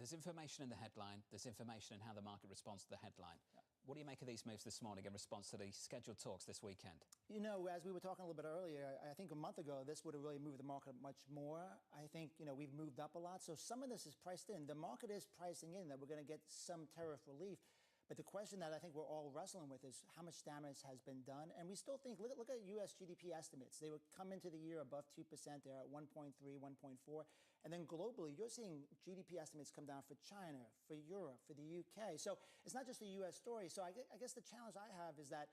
There's information in the headline. There's information in how the market responds to the headline. Yeah. What do you make of these moves this morning in response to the scheduled talks this weekend? You know, as we were talking a little bit earlier, I think a month ago, this would have really moved the market much more. I think, you know, we've moved up a lot. So some of this is priced in. The market is pricing in that we're going to get some tariff relief. But the question that I think we're all wrestling with is how much damage has been done. And we still think, look at U.S. GDP estimates. They would come into the year above 2%. They're at 1.3, 1.4. And then globally, you're seeing GDP estimates come down for China, for Europe, for the UK. So it's not just a U.S. story. So I guess the challenge I have is that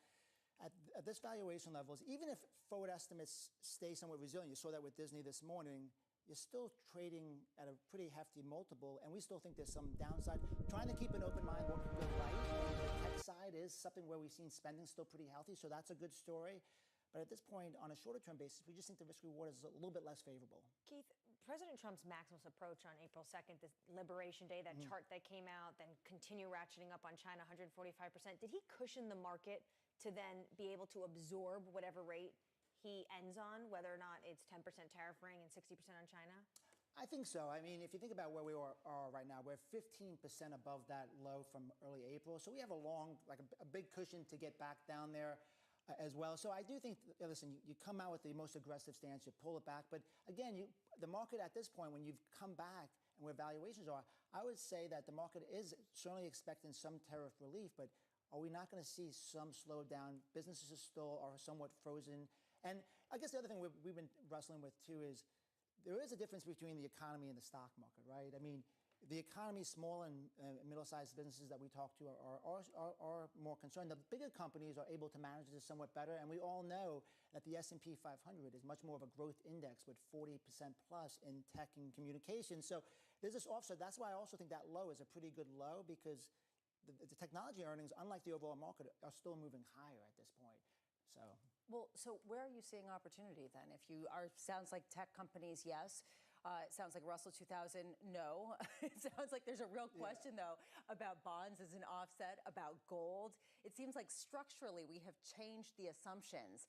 at this valuation levels, even if forward estimates stay somewhat resilient, you saw that with Disney this morning, you're still trading at a pretty hefty multiple, and we still think there's some downside. Trying to keep an open mind what could go right. The tech side is something where we've seen spending still pretty healthy, so that's a good story. But at this point, on a shorter-term basis, we just think the risk-reward is a little bit less favorable. Keith, President Trump's Maximus approach on April 2nd, this Liberation Day, that chart that came out, then continue ratcheting up on China, 145%. Did he cushion the market to then be able to absorb whatever rate he ends on, whether or not it's 10% tariff ring and 60% on China? I think so. I mean, if you think about where we are right now, we're 15% above that low from early April. So we have a long, like a big cushion to get back down there as well. So I do think, listen, you come out with the most aggressive stance, you pull it back. But again, the market at this point, when you've come back and where valuations are, I would say that the market is certainly expecting some tariff relief, but are we not going to see some slowdown? Businesses still are somewhat frozen. And I guess the other thing we've been wrestling with, too, is there is a difference between the economy and the stock market, right? I mean, the economy, small and middle-sized businesses that we talk to are more concerned. The bigger companies are able to manage this somewhat better, and we all know that the S&P 500 is much more of a growth index with 40% plus in tech and communications. So there's this offset. That's why I also think that low is a pretty good low, because the technology earnings, unlike the overall market, are still moving higher at this point. So where are you seeing opportunity then? If you are, sounds like tech companies, yes. It sounds like Russell 2000, no. It sounds like there's a real question, though, about bonds as an offset, about gold. It seems like structurally we have changed the assumptions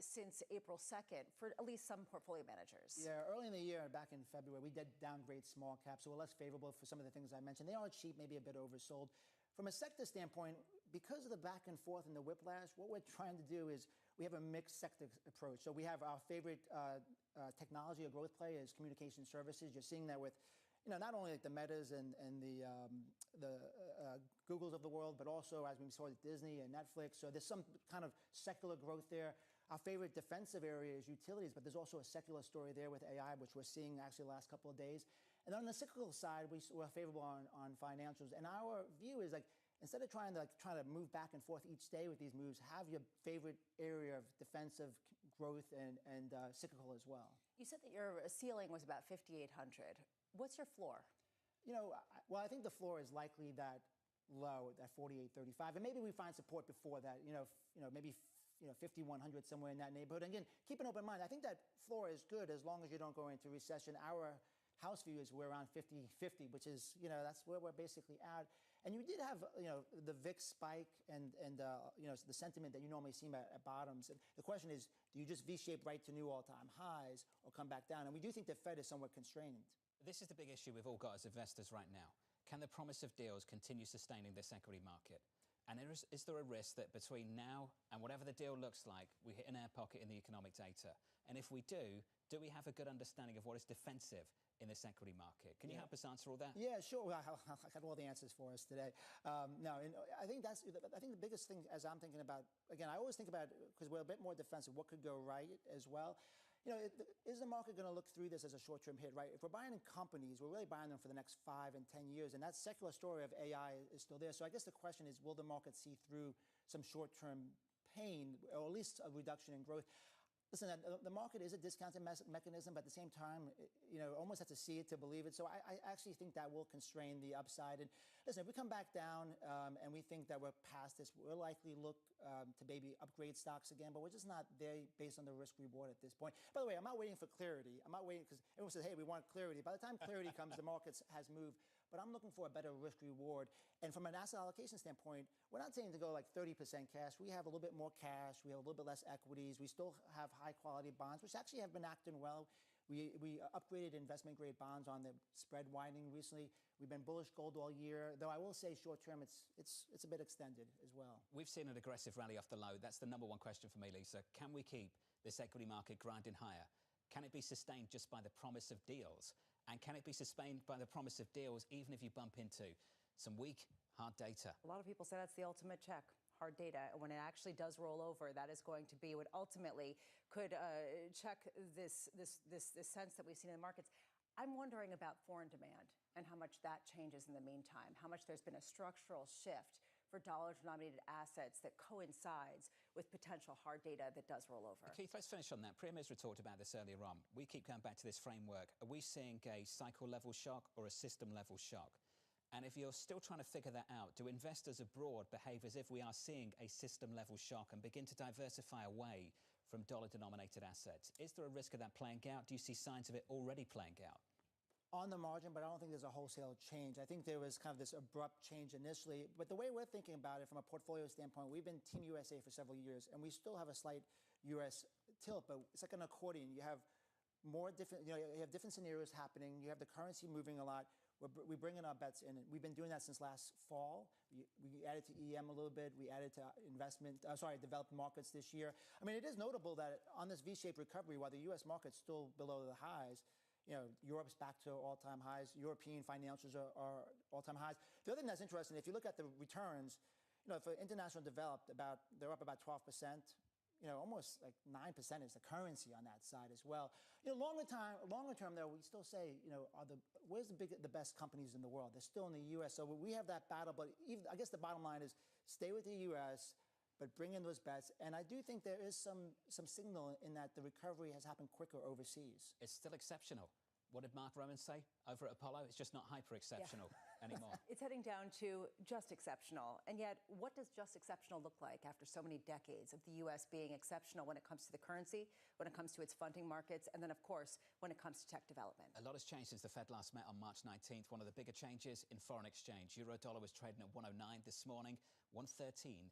since April 2nd for at least some portfolio managers. Yeah, early in the year, back in February, we did downgrade small caps, so we're less favorable for some of the things I mentioned. They are cheap, maybe a bit oversold. From a sector standpoint, because of the back and forth and the whiplash, what we're trying to do is we have a mixed sector approach. So we have our favorite technology or growth play is communication services. You're seeing that with, you know, not only like the Metas and the Googles of the world, but also, as we saw with Disney and Netflix. So there's some kind of secular growth there. Our favorite defensive area is utilities, but there's also a secular story there with AI, which we're seeing actually the last couple of days. And on the cyclical side, we're favorable on financials. And our view is, like, instead of trying to move back and forth each day with these moves, have your favorite area of defensive growth and cyclical as well. You said that your ceiling was about 5,800. What's your floor? You know, well, I think the floor is likely that low, that 4,835, and maybe we find support before that. Maybe 5,100, somewhere in that neighborhood. And again, keep an open mind. I think that floor is good as long as you don't go into recession. Our house view is we're around 50-50, which is, that's where we're basically at. And you did have, the VIX spike and the sentiment that you normally see at bottoms. And the question is, do you just V-shape right to new all-time highs or come back down? And we do think the Fed is somewhat constrained. This is the big issue we've all got as investors right now. Can the promise of deals continue sustaining this equity market? And is there a risk that between now and whatever the deal looks like, we hit an air pocket in the economic data? And if we do we have a good understanding of what is defensive in this equity market? Can you help us answer all that? Yeah, sure. Well, I have all the answers for us today. I think the biggest thing, as I'm thinking about, again, I always think about, because we're a bit more defensive, what could go right as well. Is the market going to look through this as a short-term hit, right? If we're buying in companies, we're really buying them for the next 5 and 10 years, and that secular story of AI is still there. So I guess the question is, will the market see through some short-term pain, or at least a reduction in growth? Listen, the market is a discounted mechanism, but at the same time, almost have to see it to believe it. So I actually think that will constrain the upside. And listen, if we come back down and we think that we're past this, we'll likely look to maybe upgrade stocks again, but we're just not there based on the risk reward at this point. By the way, I'm not waiting for clarity. I'm not waiting because everyone says, hey, we want clarity. By the time clarity comes, the market has moved. But I'm looking for a better risk reward. And from an asset allocation standpoint, we're not saying to go like 30% cash. We have a little bit more cash. We have a little bit less equities. We still have high quality bonds, which actually have been acting well. We upgraded investment-grade bonds on the spread widening recently. We've been bullish gold all year, though I will say short-term it's a bit extended as well. We've seen an aggressive rally off the low. That's the number one question for me, Lisa. Can we keep this equity market grinding higher? Can it be sustained just by the promise of deals? And can it be sustained by the promise of deals even if you bump into some weak, hard data? A lot of people say that's the ultimate check. Hard data. When it actually does roll over, that is going to be what ultimately could check this sense that we've seen in the markets. I'm wondering about foreign demand and how much that changes in the meantime, how much there's been a structural shift for dollar-denominated assets that coincides with potential hard data that does roll over. Keith, let's finish on that. Priya Misra talked about this earlier on. We keep going back to this framework. Are we seeing a cycle-level shock or a system-level shock? And if you're still trying to figure that out, do investors abroad behave as if we are seeing a system-level shock and begin to diversify away from dollar-denominated assets? Is there a risk of that playing out? Do you see signs of it already playing out? On the margin, but I don't think there's a wholesale change. I think there was kind of this abrupt change initially. But the way we're thinking about it from a portfolio standpoint, we've been Team USA for several years, and we still have a slight U.S. tilt, but it's like an accordion. You have more different, you have different scenarios happening. You have the currency moving a lot. We bring in our bets in. We've been doing that since last fall. We added to EM a little bit. We added to developed markets this year. I mean, it is notable that on this V-shaped recovery, while the U.S. market's still below the highs, Europe's back to all-time highs. European financials are all-time highs. The other thing that's interesting, if you look at the returns, for international developed, they're up about 12%. Almost like 9% is the currency on that side as well. Longer term, though, we still say, where's the best companies in the world? They're still in the U.S. So we have that battle, but I guess the bottom line is stay with the U.S., but bring in those bets. And I do think there is some signal in that the recovery has happened quicker overseas. It's still exceptional. What did Mark Rowan say over at Apollo? It's just not hyper-exceptional anymore. It's heading down to just exceptional. And yet, what does just exceptional look like after so many decades of the U.S. being exceptional when it comes to the currency, when it comes to its funding markets, and then, of course, when it comes to tech development? A lot has changed since the Fed last met on March 19th. One of the bigger changes in foreign exchange. Euro-dollar was trading at 109 this morning, 113.61.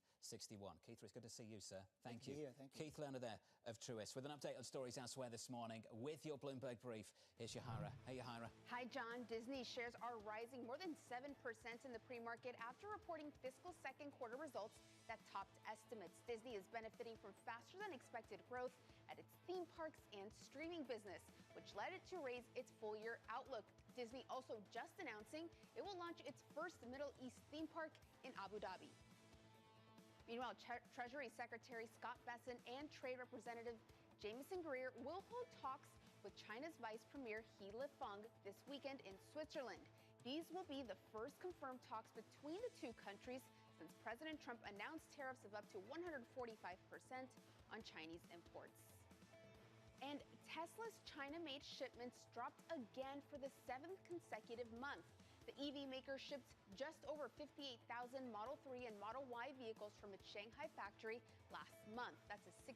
Keith, it's good to see you, sir. Thank you. Thank you. Keith Lerner there of Truist with an update on stories elsewhere this morning with your Bloomberg brief. Here's Yahara. Hey, Yahara. Hi, John. Disney shares are rising more than 7% in the pre-market after reporting fiscal second quarter results that topped estimates. Disney is benefiting from faster than expected growth at its theme parks and streaming business, which led it to raise its full year outlook. Disney also just announcing it will launch its first Middle East theme park in Abu Dhabi. Meanwhile, Treasury Secretary Scott Bessent and Trade Representative Jameson Greer will hold talks with China's Vice Premier He Lifeng this weekend in Switzerland. These will be the first confirmed talks between the two countries since President Trump announced tariffs of up to 145% on Chinese imports. And Tesla's China-made shipments dropped again for the 7th consecutive month. The EV maker shipped just over 58,000 Model 3 and Model Y vehicles from its Shanghai factory last month. That's a 6%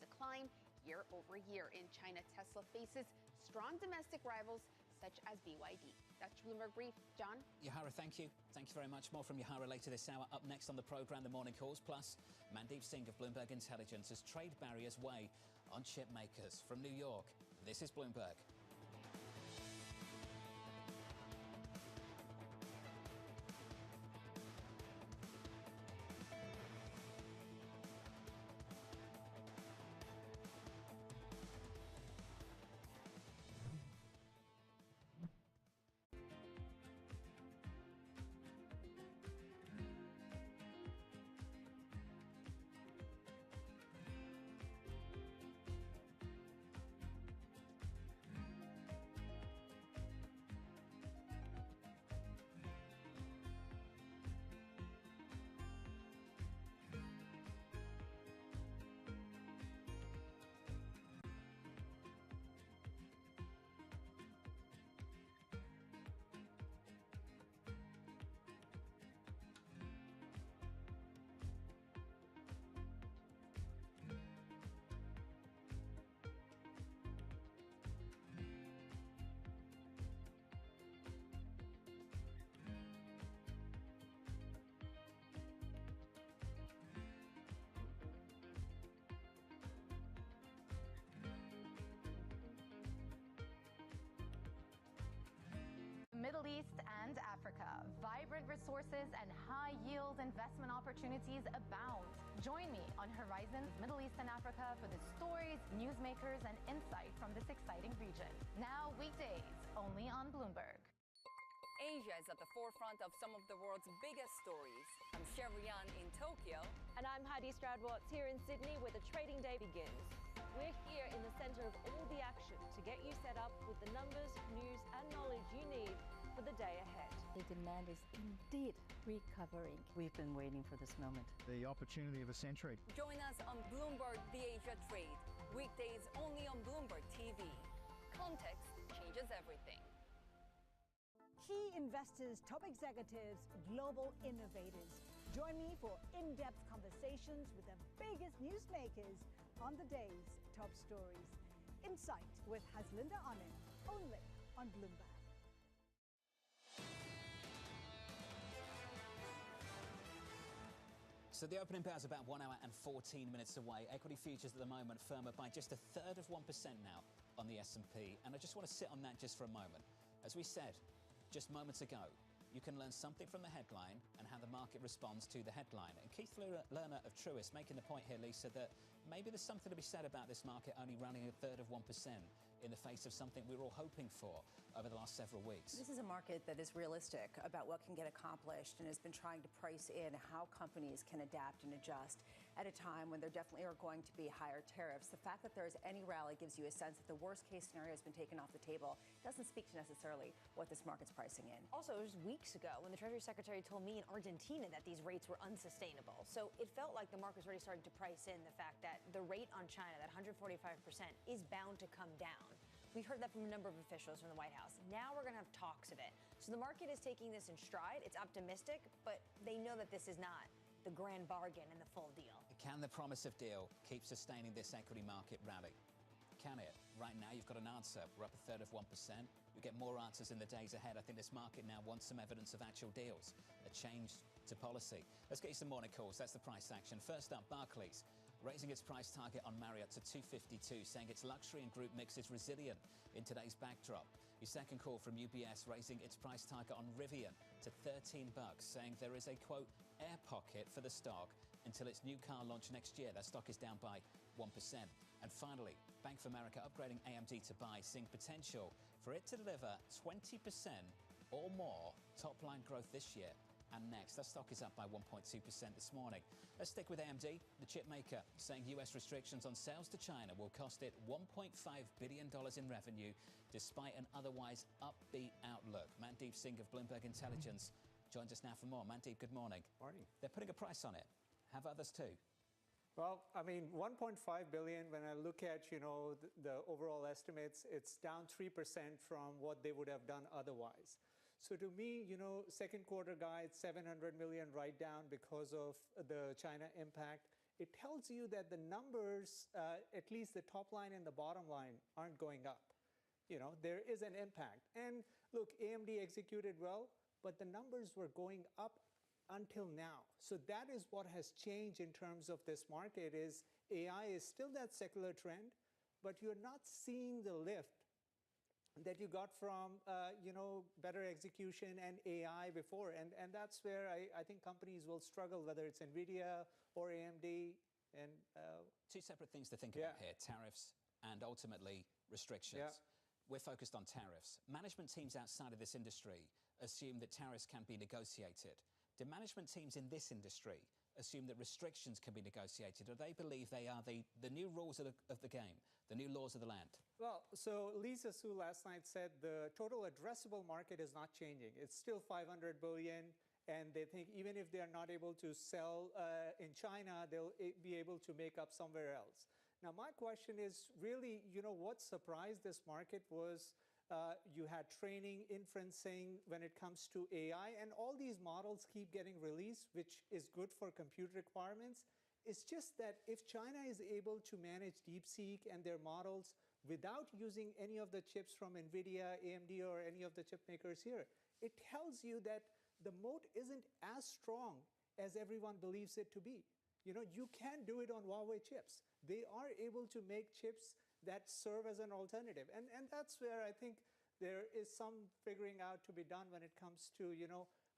decline year over year. In China, Tesla faces strong domestic rivals such as BYD. That's Bloomberg Brief. John? Yahara, thank you. Thank you very much. More from Yahara later this hour. Up next on the program, the Morning Calls. Plus, Mandeep Singh of Bloomberg Intelligence as trade barriers weigh on chip makers. From New York, this is Bloomberg. East and Africa. Vibrant resources and high-yield investment opportunities abound. Join me on Horizons Middle East and Africa for the stories, newsmakers, and insight from this exciting region. Now weekdays, only on Bloomberg. Asia is at the forefront of some of the world's biggest stories. I'm Chevrian in Tokyo. And I'm Heidi Stradwatts here in Sydney, where the trading day begins. We're here in the center of all the action to get you set up with the numbers, news, and knowledge you need for the day ahead. The demand is indeed recovering. We've been waiting for this moment. The opportunity of a century. Join us on Bloomberg The Asia Trade. Weekdays only on Bloomberg TV. Context changes everything. Key investors, top executives, global innovators. Join me for in-depth conversations with the biggest newsmakers on the day's top stories. Insight with Haslinda Onen, only on Bloomberg. So the opening pair is about 1 hour and 14 minutes away. Equity futures at the moment firmer by just 1/3 of 1% now on the S&P. And I just want to sit on that just for a moment. As we said just moments ago, you can learn something from the headline and how the market responds to the headline. And Keith Lerner of Truist making the point here, Lisa, that maybe there's something to be said about this market only running 1/3 of 1% in the face of something we were all hoping for over the last several weeks. This is a market that is realistic about what can get accomplished and has been trying to price in how companies can adapt and adjust at a time when there definitely are going to be higher tariffs. The fact that there is any rally gives you a sense that the worst case scenario has been taken off the table. It doesn't speak to necessarily what this market's pricing in. Also, it was weeks ago when the Treasury Secretary told me in Argentina that these rates were unsustainable. So it felt like the market was already starting to price in the fact that the rate on China, that 145%, is bound to come down. We heard that from a number of officials from the White House. Now we're going to have talks of it. So the market is taking this in stride. It's optimistic, but they know that this is not the grand bargain and the full deal. Can the promise of deal keep sustaining this equity market rally? Can it? Right now, you've got an answer. We're up 1/3 of 1%. We get more answers in the days ahead. I think this market now wants some evidence of actual deals, a change to policy. Let's get you some morning calls. That's the price action. First up, Barclays raising its price target on Marriott to 252, saying its luxury and group mix is resilient in today's backdrop. Your second call from UBS raising its price target on Rivian to $13, saying there is a, quote, air pocket for the stock until its new car launch next year. That stock is down by 1%. And finally, Bank of America upgrading AMD to buy, seeing potential for it to deliver 20% or more top-line growth this year and next. That stock is up by 1.2% this morning. Let's stick with AMD, the chip maker, saying US restrictions on sales to China will cost it $1.5 billion in revenue, despite an otherwise upbeat outlook. Mandeep Singh of Bloomberg Intelligence joins us now for more. Mandeep, good morning. Morning. They're putting a price on it. Have others too? Well, I mean, 1.5 billion, when I look at, the overall estimates, it's down 3% from what they would have done otherwise. So to me, second quarter guide, 700 million write down because of the China impact. It tells you that the numbers, at least the top line and the bottom line, aren't going up. There is an impact. And look, AMD executed well, but the numbers were going up until now. So that is what has changed in terms of this market is AI is still that secular trend, but you're not seeing the lift that you got from, better execution and AI before. And that's where I think companies will struggle, whether it's NVIDIA or AMD. And two separate things to think about here, tariffs and ultimately restrictions. Yeah. We're focused on tariffs. Management teams outside of this industry assume that tariffs can be negotiated. Do management teams in this industry assume that restrictions can be negotiated, or they believe they are the new rules of the game, the new laws of the land? Well, so Lisa Su last night said the total addressable market is not changing. It's still 500 billion, and they think even if they are not able to sell in China, they'll be able to make up somewhere else. Now, my question is really, what surprised this market was you had training, inferencing when it comes to AI, and all these models keep getting released, which is good for compute requirements. It's just that if China is able to manage DeepSeek and their models without using any of the chips from NVIDIA, AMD, or any of the chip makers here, it tells you that the moat isn't as strong as everyone believes it to be. You can do it on Huawei chips. They are able to make chips that serve as an alternative. And that's where I think there is some figuring out to be done when it comes to,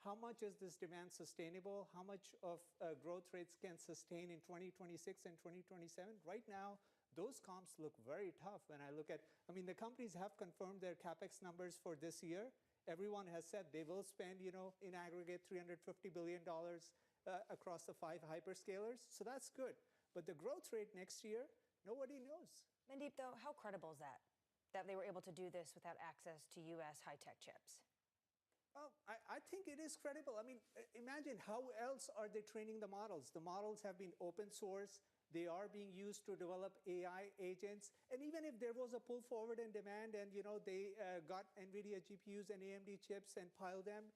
how much is this demand sustainable? How much of growth rates can sustain in 2026 and 2027? Right now, those comps look very tough when I look at, the companies have confirmed their CapEx numbers for this year. Everyone has said they will spend, in aggregate $350 billion across the 5 hyperscalers. So that's good. But the growth rate next year, nobody knows. Mandeep, though, how credible is that they were able to do this without access to U.S. high-tech chips? Well, I think it is credible. Imagine how else are they training the models? The models have been open source. They are being used to develop AI agents. And even if there was a pull forward in demand and, they got NVIDIA GPUs and AMD chips and piled them,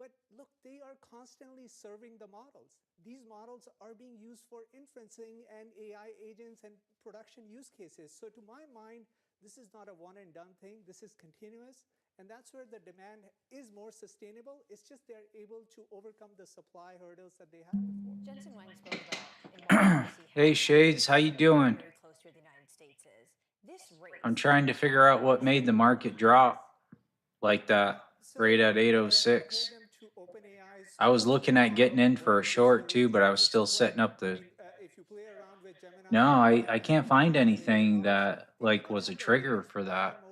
but look, they are constantly serving the models. These models are being used for inferencing and AI agents and production use cases. So to my mind, this is not a one and done thing. This is continuous. And that's where the demand is more sustainable. It's just they're able to overcome the supply hurdles that they had before. Jensen Huang spoke about Hey Shades, how you doing? very close to where the United States is. This race, I'm trying to figure out what made the market drop like that, right at 806. I was looking at getting in for a short too, but I was still setting up the... No, I can't find anything that like was a trigger for that.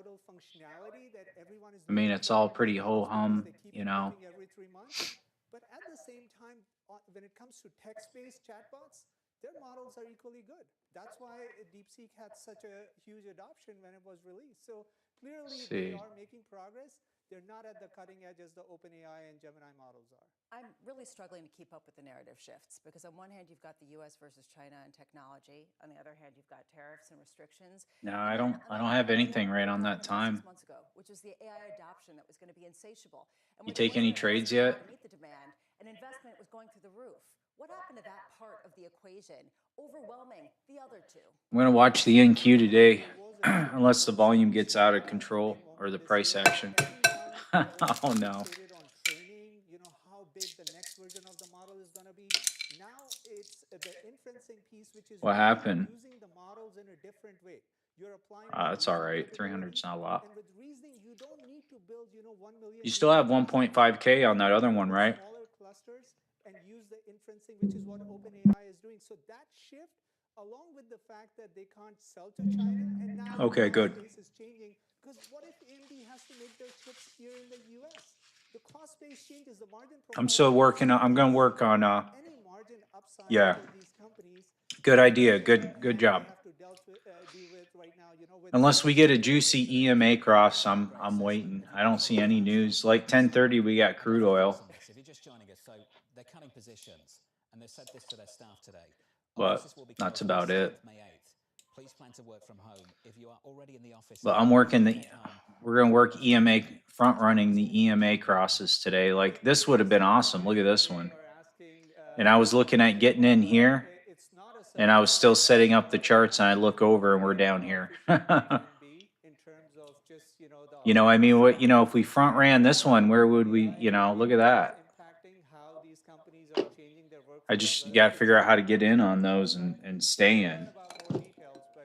It's all pretty ho-hum, Every 3 months. But at the same time, when it comes to text-based chatbots, their models are equally good. That's why DeepSeek had such a huge adoption when it was released. So clearly they are making progress. They're not at the cutting edge as the OpenAI and Gemini models are. I'm really struggling to keep up with the narrative shifts because on one hand, you've got the U.S. versus China and technology. On the other hand, you've got tariffs and restrictions. No, I don't have anything right on that time. 6 months ago, which was the AI adoption that was going to be insatiable. And You take any trades yet? To meet the demand, and investment was going through the roof. What happened to that part of the equation, overwhelming the other two? I'm going to watch the NQ today, unless the volume gets out of control or the price action. Oh no. How big the next version of the model is going to be. Now it's the inferencing piece, which is What happened? using the models in a different way. You're applying That's all right. 300's not a lot. and with reasoning, you don't need to build, 1 million. You still have 1.5K on that other one, right? Smaller clusters and use the inferencing, which is what OpenAI is doing. So that shift, along with the fact that they can't sell to China, and now Okay, good. the space is changing. Because what if AMD has to make their chips here in the U.S.? The cost base changes, the margin profile. I'm still working on, I'm going to work on, Any margin upside yeah. for these companies. Good idea. Good job. Have to deal with right now, with Unless we get a juicy EMA cross, I'm waiting. I don't see any news. Like 10:30, we got crude oil. If you're just joining us, so they're cutting positions, and they've said this to their staff today. But that's about it. May 8th. Please plan to work from home. If you are already in the office, But I'm working we're going to work EMA, front running the EMA crosses today. Like this would have been awesome. Look at this one. And I was looking at getting in here and I was still setting up the charts and I look over and we're down here. If we front ran this one, where would we, look at that. I just got to figure out how to get in on those and stay in.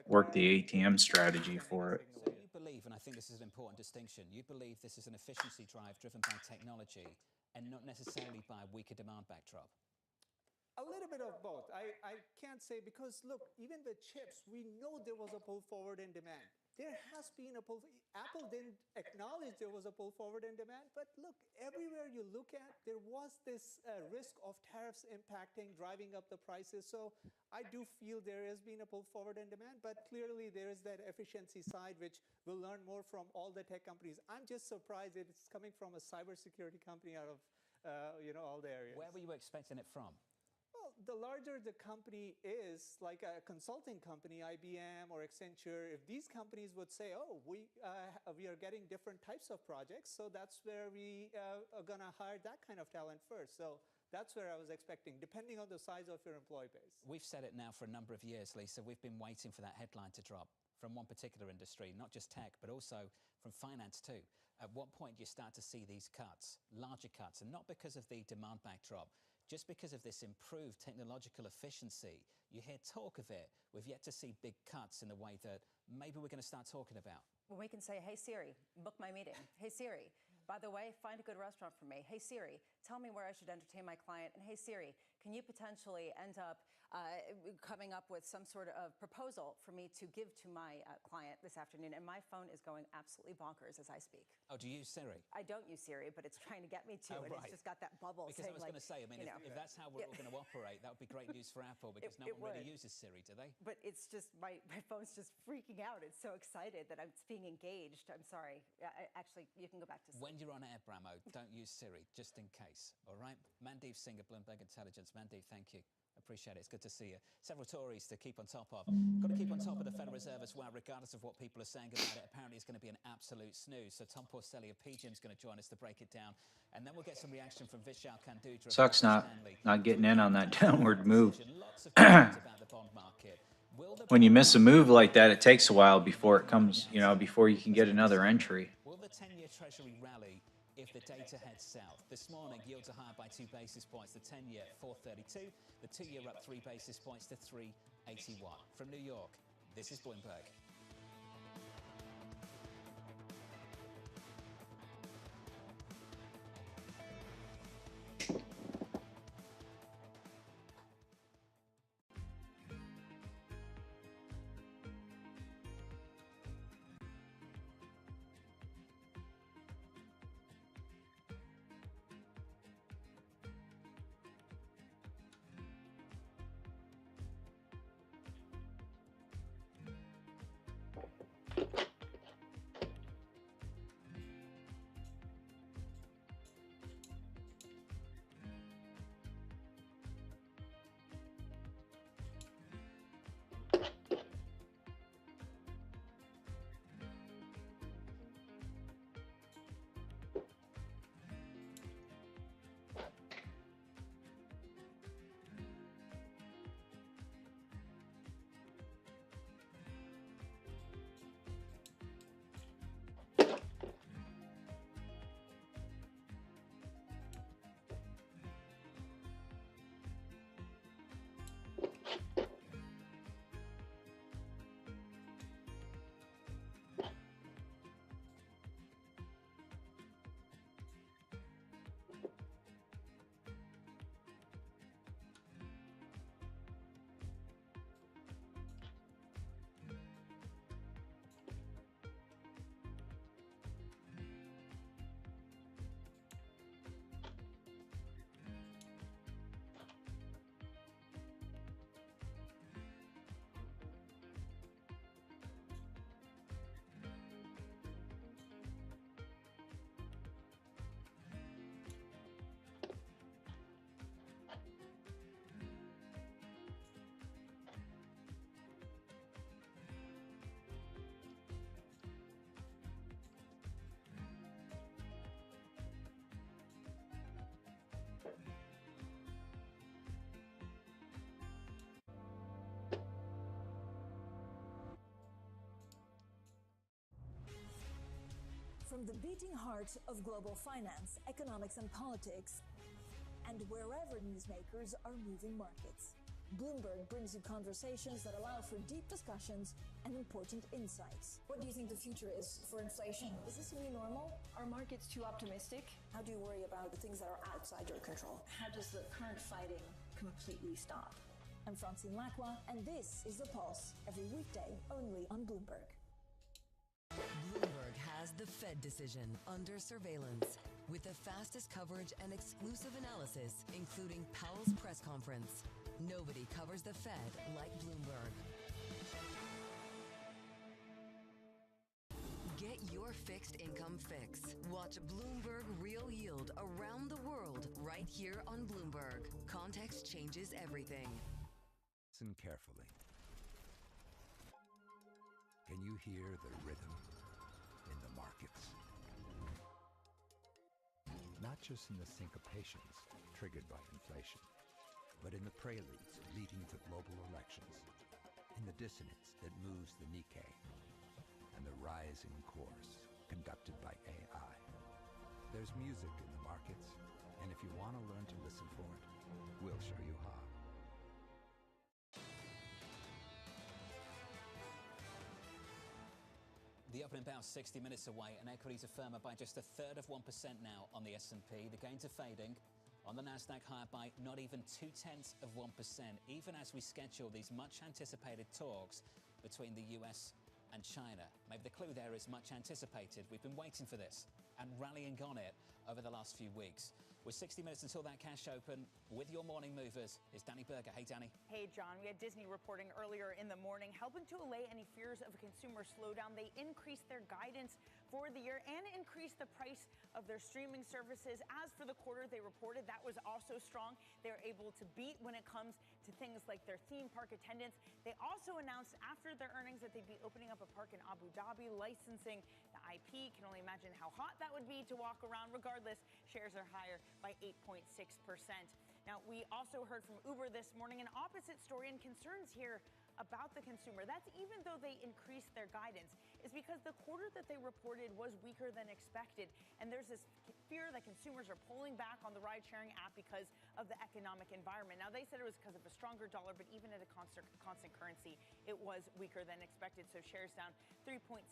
Work the ATM strategy for it. So you believe, and I think this is an important distinction, you believe this is an efficiency drive driven by technology and not necessarily by a weaker demand backdrop? A little bit of both. I can't say because, look, even with chips, we know there was a pull forward in demand. There has been a pull. Apple didn't acknowledge there was a pull forward in demand, but look, everywhere you look at, there was this risk of tariffs impacting, driving up the prices. So I do feel there has been a pull forward in demand, but clearly there is that efficiency side, which we'll learn more from all the tech companies. I'm just surprised that it's coming from a cybersecurity company out of, all the areas. Where were you expecting it from? Well, the larger the company is, like a consulting company, IBM or Accenture, if these companies would say, oh, we are getting different types of projects, so that's where we are going to hire that kind of talent first. So that's where I was expecting, depending on the size of your employee base. We've said it now for a number of years, Lisa. We've been waiting for that headline to drop from one particular industry, not just tech, but also from finance too. At what point do you start to see these cuts, larger cuts, and not because of the demand backdrop, just because of this improved technological efficiency? You hear talk of it. We've yet to see big cuts in the way that maybe we're going to start talking about. when we can say, hey Siri, book my meeting. Hey Siri, by the way, find a good restaurant for me. Hey Siri, tell me where I should entertain my client. And hey Siri, can you potentially end up coming up with some sort of proposal for me to give to my client this afternoon? And my phone is going absolutely bonkers as I speak. Oh, do you use Siri? I don't use Siri, but it's trying to get me to, and right. it's just got that bubble. Because I was going to say, I mean, if that's how we're all going to operate, that would be great news for Apple, because no one really uses Siri, do they? But it's just, my phone's just freaking out. It's so excited that it's being engaged. I'm sorry. Actually, you can go back to sleep. When you're on air, Bramo, don't use Siri, just in case, all right? Mandeep Singh of Bloomberg Intelligence. Mandeep, thank you. Appreciate it. It's good to see you. Several Tories to keep on top of. Got to keep on top of the Federal Reserve as well, regardless of what people are saying about it. Apparently, it's going to be an absolute snooze. So Tom Porcelli of PGIM is going to join us to break it down. And then we'll get some reaction from Vishal Kandudra. Sucks not getting in on that downward move. When you miss a move like that, it takes a while before it comes, you know, before you can get another entry. Will the 10-year Treasury rally if the data heads south? This morning, yields are higher by 2 basis points. The 10-year 4.32, the 2-year up 3 basis points to 3.81. From New York, this is Bloomberg. From the beating heart of global finance, economics, and politics, and wherever newsmakers are moving markets, Bloomberg brings you conversations that allow for deep discussions and important insights. What do you think the future is for inflation? Is this a new normal? Are markets too optimistic? How do you worry about the things that are outside your control? How does the current fighting completely stop? I'm Francine Lacqua, and this is The Pulse, every weekday only on Bloomberg. Bloomberg has the Fed decision under surveillance with the fastest coverage and exclusive analysis, including Powell's press conference. Nobody covers the Fed like Bloomberg. Get your fixed income fix. Watch Bloomberg Real Yield around the world right here on Bloomberg. Context changes everything. Listen carefully. Can you hear the rhythm in the markets? Not just in the syncopations triggered by inflation, but in the preludes leading to global elections, in the dissonance that moves the Nikkei, and the rising course conducted by AI. There's music in the markets, and if you want to learn to listen for it, we'll show you how. The opening about 60 minutes away, and equities are firmer by just a third of 1% now on the S&P. The gains are fading. On the Nasdaq, higher by not even 0.2%, even as we schedule these much-anticipated talks between the US and China. Maybe the clue there is much anticipated. We've been waiting for this and rallying on it over the last few weeks. With 60 minutes until that cash open, with your morning movers is Danny Berger. Hey, Danny. Hey, John. We had Disney reporting earlier in the morning, helping to allay any fears of a consumer slowdown. They increased their guidance for the year and increased the price of their streaming services. As for the quarter, they reported that was also strong. They were able to beat when it comes to things like their theme park attendance. They also announced after their earnings that they'd be opening up a park in Abu Dhabi, licensing the IP. Can only imagine how hot that would be to walk around. Regardless, shares are higher by 8.6%. Now, we also heard from Uber this morning, an opposite story and concerns here about the consumer. That's even though they increased their guidance, is because the quarter that they reported was weaker than expected. And there's this fear that consumers are pulling back on the ride-sharing app because of the economic environment. Now, they said it was because of a stronger dollar, but even at a constant currency, it was weaker than expected. So shares down 3.6%.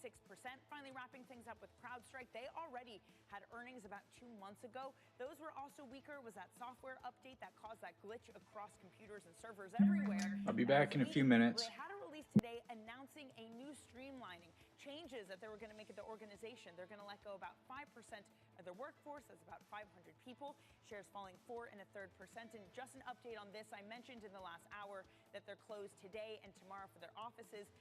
Finally, wrapping things up with CrowdStrike. They already had earnings about 2 months ago. Those were also weaker. Was that software update that caused that glitch across computers and servers everywhere. I'll be back in a few minutes. They had a release today announcing a new streamlining, changes that they were going to make at the organization. They're going to let go about 5% of their workforce. That's about 500 people. Shares falling 4 1/3%. And just an update on this, I mentioned in the last hour that they're closed today and tomorrow for their offices.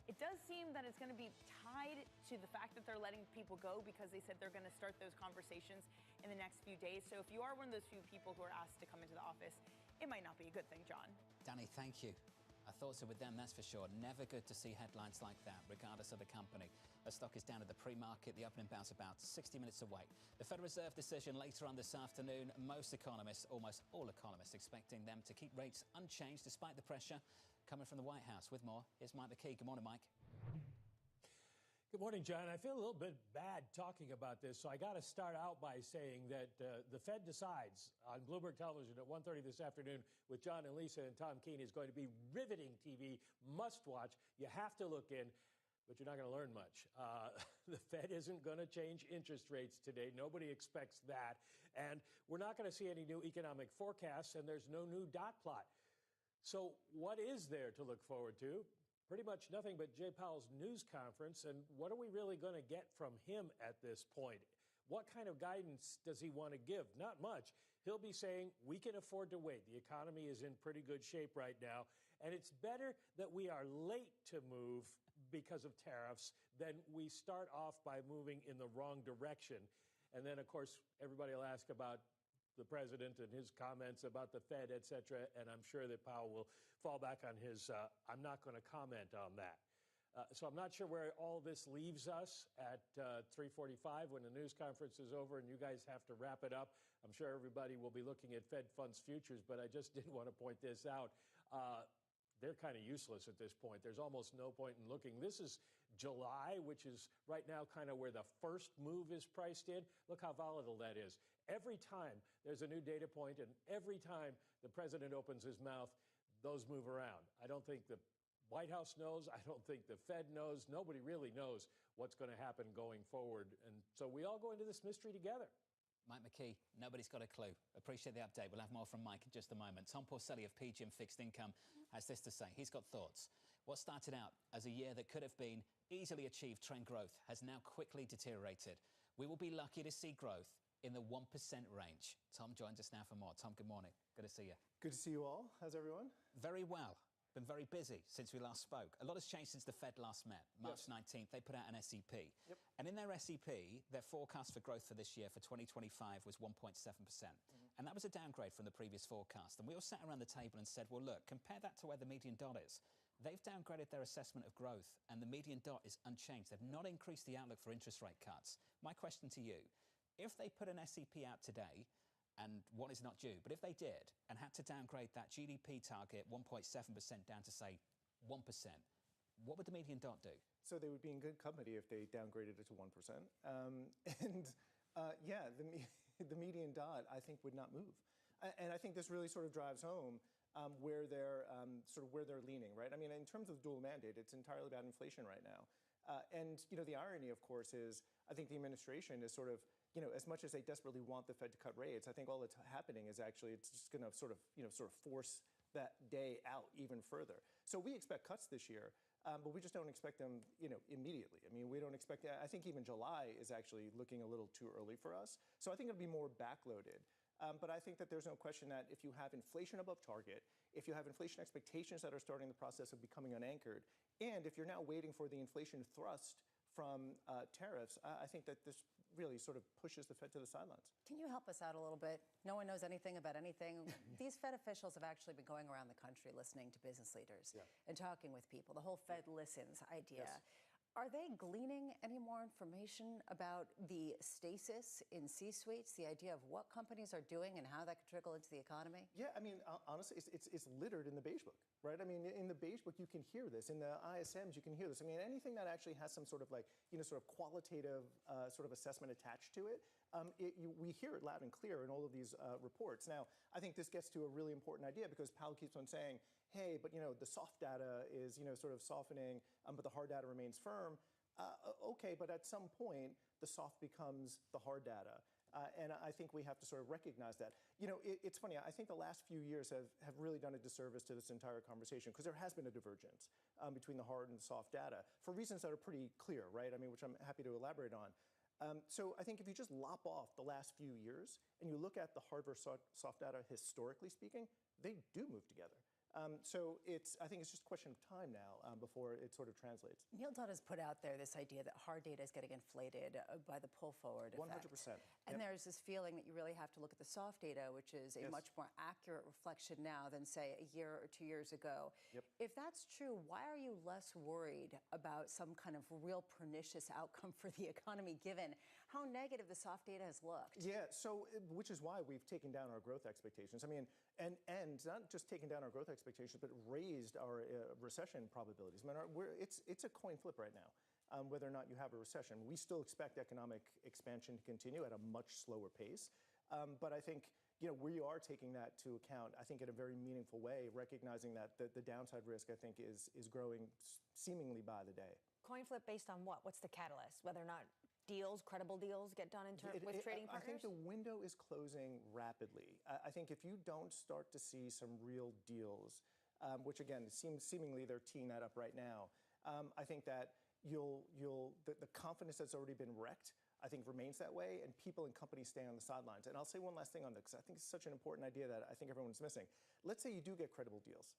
It does seem that it's going to be tied to the fact that they're letting people go, because they said they're going to start those conversations in the next few days. So if you are one of those few people who are asked to come into the office, it might not be a good thing, John. Danny, thank you. Our thoughts are with them, that's for sure. Never good to see headlines like that, regardless of the company. The stock is down at the pre-market. The opening bounce about 60 minutes away. The Federal Reserve decision later on this afternoon. Most economists, almost all economists, expecting them to keep rates unchanged despite the pressure coming from the White House. With more, here's Mike McKee. Good morning, Mike. Good morning, John. I feel a little bit bad talking about this, so I got to start out by saying that the Fed Decides on Bloomberg Television at 1:30 this afternoon with John and Lisa and Tom Keene is going to be riveting TV, must watch. You have to look in, but you're not going to learn much. The Fed isn't going to change interest rates today. Nobody expects that. And we're not going to see any new economic forecasts, and there's no new dot plot. So what is there to look forward to? Pretty much nothing but Jay Powell's news conference. And what are we really going to get from him at this point? What kind of guidance does he want to give? Not much. He'll be saying, we can afford to wait. The economy is in pretty good shape right now. And it's better that we are late to move because of tariffs than we start off by moving in the wrong direction. And then, of course, everybody will ask about the president and his comments about the Fed, et cetera, and I'm sure that Powell will fall back on his, I'm not going to comment on that. So I'm not sure where all this leaves us at 3:45 when the news conference is over and you guys have to wrap it up. I'm sure everybody will be looking at Fed funds futures, but I just did want to point this out. They're kind of useless at this point. There's almost no point in looking. This is July, which is right now kind of where the first move is priced in. Look how volatile that is. Every time there's a new data point and every time the president opens his mouth, those move around. I don't think the White House knows. I don't think the Fed knows. Nobody really knows what's going to happen going forward. And so we all go into this mystery together. Mike McKee, nobody's got a clue. Appreciate the update. We'll have more from Mike in just a moment. Tom Porcelli of PGIM Fixed Income has this to say. He's got thoughts. What started out as a year that could have been easily achieved trend growth has now quickly deteriorated. We will be lucky to see growth in the 1% range. Tom joins us now for more. Tom, good morning. Good to see you. Good to see you all. How's everyone? Very well. Been very busy since we last spoke. A lot has changed since the Fed last met. March 19th, they put out an SEP. Yep. And in their SEP, their forecast for growth for this year, for 2025, was 1.7%. And that was a downgrade from the previous forecast. And we all sat around the table and said, well, look, compare that to where the median dot is. They've downgraded their assessment of growth, and the median dot is unchanged. They've not increased the outlook for interest rate cuts. My question to you, if they put an SEP out today, and one is not due, but if they did and had to downgrade that GDP target 1.7% down to, say, 1%, what would the median dot do? So they would be in good company if they downgraded it to 1%. The median dot, I think, would not move. And I think this really sort of drives home where they're leaning, right? I mean, in terms of dual mandate, it's entirely about inflation right now. And the irony, of course, is I think the administration is sort of, as much as they desperately want the Fed to cut rates, I think all that's happening is actually it's just going to sort of force that day out even further. So we expect cuts this year, but we just don't expect them, immediately. I mean, we don't expect. I think even July is actually looking a little too early for us. So I think it'll be more backloaded. But I think that there's no question that if you have inflation above target, if you have inflation expectations that are starting the process of becoming unanchored, and if you're now waiting for the inflation thrust from tariffs, I think that this really sort of pushes the Fed to the sidelines. Can you help us out a little bit? No one knows anything about anything. These Fed officials have actually been going around the country listening to business leaders and talking with people. The whole Fed listens idea. Yes. Are they gleaning any more information about the stasis in C-suites, the idea of what companies are doing and how that could trickle into the economy? Yeah, I mean, honestly, it's littered in the Beige Book, right? I mean, in the Beige Book, you can hear this. In the ISMs, you can hear this. I mean, anything that actually has some sort of sort of qualitative sort of assessment attached to it, we hear it loud and clear in all of these reports. Now, I think this gets to a really important idea because Powell keeps on saying, hey, but the soft data is sort of softening, but the hard data remains firm. Okay, but at some point, the soft becomes the hard data. And I think we have to sort of recognize that. It's funny, I think the last few years have really done a disservice to this entire conversation because there has been a divergence between the hard and soft data for reasons that are pretty clear, right? I mean, which I'm happy to elaborate on. So I think if you just lop off the last few years and you look at the hard versus soft data historically speaking, they do move together. So I think it's just a question of time now before it sort of translates. Neil Dunn has put out there this idea that hard data is getting inflated by the pull forward effect. 100%. And there's this feeling that you really have to look at the soft data, which is a much more accurate reflection now than, say, a year or 2 years ago. If that's true, why are you less worried about some kind of real pernicious outcome for the economy, given how negative the soft data has looked? Yeah, so which is why we've taken down our growth expectations. I mean, and not just taken down our growth expectations, but raised our recession probabilities. I mean, it's a coin flip right now, whether or not you have a recession. We still expect economic expansion to continue at a much slower pace. But I think we are taking that to account, I think, in a very meaningful way, recognizing that the downside risk, I think, is growing seemingly by the day. Coin flip based on what? What's the catalyst? Whether or not credible deals get done with trading partners? I think the window is closing rapidly. I think if you don't start to see some real deals, which again, seemingly they're teeing that up right now, I think that the confidence that's already been wrecked, I think remains that way, and people and companies stay on the sidelines. And I'll say one last thing on this, because I think it's such an important idea that I think everyone's missing. Let's say you do get credible deals.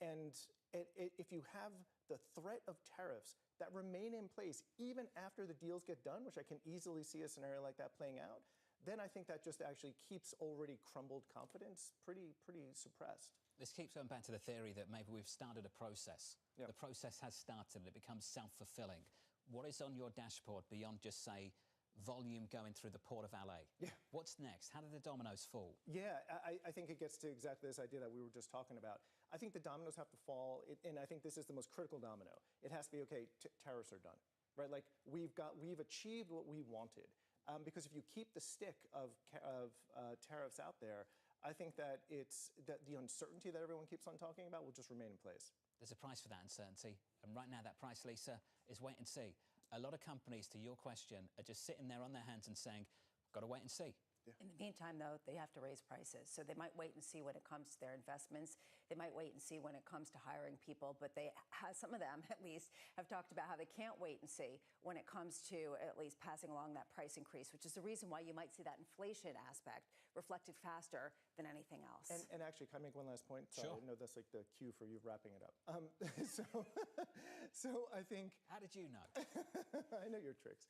And if you have the threat of tariffs that remain in place even after the deals get done, which I can easily see a scenario like that playing out, then I think that just actually keeps already crumbled confidence pretty suppressed. This keeps going back to the theory that maybe we've started a process. The process has started and it becomes self-fulfilling. What is on your dashboard beyond just, say, volume going through the port of LA? What's next? How do the dominoes fall? Yeah, I think it gets to exactly this idea that we were just talking about. I think the dominoes have to fall, and I think this is the most critical domino. It has to be, okay, tariffs are done, right? Like we've achieved what we wanted. Because if you keep the stick of tariffs out there, I think that the uncertainty that everyone keeps on talking about will just remain in place. There's a price for that uncertainty. And right now that price, Lisa, is wait and see. A lot of companies, to your question, are just sitting there on their hands and saying, got to wait and see. In the meantime, though, they have to raise prices. So they might wait and see when it comes to their investments. They might wait and see when it comes to hiring people. But some of them, at least, have talked about how they can't wait and see when it comes to at least passing along that price increase, which is the reason why you might see that inflation aspect reflected faster than anything else. And actually, can I make one last point? Sure. I know that's like the cue for you wrapping it up. So I think... How did you know? I know your tricks.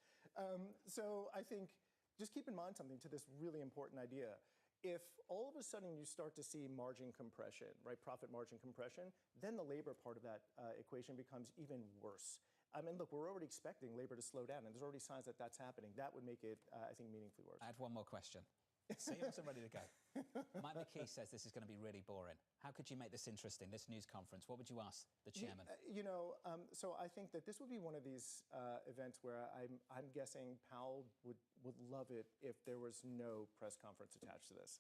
So I think... Just keep in mind something to this really important idea. If all of a sudden you start to see margin compression, right, profit margin compression, then the labor part of that equation becomes even worse. I mean, look, we're already expecting labor to slow down, and there's already signs that that's happening. That would make it, I think, meaningfully worse. I had one more question. CEOs are ready to go. Mike McKee says this is going to be really boring. How could you make this interesting, this news conference? What would you ask the chairman? So I think that this would be one of these events where I'm guessing Powell would love it if there was no press conference attached to this.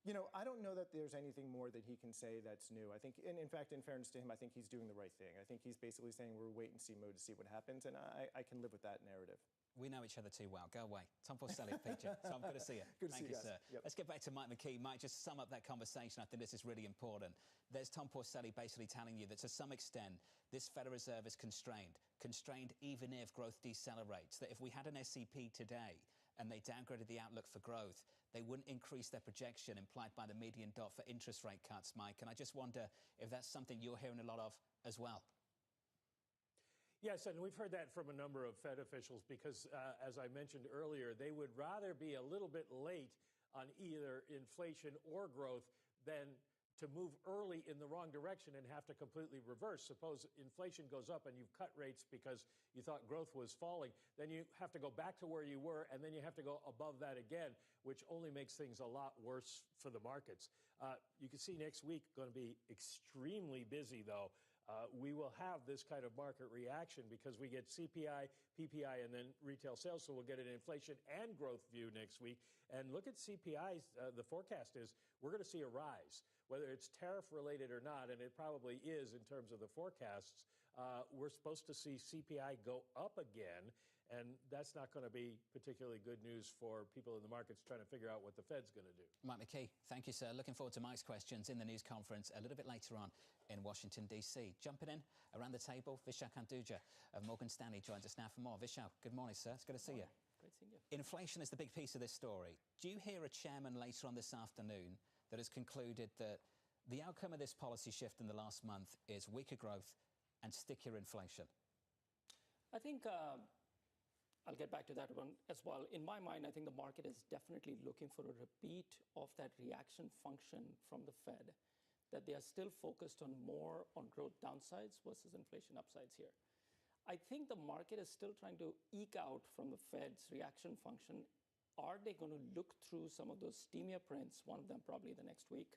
I don't know that there's anything more that he can say that's new. I think, and in fact, in fairness to him, I think he's doing the right thing. I think he's basically saying we're wait and see mode to see what happens, and I can live with that narrative. We know each other too well. Go away. Tom Porcelli at Feature. Tom, good to see you. Good to Thank see you, you guys. sir. Yep. Let's get back to Mike McKee. Mike, just sum up that conversation. I think this is really important. There's Tom Porcelli basically telling you that to some extent, this Federal Reserve is constrained even if growth decelerates. That if we had an SEP today and they downgraded the outlook for growth, they wouldn't increase their projection implied by the median dot for interest rate cuts, Mike. And I just wonder if that's something you're hearing a lot of as well. Yes, and we've heard that from a number of Fed officials because, as I mentioned earlier, they would rather be a little bit late on either inflation or growth than to move early in the wrong direction and have to completely reverse. Suppose inflation goes up and you've cut rates because you thought growth was falling, then you have to go back to where you were, and then you have to go above that again, which only makes things a lot worse for the markets. You can see next week going to be extremely busy, though. We will have this kind of market reaction because we get CPI, PPI, and then retail sales. So we'll get an inflation and growth view next week. And look at CPIs. The forecast is we're going to see a rise, whether it's tariff related or not, and it probably is in terms of the forecasts. We're supposed to see CPI go up again. And that's not going to be particularly good news for people in the markets trying to figure out what the Fed's going to do. Mike McKee, thank you, sir. Looking forward to Mike's questions in the news conference a little bit later on in Washington, D.C. Jumping in around the table, Vishal Kanduja of Morgan Stanley joins us now for more. Vishal, good morning, sir. It's good to see you. Great seeing you. Inflation is the big piece of this story. Do you hear a chairman later on this afternoon that has concluded that the outcome of this policy shift in the last month is weaker growth and stickier inflation? I think I'll get back to that one as well. In my mind, I think the market is definitely looking for a repeat of that reaction function from the Fed, that they are still focused on more on growth downsides versus inflation upsides here. I think the market is still trying to eke out from the Fed's reaction function. Are they going to look through some of those steamier prints, one of them probably the next week,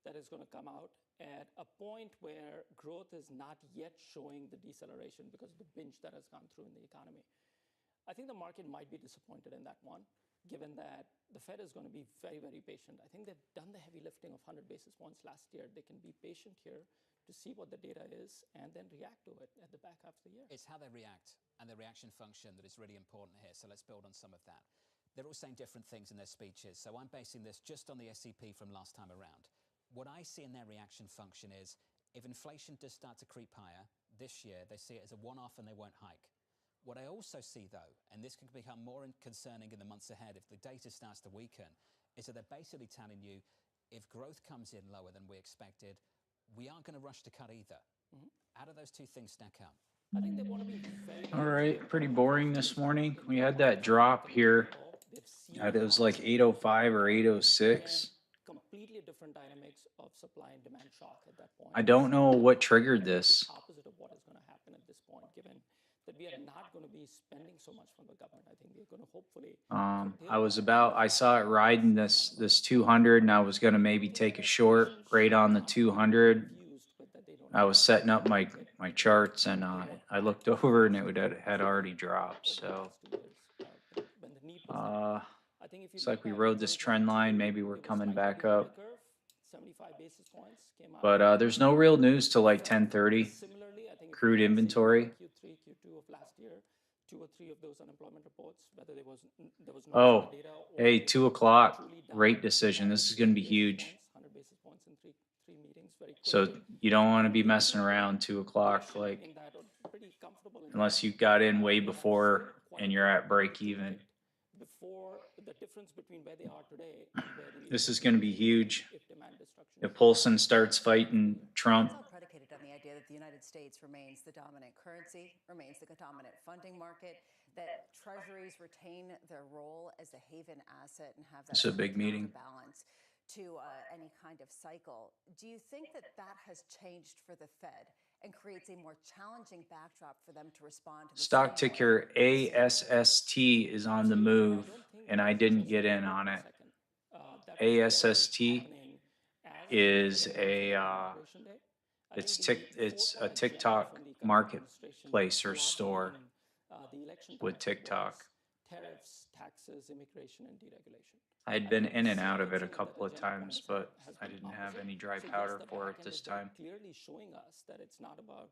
that is going to come out at a point where growth is not yet showing the deceleration because of the binge that has gone through in the economy? I think the market might be disappointed in that one, given that the Fed is going to be very, very patient. I think they've done the heavy lifting of 100 basis points last year. They can be patient here to see what the data is and then react to it at the back half of the year. It's how they react and the reaction function that is really important here. So let's build on some of that. They're all saying different things in their speeches. So I'm basing this just on the SEP from last time around. What I see in their reaction function is if inflation does start to creep higher this year, they see it as a one-off and they won't hike. What I also see, though, and this can become more concerning in the months ahead if the data starts to weaken, is that they're basically telling you if growth comes in lower than we expected, we aren't going to rush to cut either. How do those two things stack up? I think they want to be very... All right, pretty boring this morning. We had that drop here. It was like 805 or 806. Completely different dynamics of supply and demand shock at that point. I don't know what triggered this. Opposite of what is going to happen at this point, given that we are not going to be spending so much from the government. I think they're going to hopefully... I saw it riding this 200, and I was going to maybe take a short right on the 200. I was setting up my charts, and I looked over, and it had already dropped. So looks like we rode this trend line. Maybe we're coming back up. But there's no real news till like 10:30. Crude inventory. Oh, hey, 2 o'clock rate decision. This is going to be huge. So you don't want to be messing around 2 o'clock, like, unless you got in way before and you're at break even. This is going to be huge. If Paulson starts fighting Trump. Predicated on the idea that the United States remains the dominant currency, remains the dominant funding market, that treasuries retain their role as a haven asset and have that It's a big meeting. Balance to any kind of cycle. Do you think that that has changed for the Fed and creates a more challenging backdrop for them to respond to the Stock ticker ASST is on the move, and I didn't get in on it. ASST is it's a TikTok marketplace or store with TikTok. Tariffs, taxes, immigration, and deregulation. I'd been in and out of it a couple of times, but I didn't have any dry powder for it this time. Clearly showing us that it's not about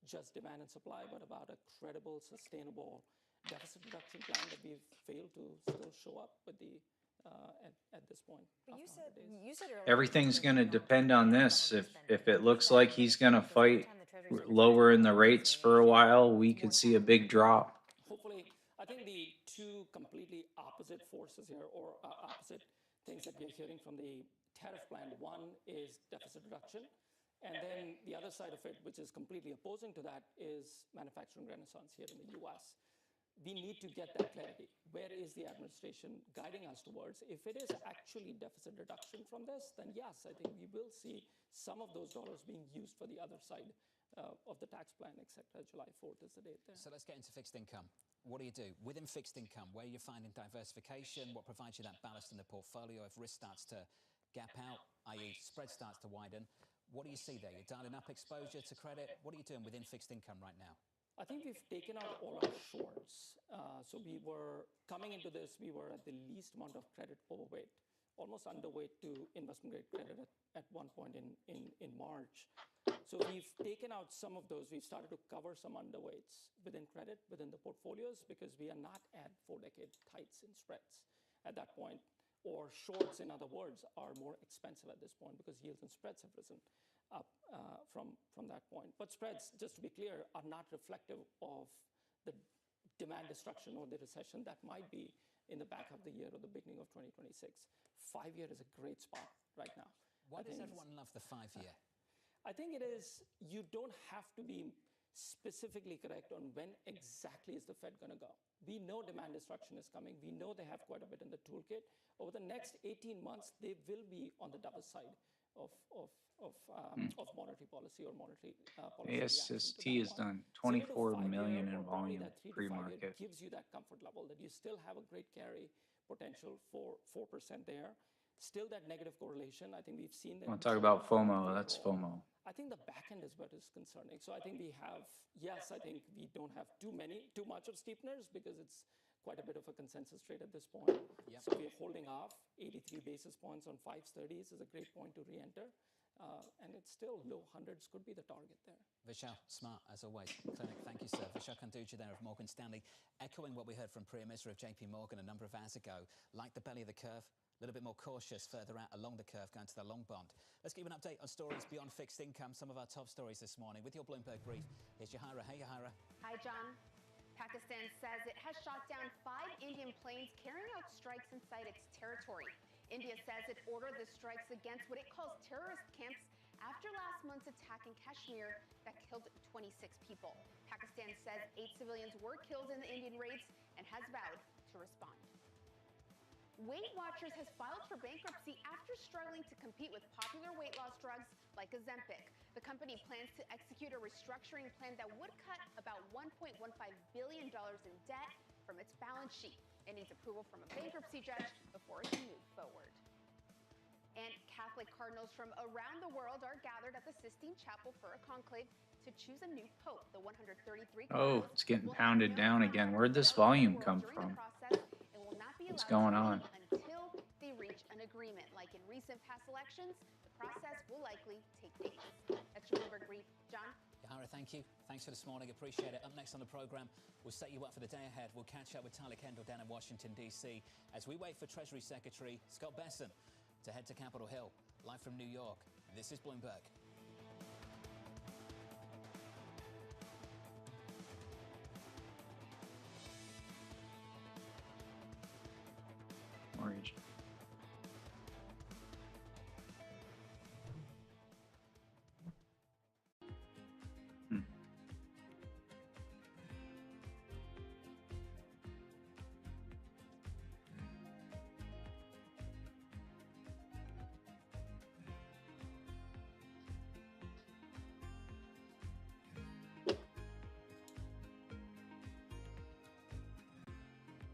just demand and supply, but about a credible, sustainable deficit reduction plan that we've failed to still show up with the at this point. But you said earlier. Everything's going to depend on this. If it looks like he's going to fight lowering the rates for a while, we could see a big drop. Hopefully, I think the two completely opposite forces here, or opposite things that we're hearing from the tariff plan. One is deficit reduction, and then the other side of it, which is completely opposing to that, is manufacturing renaissance here in the US. We need to get that clarity. Where is the administration guiding us towards? If it is actually deficit reduction from this, then yes, I think we will see some of those dollars being used for the other side of the tax plan, etc. July 4th is the date there. So let's get into fixed income. What do you do? Within fixed income, where you're finding diversification, what provides you that ballast in the portfolio if risk starts to gap out, i.e. spread starts to widen, what do you see there? You're dialing up exposure to credit. What are you doing within fixed income right now? I think we've taken out all our shorts. So we were coming into this, we were at the least amount of credit overweight, almost underweight to investment grade credit at one point in March. So we've taken out some of those. We've started to cover some underweights within credit, within the portfolios, because we are not at 4-decade tights in spreads at that point. Or shorts, in other words, are more expensive at this point because yields and spreads have risen up from that point. But spreads, just to be clear, are not reflective of the demand destruction or the recession that might be in the back of the year or the beginning of 2026. 5-year is a great spot right now. Why does everyone love the 5-year? I think it is, you don't have to be specifically correct on when exactly is the Fed going to go. We know demand destruction is coming. We know they have quite a bit in the toolkit. Over the next 18 months, they will be on the double side of monetary policy or monetary policy. ASST has done 24 million in volume pre-market. Gives you that comfort level that you still have a great carry potential for 4% there. Still that negative correlation. I think we've seen that. Want to talk about FOMO? That's FOMO. I think the back end is what is concerning. So I think we have, yes, I think we don't have too much of steepeners because it's quite a bit of a consensus trade at this point. Yep. So we're holding off. 83 basis points on 530s is a great point to re-enter. And it's still low hundreds could be the target there. Vishal, smart as always. Clinic, thank you, sir. Vishal Kanduja there of Morgan Stanley, echoing what we heard from Priya Misra of JP Morgan a number of hours ago. Like the belly of the curve, a little bit more cautious further out along the curve going to the long bond. Let's give you an update on stories beyond fixed income, some of our top stories this morning. With your Bloomberg brief, here's Yahara. Hey, Yahara. Hi, John. Pakistan says it has shot down 5 Indian planes carrying out strikes inside its territory. India says it ordered the strikes against what it calls terrorist camps after last month's attack in Kashmir that killed 26 people. Pakistan says 8 civilians were killed in the Indian raids and has vowed to respond. Weight Watchers has filed for bankruptcy after struggling to compete with popular weight loss drugs like Ozempic. The company plans to execute a restructuring plan that would cut about $1.15 billion in debt from its balance sheet. It needs approval from a bankruptcy judge before it can move forward. And Catholic cardinals from around the world are gathered at the Sistine Chapel for a conclave to choose a new pope. The 133 Oh, it's getting pounded down again. Where'd this volume come from? What's going on? Until they reach an agreement. Like in recent past elections, the process will likely take days. That's your Bloomberg brief. John? Yahara, thank you. Thanks for this morning. Appreciate it. Up next on the program, we'll set you up for the day ahead. We'll catch up with Tyler Kendall down in Washington, D.C. as we wait for Treasury Secretary Scott Bessent to head to Capitol Hill. Live from New York, this is Bloomberg. Mortgage.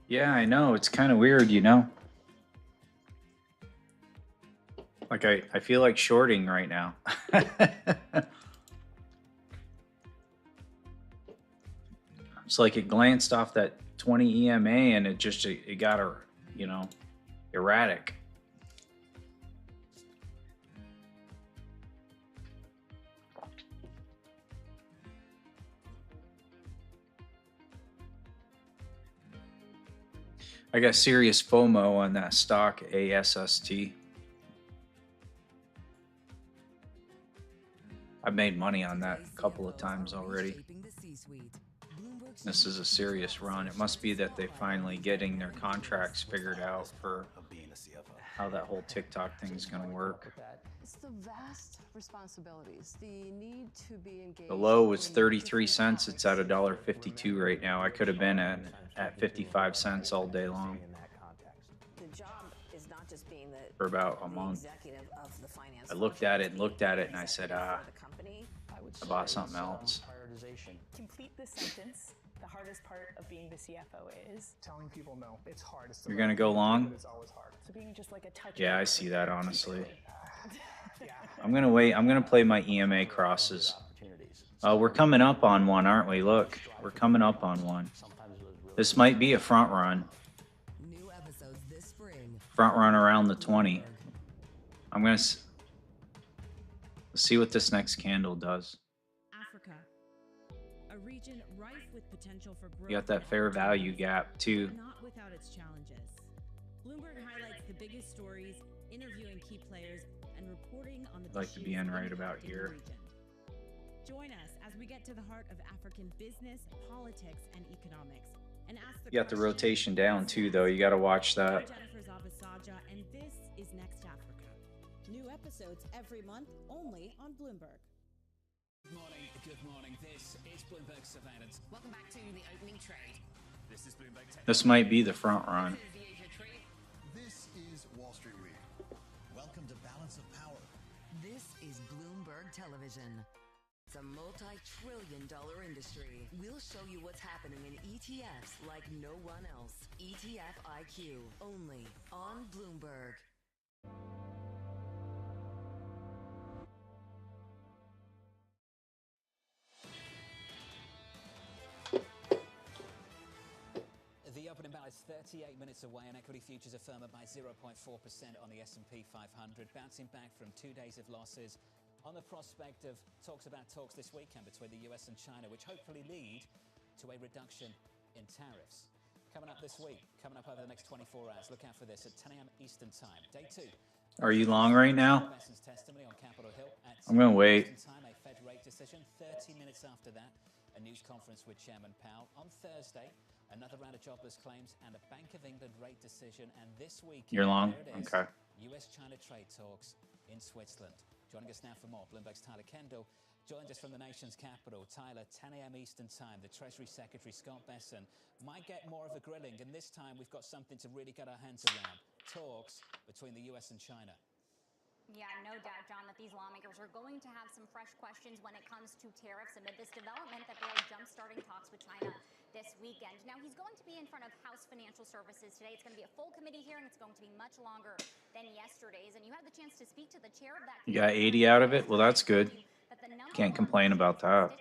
Yeah, I know. It's kind of weird, you know? Like, I feel like shorting right now. It's like it glanced off that 20 EMA and it got her, you know, erratic. I got serious FOMO on that stock, ASST. I've made money on that a couple of times already. This is a serious run. It must be that they're finally getting their contracts figured out for how that whole TikTok thing is going to work. It's the vast responsibilities, the need to be engaged. The low was 33 cents. It's at $1.52 right now. I could have been at 55 cents all day long. The job is not just being the for about a month. executive of the finance. I looked at it and I said, I bought something else. Complete the sentence. The hardest part of being the CFO is telling people no. It's hard. It's You're gonna go long? It's always hard. So being just like a touch. Yeah, I see that honestly. I'm gonna wait. I'm gonna play my EMA crosses. We're coming up on one, aren't we? Look, we're coming up on one. This might be a front run. Front run around the 20. I'm gonna see what this next candle does. Africa, a region rife with potential for growth. You got that fair value gap too. Not without its challenges. Bloomberg highlights the biggest stories, interviewing key players, and reporting on the. I'd like to be in right about here. Join us as we get to the heart of African business, politics, and economics, and ask the. You got the rotation down too, though. You got to watch that. Jennifer Zabasaja, and this is Next Africa. New episodes every month, only on Bloomberg. Good morning. Good morning. This is Bloomberg Surveillance. Welcome back to the opening trade. This is Bloomberg. This might be the front run. This is Wall Street Week. Welcome to Balance of Power. This is Bloomberg Television. It's a multi-trillion-dollar industry. We'll show you what's happening in ETFs like no one else. ETF IQ, only on Bloomberg. The opening bell is 38 minutes away, and equity futures are firmer by 0.4% on the S&P 500, bouncing back from 2 days of losses on the prospect of talks this weekend between the US and China, which hopefully lead to a reduction in tariffs. Coming up this week, coming up over the next 24 hours, look out for this at 10 a.m. Eastern Time. Day 2. Are you long right now? Testimony on Capitol Hill at I'm going to wait. Time, a Fed rate decision. 30 minutes after that, a news conference with Chairman Powell. On Thursday, another round of jobless claims and a Bank of England rate decision. And this week, You're long? Okay. US-China trade talks in Switzerland. Joining us now for more, Bloomberg's Tyler Kendall joined us from the nation's capital. Tyler, 10 a.m. Eastern Time. The Treasury Secretary, Scott Bessent, might get more of a grilling. And this time, we've got something to really get our hands around. Talks between the US and China. Yeah, no doubt, John, that these lawmakers are going to have some fresh questions when it comes to tariffs amid this development that they are jump-starting talks with China this weekend. Now, he's going to be in front of House Financial Services today. It's going to be a full committee hearing. It's going to be much longer than yesterday's. And you had the chance to speak to the chair of that. You got 80 out of it? Well, that's good. Can't complain about that.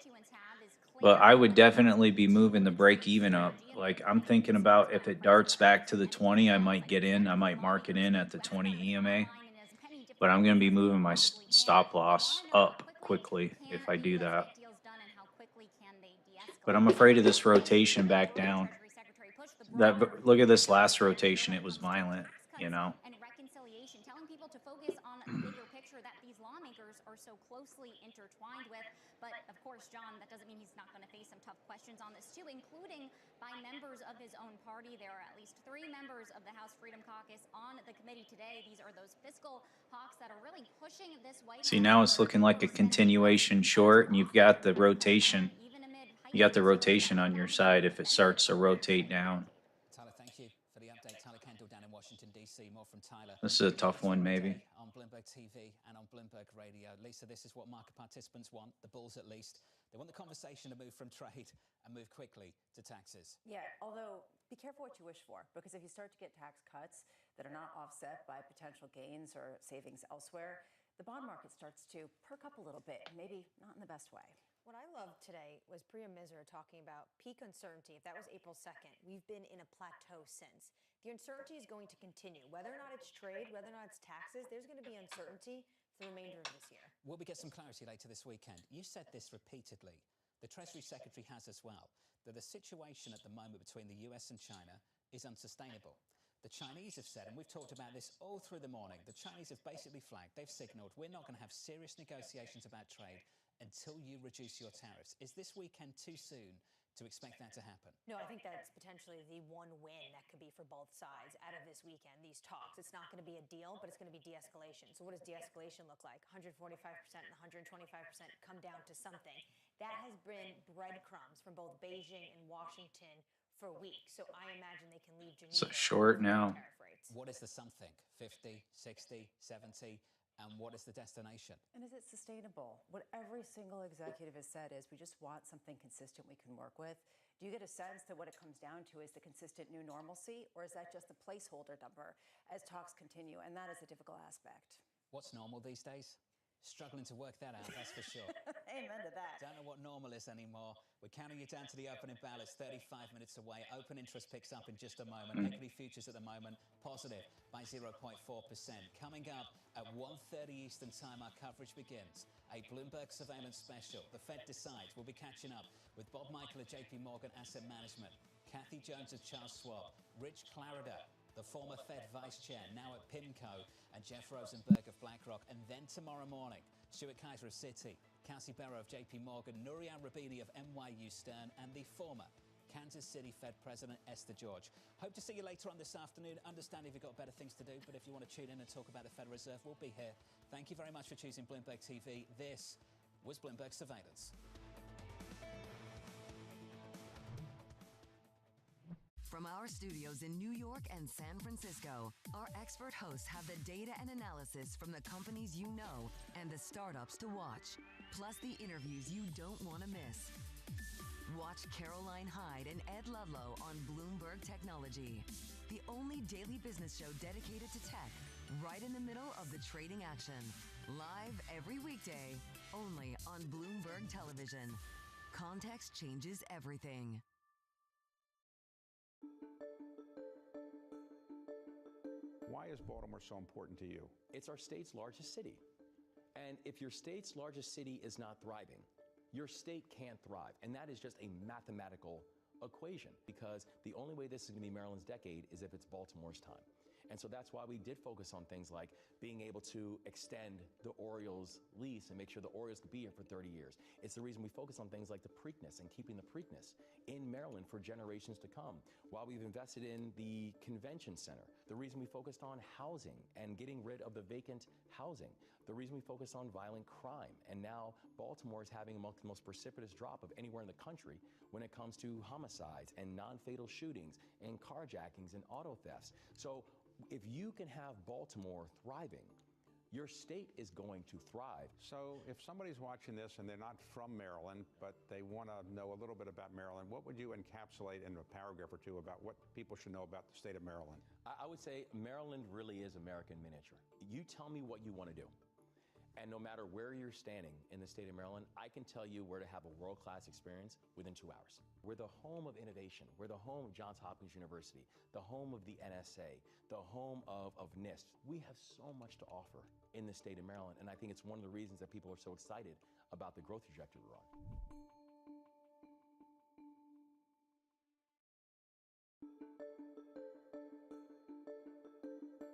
But I would definitely be moving the break even up. Like, I'm thinking about if it darts back to the 20, I might get in. I might mark it in at the 20 EMA. But I'm going to be moving my stop loss up quickly if I do that. But I'm afraid of this rotation back down. Look at this last rotation. It was violent, you know. And reconciliation, telling people to focus on the bigger picture that these lawmakers are so closely intertwined with. But of course, John, that doesn't mean he's not going to face some tough questions on this too, including by members of his own party. There are at least 3 members of the House Freedom Caucus on the committee today. These are those fiscal hawks that are really pushing this White House. See, now it's looking like a continuation short, and you've got the rotation. You got the rotation on your side if it starts to rotate down. Tyler, thank you for the update. Tyler Kendall down in Washington, D.C. More from Tyler. This is a tough one, maybe. On Bloomberg TV and on Bloomberg Radio. Lisa, this is what market participants want, the bulls at least. They want the conversation to move from trade and move quickly to taxes. Yeah, although be careful what you wish for, because if you start to get tax cuts that are not offset by potential gains or savings elsewhere, the bond market starts to perk up a little bit, maybe not in the best way. What I loved today was Priya Misra talking about peak uncertainty. If that was April 2nd, we've been in a plateau since. The uncertainty is going to continue. Whether or not it's trade, whether or not it's taxes, there's going to be uncertainty for the remainder of this year. Will we get some clarity later this weekend? You said this repeatedly. The Treasury Secretary has as well, that the situation at the moment between the US and China is unsustainable. The Chinese have said, and we've talked about this all through the morning, the Chinese have basically flagged, they've signalled, we're not going to have serious negotiations about trade until you reduce your tariffs. Is this weekend too soon to expect that to happen? No, I think that's potentially the one win that could be for both sides out of this weekend, these talks. It's not going to be a deal, but it's going to be de-escalation. So what does de-escalation look like? 145% and 125% come down to something. That has been breadcrumbs from both Beijing and Washington for weeks. So I imagine they can leave Geneva. So short now. What is the something? 50, 60, 70? And what is the destination? And is it sustainable? What every single executive has said is we just want something consistent we can work with. Do you get a sense that what it comes down to is the consistent new normalcy, or is that just a placeholder number as talks continue? And that is a difficult aspect. What's normal these days? Struggling to work that out, that's for sure. Amen to that. Don't know what normal is anymore. We're counting you down to the opening ballots, 35 minutes away. Open interest picks up in just a moment. Equity futures at the moment, positive by 0.4%. Coming up at 1:30 Eastern Time, our coverage begins. A Bloomberg surveillance special. The Fed decides. We'll be catching up with Bob Michael at JP Morgan Asset Management, Kathy Jones at Charles Schwab, Rich Clarida, the former Fed Vice Chair, now at PIMCO, and Jeff Rosenberg of BlackRock. And then tomorrow morning, Stuart Kaiser of Citi, Kelsey Barrow of JP Morgan, Nouriel Roubini of NYU Stern, and the former Kansas City Fed President Esther George. Hope to see you later on this afternoon. Understand if you've got better things to do, but if you want to tune in and talk about the Federal Reserve, we'll be here. Thank you very much for choosing Bloomberg TV. This was Bloomberg Surveillance. From our studios in New York and San Francisco, our expert hosts have the data and analysis from the companies you know and the startups to watch, plus the interviews you don't want to miss. Watch Caroline Hyde and Ed Ludlow on Bloomberg Technology, the only daily business show dedicated to tech, right in the middle of the trading action. Live every weekday, only on Bloomberg Television. Context changes everything. Why is Baltimore so important to you? It's our state's largest city. And if your state's largest city is not thriving, your state can't thrive. And that is just a mathematical equation, because the only way this is going to be Maryland's decade is if it's Baltimore's time. And so that's why we did focus on things like being able to extend the Orioles lease and make sure the Orioles could be here for 30 years. It's the reason we focus on things like the Preakness and keeping the Preakness in Maryland for generations to come. While we've invested in the convention center, the reason we focused on housing and getting rid of the vacant housing, the reason we focused on violent crime. And now Baltimore is having among the most precipitous drop of anywhere in the country when it comes to homicides and non-fatal shootings and carjackings and auto thefts. So if you can have Baltimore thriving, your state is going to thrive. So if somebody's watching this and they're not from Maryland, but they want to know a little bit about Maryland, what would you encapsulate in a paragraph or two about what people should know about the state of Maryland? I would say Maryland really is American miniature. You tell me what you want to do. And no matter where you're standing in the state of Maryland, I can tell you where to have a world-class experience within 2 hours. We're the home of innovation. We're the home of Johns Hopkins University, the home of the NSA, the home of NIST. We have so much to offer in the state of Maryland, and I think it's one of the reasons that people are so excited about the growth trajectory we're on.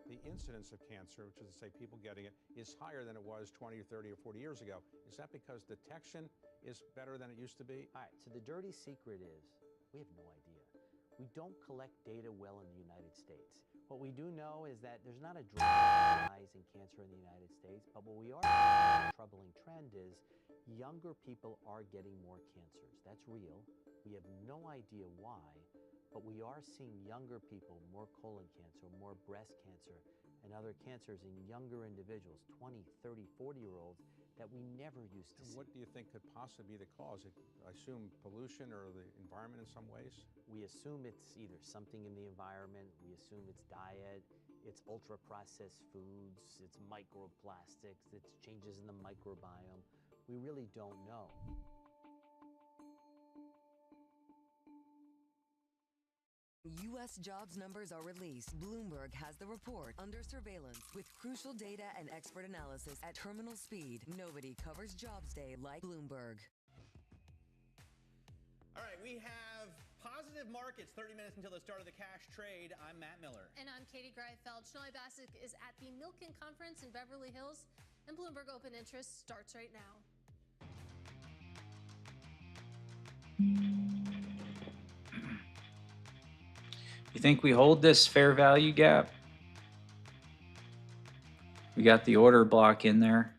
The incidence of cancer, which is to say people getting it, is higher than it was 20 or 30 or 40 years ago. Is that because detection is better than it used to be? All right, so the dirty secret is we have no idea. We don't collect data well in the United States. What we do know is that there's not a dramatic rise in cancer in the United States, but what we are seeing, a troubling trend is younger people are getting more cancers. That's real. We have no idea why, but we are seeing younger people, more colon cancer, more breast cancer, and other cancers in younger individuals, 20, 30, 40-year-olds, that we never used to see. What do you think could possibly be the cause? I assume pollution or the environment in some ways? We assume it's either something in the environment, we assume it's diet, it's ultra-processed foods, it's microplastics, it's changes in the microbiome. We really don't know. U.S. jobs numbers are released. Bloomberg has the report under surveillance with crucial data and expert analysis at terminal speed. Nobody covers Jobs Day like Bloomberg. All right, we have positive markets, 30 minutes until the start of the cash trade. I'm Matt Miller. And I'm Katie Greifeld. Shinoy Bassick is at the Milken Conference in Beverly Hills, and Bloomberg Open Interest starts right now. You think we hold this fair value gap? We got the order block in there.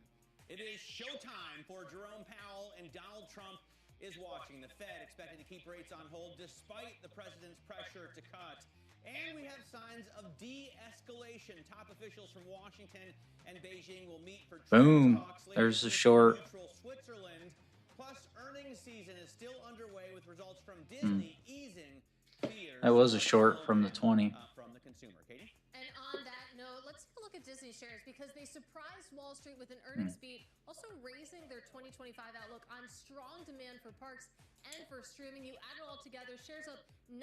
It is showtime for Jerome Powell, and Donald Trump is watching. The Fed expected to keep rates on hold despite the president's pressure to cut. And we have signs of de-escalation. Top officials from Washington and Beijing will meet for Boom. talks later There's a this short. neutral Switzerland. Plus, earnings season is still underway with results from Disney easing fears. That was a short from the 20. From the consumer. Katie? And on that note, let's take a look at Disney shares because they surprised Wall Street with an earnings beat, also raising their 2025 outlook on strong demand for parks and for streaming. You add it all together, shares up 9%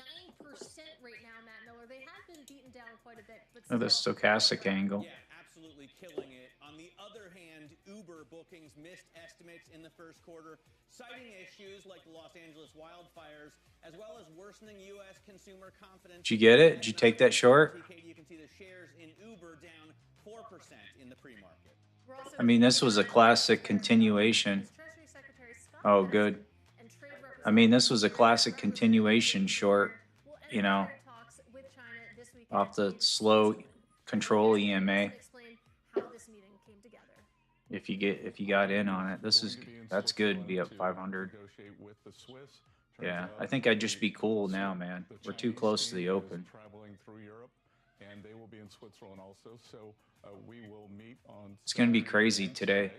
right now, Matt Miller. They have been beaten down quite a bit. But Oh, the stochastic angle. Yeah, absolutely killing it. On the other hand, Uber bookings missed estimates in the first quarter, citing issues like the Los Angeles wildfires, as well as worsening U.S. consumer confidence. Did you get it? Did you take that short? You can see the shares in Uber down 4% in the pre-market. I mean, this was a classic continuation. Oh, good. I mean, this was a classic continuation short, you know, off the slow control EMA. If you got in on it, that's good to be up 500. Yeah, I think I'd just be cool now, man. We're too close to the open. Traveling through Europe, and they will be in Switzerland also. So we will meet on. It's going to be crazy today.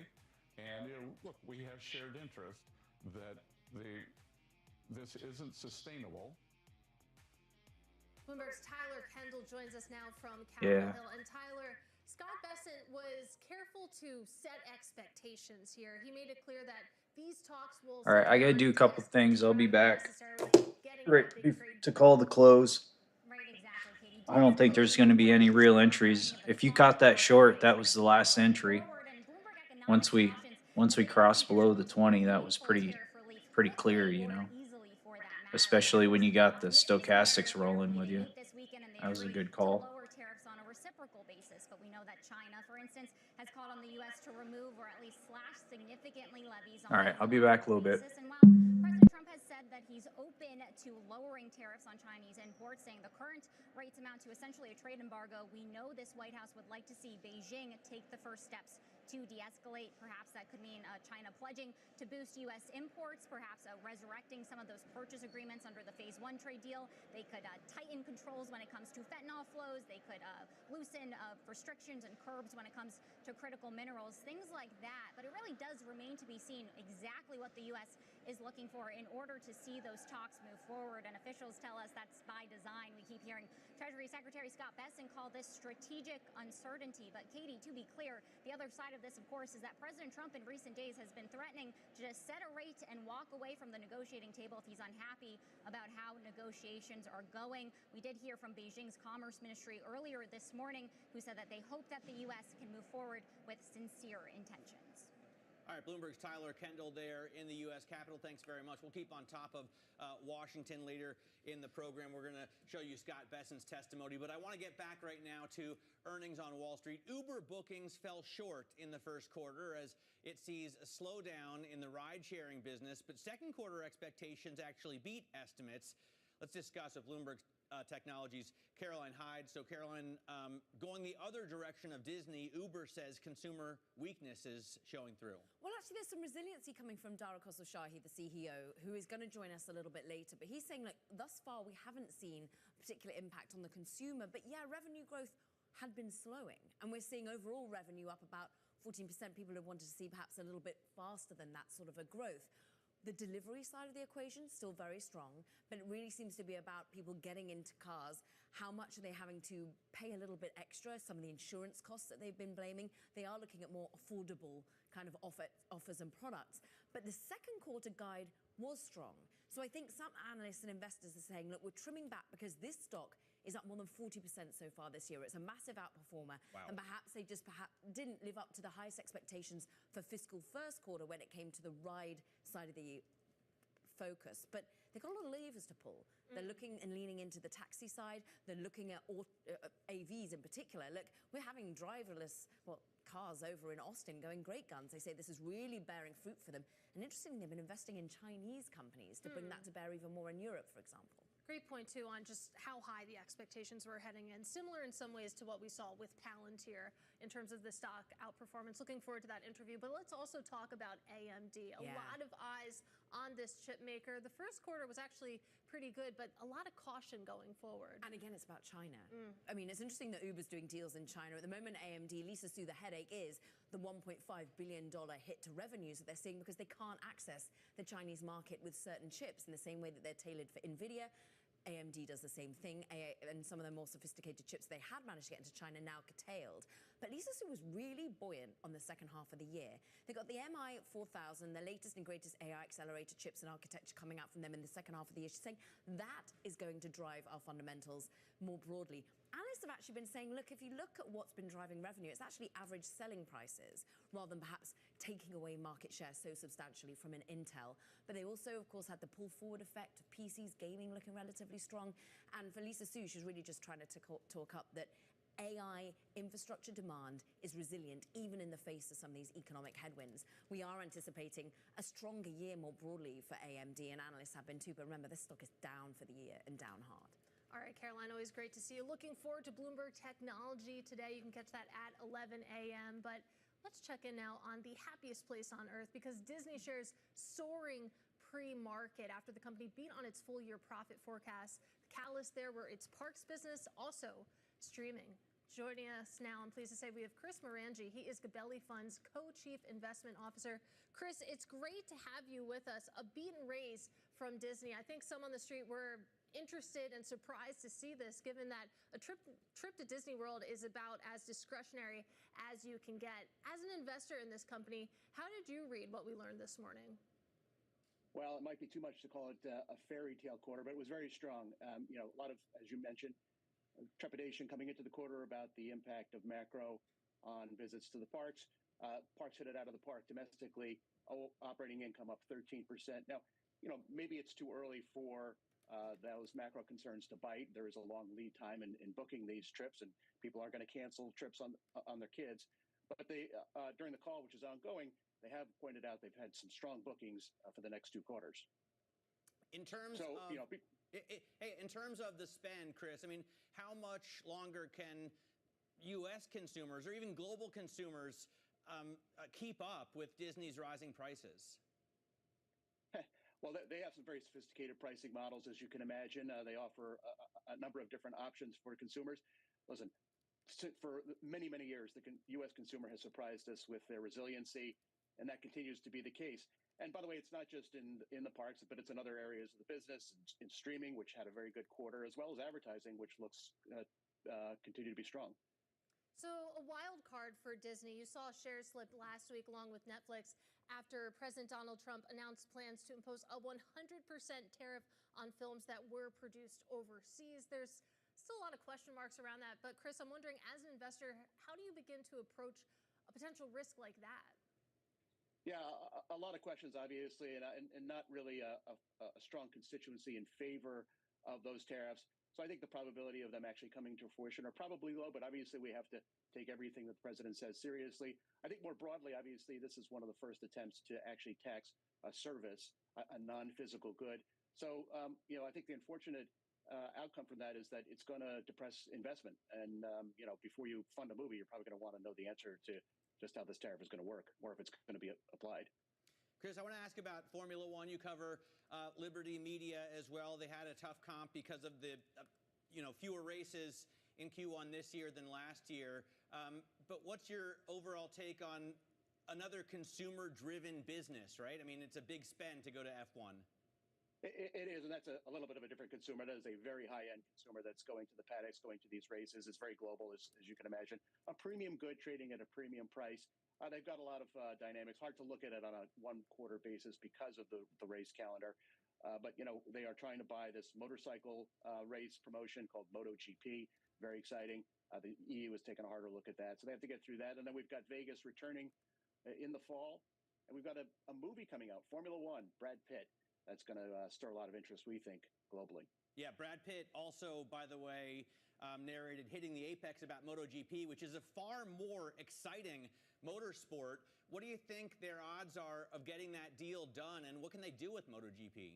And look, we have shared interest that this isn't sustainable. Bloomberg's Tyler Kendall joins us now from Capitol Yeah. Hill. And Tyler, Scott Bessent was careful to set expectations here. He made it clear that these talks will. All right, I got to do a couple things. I'll be back right to call the close. I don't think there's going to be any real entries. If you caught that short, that was the last entry. Once we crossed below the 20, that was pretty clear, you know. Especially when you got the stochastics rolling with you. That was a good call. But we know that China, for instance, has called on the U.S. to remove or at least slash significantly levies on. All right, I'll be back a little bit. And while President Trump has said that he's open to lowering tariffs on Chinese imports, saying the current rates amount to essentially a trade embargo, we know this White House would like to see Beijing take the first steps to de-escalate. Perhaps that could mean China pledging to boost U.S. imports, perhaps resurrecting some of those purchase agreements under the Phase 1 trade deal. They could tighten controls when it comes to fentanyl flows. They could loosen restrictions and curbs when it comes to critical minerals, things like that. But it really does remain to be seen exactly what the U.S. is looking for in order to see those talks move forward. And officials tell us that's by design. We keep hearing Treasury Secretary Scott Bessent call this strategic uncertainty. But Katie, to be clear, the other side of this, of course, is that President Trump in recent days has been threatening to just set a rate and walk away from the negotiating table if he's unhappy about how negotiations are going. We did hear from Beijing's Commerce Ministry earlier this morning, who said that they hope that the U.S. can move forward with sincere intentions. All right, Bloomberg's Tyler Kendall there in the U.S. Capitol. Thanks very much. We'll keep on top of Washington later in the program. We're going to show you Scott Bessent's testimony, but I want to get back right now to earnings on Wall Street. Uber bookings fell short in the first quarter as it sees a slowdown in the ride-sharing business, but second quarter expectations actually beat estimates. Let's discuss with Bloomberg Technologies' Caroline Hyde. So, Caroline, going the other direction of Disney, Uber says consumer weakness is showing through. Well, actually, there's some resiliency coming from Dara Khosrowshahi, the CEO, who is going to join us a little bit later. But he's saying, look, thus far we haven't seen a particular impact on the consumer. But yeah, revenue growth had been slowing. And we're seeing overall revenue up about 14%. People have wanted to see perhaps a little bit faster than that sort of a growth. The delivery side of the equation still very strong, but it really seems to be about people getting into cars. How much are they having to pay a little bit extra? Some of the insurance costs that they've been blaming. They are looking at more affordable kind of offers and products. But the second quarter guide was strong. So I think some analysts and investors are saying, look, we're trimming back because this stock is up more than 40% so far this year. It's a massive outperformer. Wow. And perhaps they just didn't live up to the highest expectations for fiscal first quarter when it came to the ride side of the focus. But they've got a lot of levers to pull. They're looking and leaning into the taxi side. They're looking at AVs in particular. Look, we're having driverless, cars over in Austin going great guns. They say this is really bearing fruit for them. And interestingly, they've been investing in Chinese companies to bring that to bear even more in Europe, for example. Great point, too, on just how high the expectations were heading in. Similar in some ways to what we saw with Palantir in terms of the stock outperformance. Looking forward to that interview. But let's also talk about AMD. A lot of eyes on this chip maker. The first quarter was actually pretty good, but a lot of caution going forward. And again, it's about China. I mean, it's interesting that Uber's doing deals in China. At the moment, AMD, Lisa Su, the headache is the $1.5 billion hit to revenues that they're seeing because they can't access the Chinese market with certain chips in the same way that they're tailored for NVIDIA. AMD does the same thing, and some of the more sophisticated chips they had managed to get into China now curtailed. But Lisa Su was really buoyant on the second half of the year. They got the MI4000, the latest and greatest AI accelerator chips and architecture coming out from them in the second half of the year. She's saying that is going to drive our fundamentals more broadly. Analysts have actually been saying, look, if you look at what's been driving revenue, it's actually average selling prices rather than perhaps taking away market share so substantially from an Intel. But they also, of course, had the pull forward effect of PCs, gaming looking relatively strong. And for Lisa Su, she's really just trying to talk up that AI infrastructure demand is resilient even in the face of some of these economic headwinds. We are anticipating a stronger year more broadly for AMD, and analysts have been too. But remember, this stock is down for the year and down hard. All right, Caroline, always great to see you. Looking forward to Bloomberg Technology today. You can catch that at 11 a.m. But let's check in now on the happiest place on earth because Disney shares soaring pre-market after the company beat on its full-year profit forecast. The catalyst there were its parks business, also streaming. Joining us now, I'm pleased to say we have Chris Marangi. He is Gabelli Fund's Co-Chief Investment Officer. Chris, it's great to have you with us. A beat and raise from Disney. I think some on the street were interested and surprised to see this, given that a trip to Disney World is about as discretionary as you can get. As an investor in this company, how did you read what we learned this morning? Well, it might be too much to call it a fairy tale quarter, but it was very strong. A lot of, as you mentioned, trepidation coming into the quarter about the impact of macro on visits to the parks. Parks hit it out of the park domestically. Operating income up 13%. Now, maybe it's too early for those macro concerns to bite. There is a long lead time in booking these trips, and people are going to cancel trips on their kids. But they, during the call, which is ongoing, they have pointed out they've had some strong bookings for the next 2 quarters. In terms in terms of the spend, Chris, I mean, how much longer can U.S. consumers or even global consumers keep up with Disney's rising prices? Well, they have some very sophisticated pricing models, as you can imagine. They offer a number of different options for consumers. Listen, for many, many years, the U.S. consumer has surprised us with their resiliency, and that continues to be the case. And by the way, it's not just in the parks, but it's in other areas of the business, in streaming, which had a very good quarter, as well as advertising, which looks continue to be strong. So a wild card for Disney. You saw shares slip last week along with Netflix after President Donald Trump announced plans to impose a 100% tariff on films that were produced overseas. There's still a lot of question marks around that. But Chris, I'm wondering, as an investor, how do you begin to approach a potential risk like that? Yeah, a lot of questions, obviously, and not really a strong constituency in favor of those tariffs. So I think the probability of them actually coming to fruition are probably low, but obviously we have to take everything that the president says seriously. I think more broadly, obviously, this is one of the first attempts to actually tax a service, a non-physical good. So, I think the unfortunate outcome from that is that it's going to depress investment. And, before you fund a movie, you're probably going to want to know the answer to just how this tariff is going to work, or if it's going to be applied. Chris, I want to ask about Formula One. You cover Liberty Media as well. They had a tough comp because of the, fewer races in Q1 this year than last year. But what's your overall take on another consumer-driven business, right? I mean, it's a big spend to go to F1. It is, and that's a little bit of a different consumer. That is a very high-end consumer that's going to the paddocks, going to these races. It's very global, as you can imagine. A premium good trading at a premium price. They've got a lot of dynamics. Hard to look at it on a one-quarter basis because of the race calendar. But, they are trying to buy this motorcycle race promotion called MotoGP. Very exciting. The EU has taken a harder look at that. So they have to get through that. And then we've got Vegas returning in the fall. And we've got a movie coming out, Formula One, Brad Pitt. That's going to stir a lot of interest, we think, globally. Yeah, Brad Pitt also, by the way, narrated Hitting the Apex about MotoGP, which is a far more exciting motorsport. What do you think their odds are of getting that deal done, and what can they do with MotoGP?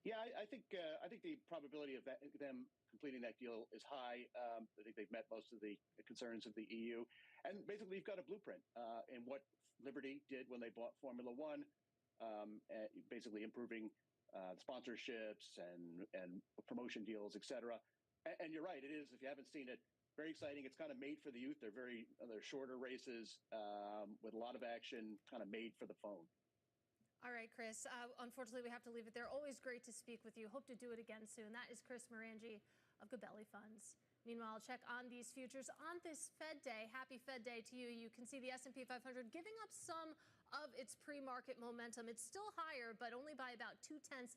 Yeah, I think the probability of them completing that deal is high. I think they've met most of the concerns of the EU. And basically, you've got a blueprint in what Liberty did when they bought Formula One, basically improving sponsorships and promotion deals, et cetera. And you're right, it is, if you haven't seen it, very exciting. It's kind of made for the youth. They're shorter races with a lot of action, kind of made for the phone. All right, Chris. Unfortunately, we have to leave it there. Always great to speak with you. Hope to do it again soon. That is Chris Marangi of Gabelli Funds. Meanwhile, check on these futures on this Fed Day. Happy Fed Day to you. You can see the S&P 500 giving up some of its pre-market momentum. It's still higher, but only by about 0.2%.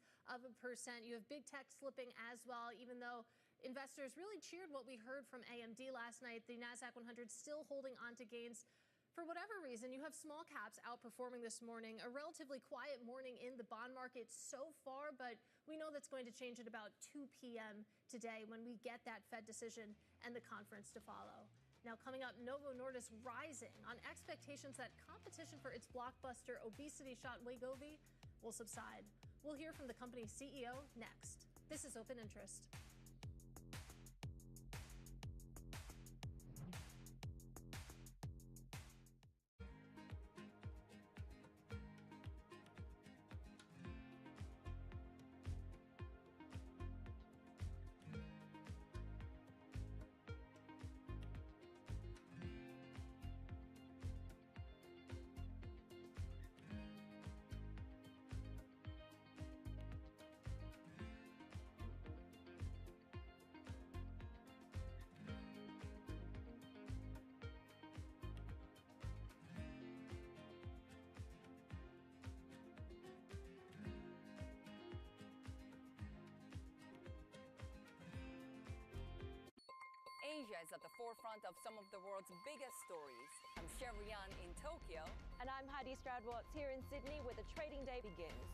You have big tech slipping as well, even though investors really cheered what we heard from AMD last night. The NASDAQ 100 still holding on to gains. For whatever reason, you have small caps outperforming this morning. A relatively quiet morning in the bond market so far, but we know that's going to change at about 2 p.m. today when we get that Fed decision and the conference to follow. Now, coming up, Novo Nordisk rising on expectations that competition for its blockbuster obesity shot Wegovy will subside. We'll hear from the company's CEO next. This is Open Interest. Asia is at the forefront of some of the world's biggest stories. I'm Sherrian in Tokyo. And I'm Heidi Stroud-Watts here in Sydney, where the trading day begins.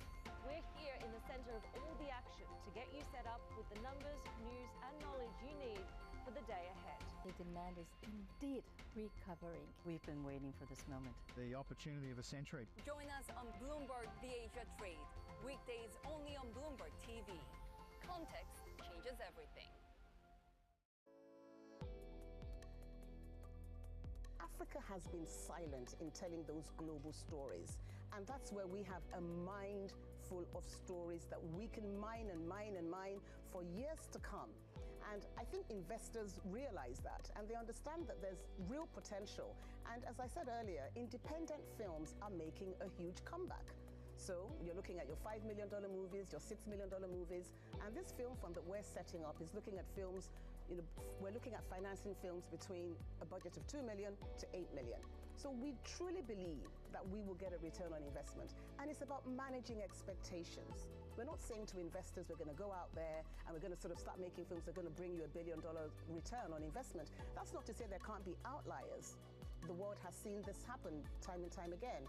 We're here in the center of all the action to get you set up with the numbers, news, and knowledge you need for the day ahead. The demand is indeed recovering. We've been waiting for this moment. The opportunity of a century. Join us on Bloomberg The Asia Trade. Weekdays only on Bloomberg TV. Context changes everything. Africa has been silent in telling those global stories. And that's where we have a mind full of stories that we can mine and mine and mine for years to come. And I think investors realize that, and they understand that there's real potential. And as I said earlier, independent films are making a huge comeback. So you're looking at your $5 million movies, your $6 million movies, and this film fund that we're setting up is looking at films. We're looking at financing films between a budget of $2 million to $8 million. So we truly believe that we will get a return on investment. And it's about managing expectations. We're not saying to investors we're going to go out there and we're going to sort of start making films that are going to bring you $1 billion return on investment. That's not to say there can't be outliers. The world has seen this happen time and time again.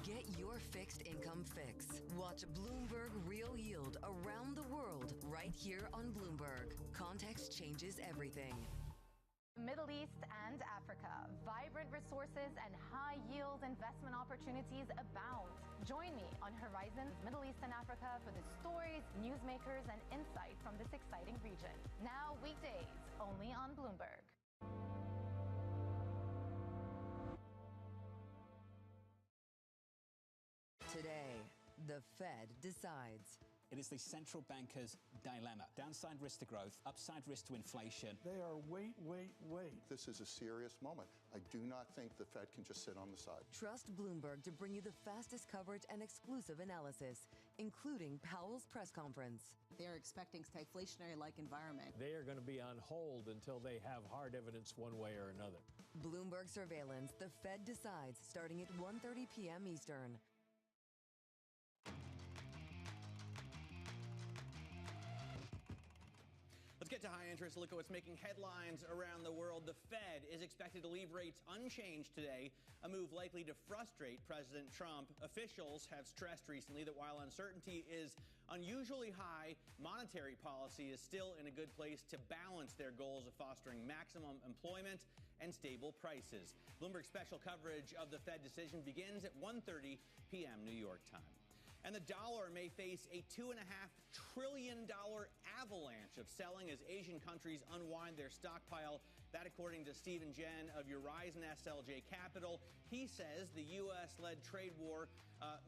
Get your fixed income fix. Watch Bloomberg Real Yield around the world right here on Bloomberg. Context changes everything. Middle East and Africa. Vibrant resources and high-yield investment opportunities abound. Join me on Horizons Middle East and Africa for the stories, newsmakers, and insight from this exciting region. Now weekdays, only on Bloomberg. Today, the Fed decides. It is the central banker's dilemma. Downside risk to growth, upside risk to inflation. They are wait. This is a serious moment. I do not think the Fed can just sit on the side. Trust Bloomberg to bring you the fastest coverage and exclusive analysis, including Powell's press conference. They're expecting stagflationary-like environment. They are going to be on hold until they have hard evidence one way or another. Bloomberg Surveillance, the Fed decides, starting at 1:30 p.m. Eastern. Let's get to high interest. Look at what's making headlines around the world. The Fed is expected to leave rates unchanged today, a move likely to frustrate President Trump. Officials have stressed recently that while uncertainty is unusually high, monetary policy is still in a good place to balance their goals of fostering maximum employment and stable prices. Bloomberg special coverage of the Fed decision begins at 1:30 p.m. New York time. And the dollar may face a $2.5 trillion avalanche of selling as Asian countries unwind their stockpile. That, according to Stephen Jen of Horizon SLJ Capital. He says the U.S.-led trade war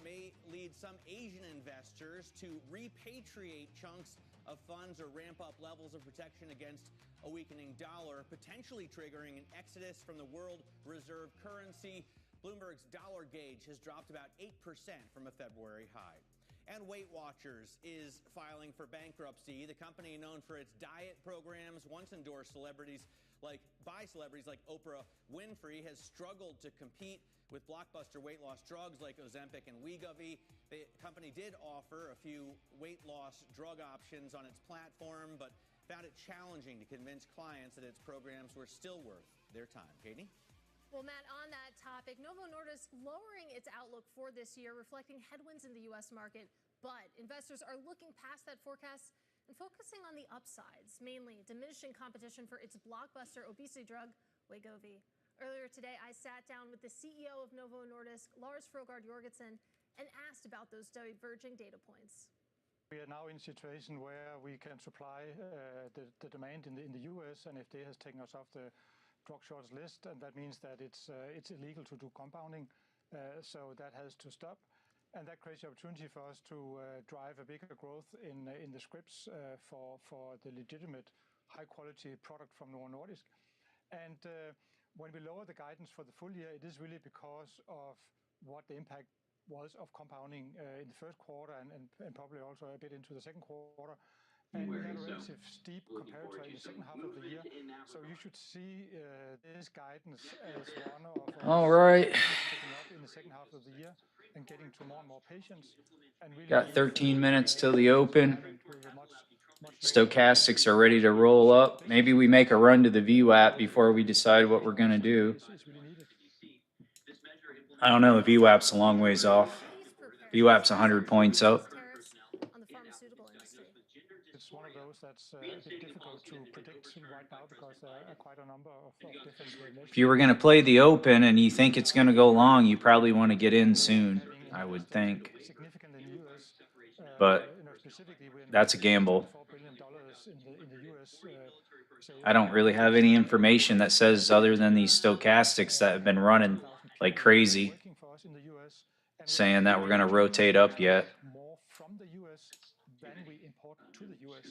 may lead some Asian investors to repatriate chunks of funds or ramp up levels of protection against a weakening dollar, potentially triggering an exodus from the world reserve currency. Bloomberg's dollar gauge has dropped about 8% from a February high. And Weight Watchers is filing for bankruptcy. The company, known for its diet programs, once endorsed by celebrities like Oprah Winfrey, has struggled to compete with blockbuster weight loss drugs like Ozempic and Wegovy. The company did offer a few weight loss drug options on its platform, but found it challenging to convince clients that its programs were still worth their time. Katie? Well, Matt, on that topic, Novo Nordisk lowering its outlook for this year, reflecting headwinds in the U.S. market. But investors are looking past that forecast and focusing on the upsides, mainly diminishing competition for its blockbuster obesity drug, Wegovy. Earlier today, I sat down with the CEO of Novo Nordisk, Lars Fruergaard Jørgensen, and asked about those diverging data points. We are now in a situation where we can supply the demand in the U.S., and FDA has taken us off the drug shortage list, and that means that it's illegal to do compounding, so that has to stop, and that creates the opportunity for us to drive a bigger growth in the scripts for the legitimate high-quality product from Novo Nordisk. And when we lower the guidance for the full year, it is really because of what the impact was of compounding in the first quarter and probably also a bit into the second quarter. And we had a relative steep comparator in the second half of the year. So you should see this guidance as one of All right. picking up in the second half of the year and getting to more and more patients. And really Got 13 minutes till the open. Stochastics are ready to roll up. Maybe we make a run to the VWAP before we decide what we're going to do. I don't know. The VWAP's a long ways off. VWAP's 100 points up. It's one of those that's a bit difficult to predict right now because there are quite a number of different measures. If you were going to play the open and you think it's going to go long, you probably want to get in soon, I would think. But that's a gamble. I don't really have any information that says, other than these stochastics that have been running like crazy, saying that we're going to rotate up yet.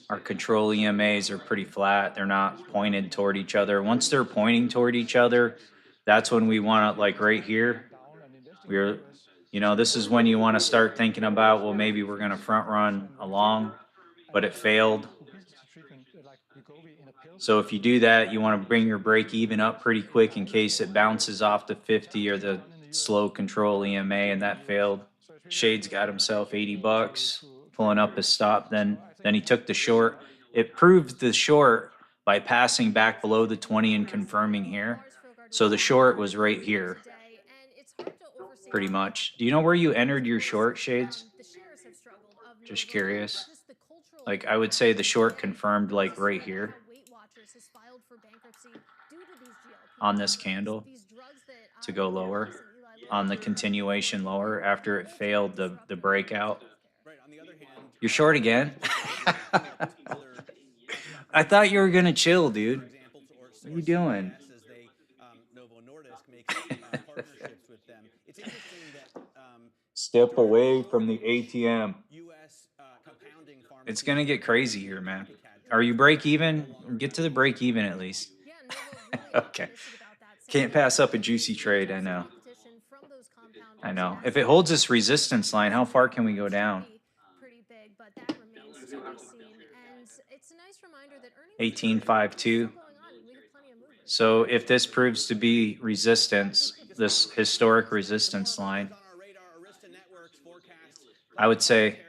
Our control EMAs are pretty flat. They're not pointed toward each other. Once they're pointing toward each other, that's when we want to, like right here, this is when you want to start thinking about, well, maybe we're going to front run along, but it failed. So if you do that, you want to bring your break even up pretty quick in case it bounces off the 50 or the slow control EMA, and that failed. Shade's got himself 80 bucks, pulling up his stop. Then he took the short. It proved the short by passing back below the 20 and confirming here. So the short was right here, pretty much. Do you know where you entered your short, Shades? Just curious. Like, I would say the short confirmed like right here on this candle to go lower, on the continuation lower after it failed the breakout. You're short again? I thought you were going to chill, dude. What are you doing? Step away from the ATM. It's gonna get crazy here, man. Are you break even? Get to the break even at least. Okay. Can't pass up a juicy trade, I know. I know. If it holds this resistance line, how far can we go down? 18.52. So if this proves to be resistance, this historic resistance line, I would say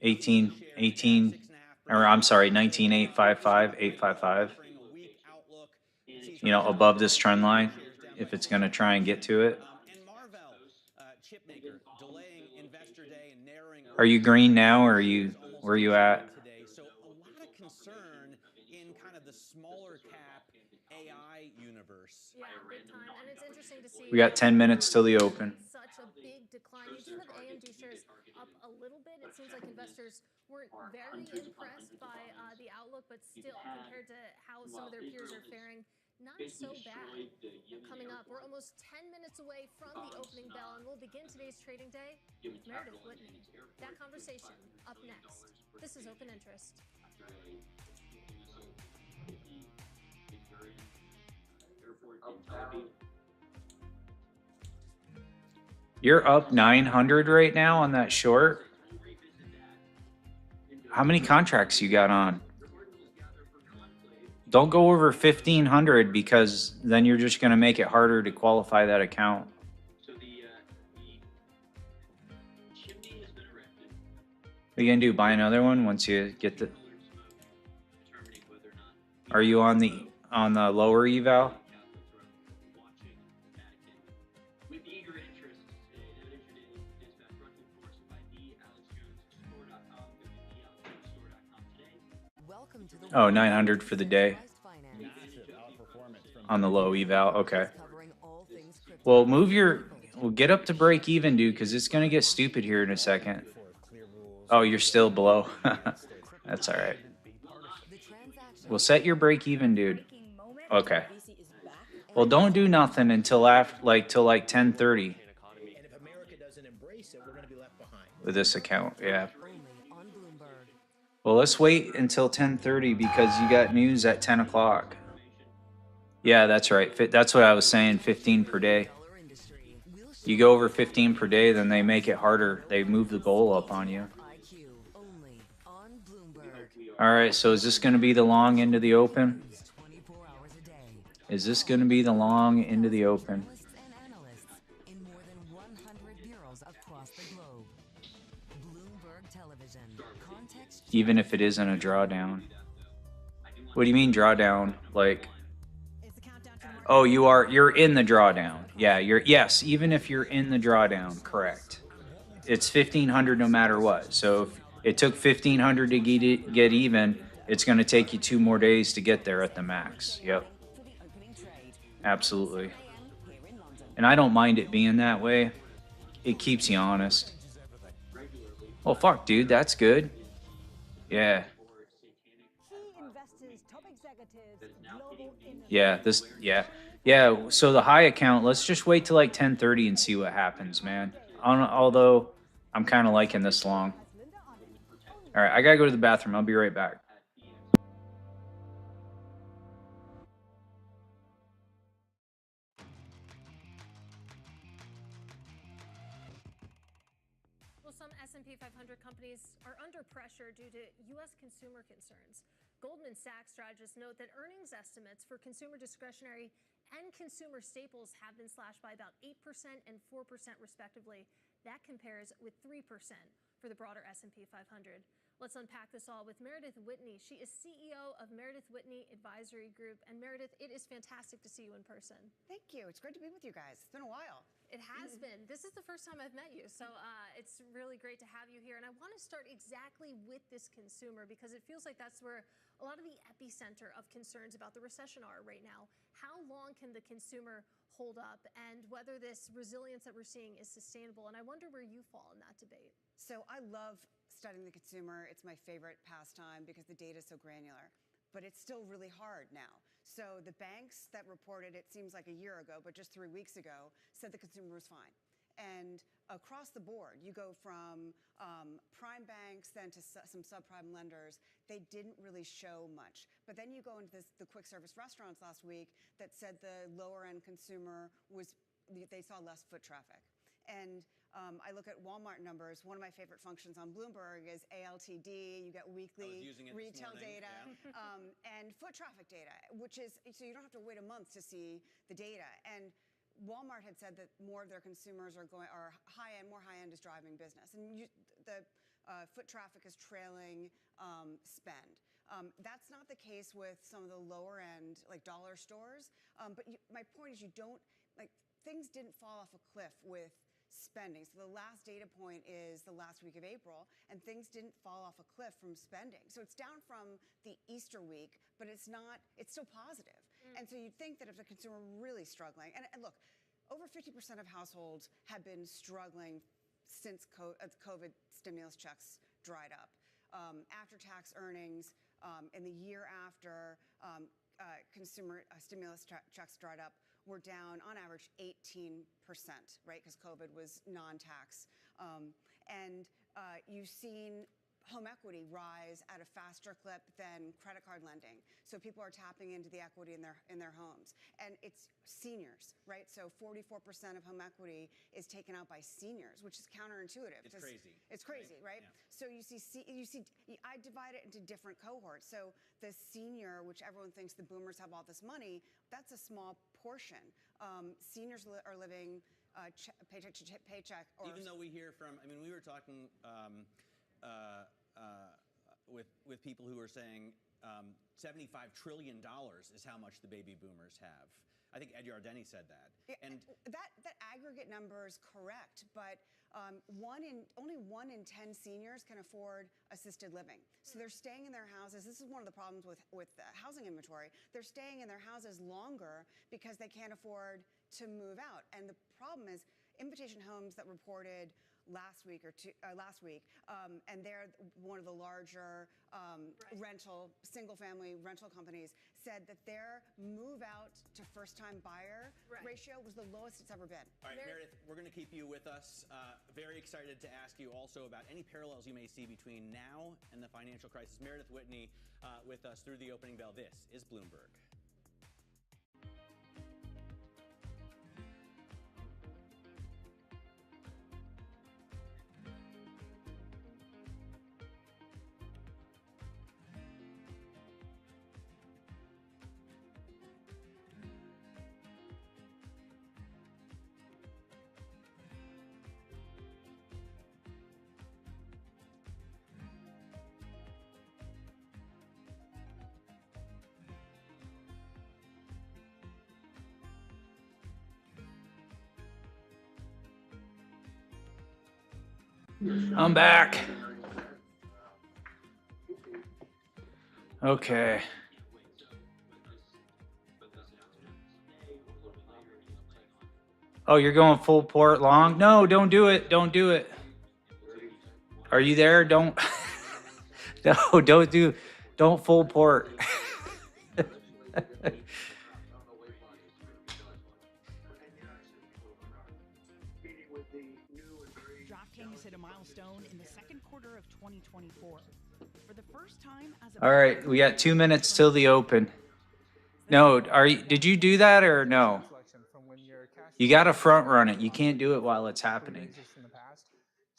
19.855, you know, above this trend line, if it's going to try and get to it. Are you green now, or are you, where are you at? So a lot of concern in kind of the smaller cap AI universe. Yeah, big time. And it's interesting to see. We got 10 minutes till the open. Such a big decline. You do have AMD shares up a little bit. It seems like investors weren't very impressed by the outlook, but still, compared to how some of their peers are faring, not so bad. Coming up, we're almost 10 minutes away from the opening bell, and we'll begin today's trading day with Meredith Whitney. That conversation up next. This is Open Interest. You're up 900 right now on that short. How many contracts you got on? Don't go over 1,500, because then you're just going to make it harder to qualify that account. What are you going to do? Buy another one once you get the... Are you on the lower eval? Oh, 900 for the day. On the low eval, okay. Well, we'll get up to break even, dude, because it's going to get stupid here in a second. Oh, you're still below. That's all right. We'll set your break even, dude. Okay. Well, don't do nothing until after, till 10:30. With this account, yeah. Well, let's wait until 10:30 because you got news at 10 o'clock. Yeah, that's right. That's what I was saying, 15 per day. You go over 15 per day, then they make it harder. They move the goal up on you. All right, so is this going to be the long end of the open? Is this going to be the long end of the open? Even if it isn't a drawdown. What do you mean drawdown? Like, oh, you're in the drawdown. Yeah, yes, even if you're in the drawdown, correct. It's 1,500 no matter what. So if it took 1,500 to get even, it's going to take you 2 more days to get there at the max. Yep. Absolutely. And I don't mind it being that way. It keeps you honest. Well, fuck, dude, that's good. Yeah. Yeah, yeah, so the high account, let's just wait till 10:30 and see what happens, man. Although I'm kind of liking this long. All right, I gotta go to the bathroom. I'll be right back. Well, some S&P 500 companies are under pressure due to U.S. consumer concerns. Goldman Sachs strategists note that earnings estimates for consumer discretionary and consumer staples have been slashed by about 8% and 4% respectively. That compares with 3% for the broader S&P 500. Let's unpack this all with Meredith Whitney. She is CEO of Meredith Whitney Advisory Group. And Meredith, it is fantastic to see you in person. Thank you. It's great to be with you guys. It's been a while. It has been. This is the first time I've met you, so it's really great to have you here. And I want to start exactly with this consumer because it feels like that's where a lot of the epicenter of concerns about the recession are right now. How long can the consumer hold up, and whether this resilience that we're seeing is sustainable? And I wonder where you fall in that debate. So I love studying the consumer. It's my favorite pastime because the data is so granular. But it's still really hard now. So the banks that reported, it seems like a year ago, but just 3 weeks ago, said the consumer was fine. And across the board, you go from prime banks then to some subprime lenders. They didn't really show much. But then you go into the quick service restaurants last week that said the lower end consumer they saw less foot traffic. And I look at Walmart numbers. One of my favorite functions on Bloomberg is ALTD. You get weekly retail data and foot traffic data, which is, so you don't have to wait a month to see the data. And Walmart had said that more of their consumers are high-end, more high-end is driving business. And the foot traffic is trailing spend. That's not the case with some of the lower-end, like dollar stores. But my point is things didn't fall off a cliff with spending. So the last data point is the last week of April, and things didn't fall off a cliff from spending. So it's down from the Easter week, but it's still positive. And so you'd think that if the consumer really struggling, and look, over 50% of households have been struggling since COVID stimulus checks dried up. After-tax earnings in the year after consumer stimulus checks dried up were down on average 18%, right? Because COVID was non-tax. And you've seen home equity rise at a faster clip than credit card lending. So people are tapping into the equity in their homes. And it's seniors, right? So 44% of home equity is taken out by seniors, which is counterintuitive. It's crazy. It's crazy, right? So you see, I divide it into different cohorts. So the senior, which everyone thinks the boomers have all this money, that's a small portion. Seniors are living paycheck to paycheck. Even though we hear from, we were talking with people who are saying $75 trillion is how much the baby boomers have. I think Ed Yardeni said that. Yeah, and that aggregate number is correct, but only 1 in 10 seniors can afford assisted living. So they're staying in their houses. This is one of the problems with the housing inventory. They're staying in their houses longer because they can't afford to move out. And the problem is Invitation Homes that reported last week, and they're one of the larger single-family rental companies, said that their move-out to first-time buyer ratio was the lowest it's ever been. All right, Meredith, we're going to keep you with us. Very excited to ask you also about any parallels you may see between now and the financial crisis. Meredith Whitney with us through the opening bell. This is Bloomberg. I'm back. Okay. Oh, you're going full port long? No, don't do it. Don't do it. Are you there? Don't. No, don't full port. DraftKings hit a milestone in the second quarter of 2024. For the first time as a All right, we got 2 minutes till the open. No, did you do that or no? You got to front run it. You can't do it while it's happening.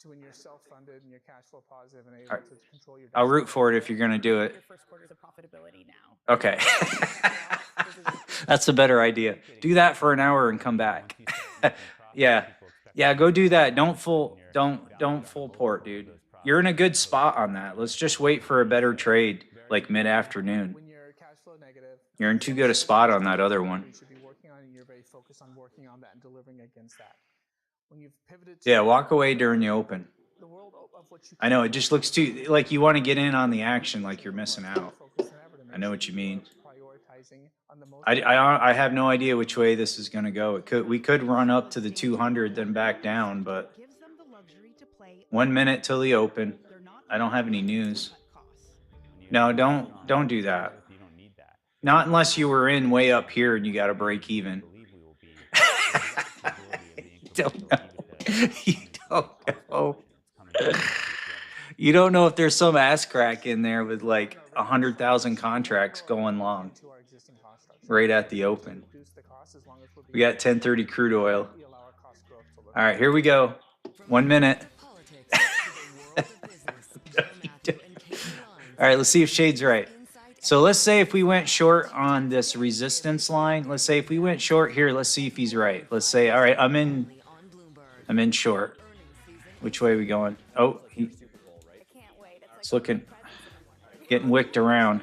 To when you're self-funded and you're cash flow positive and able to control your. I'll root for it if you're going to do it. Your first quarters of profitability now. Okay. That's a better idea. Do that for an hour and come back. Yeah. Yeah, go do that. Don't full port, dude. You're in a good spot on that. Let's just wait for a better trade like mid-afternoon. When you're cash flow negative, you're in too good a spot on that other one. you should be working on, and you're very focused on working on that and delivering against that. When you've pivoted Yeah, walk away during the open. the world of what you I know, it just looks too, like you want to get in on the action like you're missing out. I know what you mean. prioritizing on the most I have no idea which way this is going to go. We could run up to the 200 then back down, but 1 minute till the open. I don't have any news. No, don't do that. Not unless you were in way up here and you got to break even. Don't know. You don't know. You don't know if there's some ass crack in there with like 100,000 contracts going long right at the open. We got 1030 crude oil. All right, here we go. 1 minute. All right, let's see if Shade's right. So let's say if we went short on this resistance line, let's say if we went short here, let's see if he's right. Let's say, all right, I'm in short. Which way are we going? Oh, it's looking, getting wicked around.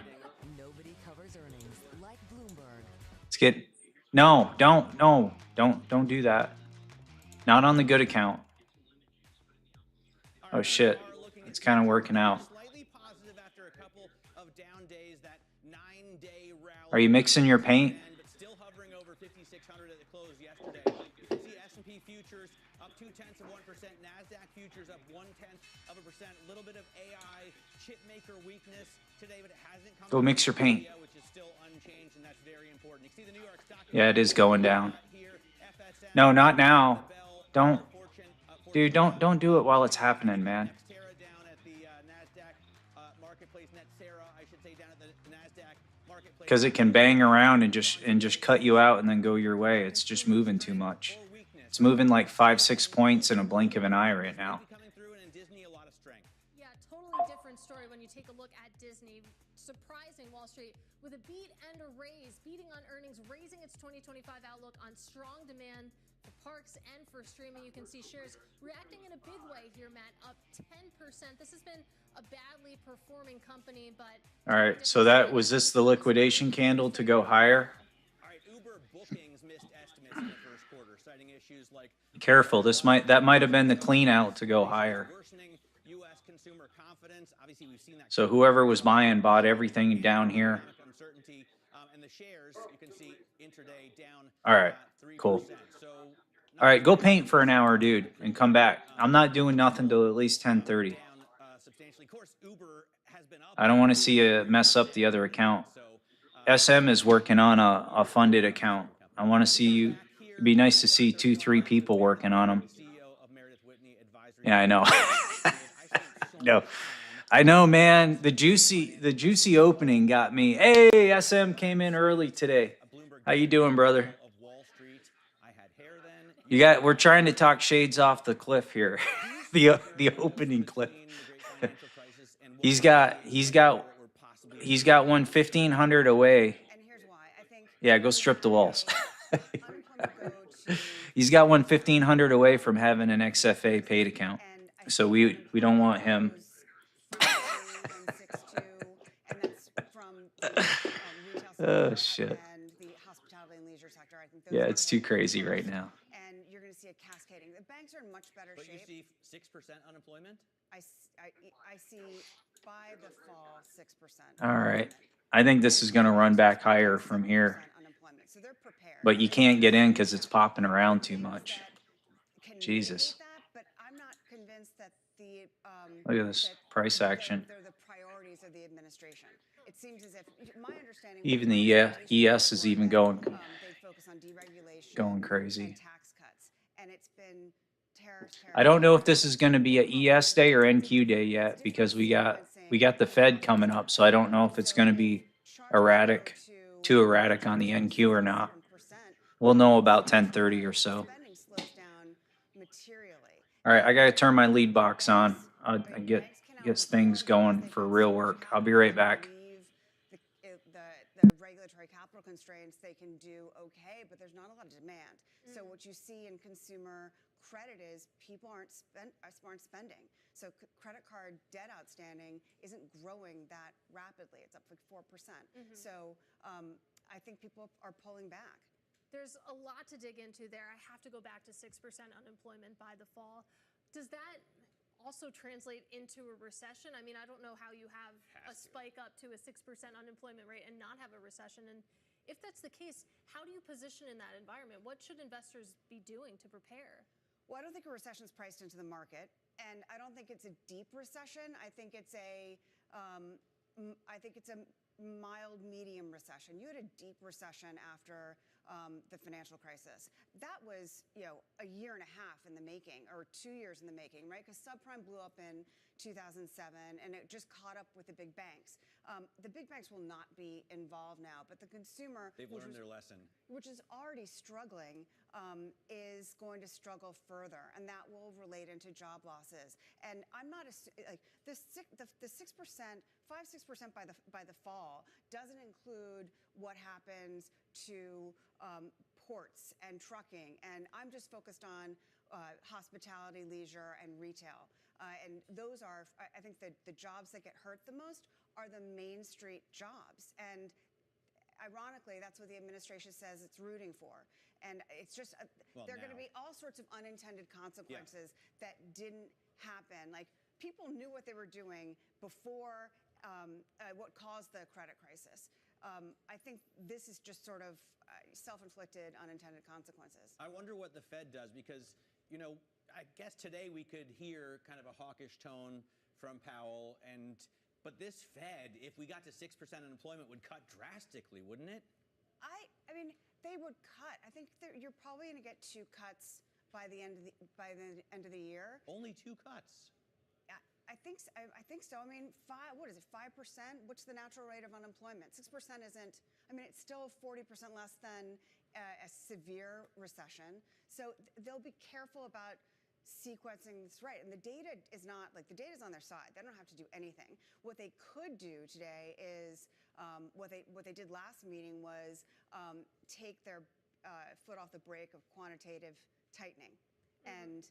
Let's get, no, don't do that. Not on the good account. Oh shit, it's kind of working out. Are you mixing your paint? Still hovering over 5,600 at the close yesterday. You can see S&P futures up 0.2%, NASDAQ futures up 0.1%. A little bit of AI chip maker weakness today, but it hasn't come. Go mix your paint. Which is still unchanged, and that's very important. You see the New York Stock. Yeah, it is going down. No, not now. Don't, dude. Don't do it while it's happening, man. Because it can bang around and just cut you out and then go your way. It's just moving too much. It's moving like 5-6 points in a blink of an eye right now. Yeah, totally different story when you take a look at Disney. Surprising Wall Street with a beat and a raise, beating on earnings, raising its 2025 outlook on strong demand for parks and for streaming. You can see shares reacting in a big way here, Matt, up 10%. This has been a badly performing company, but all right, so that was this the liquidation candle to go higher? All right, Uber bookings missed estimates in the first quarter, citing issues like Careful, that might have been the clean out to go higher. worsening U.S. consumer confidence. Obviously, we've seen that. So whoever was buying bought everything down here. Uncertainty, and the shares you can see intraday down. All right, cool. All right, go paint for an hour, dude, and come back. I'm not doing nothing till at least 10:30. I don't want to see you mess up the other account. SM is working on a funded account. I want to see you. It'd be nice to see 2-3 people working on them. Yeah, I know. No, I know, man. The juicy opening got me. Hey, SM came in early today. How you doing, brother? We're trying to talk Shades off the cliff here. the opening cliff. He's got one 1,500 away. Yeah, go strip the walls. He's got one 1,500 away from having an XFA paid account. So we don't want him. Oh shit. Yeah, it's too crazy right now. And you're going to see a cascading. The banks are in much better shape. But you see 6% unemployment? I see by the fall 6%. All right. I think this is going to run back higher from here. So they're prepared. But you can't get in because it's popping around too much. Jesus. But I'm not convinced that the look at this price action. They're the priorities of the administration. It seems as if my understanding. Even the ES is even going focus on deregulation, going crazy. And tax cuts, and it's been tariffs. I don't know if this is going to be a ES day or NQ day yet because we got the Fed coming up, so I don't know if it's going to be too erratic on the NQ or not. We'll know about 10:30 or so. All right, I got to turn my lead box on. I gets things going for real work. I'll be right back. The regulatory capital constraints, they can do okay, but there's not a lot of demand. So what you see in consumer credit is people aren't spending. So credit card debt outstanding isn't growing that rapidly. It's up like 4%. So I think people are pulling back. There's a lot to dig into there. I have to go back to 6% unemployment by the fall. Does that also translate into a recession? I mean, I don't know how you have a spike up to a 6% unemployment rate and not have a recession. And if that's the case, how do you position in that environment? What should investors be doing to prepare? Well, I don't think a recession is priced into the market, and I don't think it's a deep recession. I think it's a mild medium recession. You had a deep recession after the financial crisis. That was, a year and a half in the making, or 2 years in the making, right? Because subprime blew up in 2007, and it just caught up with the big banks. The big banks will not be involved now, but the consumer, they've learned their lesson, which is already struggling, is going to struggle further, and that will relate into job losses. And I'm not like the 6%, 5-6% by the fall doesn't include what happens to ports and trucking, and I'm just focused on hospitality, leisure, and retail. And those are, I think, the jobs that get hurt the most are the Main Street jobs. And ironically, that's what the administration says it's rooting for. And it's just, there are going to be all sorts of unintended consequences that didn't happen. Like, people knew what they were doing before what caused the credit crisis. I think this is just sort of self-inflicted unintended consequences. I wonder what the Fed does, because, I guess today we could hear kind of a hawkish tone from Powell, but this Fed, if we got to 6% unemployment, would cut drastically, wouldn't it? I mean, they would cut. I think you're probably going to get 2 cuts by the end of the year. Only 2 cuts. I think so. I mean, 5%? What's the natural rate of unemployment? 6% isn't. I mean, it's still 40% less than a severe recession. So they'll be careful about sequencing this right. And the data is not, like, the data's on their side. They don't have to do anything. What they could do today is, what they did last meeting was take their foot off the brake of quantitative tightening. And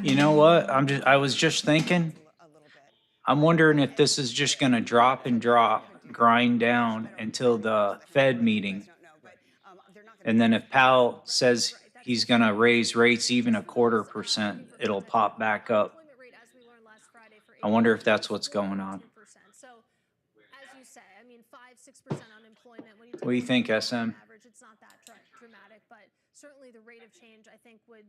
you know what? I was just thinking, I'm wondering if this is just going to drop and drop, grind down until the Fed meeting. And then if Powell says he's going to raise rates even 0.25%, it'll pop back up. I wonder if that's what's going on. So, as you say, I mean, 5-6% unemployment. When you What do you think, SM? Average, it's not that dramatic, but certainly the rate of change, I think, would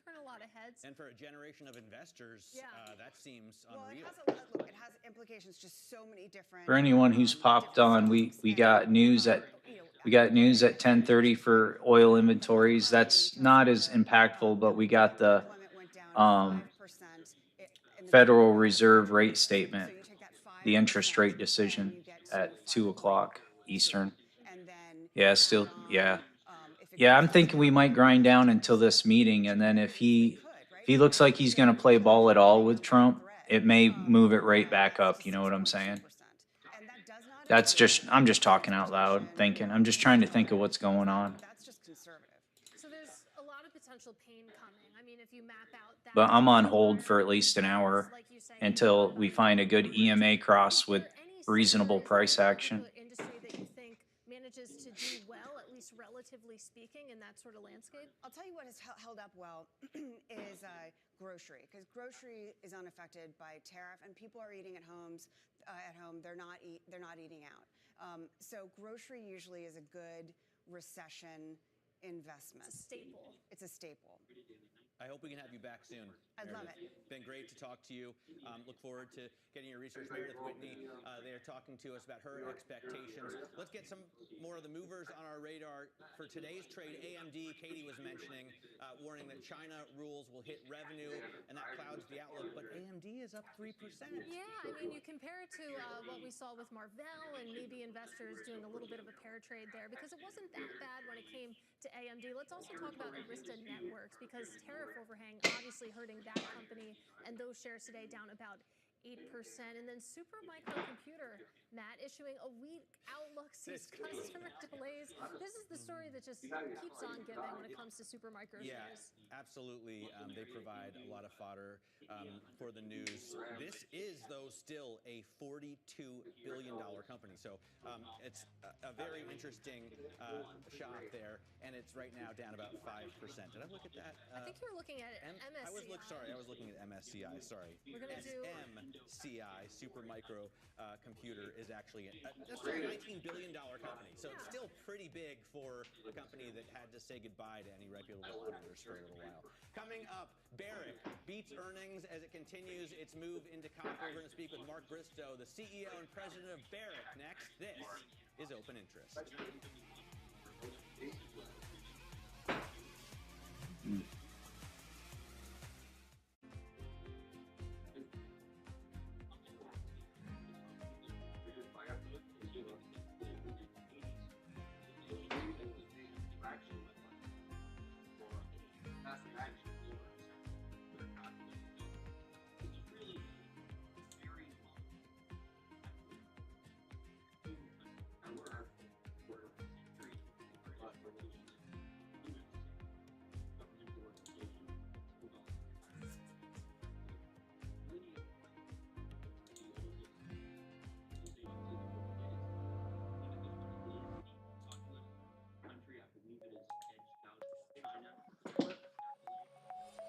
turn a lot of heads. And for a generation of investors, that seems unreal. Well, it has implications, just so many different. For anyone who's popped on, we got news at 10:30 for oil inventories. That's not as impactful, but we got the Federal Reserve rate statement, the interest rate decision at 2:00 Eastern. Yeah, still, yeah. Yeah, I'm thinking we might grind down until this meeting, and then if he looks like he's going to play ball at all with Trump, it may move it right back up. You know what I'm saying? I'm just talking out loud, thinking. I'm just trying to think of what's going on. That's just conservative. So there's a lot of potential pain coming. I mean, if you map out that. But I'm on hold for at least an hour until we find a good EMA cross with reasonable price action. Industry that you think manages to do well, at least relatively speaking, in that sort of landscape? I'll tell you what has held up well is grocery, because grocery is unaffected by tariff, and people are eating at home. They're not eating out. So grocery usually is a good recession investment. It's a staple. It's a staple. I hope we can have you back soon. I'd love it. Been great to talk to you. Look forward to getting your research. Meredith Whitney, they're talking to us about her expectations. Let's get some more of the movers on our radar for today's trade. AMD, Katie was mentioning, warning that China rules will hit revenue, and that clouds the outlook. But AMD is up 3%. Yeah, I mean, you compare it to what we saw with Marvell, and maybe investors doing a little bit of a pair trade there, because it wasn't that bad when it came to AMD. Let's also talk about Arista Networks, because tariff overhang obviously hurting that company, and those shares today down about 8%. And then Supermicro Computer, Matt, issuing a weak outlook, sees customer delays. This is the story that just keeps on giving when it comes to Supermicro shares. Absolutely. They provide a lot of fodder for the news. This is, though, still a $42 billion company. So it's a very interesting shop there, and it's right now down about 5%. Did I look at that? I think you were looking at MSCI. I was looking at MSCI. Sorry. We're going to do SMCI, Supermicro Computer, is actually that's a $19 billion company. So it's still pretty big for a company that had to say goodbye to any reputable auditors for a little while. Coming up, Barrick beats earnings as it continues its move into copper. We're going to speak with Mark Bristow, the CEO and president of Barrick, next. This is Open Interest.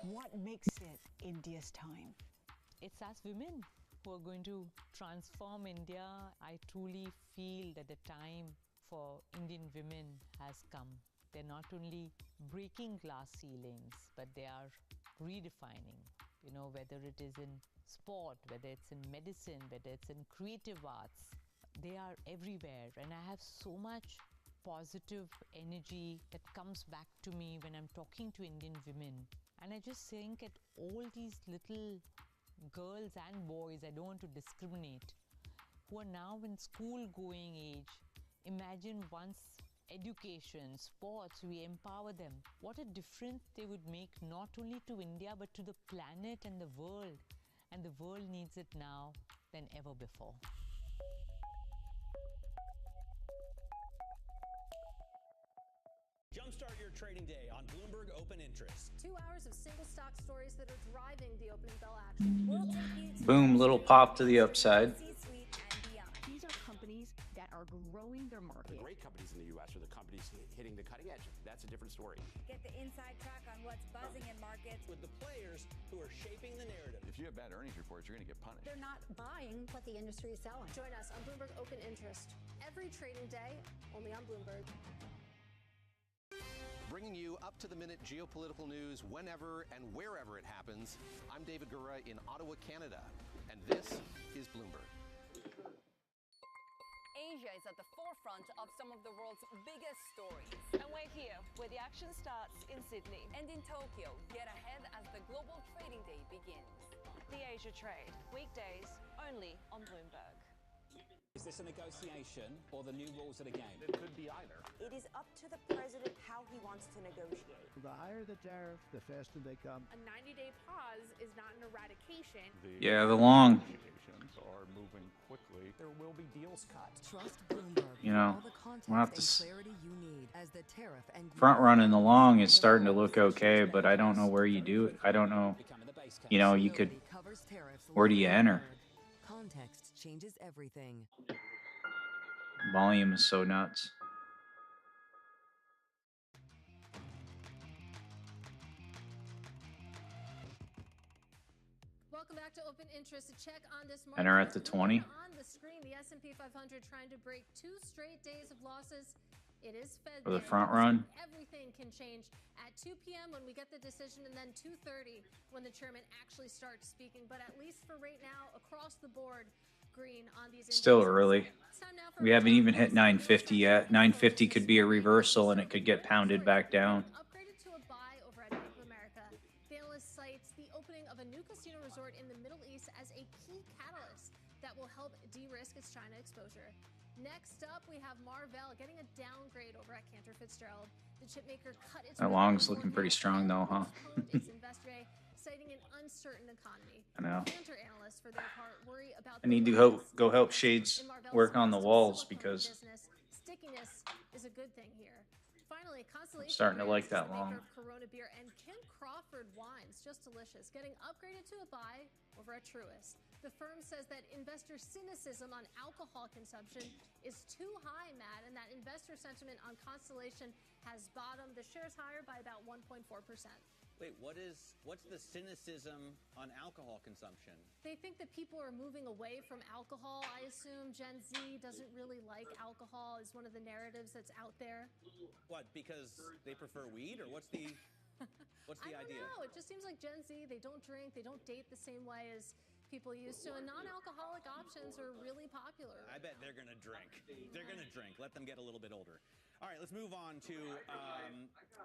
What makes it India's time? It's us women who are going to transform India. I truly feel that the time for Indian women has come. They're not only breaking glass ceilings, but they are redefining, you know, whether it is in sport, whether it's in medicine, whether it's in creative arts. They are everywhere, and I have so much positive energy that comes back to me when I'm talking to Indian women. And I just think at all these little girls and boys, I don't want to discriminate, who are now in school going age, imagine once education, sports, we empower them. What a difference they would make not only to India but to the planet and the world. And the world needs it now than ever before. Jumpstart your trading day on Bloomberg Open Interest. 2 hours of single stock stories that are driving the opening bell action. We'll take you to Boom, little pop to the upside. C-suite and beyond. These are companies that are growing their market. The great companies in the U.S. are the companies hitting the cutting edge. That's a different story. Get the inside track on what's buzzing in markets. With the players who are shaping the narrative. If you have bad earnings reports, you're going to get punished. They're not buying what the industry is selling. Join us on Bloomberg Open Interest every trading day, only on Bloomberg. Bringing you up-to-the-minute geopolitical news whenever and wherever it happens. I'm David Gura in Ottawa, Canada, and this is Bloomberg. Asia is at the forefront of some of the world's biggest stories. And we're here, where the action starts in Sydney. And in Tokyo, get ahead as the global trading day begins. The Asia Trade, weekdays only on Bloomberg. Is this a negotiation or the new rules of the game? It could be either. It is up to the president how he wants to negotiate. The higher the tariff, the faster they come. A 90-day pause is not an eradication. Yeah, the long. Negotiations are moving quickly. There will be deals cut. Trust Bloomberg. You know, all the we'll have context to and clarity you need as the tariff and front run in the long is starting to look okay, but I don't know where you do it. I don't know. You know, you could. Where do you enter? Context changes everything. Volume is so nuts. Welcome back to Open Interest. A check on this market. Enter at the 20. On the screen, the S&P 500 trying to break 2 straight days of losses. It is Fed. For the front run. Everything can change at 2 p.m. when we get the decision, and then 2:30 when the chairman actually starts speaking. But at least for right now, across the board, green on these. Still early. We haven't even hit 950 yet. 950 could be a reversal, and it could get pounded back down. Upgraded to a buy over at Bank of America. The analyst cites the opening of a new casino resort in the Middle East as a key catalyst that will help de-risk its China exposure. Next up, we have Marvell getting a downgrade over at Cantor Fitzgerald. The chipmaker cut its. That long's looking pretty strong, though, huh? Its investor day, citing an uncertain economy. I know. Cantor analysts, for their part, worry about. I need to go help Shades work on the walls because Stickiness is a good thing here. Finally, Constellation. I'm starting to like that Brands, long. maker of Corona beer and Kim Crawford wines, just delicious, getting upgraded to a buy over at Truist. The firm says that investor cynicism on alcohol consumption is too high, Matt, and that investor sentiment on Constellation has bottomed. The shares higher by about 1.4%. Wait, what's the cynicism on alcohol consumption? They think that people are moving away from alcohol. I assume Gen Z doesn't really like alcohol is one of the narratives that's out there. What, because they prefer weed, or what's the idea? I don't know. It just seems like Gen Z, they don't drink, they don't date the same way as people used to, and non-alcoholic options are really popular. I bet they're going to drink. They're going to drink. Let them get a little bit older. All right, let's move on to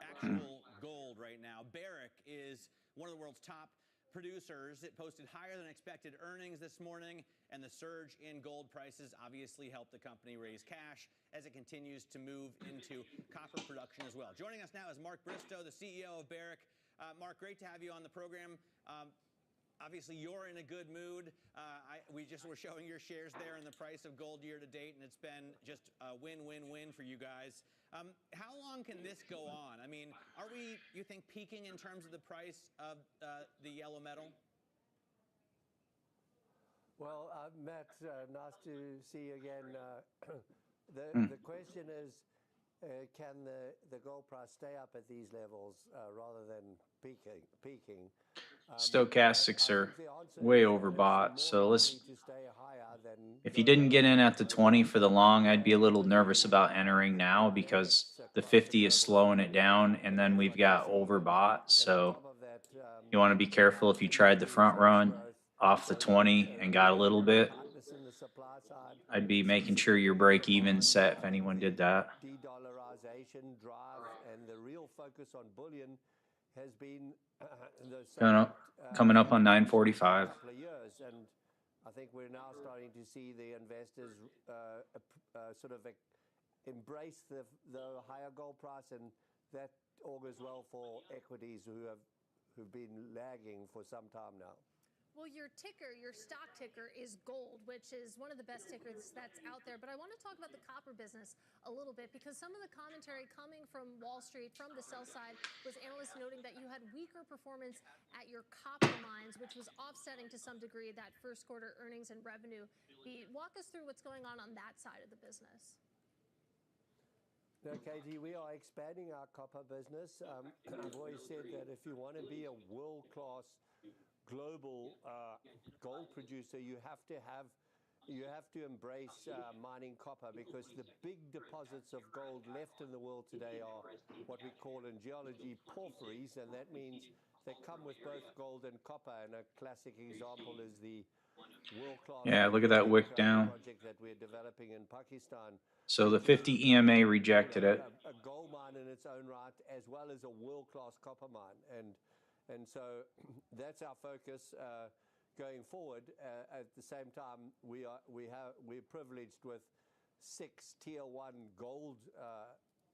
actual gold right now. Barrick is one of the world's top producers. It posted higher than expected earnings this morning, and the surge in gold prices obviously helped the company raise cash as it continues to move into copper production as well. Joining us now is Mark Bristow, the CEO of Barrick. Mark, great to have you on the program. Obviously, you're in a good mood. We just were showing your shares there and the price of gold year to date, and it's been just a win-win-win for you guys. How long can this go on? I mean, are we, you think, peaking in terms of the price of the yellow metal? Well, Matt, nice to see you again. The question is, can the gold price stay up at these levels rather than peaking? Stochastics are way overbought. So if you didn't get in at the 20 for the long, I'd be a little nervous about entering now because the 50 is slowing it down, and then we've got overbought. So you want to be careful if you tried the front run off the 20 and got a little bit. I'd be making sure your break even set if anyone did that. De-dollarization drive and the real focus on bullion has been coming up on 9:45. Years, and I think we're now starting to see the investors sort of embrace the higher gold price, and that augurs well for equities who've been lagging for some time now. Well, your ticker, your stock ticker is gold, which is one of the best tickers that's out there. But I want to talk about the copper business a little bit, because some of the commentary coming from Wall Street, from the sell side, was analysts noting that you had weaker performance at your copper mines, which was offsetting to some degree that first quarter earnings and revenue beat. Walk us through what's going on that side of the business. No, Katie, we are expanding our copper business. I've always said that if you want to be a world-class global gold producer, you have to embrace mining copper, because the big deposits of gold left in the world today are what we call in geology porphyries, and that means they come with both gold and copper. And a classic example is the world-class look at that wick down. project that we're developing in Pakistan. So the 50 EMA rejected it. A gold mine in its own right, as well as a world-class copper mine, and so that's our focus going forward. At the same time, we're privileged with 6 tier 1 gold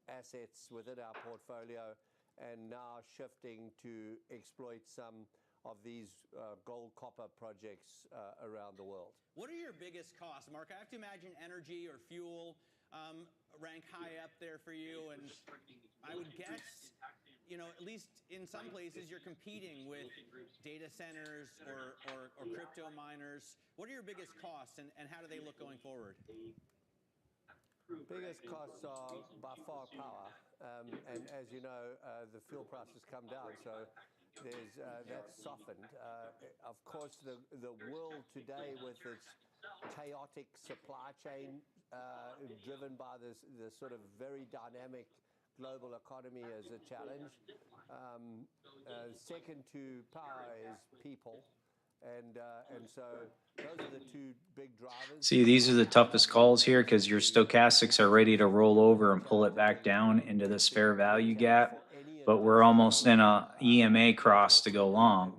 assets within our portfolio, and now shifting to exploit some of these gold copper projects around the world. What are your biggest costs, Mark? I have to imagine energy or fuel rank high up there for you, and I would guess, at least in some places, you're competing with data centers or crypto miners. What are your biggest costs, and how do they look going forward? Biggest costs are by far power, and as you know, the fuel prices come down, so that's softened. Of course, the world today, with its chaotic supply chain driven by the sort of very dynamic global economy, is a challenge. Second to power is people, and so those are the 2 big drivers. See, these are the toughest calls here, because your stochastics are ready to roll over and pull it back down into this fair value gap, but we're almost in a EMA cross to go long.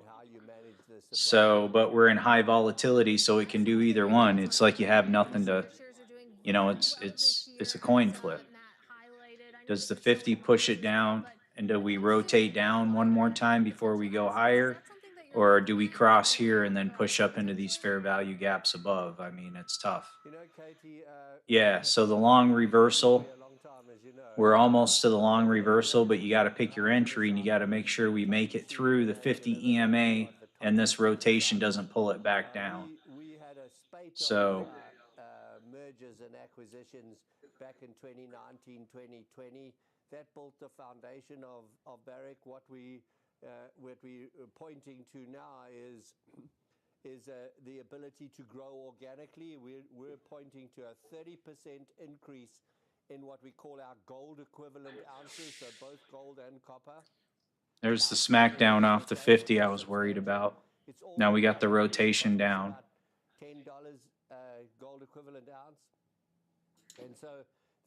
So, but we're in high volatility, so it can do either one. It's like you have nothing to, it's a coin flip. Does the 50 push it down, and do we rotate down one more time before we go higher? Or do we cross here and then push up into these fair value gaps above? I mean, it's tough. Yeah, so the long reversal, we're almost to the long reversal, but you got to pick your entry, and you got to make sure we make it through the 50 EMA and this rotation doesn't pull it back down. So mergers and acquisitions back in 2019, 2020, that built the foundation of Barrick. What we're pointing to now is the ability to grow organically. We're pointing to a 30% increase in what we call our gold equivalent ounces, so both gold and copper. there's the smackdown off the 50 I was worried about. It's all Now we got the rotation down. $10 gold equivalent ounce. And so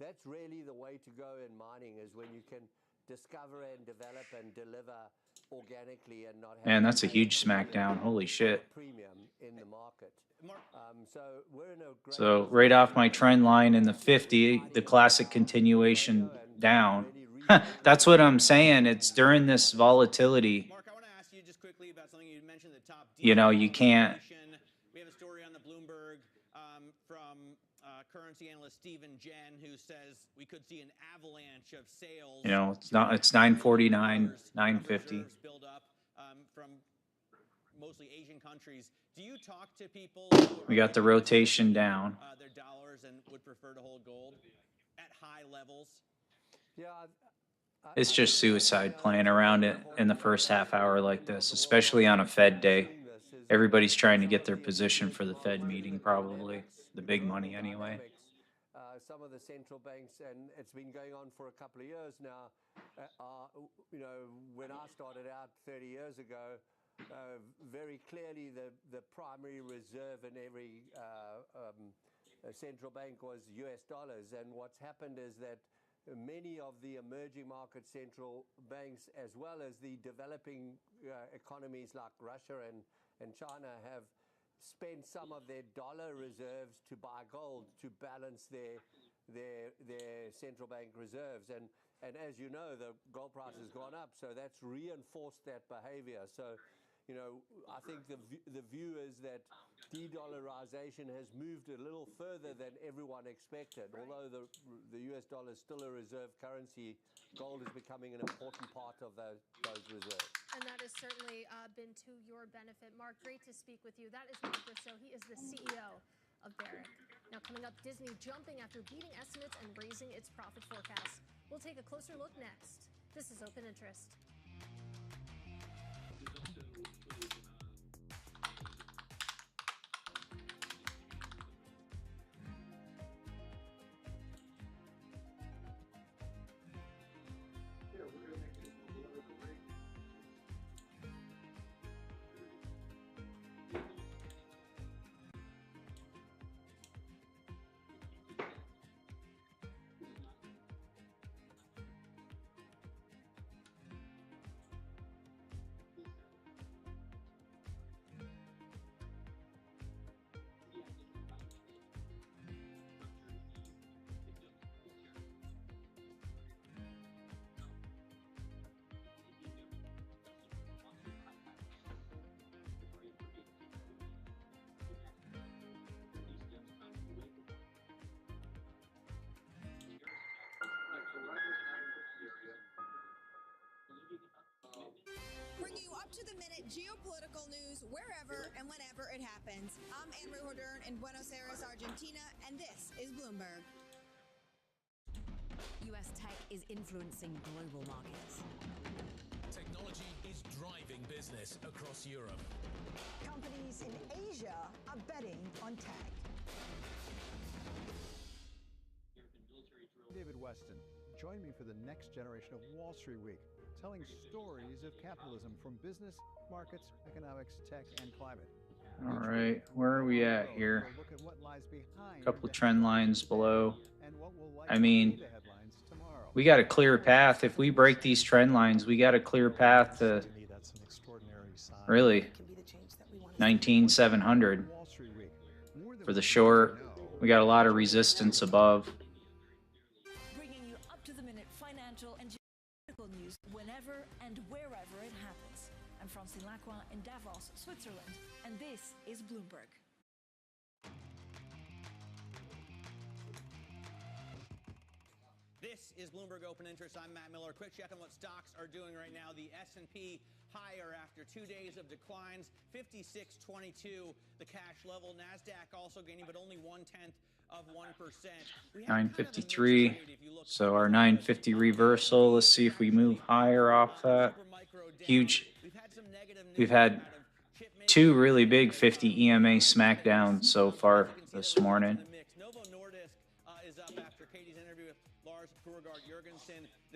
that's really the way to go in mining, is when you can discover and develop and deliver organically and not have Man, that's a huge smackdown. Holy shit. premium in the market. So we're in a great So right off my trend line in the 50, the classic continuation down. That's what I'm saying. It's during this volatility. Mark, I want to ask you just quickly about something you mentioned, the top. You know, you can't. We have a story on the Bloomberg from currency analyst Stephen Jen, who says we could see an avalanche of sales. You know, it's 949, 950. Build up from mostly Asian countries. Do you talk to people? We got the rotation down. Their dollars and would prefer to hold gold at high levels. Yeah. It's just suicide playing around it in the first half hour like this, especially on a Fed day. Everybody's trying to get their position for the Fed meeting, probably. The big money anyway. Some of the central banks, and it's been going on for a couple of years now, you know, when I started out 30 years ago, very clearly the primary reserve in every central bank was US dollars. And what's happened is that many of the emerging market central banks, as well as the developing economies like Russia and China, have spent some of their dollar reserves to buy gold to balance their central bank reserves. And as you know, the gold price has gone up, so that's reinforced that behavior. So, you know, I think the view is that de-dollarization has moved a little further than everyone expected. Although the US dollar is still a reserve currency, gold is becoming an important part of those reserves. And that has certainly been to your benefit. Mark, great to speak with you. That is Mark Bristow. He is the CEO of Barrick. Now coming up, Disney jumping after beating estimates and raising its profit forecast. We'll take a closer look next. This is Open Interest. Bring you up-to-the-minute geopolitical news wherever and whenever it happens. I'm Anne-Marie Hordern in Buenos Aires, Argentina, and this is Bloomberg. U.S. tech is influencing global markets. Technology is driving business across Europe. Companies in Asia are betting on tech. David Weston, join me for the next generation of Wall Street Week, telling stories of capitalism from business, markets, economics, tech, and climate. All right, where are we at here? A couple of trend lines below. I mean, we got a clear path. If we break these trend lines, we got a clear path to really 19,700 for the short. We got a lot of resistance above. Bringing you up-to-the-minute financial and geopolitical news whenever and wherever it happens. I'm Francine Lacroix in Davos, Switzerland, and this is Bloomberg. This is Bloomberg Open Interest. I'm Matt Miller. Quick check on what stocks are doing right now. The S&P higher after 2 days of declines, 56.22, the cash level. NASDAQ also gaining, but only 0.1%. 953. So our 950 reversal. Let's see if we move higher off that. Huge. We've had two really big 50 EMA smackdowns so far this morning.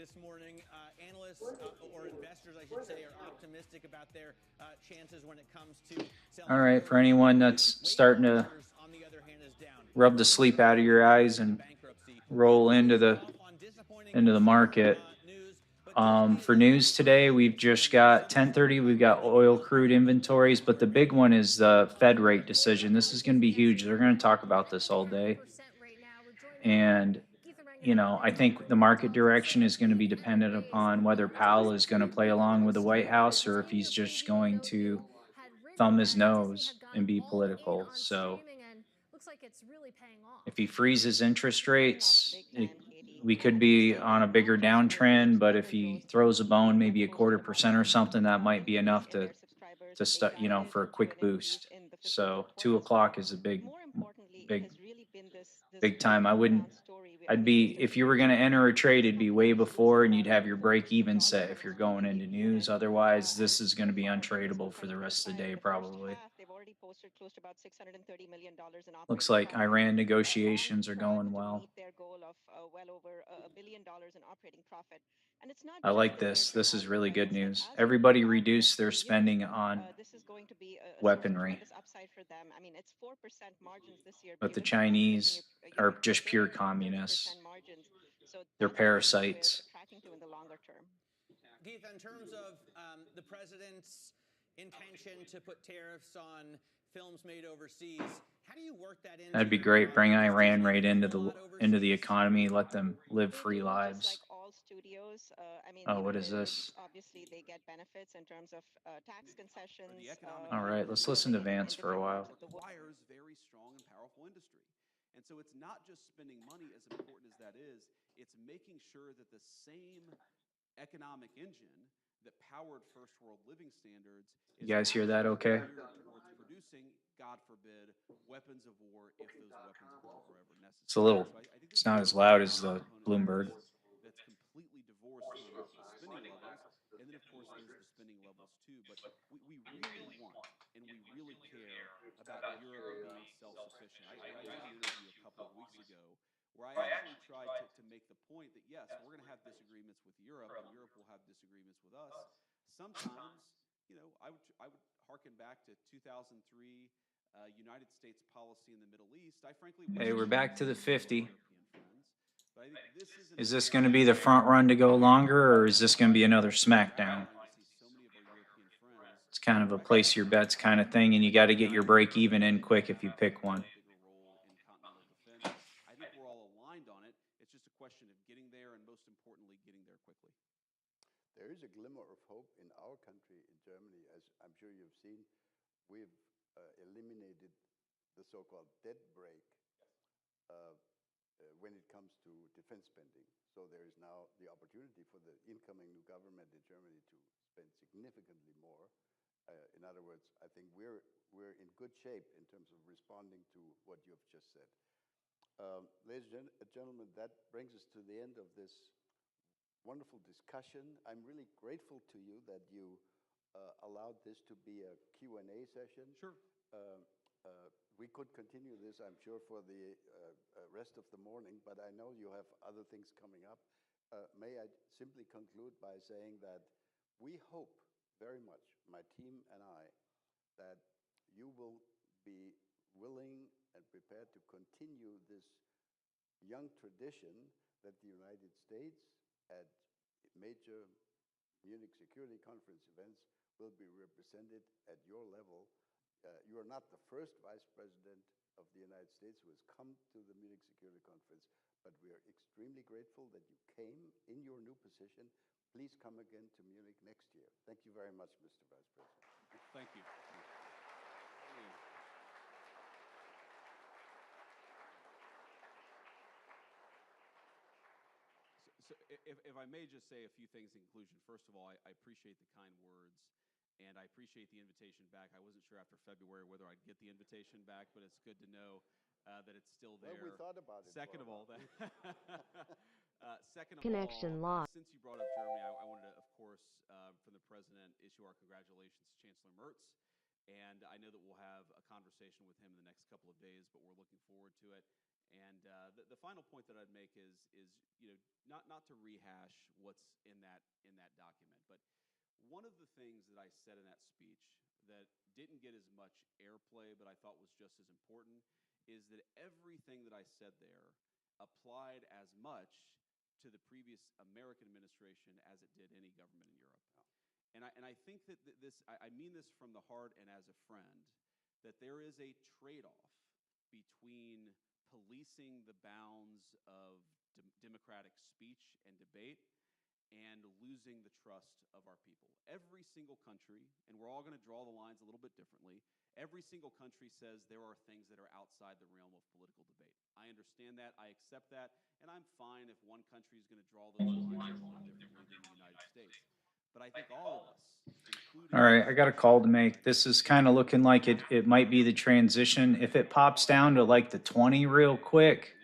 this morning. Analysts or investors, I should say, are optimistic about their chances when it comes to selling. All right, for anyone that's starting to rub the sleep out of your eyes and roll into the market. For news today, we've just got 10:30. We've got oil crude inventories, but the big one is the Fed rate decision. This is going to be huge. They're going to talk about this all day, and I think the market direction is going to be dependent upon whether Powell is going to play along with the White House or if he's just going to thumb his nose and be political. So if he freezes interest rates, we could be on a bigger downtrend, but if he throws a bone, maybe 1/4% or something, that might be enough to start, for a quick boost. So 2 o'clock is a big time. If you were going to enter a trade, it'd be way before, and you'd have your break even set if you're going into news. Otherwise, this is going to be untradeable for the rest of the day, probably. Looks like Iran negotiations are going well. I like this. This is really good news. Everybody reduced their spending on weaponry. But the Chinese are just pure communists. They're parasites. Keith, in terms of the president's intention to put tariffs on films made overseas, how do you work that in? That'd be great. Bring Iran right into the economy. Let them live free lives. Oh, what is this? Obviously, they get benefits in terms of tax concessions. All right, let's listen to Vance for a while. Requires very strong and powerful industry. And so it's not just spending money, as important as that is, it's making sure that the same economic engine that powered first world living standards. You guys hear that okay? Towards producing, God forbid, weapons of war if those weapons of war are ever necessary. It's a little, it's not as loud as the Bloomberg. That's completely divorced from the spending levels. And then, of course, there's the spending levels too. But we really want and we really care about Europe being self-sufficient. I did an interview a couple of weeks ago where I actually tried to make the point that, yes, we're going to have disagreements with Europe, and Europe will have disagreements with us. Sometimes, I would hearken back to 2003 United States policy in the Middle East. I frankly Hey, we're back to the 50. But I think this Is this going to be the front run to go longer, or is this going to be another smackdown? It's kind of a place your bets kind of thing, and you got to get your break even in quick if you pick one. I think we're all aligned on it. It's just a question of getting there and, most importantly, getting there quickly. There is a glimmer of hope in our country, in Germany, as I'm sure you've seen. We've eliminated the so-called debt break when it comes to defense spending. So there is now the opportunity for the incoming new government in Germany to spend significantly more. In other words, I think we're in good shape in terms of responding to what you've just said. Ladies and gentlemen, that brings us to the end of this wonderful discussion. I'm really grateful to you that you allowed this to be a Q&A session. Sure. We could continue this, I'm sure, for the rest of the morning, but I know you have other things coming up. May I simply conclude by saying that we hope very much, my team and I, that you will be willing and prepared to continue this young tradition that the United States at major Munich Security Conference events will be represented at your level. You are not the first Vice President of the United States who has come to the Munich Security Conference, but we are extremely grateful that you came in your new position. Please come again to Munich next year. Thank you very much, Mr. Vice President. Thank you. So if I may just say a few things in conclusion. First of all, I appreciate the kind words, and I appreciate the invitation back. I wasn't sure after February whether I'd get the invitation back, but it's good to know that it's still there. Well, we thought about it. Second of all, Connection lost. Since you brought up Germany, I wanted to, of course, from the president, issue our congratulations to Chancellor Merz. And I know that we'll have a conversation with him in the next couple of days, but we're looking forward to it. And the final point that I'd make is not to rehash what's in that document, but one of the things that I said in that speech that didn't get as much airplay, but I thought was just as important, is that everything that I said there applied as much to the previous American administration as it did any government in Europe. And I think that I mean this from the heart and as a friend, that there is a trade-off between policing the bounds of democratic speech and debate and losing the trust of our people. Every single country, and we're all going to draw the lines a little bit differently, every single country says there are things that are outside the realm of political debate. I understand that, I accept that, and I'm fine if one country is going to draw those lines a little differently than the United States. But I think all of us, including... All right, I got a call to make. This is kind of looking like it might be the transition. If it pops down to like the 20 real quick,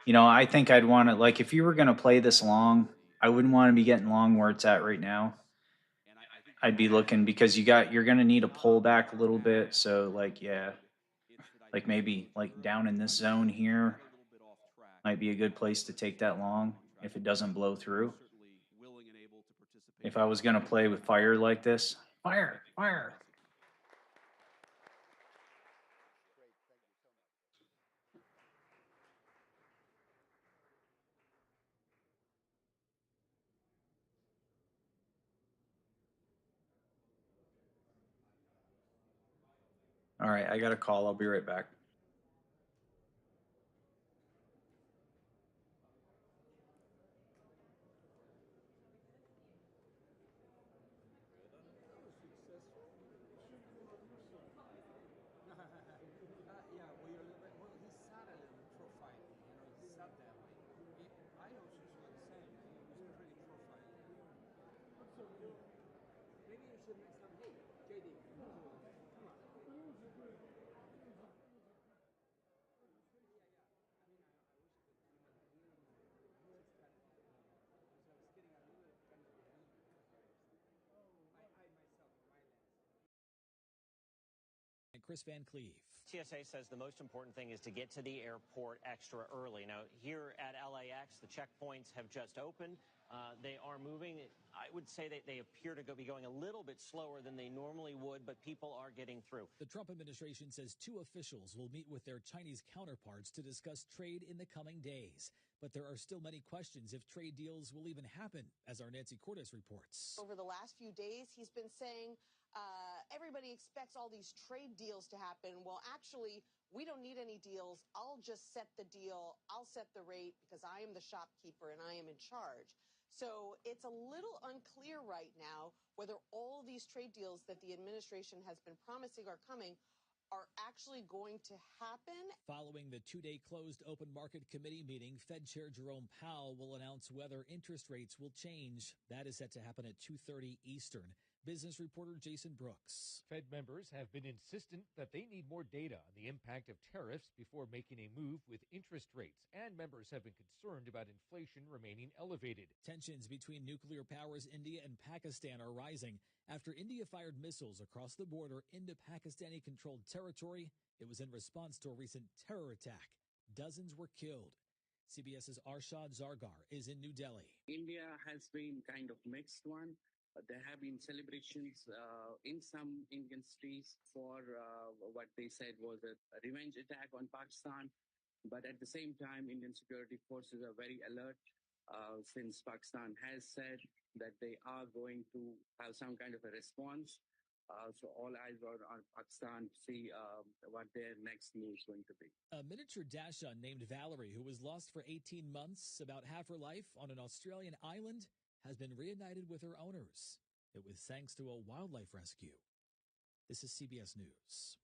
I think I'd want to, like, if you were going to play this long, I wouldn't want to be getting long where it's at right now. I'd be looking, because you're going to need to pull back a little bit. So like, yeah, like maybe like down in this zone here might be a good place to take that long if it doesn't blow through. If I was going to play with fire like this, fire. All right, I got a call. I'll be right back. Chris Van Cleve. TSA says the most important thing is to get to the airport extra early. Now, here at LAX, the checkpoints have just opened. They are moving. I would say that they appear to be going a little bit slower than they normally would, but people are getting through. The Trump administration says 2 officials will meet with their Chinese counterparts to discuss trade in the coming days. But there are still many questions if trade deals will even happen, as our Nancy Cordes reports. Over the last few days, he's been saying everybody expects all these trade deals to happen. Well, actually, we don't need any deals. I'll just set the deal. I'll set the rate because I am the shopkeeper and I am in charge. So it's a little unclear right now whether all of these trade deals that the administration has been promising are coming are actually going to happen. Following the 2-day closed open market committee meeting, Fed Chair Jerome Powell will announce whether interest rates will change. That is set to happen at 2:30 Eastern. Business reporter Jason Brooks. Fed members have been insistent that they need more data on the impact of tariffs before making a move with interest rates, and members have been concerned about inflation remaining elevated. Tensions between nuclear powers India and Pakistan are rising after India fired missiles across the border into Pakistani-controlled territory. It was in response to a recent terror attack. Dozens were killed. CBS's Arshad Zargar is in New Delhi. India has been kind of mixed one. There have been celebrations in some Indian cities for what they said was a revenge attack on Pakistan. But at the same time, Indian security forces are very alert since Pakistan has said that they are going to have some kind of a response. So all eyes are on Pakistan to see what their next move is going to be. A miniature dachshund named Valerie, who was lost for 18 months, about half her life, on an Australian island, has been reunited with her owners. It was thanks to a wildlife rescue. This is CBS News.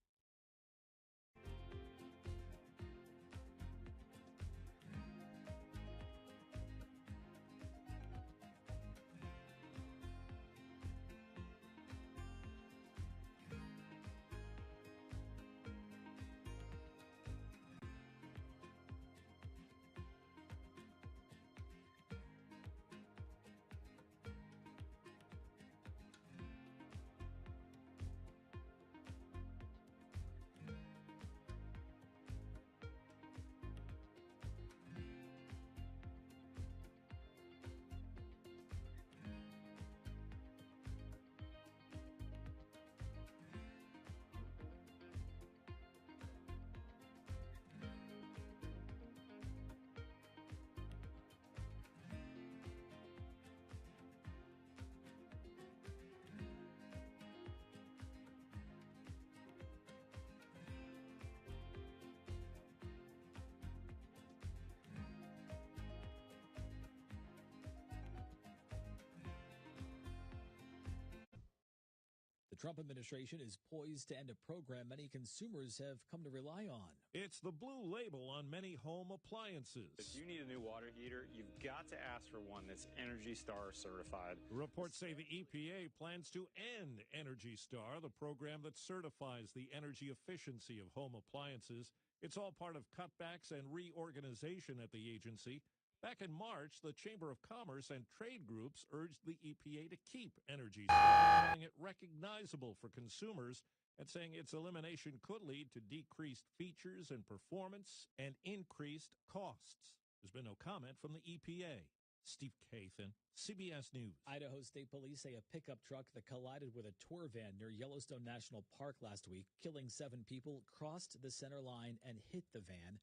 Trump administration is poised to end a program many consumers have come to rely on. It's the blue label on many home appliances. If you need a new water heater, you've got to ask for one that's Energy Star certified. Reports say the EPA plans to end Energy Star, the program that certifies the energy efficiency of home appliances. It's all part of cutbacks and reorganization at the agency. Back in March, the Chamber of Commerce and trade groups urged the EPA to keep Energy Star, calling it recognizable for consumers and saying its elimination could lead to decreased features and performance and increased costs. There's been no comment from the EPA. Steve Kathan, CBS News. Idaho State Police say a pickup truck that collided with a tour van near Yellowstone National Park last week, killing 7 people, crossed the center line and hit the van.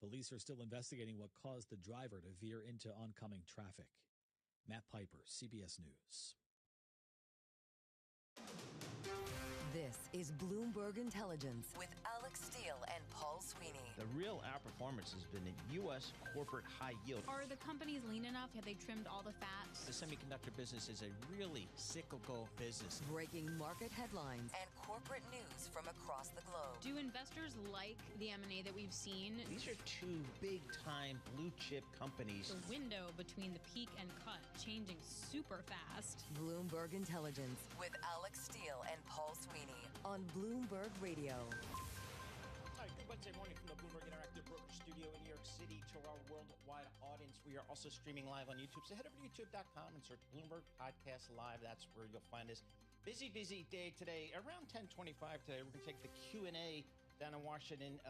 Police are still investigating what caused the driver to veer into oncoming traffic. Matt Piper, CBS News. This is Bloomberg Intelligence with Alex Steele and Paul Sweeney. The real outperformance has been in U.S. corporate high yield. Are the companies lean enough? Have they trimmed all the fat? The semiconductor business is a really cyclical business. Breaking market headlines and corporate news from across the globe. Do investors like the M&A that we've seen? These are 2 big-time blue-chip companies. The window between the peak and cut changing super fast. Bloomberg Intelligence with Alex Steele and Paul Sweeney on Bloomberg Radio. Hi, good Wednesday morning from the Bloomberg Interactive Broker Studio in New York City to our worldwide audience. We are also streaming live on YouTube, so head over to youtube.com and search Bloomberg Podcast Live. That's where you'll find us. Busy day today. Around 10:25 today, we're going to take the Q&A down in Washington,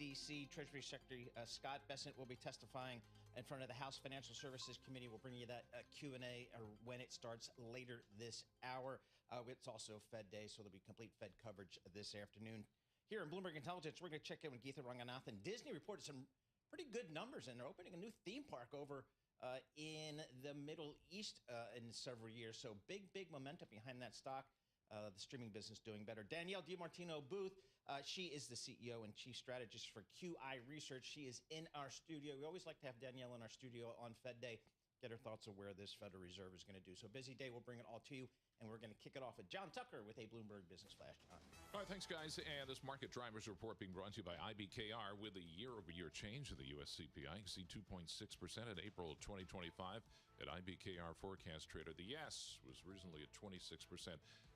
D.C. Treasury Secretary Scott Bessent will be testifying in front of the House Financial Services Committee. We'll bring you that Q&A when it starts later this hour. It's also Fed Day, so there'll be complete Fed coverage this afternoon. Here in Bloomberg Intelligence, we're going to check in with Geetha Ranganathan. Disney reported some pretty good numbers, and they're opening a new theme park over in the Middle East in several years. So big momentum behind that stock. The streaming business doing better. Danielle DiMartino Booth, she is the CEO and Chief Strategist for QI Research. She is in our studio. We always like to have Danielle in our studio on Fed Day, get her thoughts of where this Federal Reserve is going to do. So busy day, we'll bring it all to you. And we're going to kick it off with John Tucker with a Bloomberg Business Flash. John. All right, thanks, guys. And this market drivers report being brought to you by IBKR with a year-over-year change in the U.S. CPI. You see 2.6% in April 2025 at IBKR Forecast Trader. The yes was recently at 26%.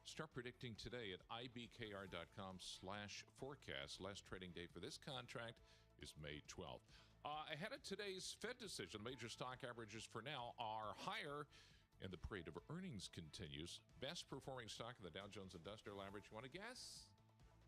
Start predicting today at ibkr.com/forecast. Last trading day for this contract is May 12th. Ahead of today's Fed decision, major stock averages for now are higher, and the parade of earnings continues. Best performing stock in the Dow Jones Industrial Average. You want to guess?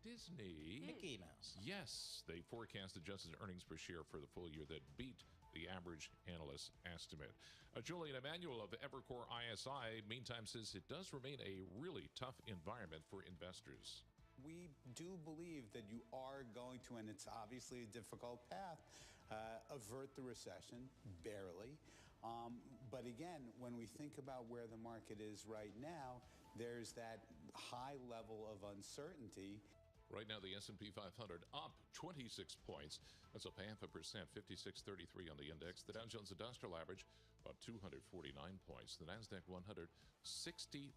Disney. Mickey Mouse. Yes, they forecast adjusted earnings per share for the full year that beat the average analyst estimate. Julian Emanuel of Evercore ISI, meantime, says it does remain a really tough environment for investors. We do believe that you are going to, and it's obviously a difficult path, avert the recession, barely. But again, when we think about where the market is right now, there's that high level of uncertainty. Right now, the S&P 500 up 26 points. That's up 0.5%, 5633 on the index. The Dow Jones Industrial Average up 249 points. The NASDAQ 100 65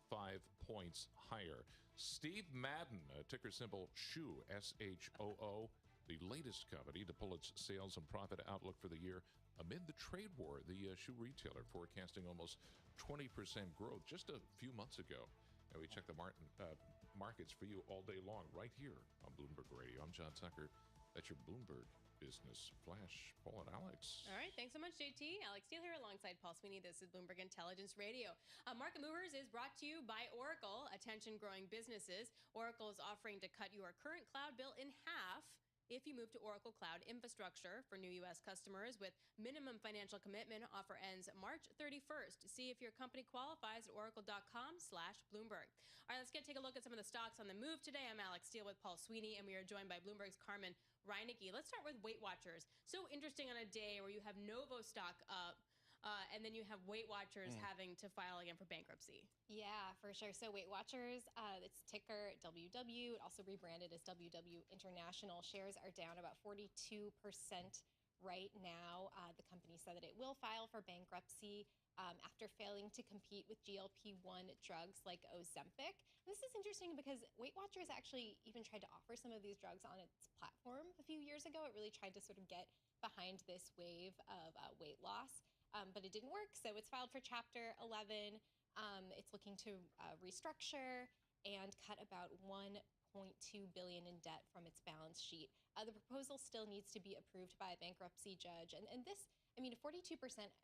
points higher. Steve Madden, ticker symbol SHOO, SHOO, the latest company to pull its sales and profit outlook for the year amid the trade war. The shoe retailer forecasting almost 20% growth just a few months ago. And we check the markets for you all day long right here on Bloomberg Radio. I'm John Tucker. That's your Bloomberg Business Flash. Paul and Alex. All right. Thanks so much, JT. Alex Steele here alongside Paul Sweeney. This is Bloomberg Intelligence Radio. Market Movers is brought to you by Oracle. Attention growing businesses. Oracle is offering to cut your current cloud bill in half if you move to Oracle Cloud Infrastructure for new U.S. customers with minimum financial commitment. Offer ends March 31st. See if your company qualifies at oracle.com/Bloomberg. All right, let's take a look at some of the stocks on the move today. I'm Alex Steele with Paul Sweeney, and we are joined by Bloomberg's Carmen Reinecke. Let's start with Weight Watchers. So interesting on a day where you have Novo stock up, and then you have Weight Watchers having to file again for bankruptcy. Yeah, for sure. So Weight Watchers, its ticker WW, also rebranded as WW International. Shares are down about 42% right now. The company said that it will file for bankruptcy after failing to compete with GLP-1 drugs like Ozempic. This is interesting because Weight Watchers actually even tried to offer some of these drugs on its platform a few years ago. It really tried to sort of get behind this wave of weight loss, but it didn't work. So it's filed for Chapter 11. It's looking to restructure and cut about $1.2 billion in debt from its balance sheet. The proposal still needs to be approved by a bankruptcy judge. And this, I mean, 42%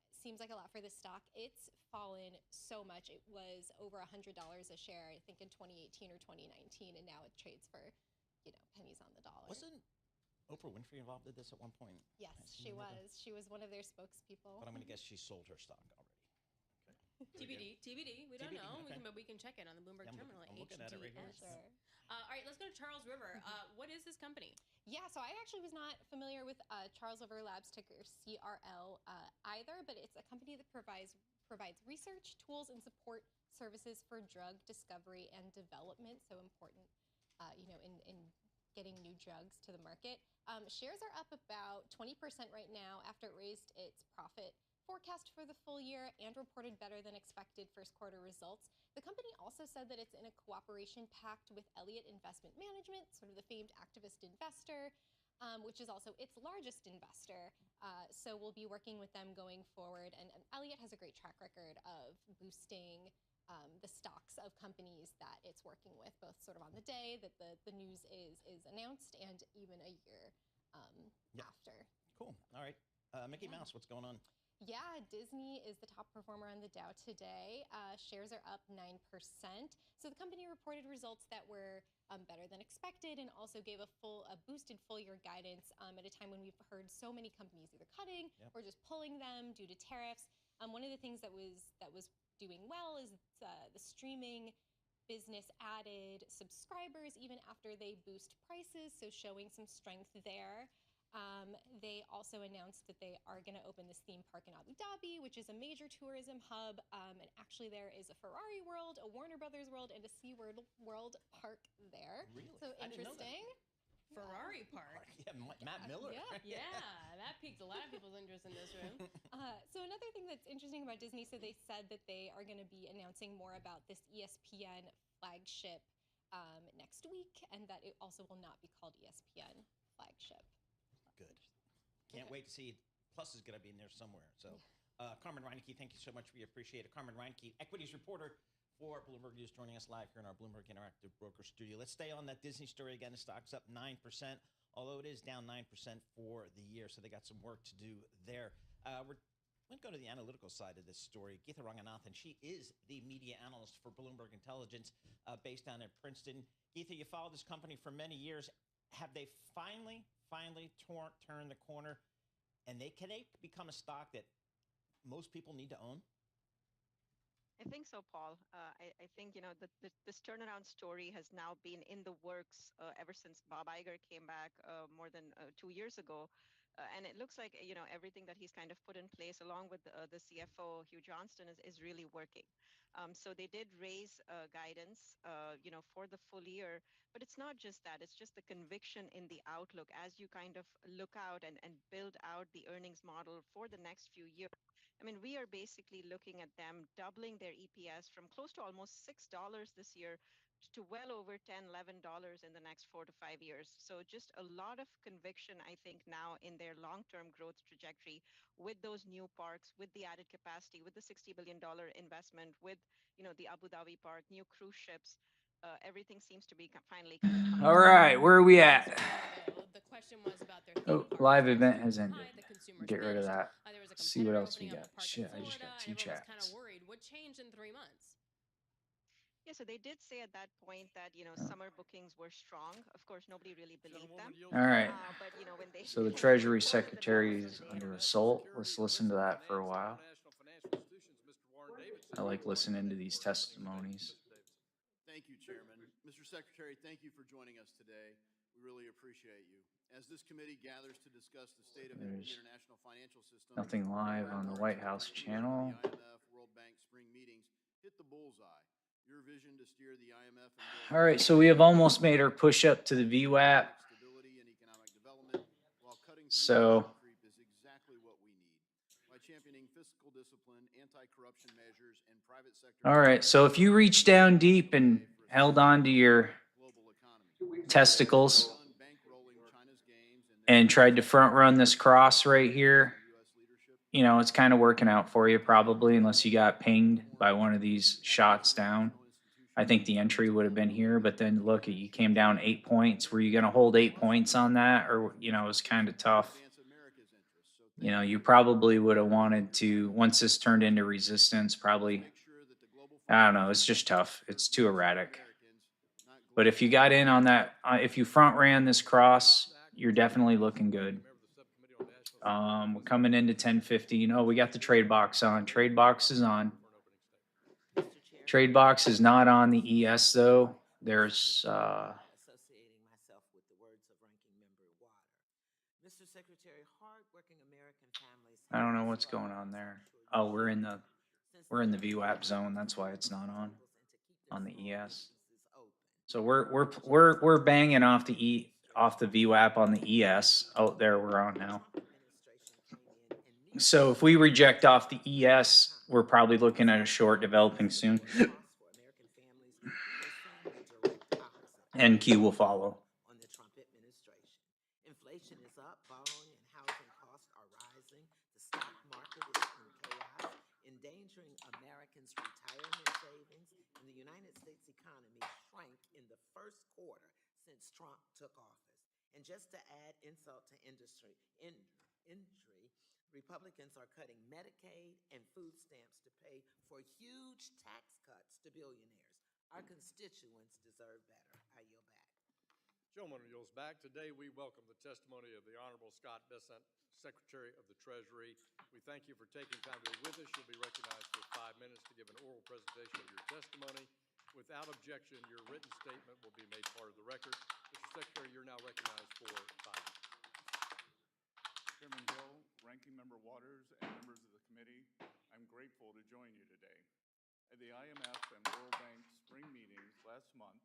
seems like a lot for this stock. It's fallen so much. It was over $100 a share, I think, in 2018 or 2019, and now it trades for, pennies on the dollar. Wasn't Oprah Winfrey involved in this at one point? Yes, she was. She was one of their spokespeople. But I'm going to guess she sold her stock already. TBD. We don't TBD, know. okay. We can check it on the Bloomberg Terminal. I'm looking at it right here. Sure. All right, let's go to Charles River. What is this company? Yeah, so I actually was not familiar with Charles River Labs, ticker CRL, either, but it's a company that provides research, tools, and support services for drug discovery and development. So important, in getting new drugs to the market. Shares are up about 20% right now after it raised its profit forecast for the full year and reported better than expected first quarter results. The company also said that it's in a cooperation pact with Elliott Investment Management, sort of the famed activist investor, which is also its largest investor. So we'll be working with them going forward. And Elliott has a great track record of boosting the stocks of companies that it's working with, both sort of on the day that the news is announced and even a year after. Cool. All right. Mickey Mouse, what's going on? Yeah, Disney is the top performer on the Dow today. Shares are up 9%. So the company reported results that were better than expected and also gave a boosted full-year guidance at a time when we've heard so many companies either cutting or just pulling them due to tariffs. One of the things that was doing well is the streaming business added subscribers even after they boost prices, so showing some strength there. They also announced that they are going to open this theme park in Abu Dhabi, which is a major tourism hub. And actually there is a Ferrari World, a Warner Brothers World, and a SeaWorld World park there. Really? So I didn't know that. interesting. Ferrari Park. Yeah, Matt Miller. Yeah, that piqued a lot of people's interest in this room. So another thing that's interesting about Disney, so they said that they are going to be announcing more about this ESPN flagship next week, and that it also will not be called ESPN flagship. Good. Can't wait to see. Plus is going to be in there somewhere. So, Carmen Reineke, thank you so much. We appreciate it. Carmen Reineke, equities reporter for Bloomberg News, joining us live here in our Bloomberg Interactive Broker Studio. Let's stay on that Disney story again. The stock's up 9%, although it is down 9% for the year. So they got some work to do there. We're going to go to the analytical side of this story. Geetha Ranganathan, she is the media analyst for Bloomberg Intelligence based down at Princeton. Geetha, you followed this company for many years. Have they finally turned the corner, and can they become a stock that most people need to own? I think so, Paul. I think, this turnaround story has now been in the works ever since Bob Iger came back more than 2 years ago. And it looks like, everything that he's kind of put in place along with the CFO, Hugh Johnston, is really working. So they did raise guidance, for the full year. But it's not just that. It's just the conviction in the outlook as you kind of look out and build out the earnings model for the next few years. I mean, we are basically looking at them doubling their EPS from close to almost $6 this year to well over $10, $11 in the next 4 to 5 years. So just a lot of conviction, I think, now in their long-term growth trajectory with those new parks, with the added capacity, with the $60 billion investment, with, the Abu Dhabi park, new cruise ships. Everything seems to be finally coming. All right, where are we at? The question was about their Live event has ended. Get rid of that. See what else we got. Shit, I just got 2 chats. Kind of worried. What changed in 3 months? Yeah, so they did say at that point that, summer bookings were strong. Of course, nobody really believed them. All right. But, when they So the Treasury Secretary is under assault. Let's listen to that for a while. I like listening to these testimonies. Thank you, Chairman. Mr. Secretary, thank you for joining us today. We really appreciate you. As this committee gathers to discuss the state of the international financial system, Nothing live on the White House channel. IMF, World Bank spring meetings hit the bullseye. Your vision to steer the IMF and All right, so we have almost made our push up to the VWAP. So championing fiscal discipline, anti-corruption measures, and private sector. All right. So if you reach down deep and held on to your testicles and tried to front run this cross right here, you know, it's kind of working out for you probably, unless you got pinged by one of these shots down. I think the entry would have been here, but then look, you came down 8 points. Were you going to hold 8 points on that? Or, you know, it was kind of tough. You know, you probably would have wanted to, once this turned into resistance, probably, I don't know, it's just tough. It's too erratic. But if you got in on that, if you front ran this cross, you're definitely looking good. We're coming into 10:15. Oh, we got the trade box on. Trade box is on. Trade box is not on the ES though. There's I don't know what's going on there. Oh, we're in the VWAP zone. That's why it's not on the ES. So we're banging off the VWAP on the ES. Oh, there we're on now. So if we reject off the ES, we're probably looking at a short developing soon. NQ will follow. Inflation is up, borrowing and housing costs are rising. The stock market is in chaos, endangering Americans' retirement savings, and the United States economy shrank in the first quarter since Trump took office. And just to add insult to injury, Republicans are cutting Medicaid and food stamps to pay for huge tax cuts to billionaires. Our constituents deserve better. I yield back. Gentleman yields back. Today we welcome the testimony of the Honorable Scott Bessent, Secretary of the Treasury. We thank you for taking time to be with us. You'll be recognized for 5 minutes to give an oral presentation of your testimony. Without objection, your written statement will be made part of the record. Mr. Secretary, you're now recognized for 5 minutes. Chairman Hill, Ranking Member Waters, and members of the committee, I'm grateful to join you today. At the IMF and World Bank spring meetings last month,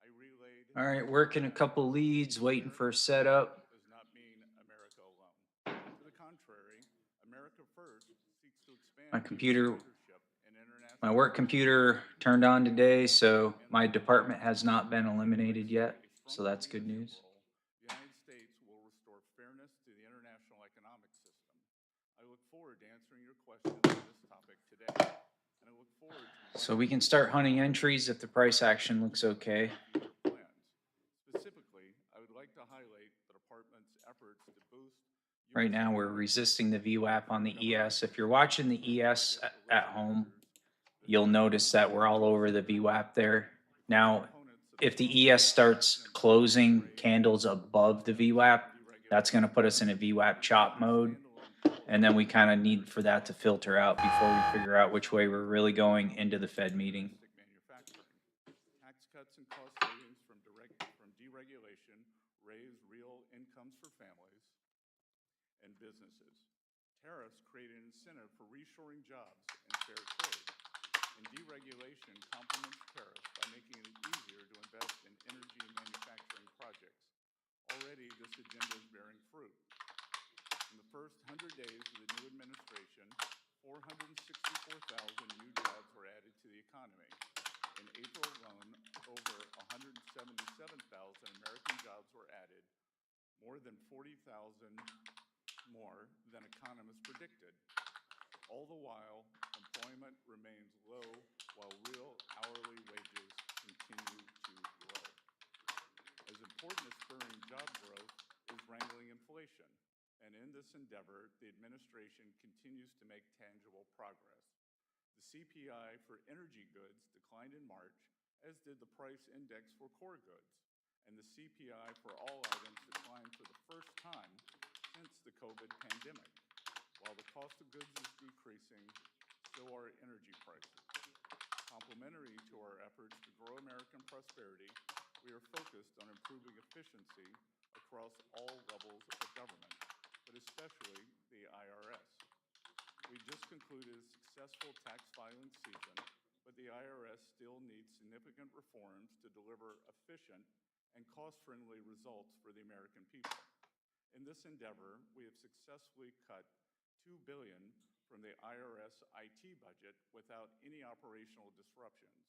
I relayed... All right, working a couple leads, waiting for a setup. ...does not mean America alone. To the contrary, America First seeks to expand... My work computer turned on today, so my department has not been eliminated yet, so that's good news. The United States will restore fairness to the international economic system. I look forward to answering your questions on this topic today. And I look forward to... So we can start hunting entries if the price action looks okay. Specifically, I would like to highlight the department's efforts to boost... Right now we're resisting the VWAP on the ES. If you're watching the ES at home, you'll notice that we're all over the VWAP there. Now, if the ES starts closing candles above the VWAP, that's going to put us in a VWAP chop mode. And then we kind of need for that to filter out before we figure out which way we're really going into the Fed meeting. Tax cuts and cost savings from deregulation raise real incomes for families and businesses. Tariffs create an incentive for reshoring jobs and fair trade. And deregulation complements tariffs by making it easier to invest in energy and manufacturing projects. Already, this agenda is bearing fruit. In the first 100 days of the new administration, 464,000 new jobs were added to the economy. In April alone, over 177,000 American jobs were added, more than 40,000 more than economists predicted. All the while, employment remains low while real hourly wages continue to grow. As important as spurring job growth is wrangling inflation, and in this endeavor, the administration continues to make tangible progress. The CPI for energy goods declined in March, as did the price index for core goods, and the CPI for all items declined for the first time since the COVID pandemic. While the cost of goods is decreasing, so are energy prices. Complementary to our efforts to grow American prosperity, we are focused on improving efficiency across all levels of government, but especially the IRS. We just concluded a successful tax filing season, but the IRS still needs significant reforms to deliver efficient and cost-friendly results for the American people. In this endeavor, we have successfully cut $2 billion from the IRS IT budget without any operational disruptions.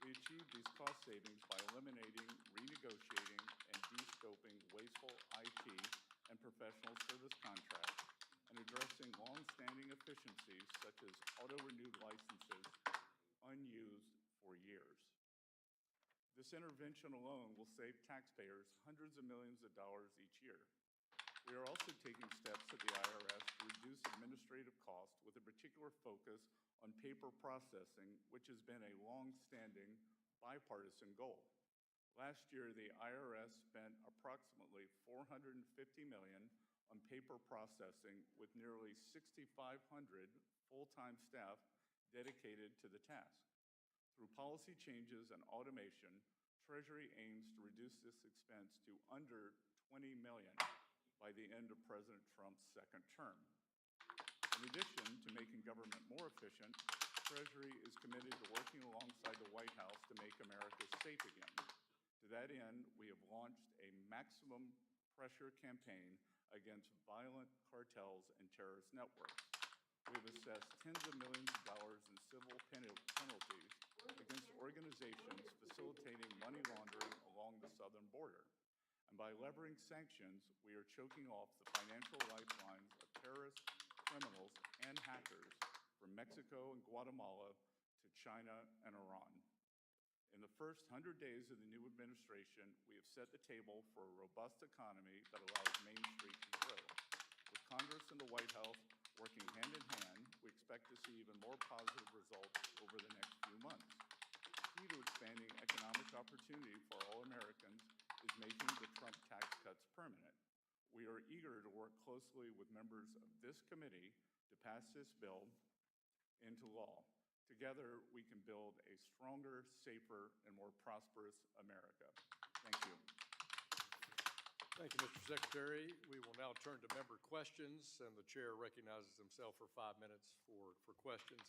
We achieved these cost savings by eliminating, renegotiating, and de-scoping wasteful IT and professional service contracts and addressing long-standing efficiencies such as auto-renewed licenses unused for years. This intervention alone will save taxpayers hundreds of millions of dollars each year. We are also taking steps at the IRS to reduce administrative costs with a particular focus on paper processing, which has been a long-standing bipartisan goal. Last year, the IRS spent approximately $450 million on paper processing with nearly 6,500 full-time staff dedicated to the task. Through policy changes and automation, Treasury aims to reduce this expense to under $20 million by the end of President Trump's second term. In addition to making government more efficient, Treasury is committed to working alongside the White House to make America safe again. To that end, we have launched a maximum pressure campaign against violent cartels and terrorist networks. We have assessed tens of millions of dollars in civil penalties against organizations facilitating money laundering along the southern border. And by levering sanctions, we are choking off the financial lifelines of terrorists, criminals, and hackers from Mexico and Guatemala to China and Iran. In the first 100 days of the new administration, we have set the table for a robust economy that allows Main Street to grow. With Congress and the White House working hand in hand, we expect to see even more positive results over the next few months. Key to expanding economic opportunity for all Americans is making the Trump tax cuts permanent. We are eager to work closely with members of this committee to pass this bill into law. Together, we can build a stronger, safer, and more prosperous America. Thank you. Thank you, Mr. Secretary. We will now turn to member questions, and the chair recognizes himself for 5 minutes for questions.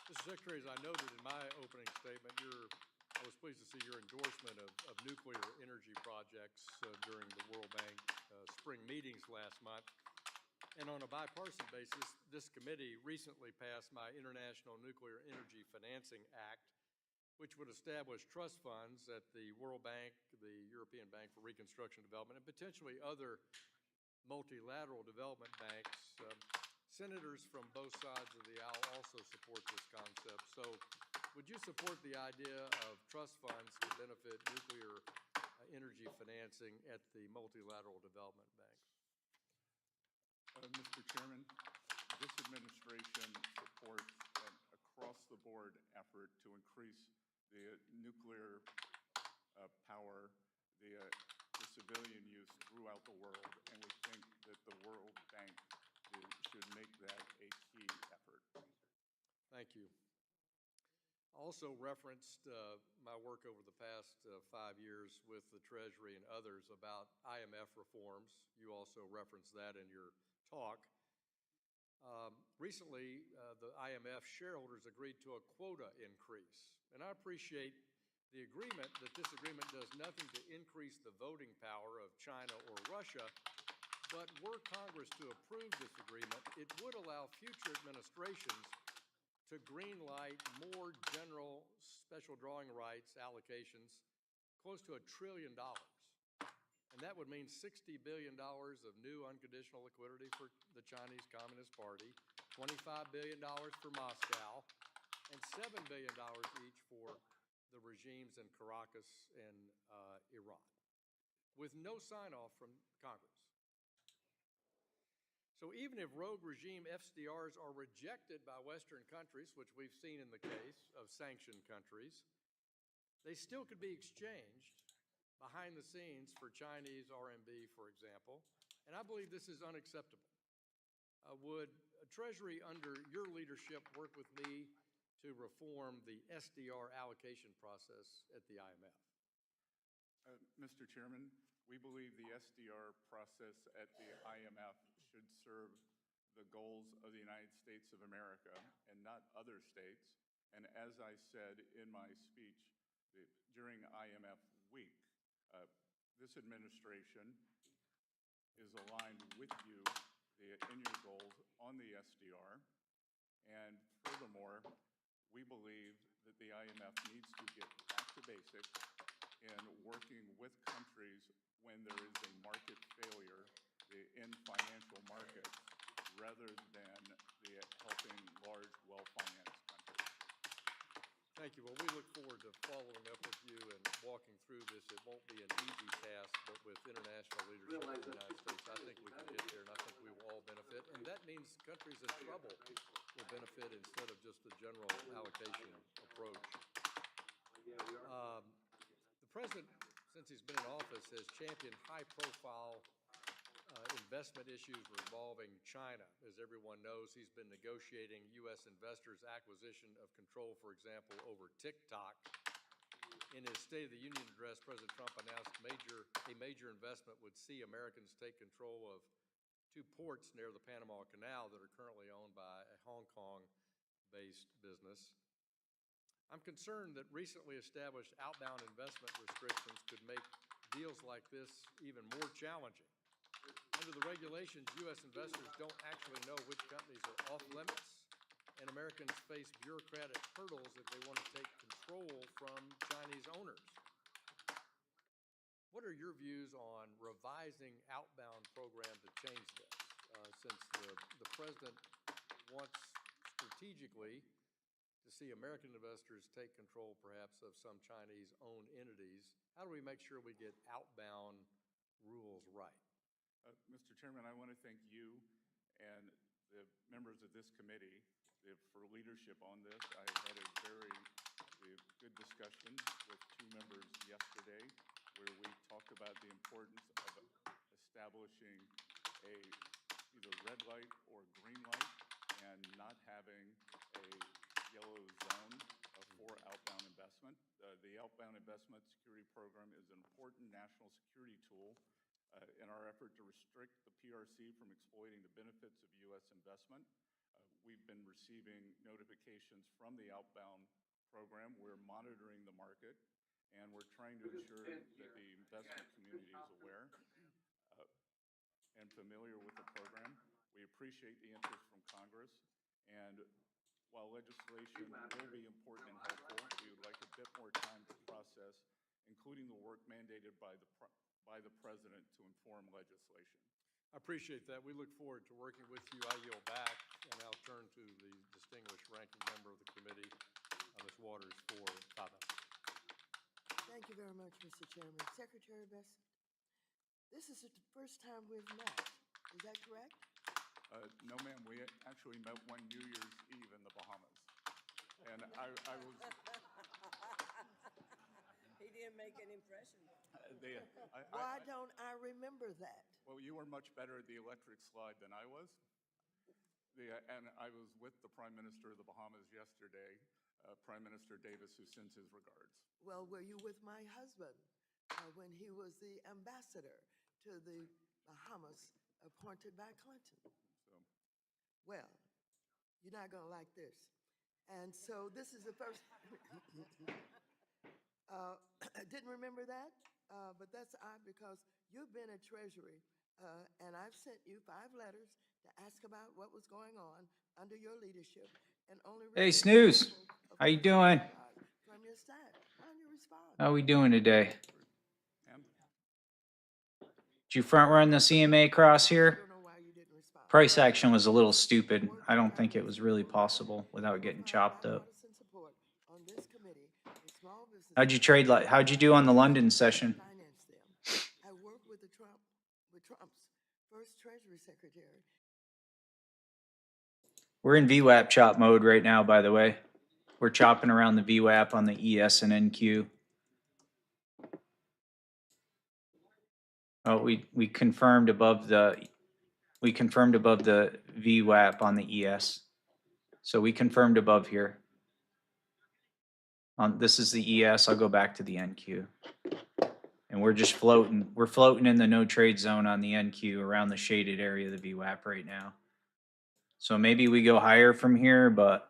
Mr. Secretary, as I noted in my opening statement, I was pleased to see your endorsement of nuclear energy projects during the World Bank spring meetings last month. And on a bipartisan basis, this committee recently passed my International Nuclear Energy Financing Act, which would establish trust funds at the World Bank, the European Bank for Reconstruction and Development, and potentially other multilateral development banks. Senators from both sides of the aisle also support this concept. So would you support the idea of trust funds to benefit nuclear energy financing at the multilateral development banks? Mr. Chairman, this administration supports an across-the-board effort to increase the nuclear power, the civilian use throughout the world, and we think that the World Bank should make that a key effort. Thank you. I also referenced my work over the past 5 years with the Treasury and others about IMF reforms. You also referenced that in your talk. Recently, the IMF shareholders agreed to a quota increase, and I appreciate the agreement that this agreement does nothing to increase the voting power of China or Russia, but were Congress to approve this agreement, it would allow future administrations to greenlight more general special drawing rights allocations close to $1 trillion. And that would mean $60 billion of new unconditional liquidity for the Chinese Communist Party, $25 billion for Moscow, and $7 billion each for the regimes in Caracas and Iran, with no sign-off from Congress. So even if rogue regime FCDRs are rejected by Western countries, which we've seen in the case of sanctioned countries, they still could be exchanged behind the scenes for Chinese RMB, for example, and I believe this is unacceptable. Would Treasury, under your leadership, work with me to reform the SDR allocation process at the IMF? Mr. Chairman, we believe the SDR process at the IMF should serve the goals of the United States of America and not other states. And as I said in my speech during IMF week, this administration is aligned with you in your goals on SDR. And furthermore, we believe that the IMF needs to get back to basics in working with countries when there is a market failure in financial markets rather than helping large, well-financed countries. Thank you. Well, we look forward to following up with you and walking through this. It won't be an easy task, but with international leadership in the United States, I think we can get there, and I think we will all benefit. And that means countries in trouble will benefit instead of just a general allocation approach. The president, since he's been in office, has championed high-profile investment issues revolving China. As everyone knows, he's been negotiating U.S. investors' acquisition of control, for example, over TikTok. In his State of the Union address, President Trump announced a major investment would see Americans take control of 2 ports near the Panama Canal that are currently owned by a Hong Kong-based business. I'm concerned that recently established outbound investment restrictions could make deals like this even more challenging. Under the regulations, U.S. investors don't actually know which companies are off limits, and Americans face bureaucratic hurdles if they want to take control from Chinese owners. What are your views on revising outbound program to change this? Since the president wants strategically to see American investors take control perhaps of some Chinese-owned entities, how do we make sure we get outbound rules right? Mr. Chairman, I want to thank you and the members of this committee for leadership on this. I had a very good discussion with 2 members yesterday where we talked about the importance of establishing either red light or green light and not having a yellow zone for outbound investment. The Outbound Investment Security Program is an important national security tool in our effort to restrict the PRC from exploiting the benefits of U.S. investment. We've been receiving notifications from the outbound program. We're monitoring the market, and we're trying to ensure that the investment community is aware and familiar with the program. We appreciate the interest from Congress, and while legislation will be important and helpful, we would like a bit more time to process, including the work mandated by the president to inform legislation. I appreciate that. We look forward to working with you. I yield back, and I'll turn to the distinguished ranking member of the committee, Ms. Waters, for comments. Thank you very much, Mr. Chairman. Secretary Bessent, this is the first time we've met. Is that correct? No, ma'am. We actually met one New Year's Eve in the Bahamas. And I was... He didn't make an impression. Why don't I remember that? Well, you were much better at the electric slide than I was. And I was with the Prime Minister of the Bahamas yesterday, Prime Minister Davis, who sends his regards. Well, were you with my husband when he was the ambassador to the Bahamas appointed by Clinton? Well, you're not going to like this. And so this is the first... I didn't remember that, but that's odd because you've been at Treasury, and I've sent you 5 letters to ask about what was going on under your leadership, and only... Hey, Snooze. How you doing? From your side. Why don't you respond? How we doing today? Did you front run the CMA cross here? Price action was a little stupid. I don't think it was really possible without getting chopped up. How'd you trade? How'd you do on the London session? I worked with Trump's first Treasury Secretary. We're in VWAP chop mode right now, by the way. We're chopping around the VWAP on the ES and NQ. Oh, we confirmed above the VWAP on the ES. So we confirmed above here. This is the ES. I'll go back to the NQ. And we're just floating. We're floating in the no trade zone on the NQ around the shaded area of the VWAP right now. So maybe we go higher from here, but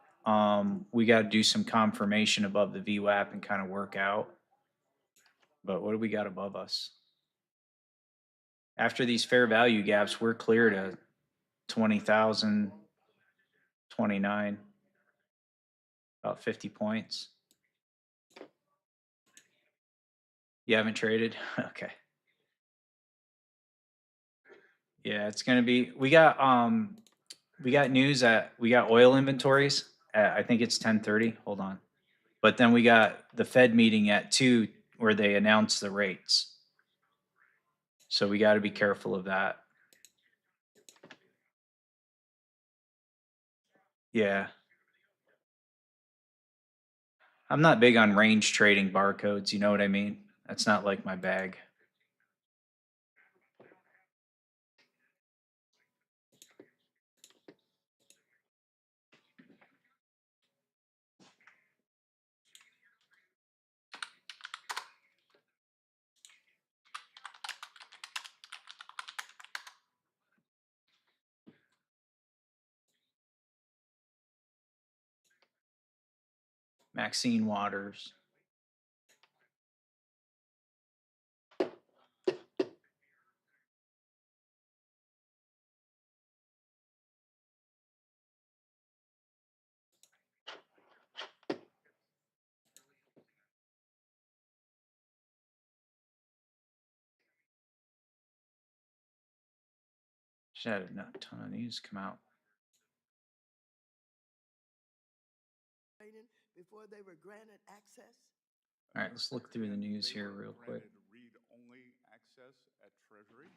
we got to do some confirmation above the VWAP and kind of work out. But what do we got above us? After these fair value gaps, we're clear to 20,000, 29. About 50 points. You haven't traded? Okay. Yeah, it's gonna be. We got news at we got oil inventories at, I think it's 10:30. Hold on. But then we got the Fed meeting at 2 where they announce the rates. So we got to be careful of that. Yeah. I'm not big on range trading barcodes, you know what I mean? That's not like my bag. Maxine Waters. She had a ton of news come out. Before they were granted access? All right, let's look through the news here real quick. Read-only access at Treasury.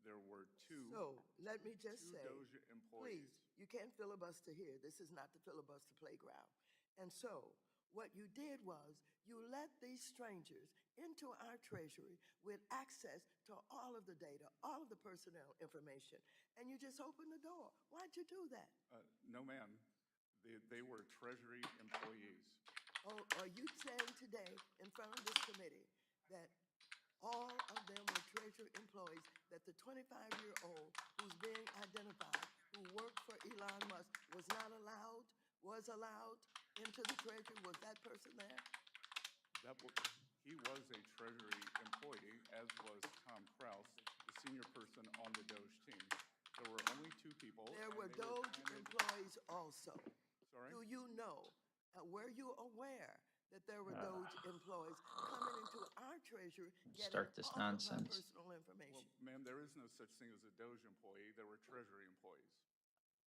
There were two. So let me just say, Doge employees. please, you can't filibuster here. This is not the filibuster playground. And so what you did was you let these strangers into our Treasury with access to all of the data, all of the personnel information, and you just opened the door. Why'd you do that? No, ma'am. They were Treasury employees. Oh, are you saying today in front of this committee that all of them were Treasury employees, that the 25-year-old who's being identified, who worked for Elon Musk, was allowed into the Treasury? Was that person there? He was a Treasury employee, as was Tom Kraus, the senior person on the Doge team. There were only two people. There were Doge employees also. Sorry? Do you know, were you aware that there were Doge employees coming into our Treasury getting Start this all of my nonsense. personal information? Well, ma'am, there is no such thing as a Doge employee. There were Treasury employees.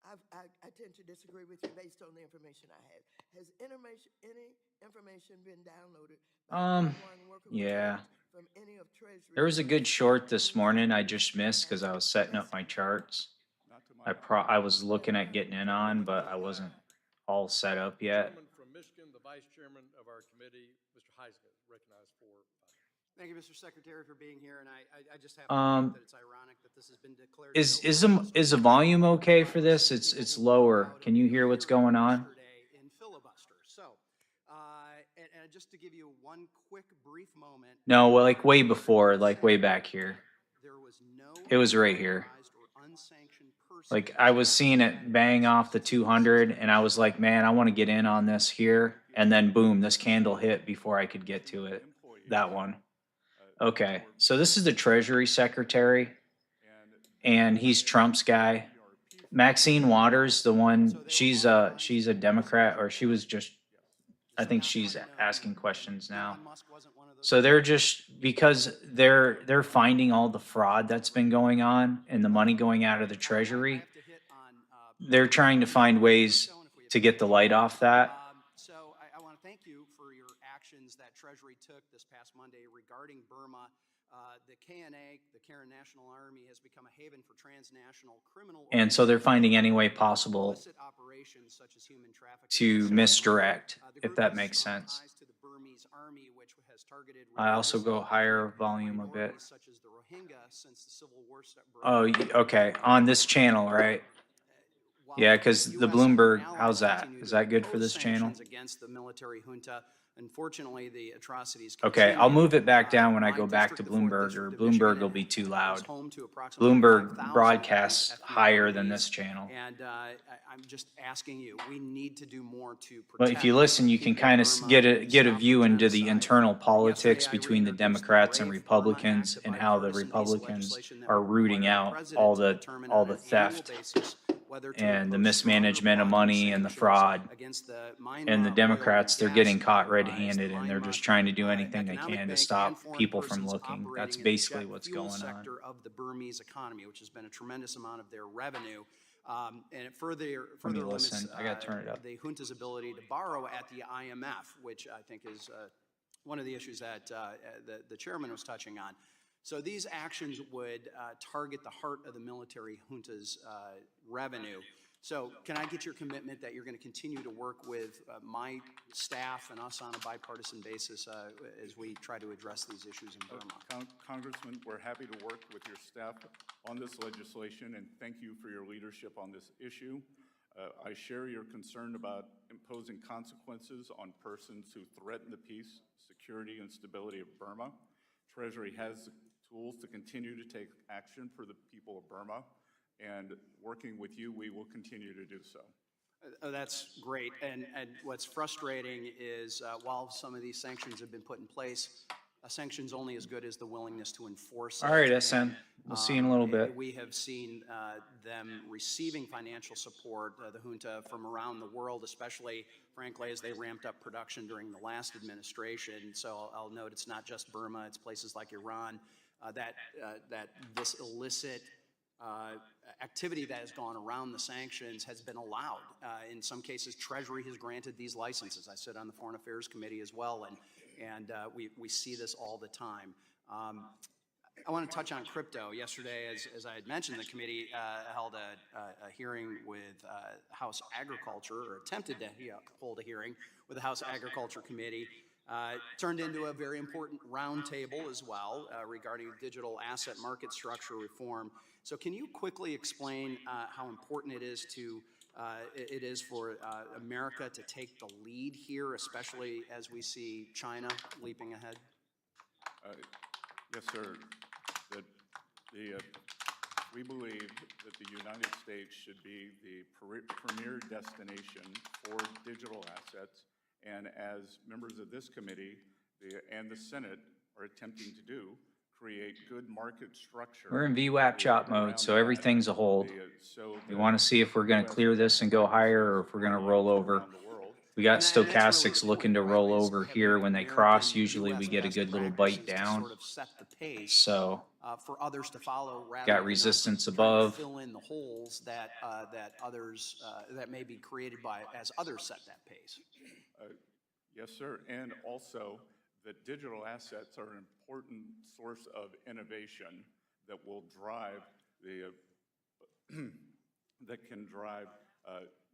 I tend to disagree with you based on the information I have. Has any information been downloaded by anyone working with Yeah. Doge from any of Treasury? There was a good short this morning I just missed because I was setting up my charts. I was looking at getting in on, but I wasn't all set up yet. Gentleman from Michigan, the vice chairman of our committee, Mr. Heisman, recognized for 5 minutes. Thank you, Mr. Secretary, for being here, and I just have to note that it's ironic that this has been declared. Is the volume okay for this? It's lower. Can you hear what's going on? In filibuster. So, and just to give you one quick brief moment. No, well, like way before, like way back here. It was right here. Like I was seeing it bang off the 200 and I was like, man, I want to get in on this here. And then boom, this candle hit before I could get to it. That one. Okay. So this is the Treasury Secretary and he's Trump's guy. Maxine Waters, the one, she's a Democrat, or she was just, I think she's asking questions now. So they're just, because they're finding all the fraud that's been going on and the money going out of the Treasury, they're trying to find ways to get the light off that. So I want to thank you for your actions that Treasury took this past Monday regarding Burma. The KNA, the Karen National Army, has become a haven for transnational criminal. And so they're finding any way possible to misdirect, if that makes sense. I also go higher volume a bit. Oh, okay. On this channel, right? Yeah, because the Bloomberg, how's that? Is that good for this channel? Against the military junta. Unfortunately, the atrocities. Okay, I'll move it back down when I go back to Bloomberg, or Bloomberg will be too loud. Bloomberg broadcasts higher than this channel. And I'm just asking you, we need to do more to protect. But if you listen, you can kind of get a view into the internal politics between the Democrats and Republicans, and how the Republicans are rooting out all the theft whether to and the impose stronger mismanagement of blocking money and the sanctions fraud. against the And the Myanmar Democrats, oil they're and getting gas caught enterprise, red-handed, the and they're Myanmar just trying to do anything they Economic can to Bank, stop and foreign people from persons looking. That's operating in the basically jet what's fuel going on. sector of the Burmese economy, which has been a tremendous amount of their revenue. And it further limits listen. I gotta turn it up. the junta's ability to borrow at the IMF, which I think is one of the issues that the chairman was touching on. So these actions would target the heart of the military junta's revenue. So can I get your commitment that you're going to continue to work with my staff and us on a bipartisan basis as we try to address these issues in Burma? Congressman, we're happy to work with your staff on this legislation, and thank you for your leadership on this issue. I share your concern about imposing consequences on persons who threaten the peace, security, and stability of Burma. Treasury has the tools to continue to take action for the people of Burma, and working with you, we will continue to do so. That's great. And what's frustrating is while some of these sanctions have been put in place, a sanction's only as good as the willingness to enforce it. All right, SN. We'll see you in a little bit. We have seen them receiving financial support, the junta, from around the world, especially, frankly, as they ramped up production during the last administration. So I'll note it's not just Burma, it's places like Iran, that this illicit activity that has gone around the sanctions has been allowed. In some cases, Treasury has granted these licenses. I sit on the Foreign Affairs Committee as well, and we see this all the time. I want to touch on crypto. Yesterday, as I had mentioned, the committee held a hearing with House Agriculture, or attempted to hold a hearing with the House Agriculture Committee. Turned into a very important roundtable as well regarding digital asset market structure reform. So can you quickly explain how important it is for America to take the lead here, especially as we see China leaping ahead? Yes, sir. We believe that the United States should be the premier destination for digital assets, and as members of this committee and the Senate are attempting to do, create good market structure. We're in VWAP chop mode, so everything's a hold. We want to see if we're going to clear this and go higher, or if we're going to roll over. We got stochastics looking to roll over here. When they cross, usually we get a good little bite down. So for others to follow, got resistance above. Fill in the holes that others that may be created by as others set that pace. Yes, sir. And also that digital assets are an important source of innovation that will drive that can drive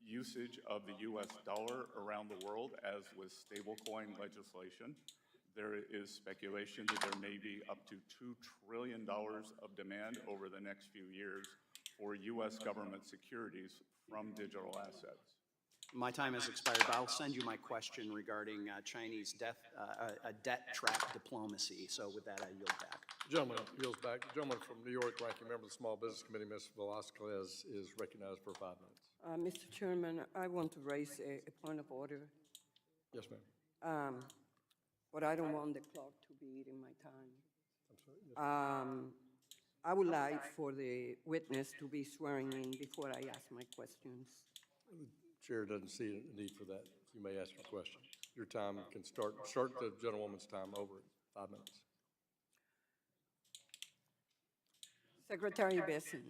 usage of the U.S. dollar around the world, as with stablecoin legislation. There is speculation that there may be up to $2 trillion of demand over the next few years for U.S. government securities from digital assets. My time has expired, but I'll send you my question regarding Chinese debt trap diplomacy. So with that, I yield back. Gentleman yields back. Gentleman from New York, ranking member of the Small Business Committee, Mr. Velasquez, is recognized for 5 minutes. Mr. Chairman, I want to raise a point of order. Yes, ma'am. But I don't want the clock to be eating my time. I'm sorry. Yes, I would like for the witness to be swearing in before I ask my questions. The chair doesn't see a need for that. You may ask your question. Your time can start the gentlewoman's time over at 5 minutes. Secretary Bessent,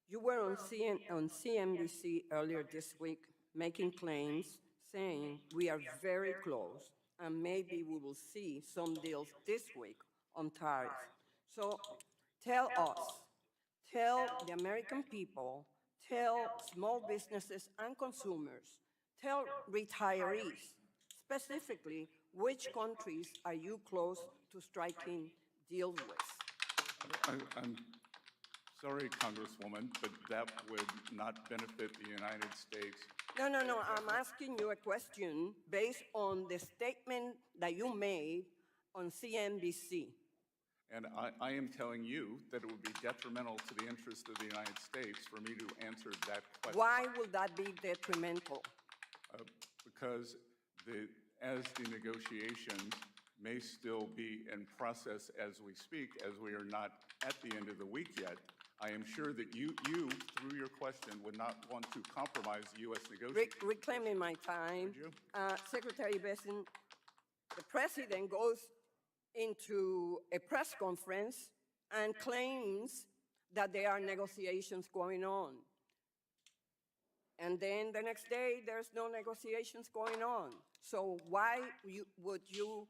you were on CNBC earlier this week making claims saying we are very close and maybe we will see some deals this week on tariffs. So tell us, tell the American people, tell small businesses and consumers, tell retirees, specifically which countries are you close to striking deals with? I'm sorry, Congresswoman, but that would not benefit the United States. No. I'm asking you a question based on the statement that you made on CNBC. And I am telling you that it would be detrimental to the interest of the United States for me to answer that question. Why would that be detrimental? Because as the negotiations may still be in process as we speak, as we are not at the end of the week yet, I am sure that you, through your question, would not want to compromise the U.S. negotiations. Reclaiming my time, Secretary Besson, the president goes into a press conference and claims that there are negotiations going on. And then the next day, there's no negotiations going on. So why would you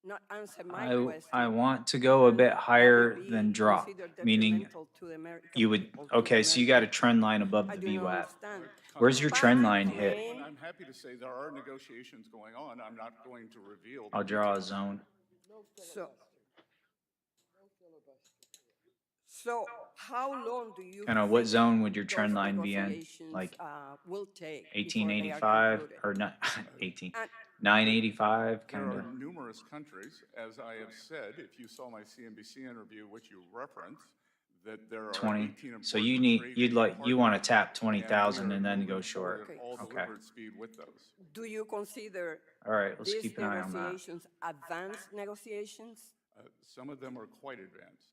not answer my question? I want to go a bit higher than drop, meaning you would, okay, so you got a trend line above the VWAP. Where's your trend line hit? I'm happy to say there are negotiations going on. I'm not going to reveal. I'll draw a zone. So how long do you Kind of what think zone would your trend those line be in? negotiations, Like will take before they are 1885 concluded? or not 985 There kind are of. numerous countries, as I have said, if you saw my CNBC interview, which you referenced, that there are 20. 18 So important you need, trading you want to partners, tap 20,000 and then go moving short. forward all Okay. delivered speed with those. Do you consider All right, let's these keep an eye on that. negotiations advanced negotiations? Some of them are quite advanced.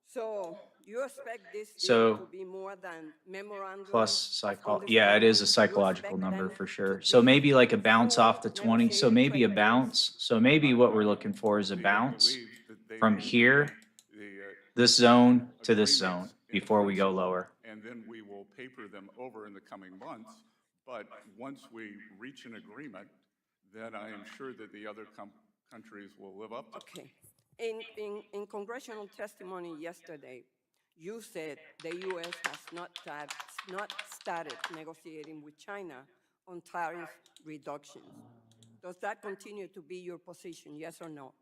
So you expect this So- deal to be more than memorandum? Plus of yeah, it is a understanding? psychological You expect number them for to sure. be So maybe like a bounce off the 20, so negotiated maybe a trade bounce. So maybe what we're looking for is a bounce from here, this zone to this zone before we go lower. And then we will paper them over in the coming months. But once we reach an agreement, then I am sure that the other countries will live up to it. Okay. In congressional testimony yesterday, you said the U.S. has not started negotiating with China on tariff reductions. Does that continue to be your position, yes or no?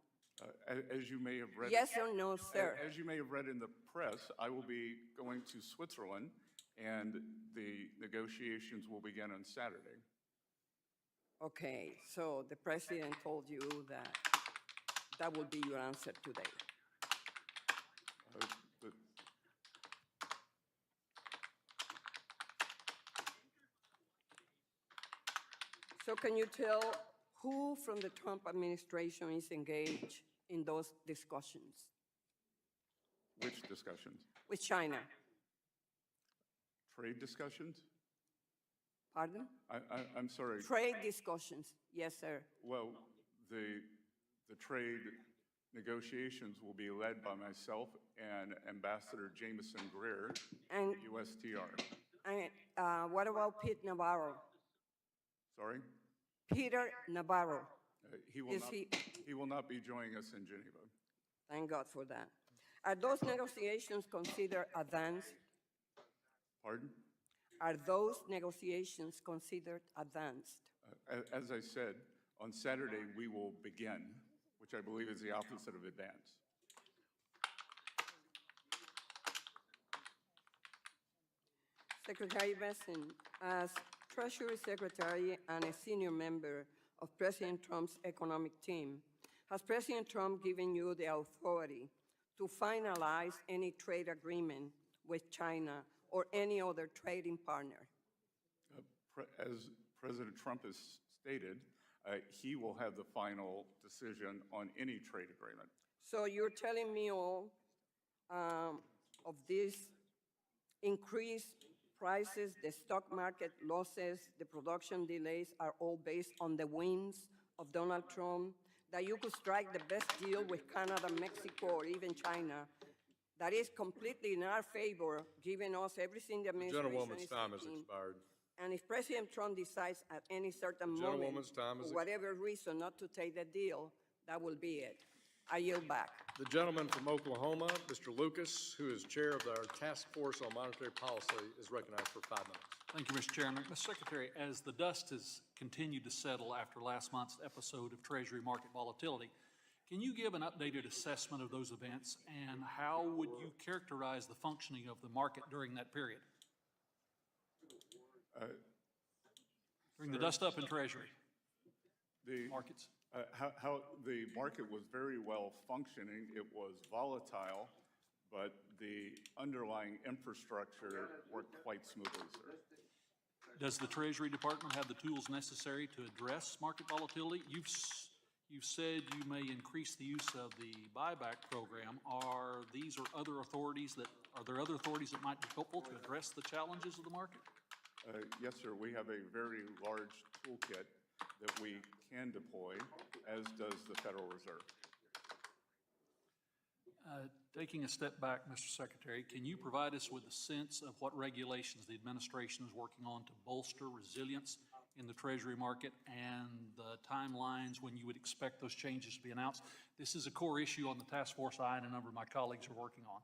As you may have read. Yes or no, sir? As you may have read in the press, I will be going to Switzerland, and the negotiations will begin on Saturday. Okay, so the president told you that that will be your answer today. But So can you tell who from the Trump administration is engaged in those discussions which discussions? with China? Trade discussions? Pardon? I'm sorry. Trade discussions, yes, sir. Well, the trade negotiations will be led by myself and Ambassador Jameson Greer, And, USTR. and what about Pete Navarro? Sorry? Peter Navarro. Is He will not be joining us in Geneva. Thank God for that. Are those negotiations considered advanced? Pardon? Are those negotiations considered advanced? As I said, on Saturday, we will begin, which I believe is the opposite of advance. Secretary Besson, as Treasury Secretary and a senior member of President Trump's economic team, has President Trump given you the authority to finalize any trade agreement with China or any other trading partner? As President Trump has stated, he will have the final decision on any trade agreement. So you're telling me all of these increased prices, the stock market losses, the production delays are all based on the whims of Donald Trump, that you could strike the best deal with Canada, Mexico, or even China that is completely in our favor, giving us everything the administration Gentlewoman's is time has seeking. expired. And if President Trump decides at any certain moment, Gentlewoman's time for has whatever reason, not to take the deal, that will be it. I yield back. The gentleman from Oklahoma, Mr. Lucas, who is chair of our Task Force on Monetary Policy, is recognized for 5 minutes. Thank you, Mr. Chairman. Mr. Secretary, as the dust has continued to settle after last month's episode of Treasury market volatility, can you give an updated assessment of those events, and how would you characterize the functioning of the market during that period? During the dust up in Treasury markets? How the market was very well functioning. It was volatile, but the underlying infrastructure worked quite smoothly, sir. Does the Treasury Department have the tools necessary to address market volatility? You've You said you may increase the use of the buyback program. Are there other authorities that might be helpful to address the challenges of the market? Yes, sir. We have a very large toolkit that we can deploy, as does the Federal Reserve. Taking a step back, Mr. Secretary, can you provide us with a sense of what regulations the administration is working on to bolster resilience in the Treasury market and the timelines when you would expect those changes to be announced? This is a core issue on the task force I and a number of my colleagues are working on.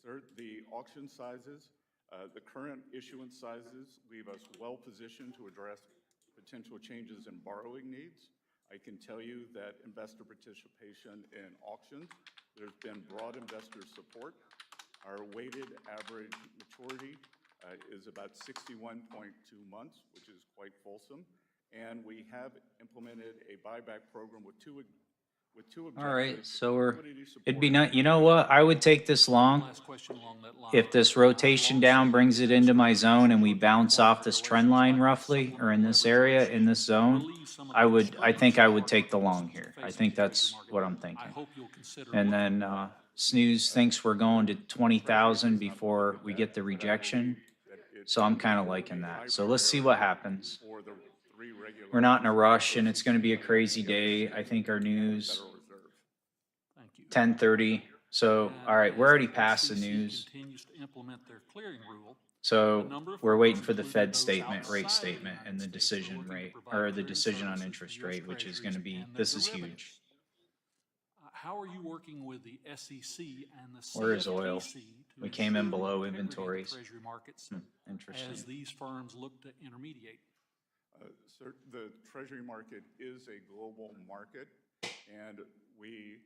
Sir, the auction sizes, the current issuance sizes leave us well positioned to address potential changes in borrowing needs. I can tell you that investor participation in auctions, there's been broad investor support. Our weighted average maturity is about 61.2 months, which is quite fulsome. And we have implemented a buyback program with two objectives. All right, so liquidity it'd be support not, you know what, I would take this long. Last question along that line. If this rotation down brings it into my zone and we bounce off this trend line roughly, or in this area, in this zone, I think I would take the long here. I think that's what I'm I thinking. hope you'll consider. And looking then, Snooze thinks we're going to 20,000 before we get the rejection. So I'm kind of liking that. So let's see what happens. for the three regular. We're not in a rush and it's going to be a crazy day. I think our news, Federal Reserve. Thank you. 10:30. So, all right, we're already past the SEC news. Continues to implement their clearing rule. So we're waiting for the Fed statement, rate statement, and the decision rate, or the decision on interest rate, which is going to be, this is huge. How are you working with the SEC and the Where is oil? CFTC to We came in ensure below the integrity of the inventories. Treasury markets Interesting. as these firms look to intermediate? Sir, the Treasury market is a global market, and we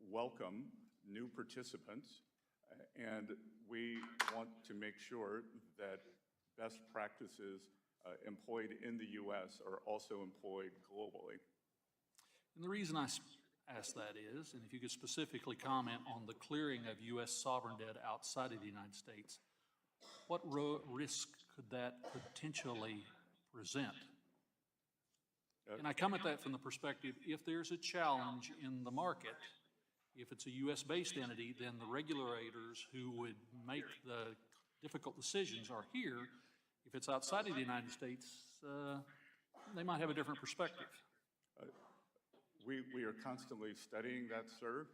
welcome new participants, and we want to make sure that best practices employed in the U.S. are also employed globally. And the reason I ask that is, and if you could specifically comment on the clearing of U.S. sovereign debt outside of the United States, what risk could that potentially present? And I come at that from the perspective, if there's a challenge in the market, if it's a U.S.-based entity, then the regulators who would make the difficult decisions are here. If it's outside of the United States, they might have a different perspective. We are constantly studying that, sir.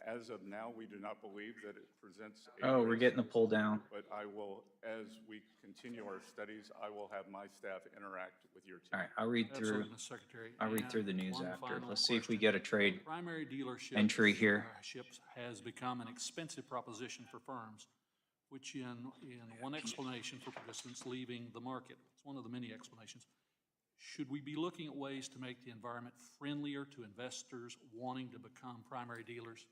As of now, we do not believe that it presents a Oh, we're risk, getting the pull down. but I will, as we continue our studies, I will have my staff interact with your team. All right, I'll read through. Absolutely, Mr. Secretary. I'll read And through the news one after. final Let's see if we question. get a trade Primary dealership entry here. has become an expensive proposition for firms, which in one explanation for participants leaving the market, it's one of the many explanations. Should we be looking at ways to make the environment friendlier to investors wanting to become primary dealers?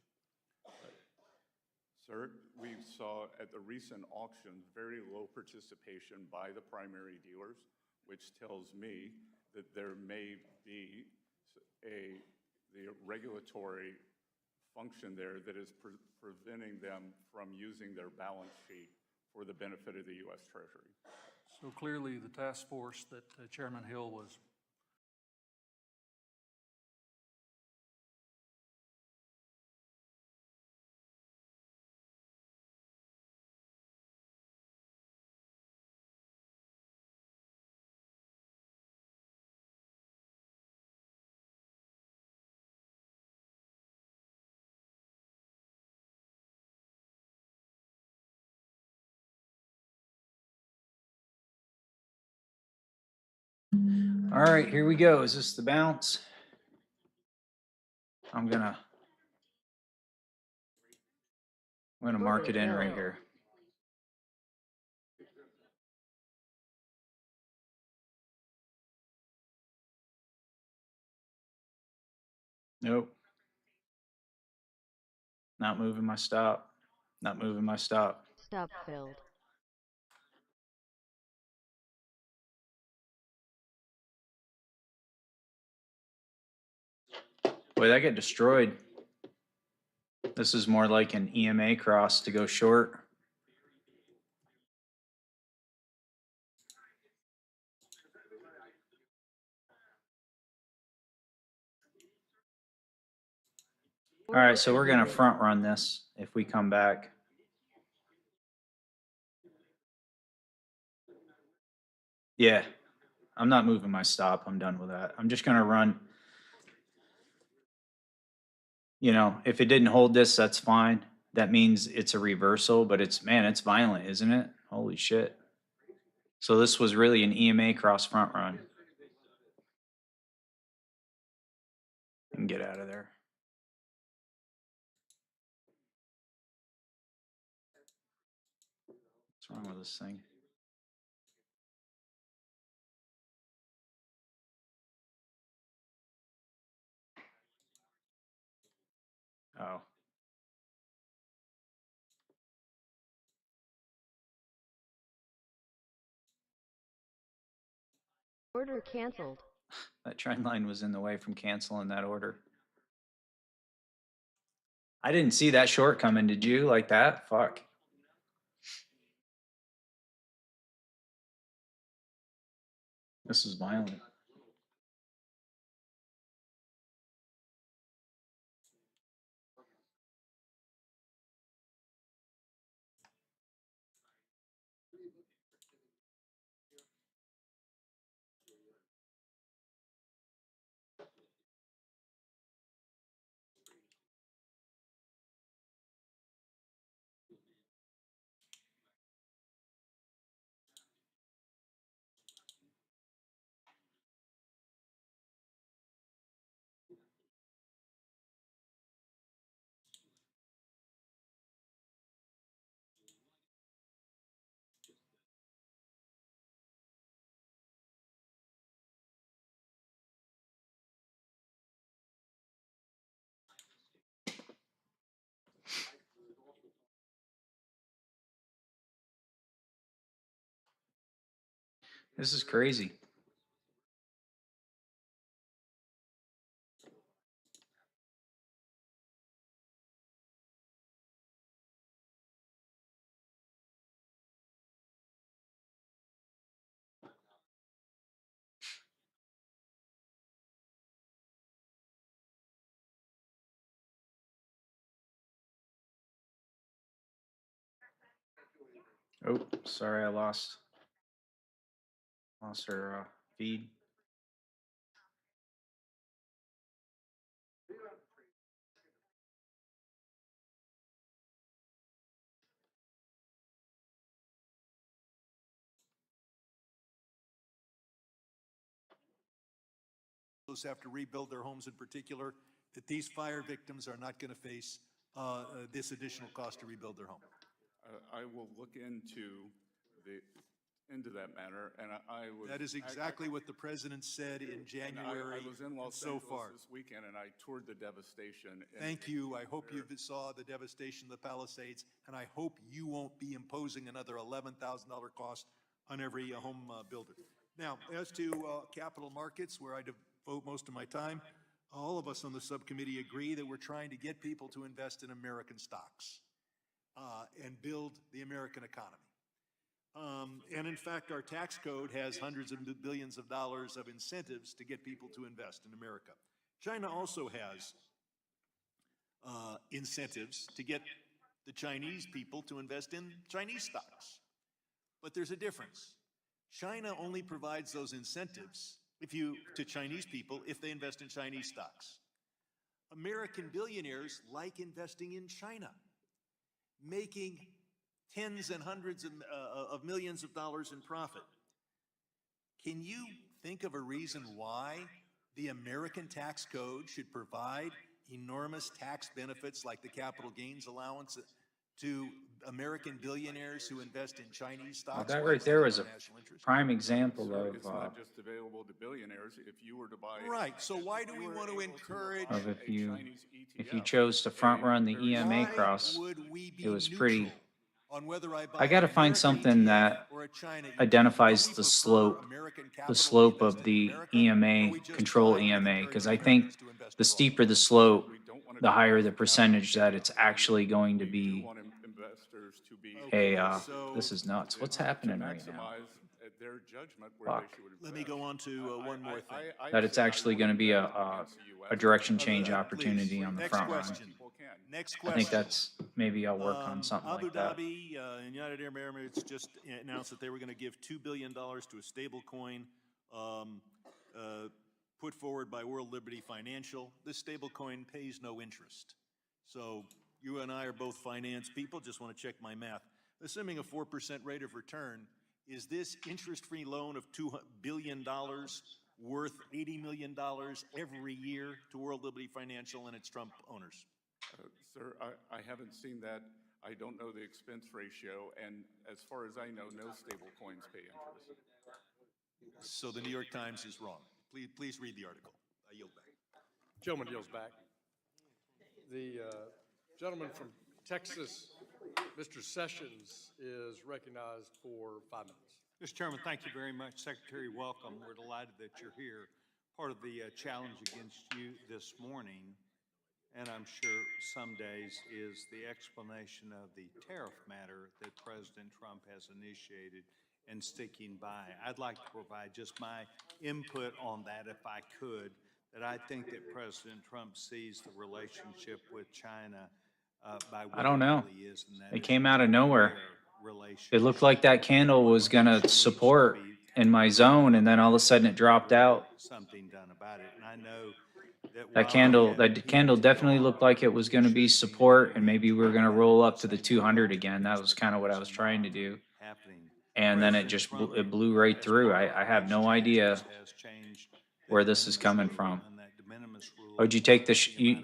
Sir, we saw at the recent auctions very low participation by the primary dealers, which tells me that there may be the regulatory function there that is preventing them from using their balance sheet for the benefit of the U.S. Treasury. So clearly, the task force that Chairman Hill was All right, here we go. Is this the bounce? I'm gonna mark it in right here. Nope. Not moving my stop. Not moving my stop. Stop filled. Boy, that got destroyed. This is more like an EMA cross to go short. All right, so we're gonna front run this if we come back. Yeah, I'm not moving my stop. I'm done with that. I'm just gonna run. You know, if it didn't hold this, that's fine. That means it's a reversal, but it's, man, it's violent, isn't it? Holy shit. So this was really an EMA cross front run. And get out of there. What's wrong with this thing? Oh. Order canceled. That trend line was in the way from canceling that order. I didn't see that short coming, did you? Like that? Fuck. This is violent. This is crazy. Oh, sorry, I lost her feed. Those have to rebuild their homes in particular, that these fire victims are not going to face this additional cost to rebuild their home. I will look into that matter, and I was. That is exactly what the president said in January. I was in Los so Angeles far. this weekend, and I toured the devastation. Thank you. I hope you saw the devastation of the Palisades, and I hope you won't be imposing another $11,000 cost on every home builder. Now, as to capital markets, where I devote most of my time, all of us on the subcommittee agree that we're trying to get people to invest in American stocks and build the American economy. And in fact, our tax code has hundreds of billions of dollars of incentives to get people to invest in America. China also has incentives to get the Chinese people to invest in Chinese stocks. But there's a difference. China only provides those incentives to Chinese people if they invest in Chinese stocks. American billionaires like investing in China, making tens and hundreds of millions of dollars in profit. Can you think of a reason why the American tax code should provide enormous tax benefits like the capital gains allowance to American billionaires who invest in Chinese stocks? That right there was a prime example Sir, of it's not just available to billionaires. If you were to buy, right. So why do we want to encourage? Of if you chose to front run the EMA cross, it was pretty. On whether I got to find something that identifies the slope of the EMA, control EMA, because I think the steeper the slope, the higher the percentage that it's actually going to be a, this is nuts. What's happening right now? their judgment where Fuck. they should invest. Let me go on to one more thing. That it's actually going to be a direction change Please. opportunity on the Next front run. question. Next I question. think that's, maybe I'll work on something Abu like that. Dhabi and United Arab Emirates just announced that they were going to give $2 billion to a stable coin put forward by World Liberty Financial. This stable coin pays no interest. So you and I are both finance people, just want to check my math. Assuming a 4% rate of return, is this interest-free loan of $2 billion worth $80 million every year to World Liberty Financial and its Trump owners? Sir, I haven't seen that. I don't know the expense ratio, and as far as I know, no stable coins pay interest. So the New York Times is wrong. Please read the article. I yield back. Gentleman yields back. The gentleman from Texas, Mr. Sessions, is recognized for 5 minutes. Mr. Chairman, thank you very much. Secretary, welcome. We're delighted that you're here. Part of the challenge against you this morning, and I'm sure some days, is the explanation of the tariff matter that President Trump has initiated and sticking by. I'd like to provide just my input on that, if I could, that I think that President Trump sees the relationship with China by what I don't know. it really is, and that It is came out of nowhere. their relationship. It looked like that candle was going to support in my zone, and then all of a sudden it dropped out. Something done about it, and I know that That candle definitely looked like it was going to be support, and maybe we were going to roll up to the 200 again. That was kind of what I was trying to do. And then it just it blew right through. I have no idea where this is coming from. Oh, did you take the?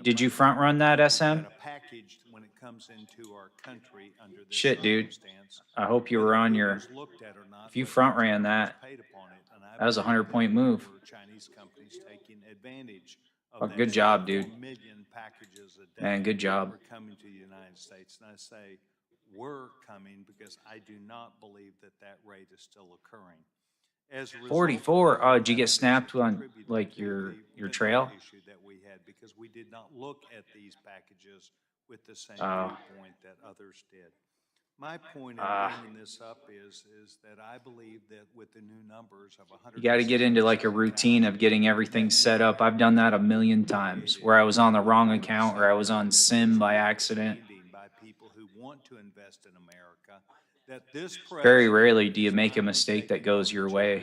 Did you front run that SM? packaged when it comes into our country under this Shit, dude. circumstance. I hope you were on your. Looked at or not, If you front ran that, paid upon it, and I that was a believe 100-point move. there were Chinese companies taking advantage of Oh, that. good job, dude. 4 million packages a day Man, good job. were coming to the United States, and I say were coming because I do not believe that that rate is still occurring. As a result, 44. Oh, did you get that snapped on contributed like to your the trail? issue that we had because we did not look at these packages with the same Oh. viewpoint that others did. My point in bringing this up is that I believe that with the new numbers of 100. You got to get into like a routine of getting everything set up. I've done that a million times where I was on the wrong account or I was on SIM by accident. By people who want to invest in America, that this Very rarely do you make a mistake that goes your way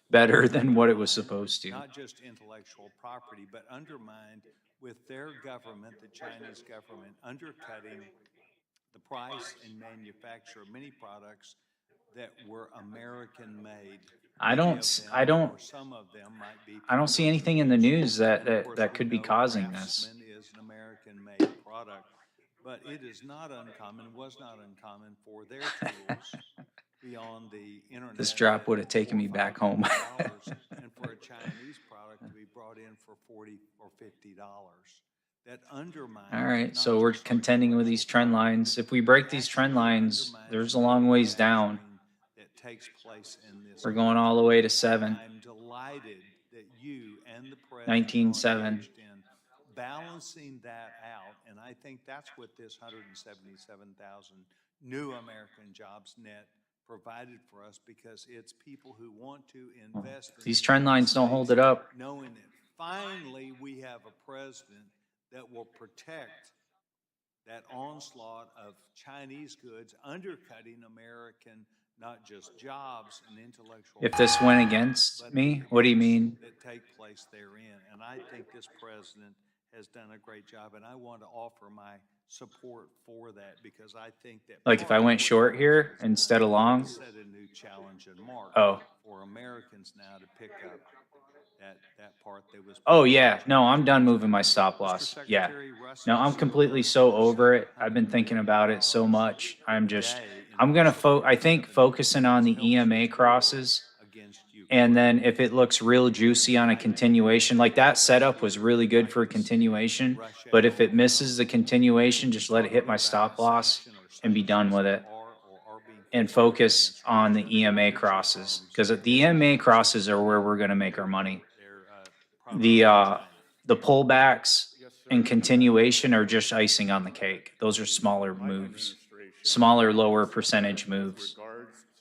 better than what it was supposed to. not just intellectual property, but undermined with their government, the Chinese government, undercutting the price and manufacture of many products that were American-made. I don't see anything in the news that could be causing this. Craftsman is an American-made product, but it is not uncommon, was not uncommon for their tools beyond the internet. This drop would have taken me back home. And for a Chinese product to be brought in for $40 or $50, that undermines. All right, so we're contending with these trend lines. If we break these trend lines, there's a long ways down. That takes place in this. We're going all the way to 7. I'm delighted that you and the president 19.7. are engaged in balancing that out, and I think that's what this 177,000 new American jobs net provided for us, because it's people who want to invest in These the trend United lines don't hold it States, up. knowing that finally we have a president that will protect that onslaught of Chinese goods, undercutting American, not just jobs and intellectual. If this went against but me, the what do you events mean? That take place therein, and I think this president has done a great job, and I want to offer my support for that because I think that. Like if I went short here instead of long? Set a new challenge and mark. Oh. For Americans now to pick up that part that was. Oh yeah, no, I'm done moving my stop loss. Yeah, no, I'm completely so over it. I've been thinking about it so much. I'm gonna I think focusing on the EMA crosses, and then if it looks real juicy on a continuation, like that setup was really good for a continuation. But if it misses the continuation, just let it hit my stop loss and be done with it. And focus on the EMA crosses, because the EMA crosses are where we're going to make our money. The pullbacks and continuation are just icing on the cake. Those are smaller moves, smaller, lower percentage moves.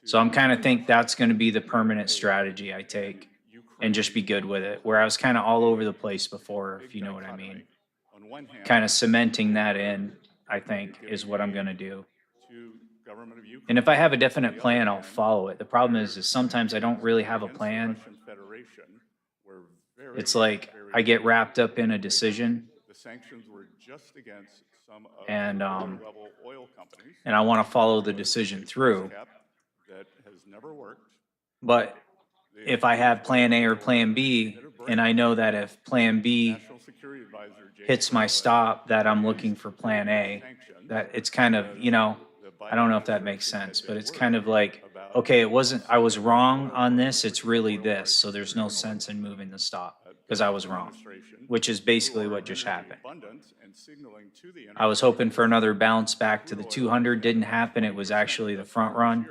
So I'm kind of think that's going to be the permanent strategy I take and just be good with it. Where I was kind of all over the place before, if you know what I mean. On one hand, Kind of cementing that in, I think, is what I'm going to do. to government of Ukraine. And if I have a definite plan, I'll follow it. The problem is sometimes I don't really have a plan. Russian Federation were very, It's like very I get wrapped up in a decision The sanctions were just against some of and the low-level oil companies. I want to follow the decision through. Cap that has never worked. But if I have plan A or plan B, and I know that if plan B National Security Advisor Jake hits my stop, that I'm looking for plan A, that it's kind of, you know, I don't know if that makes sense, but it's kind of like, okay, I was wrong on this, it's really this, so there's no sense in moving the stop, because I was wrong, which is basically what just happened. abundance and signaling to the I was hoping for another bounce back to the 200, didn't happen, it was actually the front run.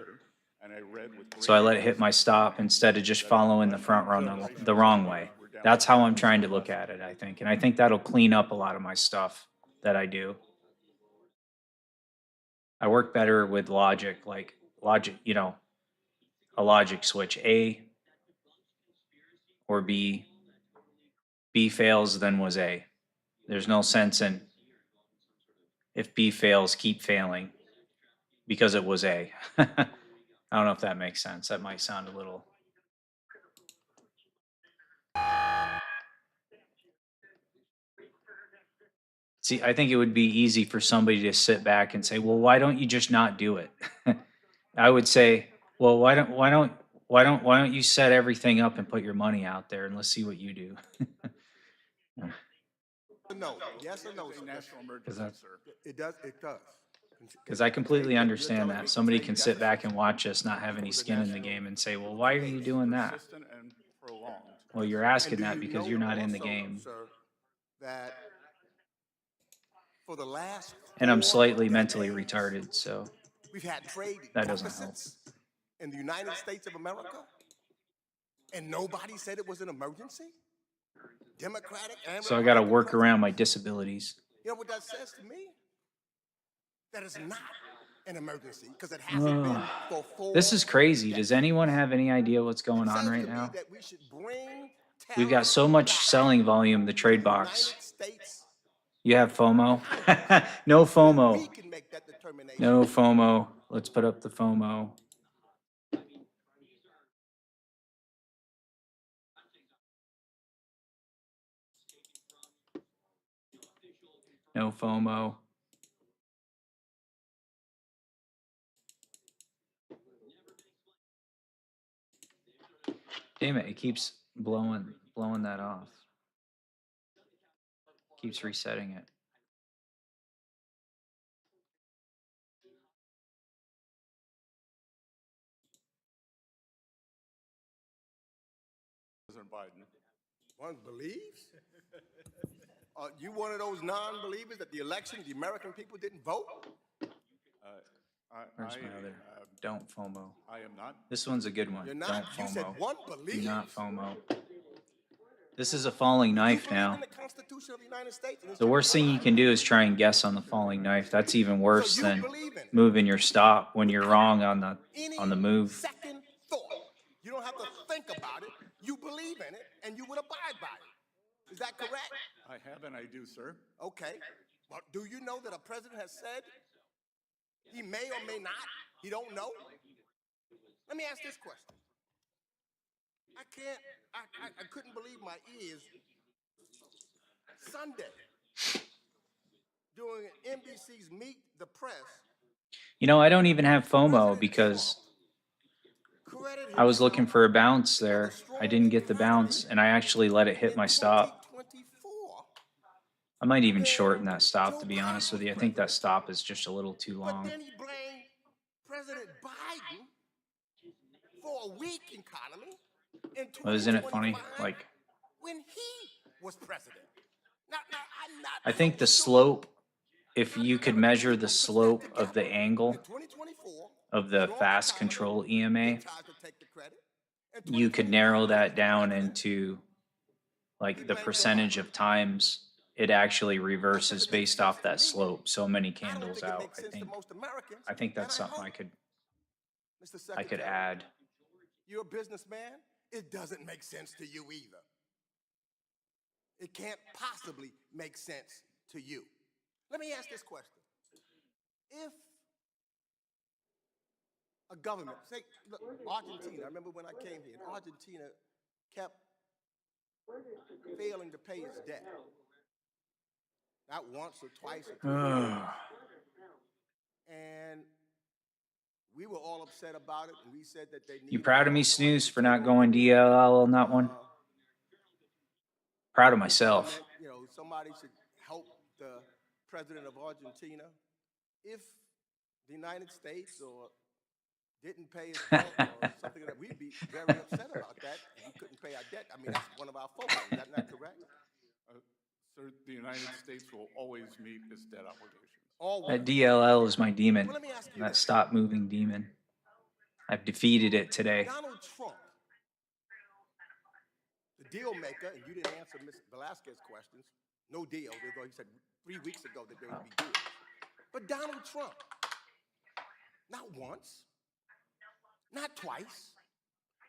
and I read with So I let it hit my stop instead of just following the front run the wrong way. That's how I'm trying to look at it, I think. And I think that'll clean up a lot of my stuff that I do. I work better with logic, like logic, you know, a logic switch, A or B. B fails, then was A. There's no sense in if B fails, keep failing because it was A. I don't know if that makes sense. That might sound a little. See, I think it would be easy for somebody to sit back and say, "Well, why don't you just not do it?" I would say, "Well, why don't you set everything up and put your money out there and let's see what you do." No, yes or no, sir? national emergency, that's- sir. It does, it does. Because I completely understand that. Somebody can sit back and watch us not have any skin in the game and say, "Well, why are you doing that?" Persistent and prolonged. Well, you're And asking do that you because know you're not in the also, game. sir, that for the last And I'm 4 slightly mentally decades, retarded, so we've had trade that doesn't help. deficits in the United States of America, and nobody said it was an emergency? Democratic and So I got to Republican work around presidents? my disabilities. You know what that says to me? That it's not an emergency, because it hasn't been for 4 This is crazy. Does anyone have any idea what's going on Says right to me now? that we should bring We've got so much selling volume, the trade box. United States. You have FOMO? No We FOMO. can make that determination. No FOMO. Let's put up the FOMO. No FOMO. Damn it, it keeps blowing that off. Keeps resetting it. President Biden. One believes? Are you one of those non-believers that the election, the American people didn't vote? Where's my other? Don't FOMO. I am not. This one's a good one. You're Don't not. You said FOMO. one Do believes. not FOMO. This is a falling knife You believe now. in the Constitution of the United States? And it's The worst thing you can do is try and guess on the falling knife. That's even worse than moving your stop when you're wrong on the move. second thought. You don't have to think about it. You believe in it, and you would abide by it. Is that correct? I have and I do, sir. Okay. Well, do you know that a president has said he may or may not? He don't know? Let me ask this question. I couldn't believe my ears. Sunday, during NBC's Meet the Press, You know, I don't even have FOMO because I was looking for a bounce there. I didn't get the bounce, and I actually let it hit my stop. I might even shorten that stop, to be honest with you. I think that stop is just a little too long. then he blamed President Biden for a weak economy in Well, isn't it funny? 2025 Like, when he was president. Now, I'm not I think the slope, if you could measure the slope of the angle 2024, of the fast control EMA, you could narrow that down into like the percentage of times it actually reverses based off that slope. So many candles out. I think that's something I could Mr. I Secretary, could add. you're a businessman? It doesn't make sense to you either. It can't possibly make sense to you. Let me ask this question. If a government, say, look, Argentina, I remember when I came here, Argentina kept failing to pay its debt. Not once or twice or three times. And we were all upset about it, and we said that they needed... You proud of me, Snooze, for not going DLL on that one? Proud of myself. You know, somebody should help the president of Argentina. If the United States or didn't pay his debt or something like that, we'd be very upset about that. If we couldn't pay our debt. I mean, that's one of our focus. Is that not correct? Sir, the United States will always meet its debt obligations. That DLL is my demon. Well, let me ask you That this. stop moving demon. I've defeated it today. Donald Trump, the deal maker, and you didn't answer Ms. Velasquez's questions. No deal, although he said 3 weeks ago that there would be deals. But Donald Trump, not once, not twice,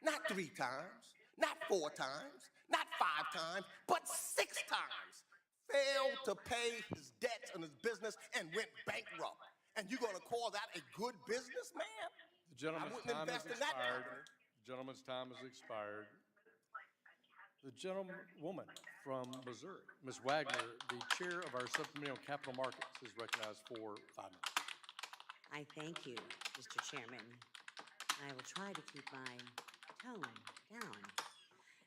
not 3 times, not 4 times, not 5 times, but 6 times failed to pay his debts and his business and went bankrupt. And you're going to call that a good business, man? The gentleman's time has expired. The gentleman's time has expired. The gentlewoman from Missouri, Ms. Wagner, the chair of our subcommittee on capital markets, is recognized for 5 minutes. I thank you, Mr. Chairman. I will try to keep my tone down.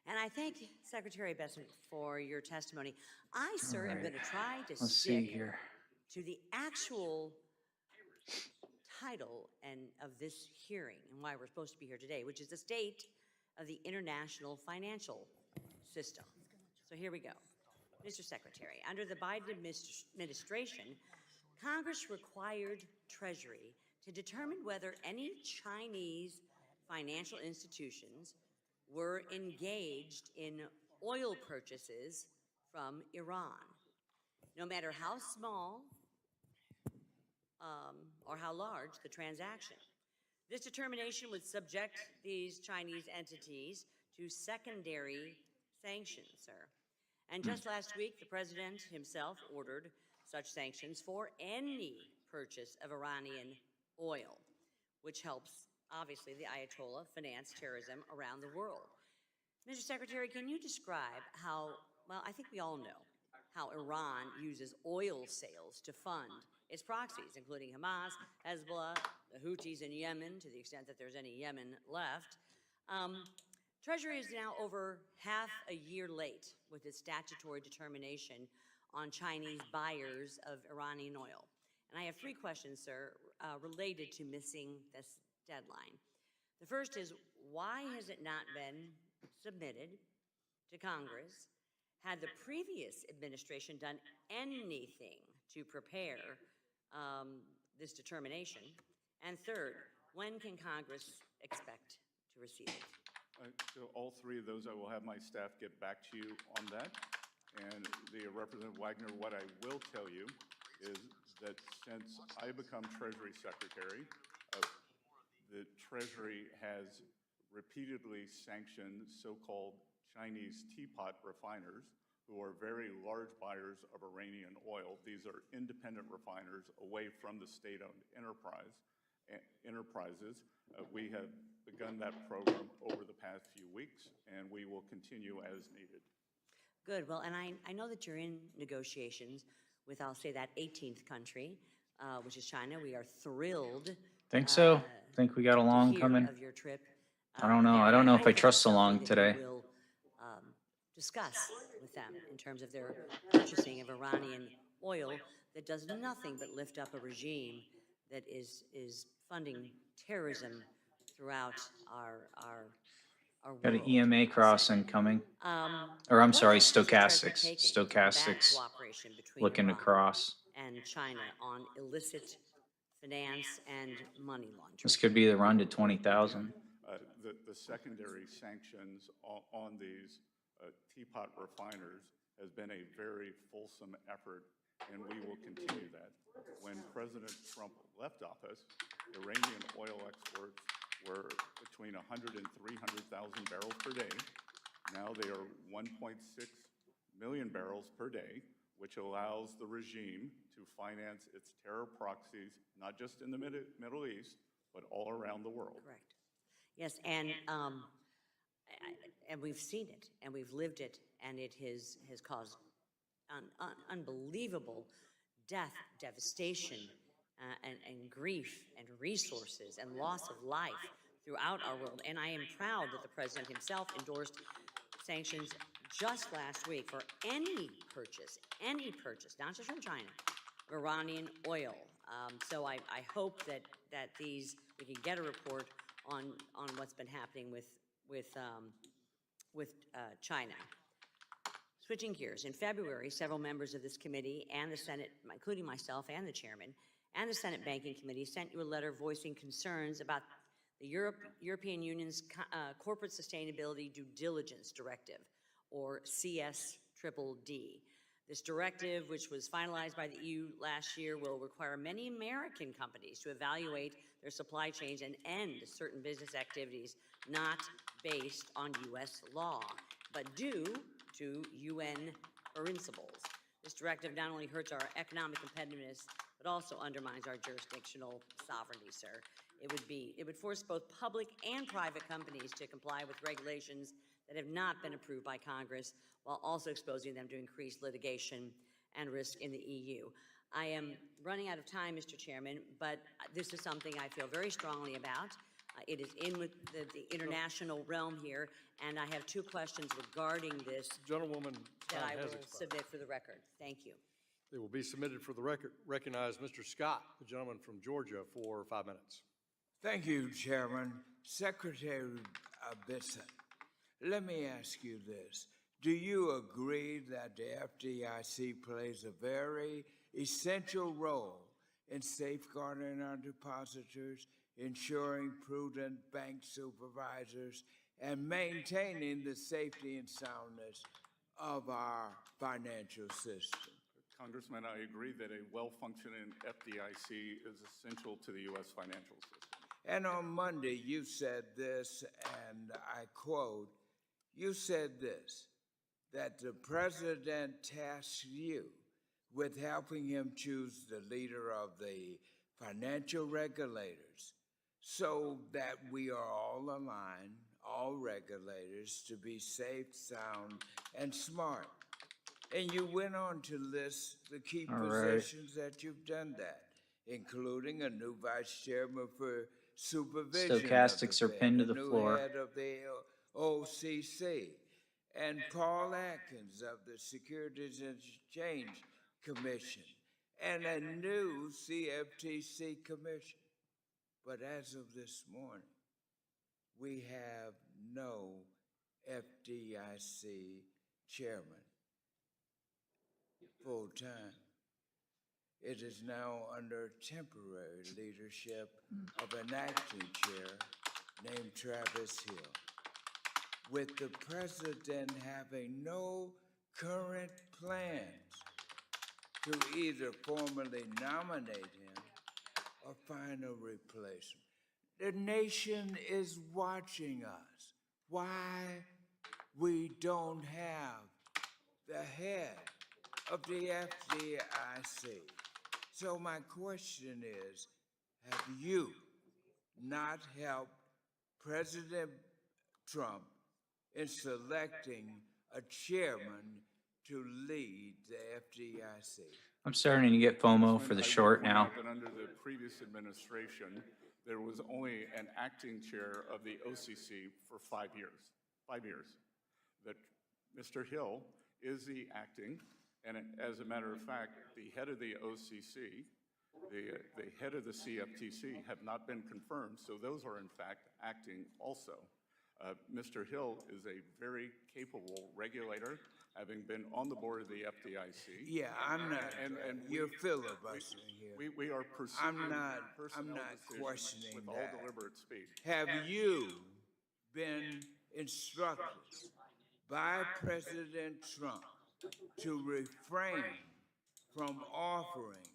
And I thank Secretary Bessent for your testimony. I, sir, am going to try to Let's see stick here. to the actual title of this hearing and why we're supposed to be here today, which is the state of the international financial system. So here we go. Mr. Secretary, under the Biden administration, Congress required Treasury to determine whether any Chinese financial institutions were engaged in oil purchases from Iran, no matter how small or how large the transaction. This determination would subject these Chinese entities to secondary sanctions, sir. And just last week, the president himself ordered such sanctions for any purchase of Iranian oil, which helps, obviously, the Ayatollah finance terrorism around the world. Mr. Secretary, can you describe how, well, I think we all know how Iran uses oil sales to fund its proxies, including Hamas, Hezbollah, the Houthis in Yemen, to the extent that there's any Yemen left. Treasury is now over half a year late with its statutory determination on Chinese buyers of Iranian oil. And I have 3 questions, sir, related to missing this deadline. The first is, why has it not been submitted to Congress? Had the previous administration done anything to prepare this determination? And third, when can Congress expect to receive it? So all 3 of those, I will have my staff get back to you on that. And the Representative Wagner, what I will tell you is that since I become Treasury Secretary, the Treasury has repeatedly sanctioned so-called Chinese teapot refiners who are very large buyers of Iranian oil. These are independent refiners away from the state-owned enterprises. We have begun that program over the past few weeks, and we will continue as needed. Good. Well, and I know that you're in negotiations with, I'll say that 18th country, which is China. We are thrilled. Think so? Think we got a long coming? Of your trip. I don't know. I don't know if I trust so long today. We'll discuss with them in terms of their purchasing of Iranian oil that does nothing but lift up a regime that is funding terrorism throughout our world. Got an EMA crossing coming. Or I'm sorry, stochastics. Stochastics looking to cross. And China on illicit finance and money laundering. This could be the run to 20,000. The secondary sanctions on these teapot refiners has been a very fulsome effort, and we will continue that. When President Trump left office, Iranian oil exports were between 100 and 300,000 barrels per day. Now they are 1.6 million barrels per day, which allows the regime to finance its terror proxies, not just in the Middle East, but all around the world. Correct. Yes, and we've seen it, and we've lived it, and it has caused unbelievable death, devastation, and grief, and resources, and loss of life throughout our world. And I am proud that the president himself endorsed sanctions just last week for any purchase, not just from China, of Iranian oil. So I hope that we can get a report on what's been happening with China. Switching gears, in February, several members of this committee and the Senate, including myself and the chairman, and the Senate Banking Committee sent you a letter voicing concerns about the European Union's Corporate Sustainability Due Diligence Directive, or CSDDD. This directive, which was finalized by the EU last year, will require many American companies to evaluate their supply chains and end certain business activities not based on U.S. law, but due to UN principles. This directive not only hurts our economic competitiveness, but also undermines our jurisdictional sovereignty, sir. It would force both public and private companies to comply with regulations that have not been approved by Congress, while also exposing them to increased litigation and risk in the EU. I am running out of time, Mr. Chairman, but this is something I feel very strongly about. It is in with the international realm here, and I have two questions regarding this Gentlewoman, that time I has will expired. submit for the record. Thank you. They will be submitted for the record. Recognize Mr. Scott, the gentleman from Georgia, for 5 minutes. Thank you, Chairman. Secretary Bisson, let me ask you this. Do you agree that the FDIC plays a very essential role in safeguarding our depositors, ensuring prudent bank supervisors, and maintaining the safety and soundness of our financial system? Congressman, I agree that a well-functioning FDIC is essential to the U.S. financial system. And on Monday, you said this, and I quote, you said this, that the president tasked you with helping him choose the leader of the financial regulators so that we are all aligned, all regulators, to be safe, sound, and smart. And you went on to list the key positions that you've done that, including a new vice chairman for supervision. Stochastics are pinned to the new floor. head of the OCC, and Paul Atkins of the Securities and Exchange Commission, and a new CFTC commission. But as of this morning, we have no FDIC chairman full-time. It is now under temporary leadership of an acting chair named Travis Hill, with the president having no current plans to either formally nominate him or find a replacement. The nation is watching us. Why we don't have the head of the FDIC. So my question is, have you not helped President Trump in selecting a chairman to lead the FDIC? I'm starting to get FOMO for the short now. But under the previous administration, there was only an acting chair of the OCC for 5 years. 5 years. That Mr. Hill is the acting, and as a matter of fact, the head of the OCC, the head of the CFTC have not been confirmed, so those are in fact acting also. Mr. Hill is a very capable regulator, having been on the board of the FDIC. Yeah, I'm not. You're filibustering here. We are pursuing I'm not personnel decisions questioning with that. all deliberate speed. Have you been instructed by President Trump to refrain from offering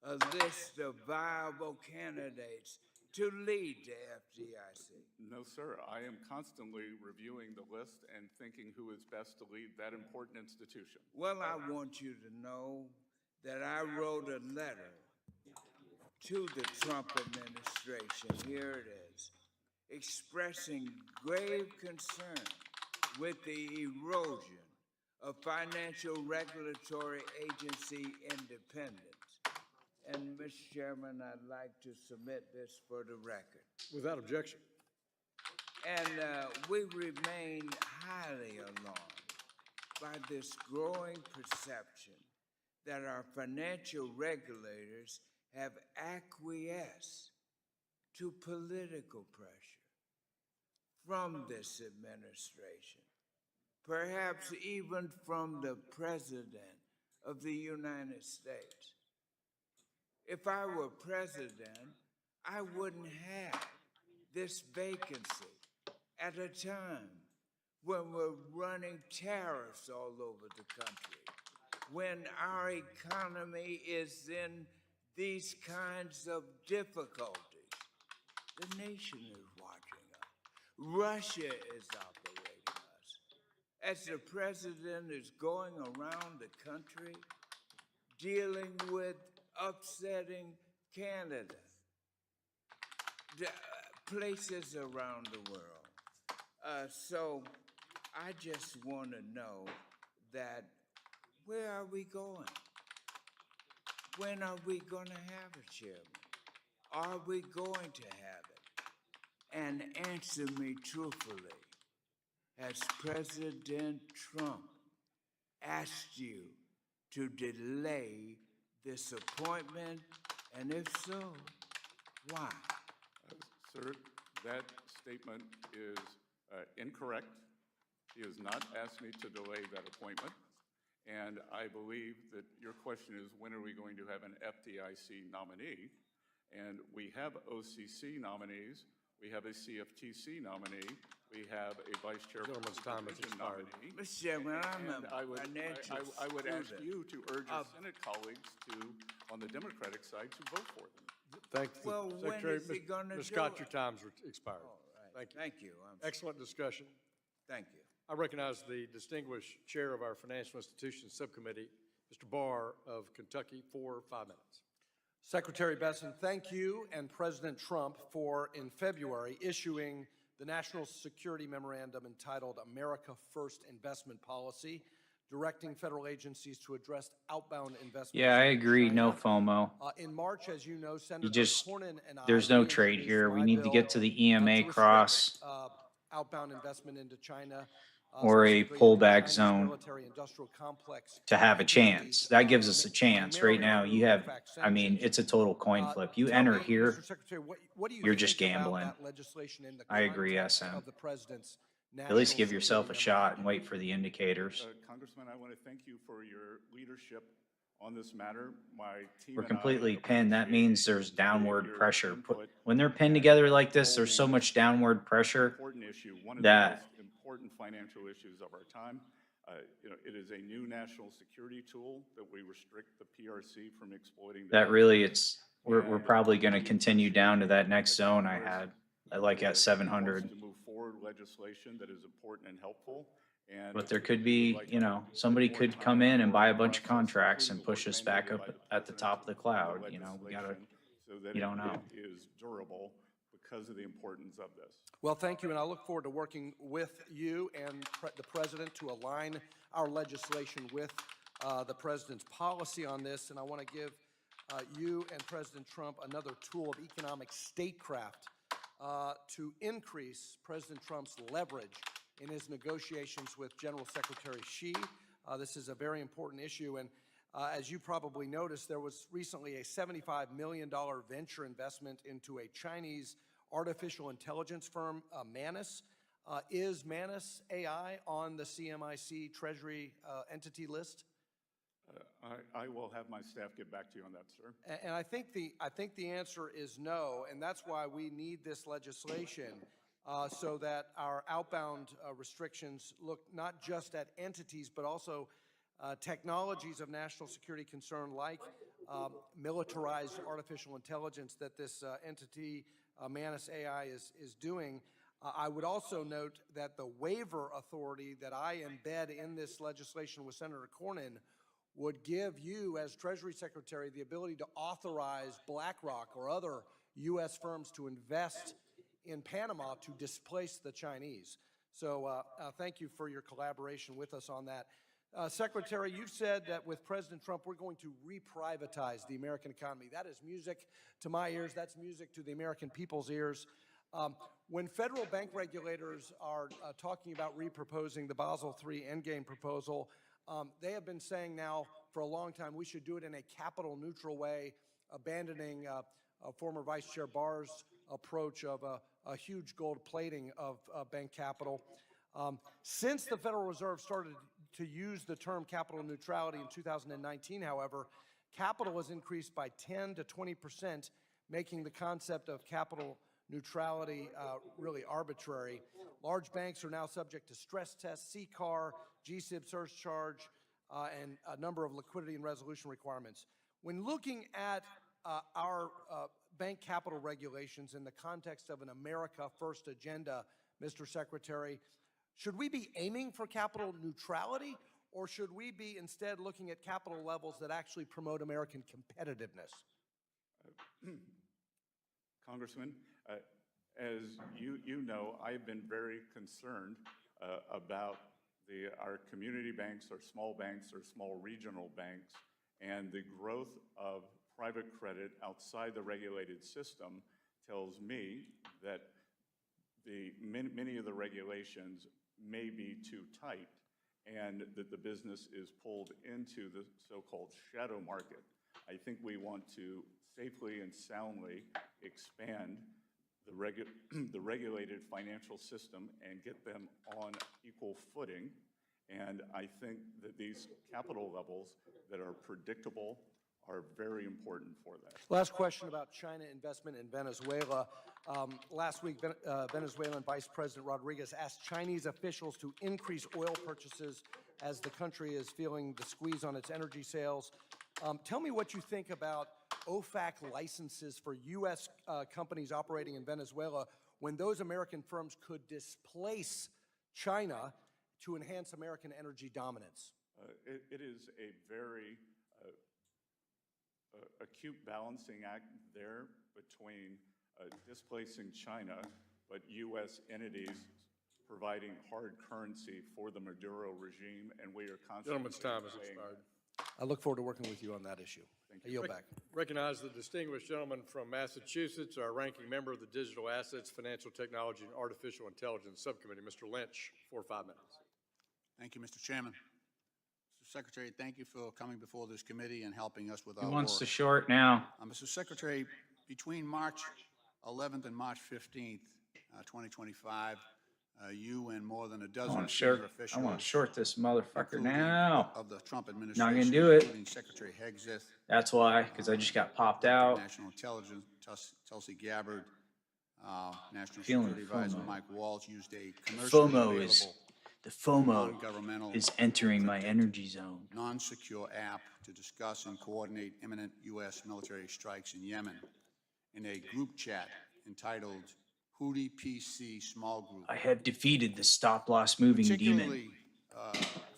a list of viable candidates to lead the FDIC? No, sir. I am constantly reviewing the list and thinking who is best to lead that important institution. Well, I want you to know that I wrote a letter to the Trump administration, here it is, expressing grave concern with the erosion of financial regulatory agency independence. And, Mr. Chairman, I'd like to submit this for the record. Without objection. And we remain highly alarmed by this growing perception that our financial regulators have acquiesced to political pressure from this administration, perhaps even from the President of the United States. If I were president, I wouldn't have this vacancy at a time when we're running tariffs all over the country, when our economy is in these kinds of difficulties. The nation is watching us. Russia is operating us. As the president is going around the country dealing with upsetting Canada, places around the world. So I just want to know that where are we going? When are we going to have a chairman? Are we going to have it? And answer me truthfully. Has President Trump asked you to delay this appointment? And if so, why? Sir, that statement is incorrect. He has not asked me to delay that appointment. And I believe that your question is, when are we going to have an FDIC nominee? And we have OCC nominees. We have a CFTC nominee. We have a vice chair nominee. Mr. Chairman, I'm I would ask you to urge your Senate colleagues on the Democratic side, to vote for them. Thank you. Well, when Secretary, is he gonna Ms. do Scott, it? your time's expired. All right. Thank you. Thank you. Excellent discussion. Thank you. I recognize the distinguished chair of our Financial Institutions Subcommittee, Mr. Barr of Kentucky, for 5 minutes. Secretary Besson, thank you and President Trump for, in February, issuing the National Security Memorandum entitled America First Investment Policy, directing federal agencies to address outbound investments. Yeah, I agree. No FOMO. In March, as you know, Senator You just, Cornyn and I there's no reintroduced trade here. We my need to bill get to the to EMA restrict, cross outbound investment into China, or a specifically into pullback Chinese zone military-industrial complex to have a chance. entities, That gives us a chance. Right now, you have, I mean, sanctions. it's a total coin flip. You Tell enter me, here, Mr. Secretary, what do you you're just think about gambling. that legislation in the I agree, context SM. of the president's At least national give yourself a security shot and wait for the indicators. Congressman, I want to thank you for your leadership on this matter. My team We're and I completely pinned. That appreciate means there's downward your pressure. input When they're pinned together like this, there's so much downward pressure important issue, one of that the most important financial issues of our time. It is a new national security tool that we restrict the PRC from exploiting. that really we're probably going to continue down to that next zone I had. I like at 700. To move forward legislation that is important and helpful. And But there could be, you know, somebody could come in and buy a bunch of contracts and push us back up at the top of the cloud. You know, we gotta, so that you don't know. it is durable because of the importance of this. Well, thank you, and I look forward to working with you and the president to align our legislation with the president's policy on this. And I want to give you and President Trump another tool of economic statecraft to increase President Trump's leverage in his negotiations with General Secretary Xi. This is a very important issue, and as you probably noticed, there was recently a $75 million venture investment into a Chinese artificial intelligence firm, Manus. Is Manus AI on the CMIC Treasury entity list? I will have my staff get back to you on that, sir. And I think the answer is no, and that's why we need this legislation so that our outbound restrictions look not just at entities but also technologies of national security concern like militarized artificial intelligence that this entity, Manus AI, is doing. I would also note that the waiver authority that I embed in this legislation with Senator Cornyn would give you, as Treasury Secretary, the ability to authorize BlackRock or other U.S. firms to invest in Panama to displace the Chinese. So thank you for your collaboration with us on that. Secretary, you've said that with President Trump, we're going to reprivatize the American economy. That is music to my ears. That's music to the American people's ears. When federal bank regulators are talking about reproposing the Basel III Endgame proposal, they have been saying now for a long time we should do it in a capital neutral way, abandoning former Vice Chair Barr's approach of a huge gold plating of bank capital. Since the Federal Reserve started to use the term capital neutrality in 2019, however, capital has increased by 10 to 20%, making the concept of capital neutrality really arbitrary. Large banks are now subject to stress tests, CCAR, GSIB surcharge, and a number of liquidity and resolution requirements. When looking at our bank capital regulations in the context of an America First agenda, Mr. Secretary, should we be aiming for capital neutrality, or should we be instead looking at capital levels that actually promote American competitiveness? Congressman, as you know, I've been very concerned about our community banks, our small regional banks, and the growth of private credit outside the regulated system tells me that many of the regulations may be too tight and that the business is pulled into the so-called shadow market. I think we want to safely and soundly expand the regulated financial system and get them on equal footing. And I think that these capital levels that are predictable are very important for that. Last question about China investment in Venezuela. Last week, Venezuelan Vice President Rodriguez asked Chinese officials to increase oil purchases as the country is feeling the squeeze on its energy sales. Tell me what you think about OFAC licenses for U.S. Companies operating in Venezuela when those American firms could displace China to enhance American energy dominance. It is a very acute balancing act there between displacing China, but U.S. entities providing hard currency for the Maduro regime, and we are constantly— Gentleman's time has expired. I look forward to working with you on that issue. Thank I yield back. Recognize the distinguished gentleman from Massachusetts, our ranking member of the Digital Assets, Financial Technology, and Artificial Intelligence Subcommittee, Mr. Lynch, for 5 minutes. Thank you, Mr. Chairman. Mr. Secretary, thank you for coming before this committee and helping us with our Who work. wants to short now? Mr. Secretary, between March 11th and March 15th, 2025, you and more than a dozen senior officials— I want to short this motherfucker including now. of the Trump administration, Not gonna do it. including Secretary Hegseth, That's why, because I just got popped out. National Intelligence, Tulsi Gabbard, National Feeling Security Advisor FOMO. Mike Waltz used a commercially FOMO is available the FOMO non-governmental is entering my energy zone. non-secure app to discuss and coordinate imminent U.S. military strikes in Yemen in a group chat entitled Houthi PC Small Group. I have defeated the stop-loss moving demon. Particularly,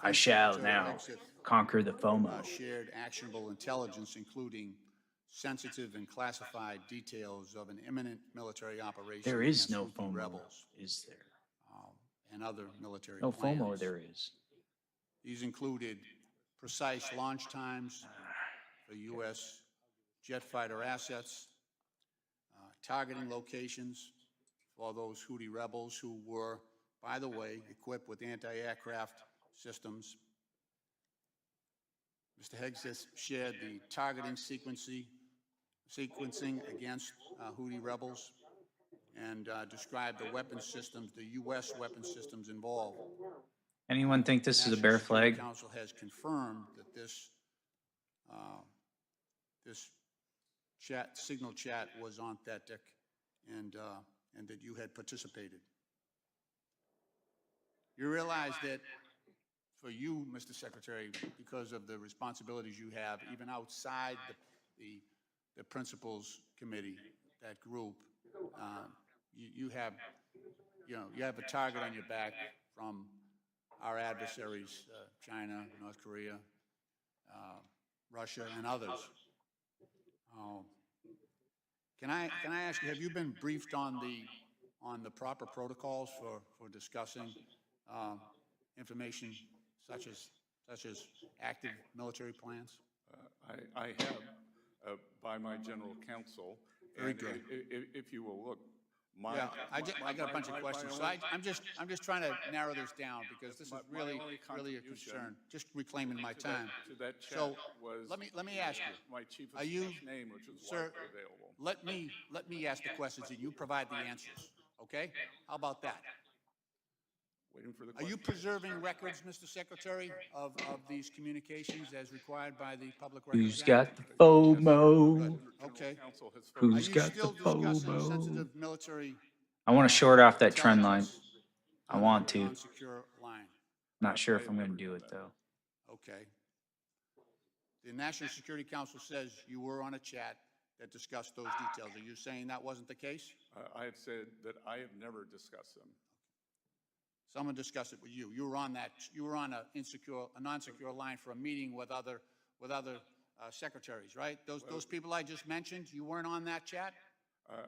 I shall Secretary now Hegseth, conquer the FOMO. shared actionable intelligence, including sensitive and classified details of an imminent military operation There is against no Houthi FOMO, rebels is there? and other military No plans. FOMO there is. These included precise launch times for U.S. jet fighter assets, targeting locations for those Houthi rebels who were, by the way, equipped with anti-aircraft systems. Mr. Hegseth shared the targeting sequencing against Houthi rebels and described the weapon systems, the U.S. weapon systems involved. Anyone think this is a bear National Security flag? Council has confirmed that this signal chat was authentic and that you had participated. You realize that for you, Mr. Secretary, because of the responsibilities you have, even outside the Principals Committee, that group, you have, you have a target on your back from our adversaries, China, North Korea, Russia, and others. Can I ask you, have you been briefed on the proper protocols for discussing information such as active military plans? I have, by my general counsel. Very and good. If you will look, Yeah, I got a bunch of questions, so I'm just trying to narrow this down, because this is really a concern, just reclaiming my time. To that chat So, was let me ask you, my chief of are you, staff's name, which was sir, widely available. let me ask the questions and you provide the answers, okay? How about that? Waiting for the Are you question. preserving records, Mr. Secretary, of these communications as required by the Public Records Who's Act? got the FOMO? Okay. Counsel has Are Who's you got the still discussing FOMO? sensitive military I want to short off that trend line. intelligence I on want a to. non-secure line? Not sure if I'm going to do it, though. Okay. The National Security Council says you were on a chat that discussed those details. Are you saying that wasn't the case? I have said that I have never discussed them. Someone discussed it with you. You were on a non-secure line for a meeting with other secretaries, right? Those people I just mentioned, you weren't on that chat?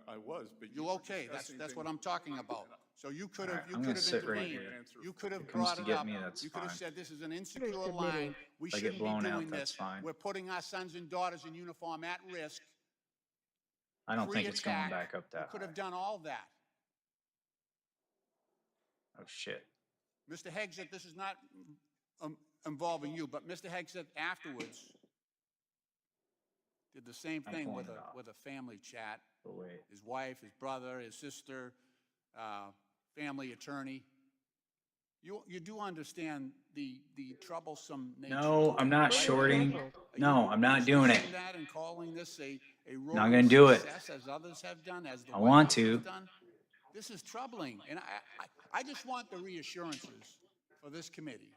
I was, but You were okay? discussing That's what things- I'm talking about. So you could have, Alright, I'm gonna sit right intervened. here. You could have If it comes brought to it get up. me, that's You could have fine. said, this is an insecure submitted. line. We If I get shouldn't be blown out, doing that's this. fine. We're putting our sons and daughters in uniform at risk. I don't think it's going Pre-attack. back up You that could high. have done all that. Oh, shit. Mr. Hegseth, this is not involving you, but Mr. Hegseth afterwards did the same I'm thing pulling with it off. a family chat. But wait. His wife, his brother, his sister, family attorney. You do understand the troublesome nature. No, I'm not Right? shorting. Are No, you I'm not doing it. dismissing that and calling this a road Not of gonna do it. success, as others have done, as the I White want House to. has done? This is troubling, and I just want the reassurances for this committee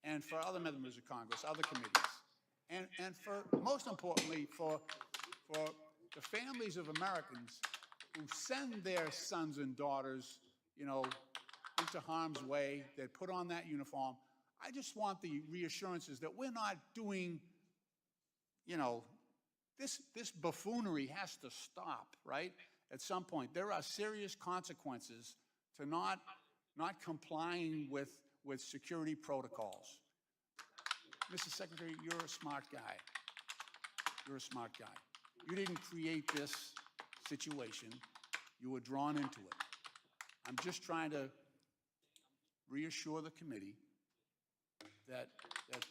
and for other members of Congress, other committees, and for, most importantly, for the families of Americans who send their sons and daughters, into harm's way, they put on that uniform. I just want the reassurances that we're not doing, this buffoonery has to stop, right? At some point, there are serious consequences to not complying with security protocols. Mr. Secretary, you're a smart guy. You're a smart guy. You didn't create this situation. You were drawn into it. I'm just trying to reassure the committee that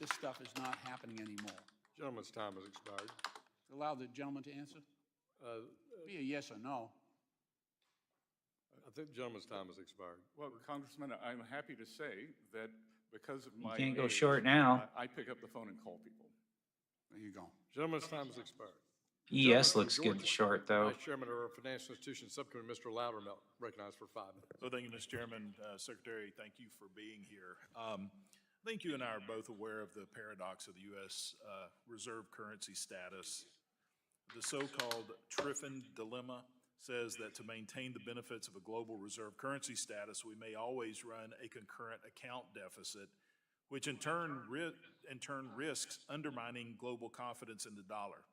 this stuff is not happening anymore. Gentleman's time has expired. Allow the gentleman to answer? Be a yes or no. I think the gentleman's time has expired. Well, Congressman, I'm happy to say that because of my can't go age, short now. I pick up the phone and call people. There you go. Gentleman's time has expired. ES looks good to short, though. Vice Chairman of our Financial Institutions Subcommittee, Mr. Loudermilk, recognized for 5 minutes. So thank you, Mr. Chairman. Secretary, thank you for being here. I think you and I are both aware of the paradox of the U.S. Reserve currency status. The so-called Triffin dilemma says that to maintain the benefits of a global reserve currency status, we may always run a concurrent account deficit, which in turn risks undermining global confidence in the dollar.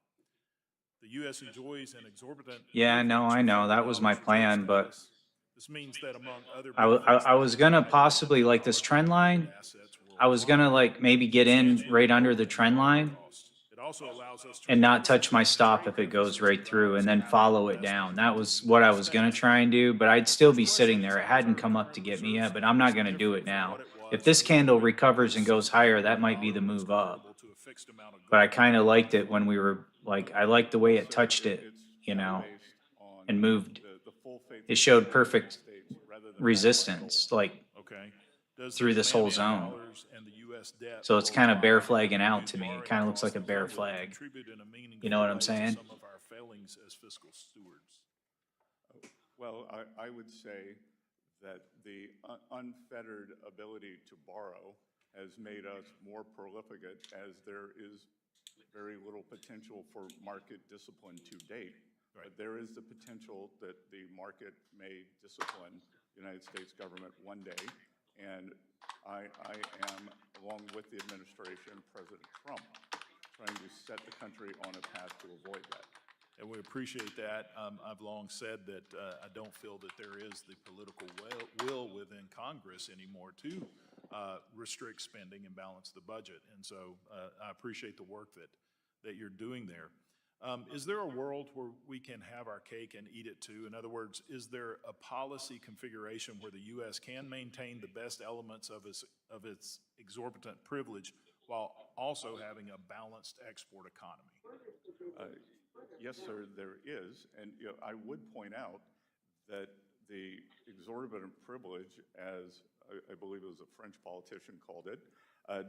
The U.S. enjoys an exorbitant. Yeah, no, I know. That was my plan, but This means that among other I was gonna possibly, like this trend line, I was gonna like maybe get in right under the trend line It also allows us to and not touch my stop if it goes right through and then follow it down. That was what I was gonna try and do, but I'd still be sitting there. It hadn't come up to get me yet, but I'm not gonna do it now. If this candle recovers and goes higher, that might be the move up. But I kind of liked it when we were like, I liked the way it touched it, and moved. It showed perfect resistance, like through this whole zone. So it's kind of bear flagging out to me. It kind of looks like a bear flag. You know what I'm saying? Some of our failings as fiscal stewards. Well, I would say that the unfettered ability to borrow has made us more prolific as there is very little potential for market discipline to date. Right. But there is the potential that the market may discipline the United States government one day. And I am, along with the administration, President Trump, trying to set the country on a path to avoid that. And we appreciate that. I've long said that I don't feel that there is the political will within Congress anymore to restrict spending and balance the budget. And so I appreciate the work that you're doing there. Is there a world where we can have our cake and eat it too? In other words, is there a policy configuration where the U.S. can maintain the best elements of its exorbitant privilege while also having a balanced export economy? Yes, sir, there is. And I would point out that the exorbitant privilege, as I believe it was a French politician called it,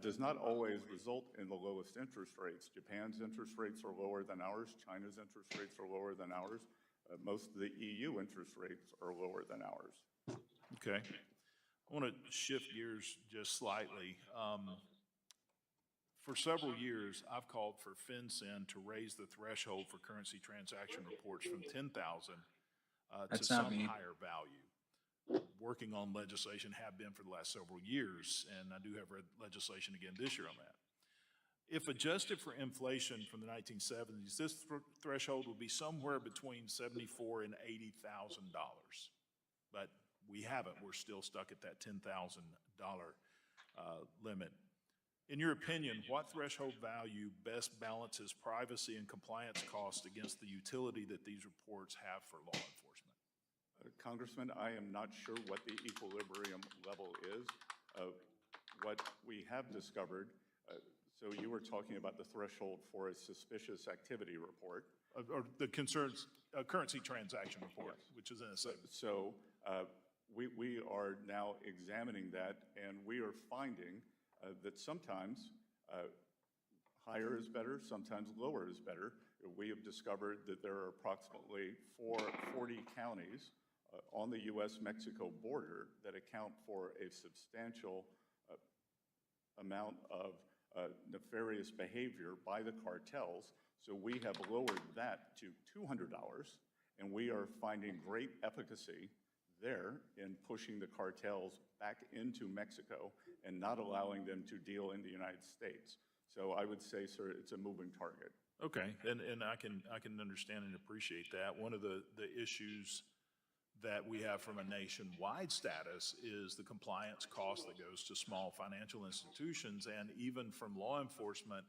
does not always result in the lowest interest rates. Japan's interest rates are lower than ours. China's interest rates are lower than ours. Most of the EU interest rates are lower than ours. Okay. I want to shift gears just slightly. For several years, I've called for FinCEN to raise the threshold for currency transaction reports from 10,000 to some higher value. Working on legislation, have been for the last several years, and I do have legislation again this year on that. If adjusted for inflation from the 1970s, this threshold would be somewhere between $74,000 and $80,000. But we haven't. We're still stuck at that $10,000 limit. In your opinion, what threshold value best balances privacy and compliance costs against the utility that these reports have for law enforcement? Congressman, I am not sure what the equilibrium level is. What we have discovered, so you were talking about the threshold for a suspicious activity report. Or the currency transaction report, yes, which is in a segment. So we are now examining that, and we are finding that sometimes higher is better, sometimes lower is better. We have discovered that there are approximately 40 counties on the U.S.-Mexico border that account for a substantial amount of nefarious behavior by the cartels. So we have lowered that to $200, and we are finding great efficacy there in pushing the cartels back into Mexico and not allowing them to deal in the United States. So I would say, sir, it's a moving target. Okay, and I can understand and appreciate that. One of the issues that we have from a nationwide status is the compliance cost that goes to small financial institutions, and even from law enforcement,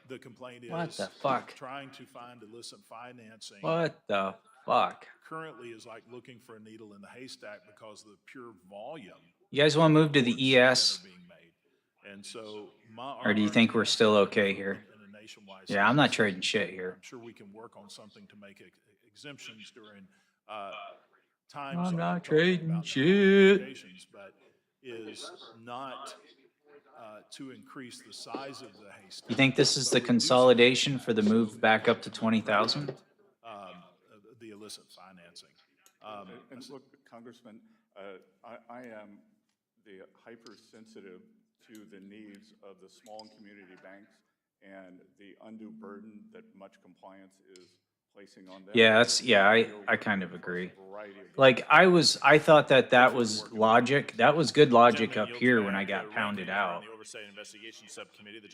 the complaint is What the fuck? Trying to find illicit financing. What the fuck? Currently is like looking for a needle in the haystack because of the pure volume. You guys want to move to the ES? Being made. And so Or do you think we're still okay here? Yeah, I'm not trading shit here. I'm sure we can work on something to make exemptions during times. I'm not talking trading about shit. applications, but is not to increase the size of the haystack. You think this is the consolidation for the move back up to 20,000? The illicit financing. And look, Congressman, I am the hypersensitive to the needs of the small and community banks and the undue burden that much compliance is placing on them. Yeah, I kind of agree. Like I thought that was logic. That was good logic up here when I got pounded out.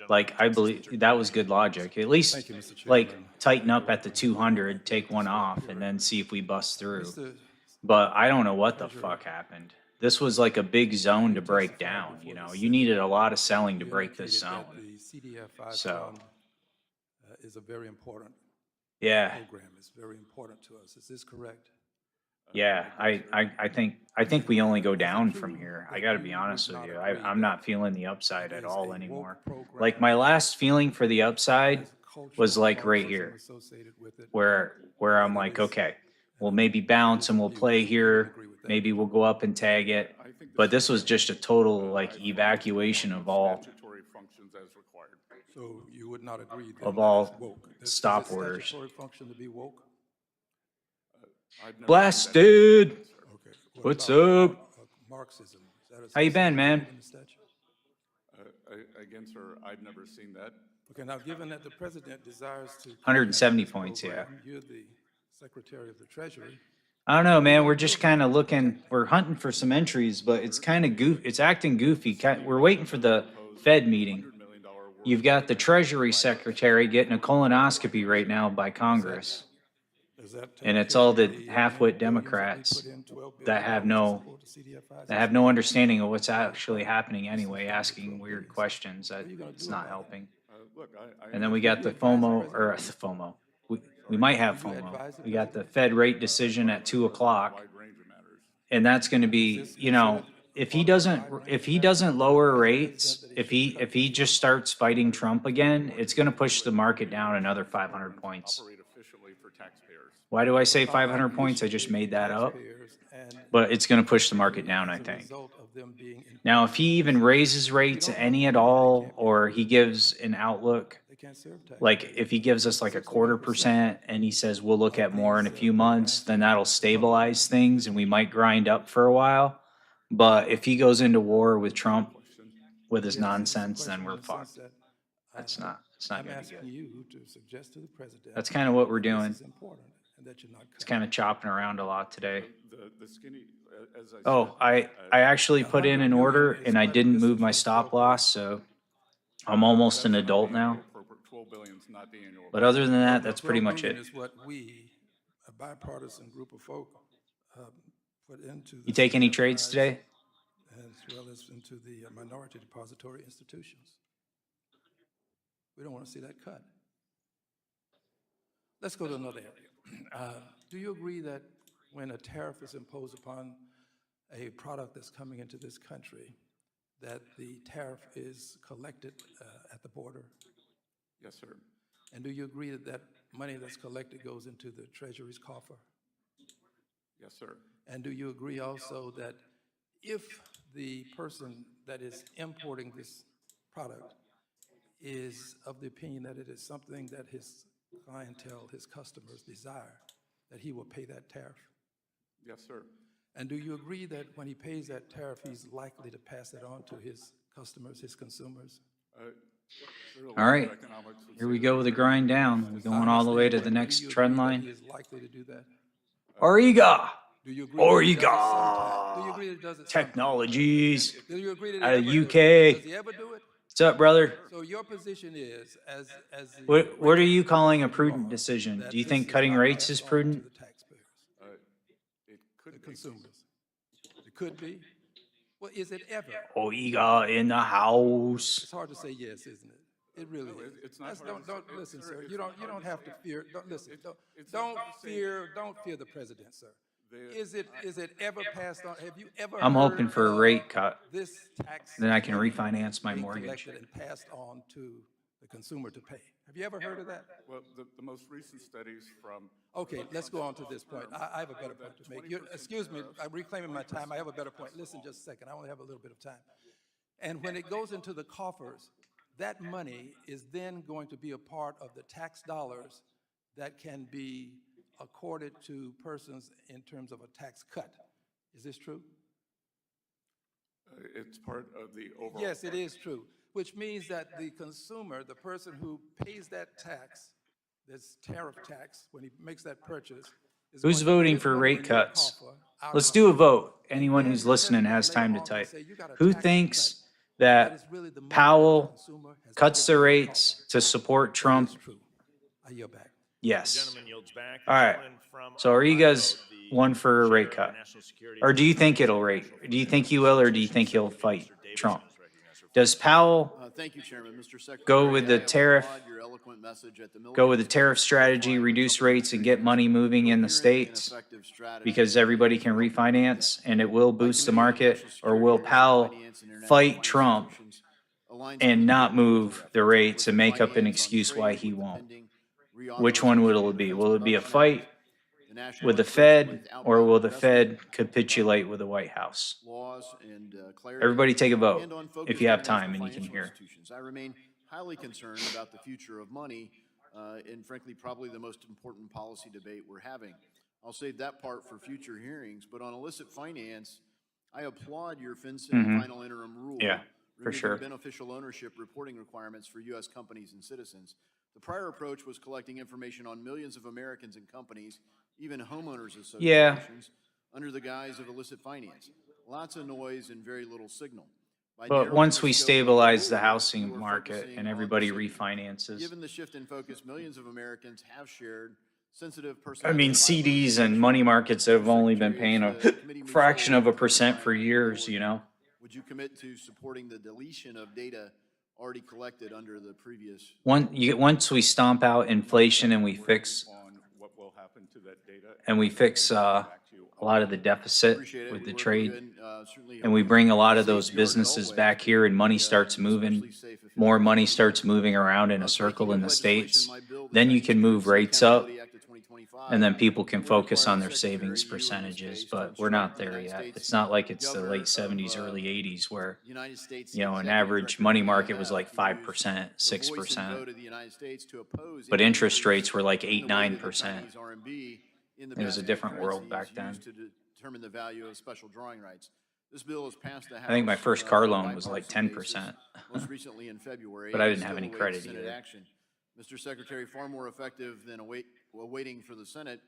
Like I believe that was good logic. At least like tighten up at the 200, take one off, and then see if we bust through. But I don't know what the fuck happened. This was like a big zone to break down. You know, you needed a lot of selling to break this zone. The CDF So is a very important yeah. program. It's very important to us. Is this correct? Yeah, I think we only go down from here. I got to be honest with you. I'm not feeling the upside at all anymore. Like my last feeling for the upside was like right here, where I'm like, okay, we'll maybe bounce and we'll play here. Maybe we'll go up and tag it. But this was just a total like evacuation of all functions as required. So you would not agree that of all woke. stop Is it orders. statutory function to be woke? Blasted. Okay. What What's about, up? Marxism. Is that a How you been, man? in the statute? Again, sir, I've never seen that. Okay, now, given that the president desires to. 170 this points, yeah. program, you're the Secretary of the Treasury. I don't know, man. We're just kind of looking, we're hunting for some entries, but it's kind of it's acting goofy. We're waiting for the Fed meeting. You've got the Treasury Secretary getting a colonoscopy right now by Congress. Does that take And it's care all of the billions half-wit that we Democrats put in, $12 that have billion no, support to CDFIs? that have no understanding of what's actually happening anyway, asking weird questions that it's not helping. Look, And then we got the FOMO, or the FOMO. We might have FOMO. We got the Fed rate decision at 2 o'clock. And that's going to be, you know, if he doesn't lower rates, if he just starts fighting Trump again, it's going to push the market down another 500 points. operate efficiently for taxpayers. Why do I say 500 points? I just made that up. But it's going to push the market down, I think. Now, if he even raises rates any at all, or he gives an outlook, like if he gives us like a 0.25% and he says we'll look at more in a few months, then that'll stabilize things and we might grind up for a while. But if he goes into war with Trump with his nonsense, then we're fucked. It's not going to be asking good. you to suggest to the president. That's kind of what we're doing. This is important, and that you're not It's kind of chopping around a lot today. The skinny, as I Oh, said. I actually put in an order and I didn't move my stop loss, so I'm almost an adult now. 12 billion is not the annual. But other than that, that's pretty much it. Is what we, a bipartisan group of folk, put into. You take any trades today? As well as into the minority depository institutions. We don't want to see that cut. Let's go to another area. Do you agree that when a tariff is imposed upon a product that's coming into this country, that the tariff is collected at the border? Yes, sir. And do you agree that that money that's collected goes into the Treasury's coffer? Yes, sir. And do you agree also that if the person that is importing this product is of the opinion that it is something that his clientele, his customers desire, that he will pay that tariff? Yes, sir. And do you agree that when he pays that tariff, he's likely to pass it on to his customers, his consumers? All right, here we go with the grind down. We're going all the way to the next trend He line. is likely to do that? Origa! Do you agree that he does it sometime? Do you Origa! agree that he does it sometime? Technologies Do you agree that he out of ever do it? UK. Does he ever do it? What's up, brother? So your position is, as the. What are you calling a prudent decision? Do you think cutting rates is prudent? It could The be. consumers. It could be. Well, is it ever? Origa in the house. It's hard to say yes, isn't it? It really is. it's not hard to Don't say- listen, sir, sir. it's You not don't hard have to to say. fear. Don't listen. it's not hard to say- Don't fear the president, sir. The- Is it ever passed on? Have you ever? I'm heard hoping for a of rate cut. This tax. Then I can refinance my being mortgage. collected and passed on to the consumer to pay. Have you ever heard of that? Well, the most recent studies from. Okay, let's go on to this point. I have a better point to make. Excuse me, I'm reclaiming my time. I have a better point. Listen just a second. I only have a little bit of time. And when it goes into the coffers, that money is then going to be a part of the tax dollars that can be accorded to persons in terms of a tax cut. Is this true? It's part of the overall. Yes, it is true, which means that the consumer, the person who pays that tax, this tariff tax, when he makes that purchase. is Who's going to voting put for money rate in your cuts? coffer out Let's of do a the- vote. Anyone who's listening has time to type. Who thinks that Powell cuts the rates to support Trump? I yield back. Yes. All right. So are you guys one for a rate cut? Or do you think it'll rate? Do you think he will, or do you think he'll fight Trump? Does Powell Thank you, Chairman. Mr. Secretary. go with the I tariff, applaud your eloquent message at the go with the Milwaukee tariff strategy, reduce rates and get money moving in the states because everybody can refinance and it will boost the market? Or will Powell fight Trump and not move the rates and make up an excuse why he won't? Which one will it be? Will it be a fight with the Fed, or will the Fed capitulate with the White House? laws and clarity. Everybody take a vote and on if you have focused on time and you can financial hear. institutions. I remain highly concerned about the future of money and frankly, probably the most important policy debate we're having. I'll save that part for future hearings, but on illicit finance, I applaud your FinCEN Mhm. final interim rule. Yeah. For removing sure. beneficial ownership reporting requirements for U.S. companies and citizens. The prior approach was collecting information on millions of Americans and companies, even homeowners associations, under the guise of illicit finance. Lots of noise and very little signal. By But narrowing once the we scope of stabilize the rule, housing we're market focusing and on everybody precision. refinances. Given the shift in focus, millions of Americans have shared sensitive I personal. mean, CDs and money markets that have only been paying a fraction of a percent for years, you know? Would you commit to supporting the deletion of data already collected under the previous? Once we stomp out inflation and we fix On what will happen to that data. a lot of the deficit Appreciate it. with the We work trade, with you and, certainly and we hope bring a lot of safety those hard in all businesses ways, back here and money starts moving, especially safe if more money starts moving around in a circle in the States, then you can move rates up, and then people can focus on their savings percentages, but we're not there yet. It's not like it's the late 70s, early 80s where, United States you know, an Executive average Director money of the market was IMF, like who 5%, used the voice and 6%. vote of the United States to oppose But any interest increase rates were like in 8, the way that the 9%. Chinese RMB in the It was a basket of different world currencies back then. used to determine the value of special drawing rights. This bill has passed the House. I think my first on car a loan was like bipartisan 10%. basis, most recently in February. But I and didn't have still any awaits credit Senate either. action. Mr. Secretary, far more effective than waiting for the Senate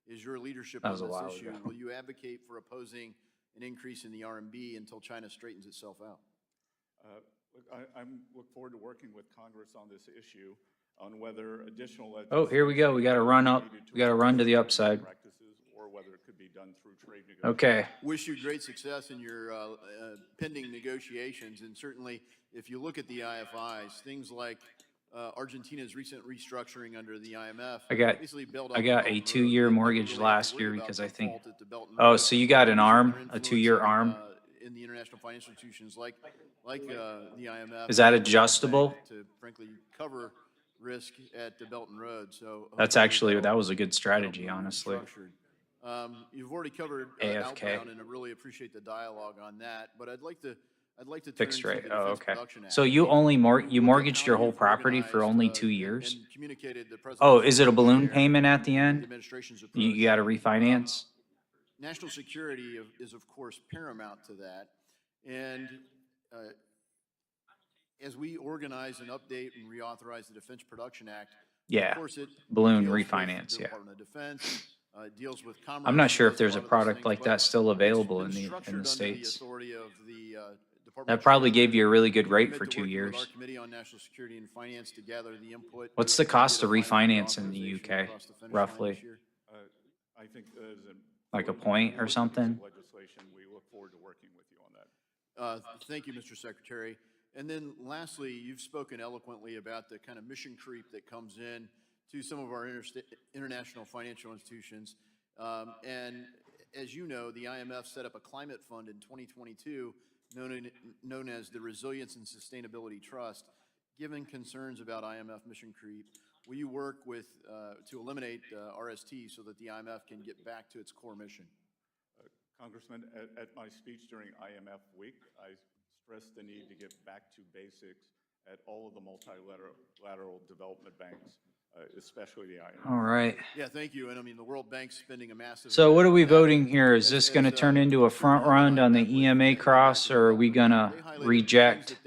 is your leadership That on was a this while issue. ago. Will you advocate for opposing an increase in the RMB until China straightens itself out? I'm look forward to working with Congress on this issue, on whether additional. Oh, here we go. We got to run up. We got to run to the upside. Practices, or whether it could be done through trade negotiations. Okay. Wish you great success in your pending negotiations, and certainly if you look at the IFIs, things like Argentina's recent restructuring under the IMF. basically bailed out I the got Belt a and Road. 2-year They mortgage never really have last to worry year about because I think, default at the Belt and oh, Road. so you got an Using arm, their a influence 2-year in, arm? In the international financial institutions like the IMF. Is that and the World adjustable? Bank To frankly cover risk at the Belt and Road, so. That's hopefully actually, that'll- that was a good that'll strategy, be honestly. restructured. You've already covered AFK. outbound, and I really appreciate the dialogue on that, but I'd like to turn Fixed to rate. the Oh, Defense okay. Production Act. So you only you mortgaged your whole property for only 2 years? And communicated the Oh, President's is it a balloon share payment at the the end? administration's You got to refinance? National security is, of course, paramount to that. And as we organize and update and reauthorize the Defense Production Act, Yeah, of course, it balloon deals with refinance, the yeah. Department of Defense, it deals with commerce. I'm not sure if does there's a lot of those product things, like but that still it's available been in the structured under the States. authority of the Department That of probably Treasury. gave you a really good rate Commit for to 2 working with years. our Committee on National Security and Finance to gather the input. What's the and cost get to a final refinance in the authorization UK, across the finish line roughly? this year. I think as a. Like a point or something? Legislation, we look forward to working with you on that. Thank you, Mr. Secretary. And then lastly, you've spoken eloquently about the kind of mission creep that comes in to some of our international financial institutions. And as you know, the IMF set up a climate fund in 2022 known as the Resilience and Sustainability Trust. Given concerns about IMF mission creep, will you work with to eliminate RST so that the IMF can get back to its core mission? Congressman, at my speech during IMF week, I stressed the need to get back to basics at all of the multilateral development banks, especially the IMF. All right. Yeah, thank you. And I mean, the World Bank's spending a massive. So what are we amount of that. voting here? Is this going to turn into a front run on the EMA cross, or are we going to reject?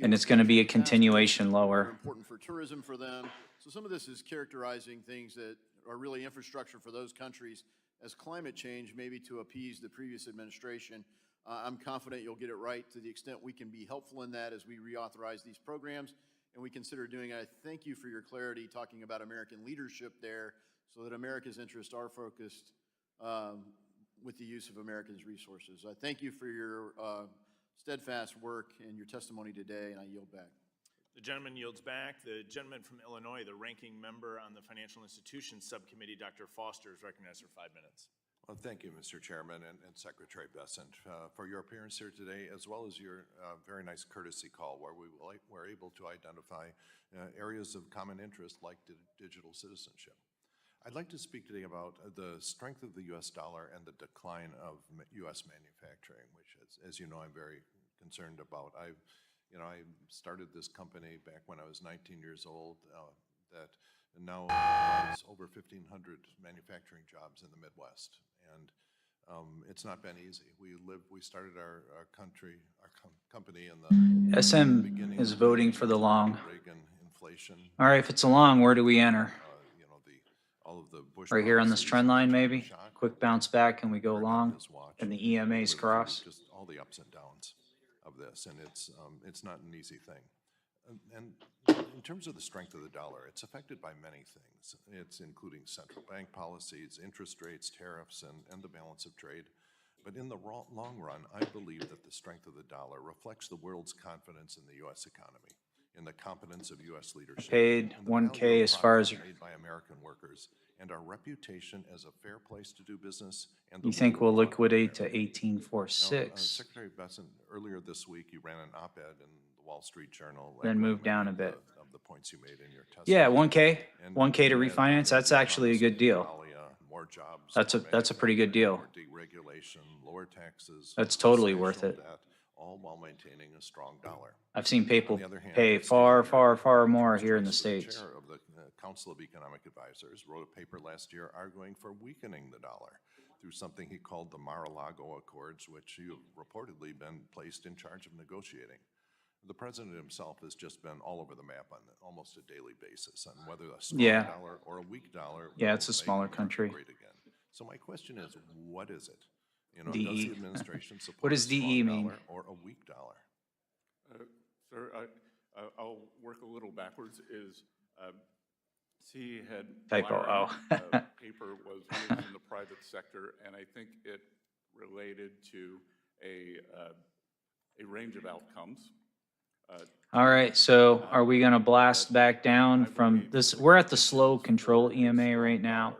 And it's going to be a continuation They're lower. important for tourism for them. So some of this is characterizing things that are really infrastructure for those countries as climate change, maybe to appease the previous administration. I'm confident you'll get it right to the extent we can be helpful in that as we reauthorize these programs and we consider doing it. I thank you for your clarity talking about American leadership there so that America's interests are focused with the use of Americans' resources. I thank you for your steadfast work and your testimony today, and I yield back. The gentleman yields back. The gentleman from Illinois, the ranking member on the Financial Institutions Subcommittee, Dr. Foster, is recognized for 5 minutes. Well, thank you, Mr. Chairman and Secretary Bessent, for your appearance here today, as well as your very nice courtesy call where we were able to identify areas of common interest like digital citizenship. I'd like to speak today about the strength of the U.S. dollar and the decline of U.S. manufacturing, which, as you know, I'm very concerned about. I started this company back when I was 19 years old that now runs over 1,500 manufacturing jobs in the Midwest. And It's not been easy. We started our company in the SM beginning is of voting for the long. Reagan inflation. All right, if it's a long, where do we enter? All of the Bush Right here on this policies, trend line, maybe? shock, Quick bounce back and we go occurred on long, his watch. and the EMAs Really, cross. Just all the ups and downs of this, and it's not an easy thing. And in terms of the strength of the dollar, it's affected by many things. It's including central bank policies, interest rates, tariffs, and the balance of trade. But in the long run, I believe that the strength of the dollar reflects the world's confidence in the U.S. economy, in the competence of U.S. leadership. Paid and the 1K value of as far as, products made by American workers, and our reputation as a fair place to do business. And you the think rule we'll of law. liquidate to Now, 1846, Secretary Bessent, earlier this week, you ran an op-ed in the Wall Street Journal. then echoing move down a many of bit. of the points you made in your testimony. Yeah, 1K, And 1K to you had refinance, that's actually a good deal. More jobs. That's a pretty good deal. More deregulation, lower taxes. That's totally less worth national it. debt, all while maintaining a strong dollar. I've seen people On the other hand, pay the far, state far, American far Economic more here in the Advisors, States. Chair of the Council of Economic Advisors wrote a paper last year arguing for weakening the dollar through something he called the Mar-a-Lago Accords, which you have reportedly been placed in charge of negotiating. The president himself has just been all over the map on almost a daily basis on whether a strong Yeah. dollar or a weak dollar. Yeah, will it's a make smaller America country. great again. So my question is, what is it? You know, DE. does the administration support What a does strong DE mean? dollar or a weak dollar? Sir, I'll work a little backwards, he had. Typo, Byron, oh. Paper was used in the private sector, and I think it related to a range of outcomes. All right, so are we gonna blast back down from this? We're at the slow control EMA right now.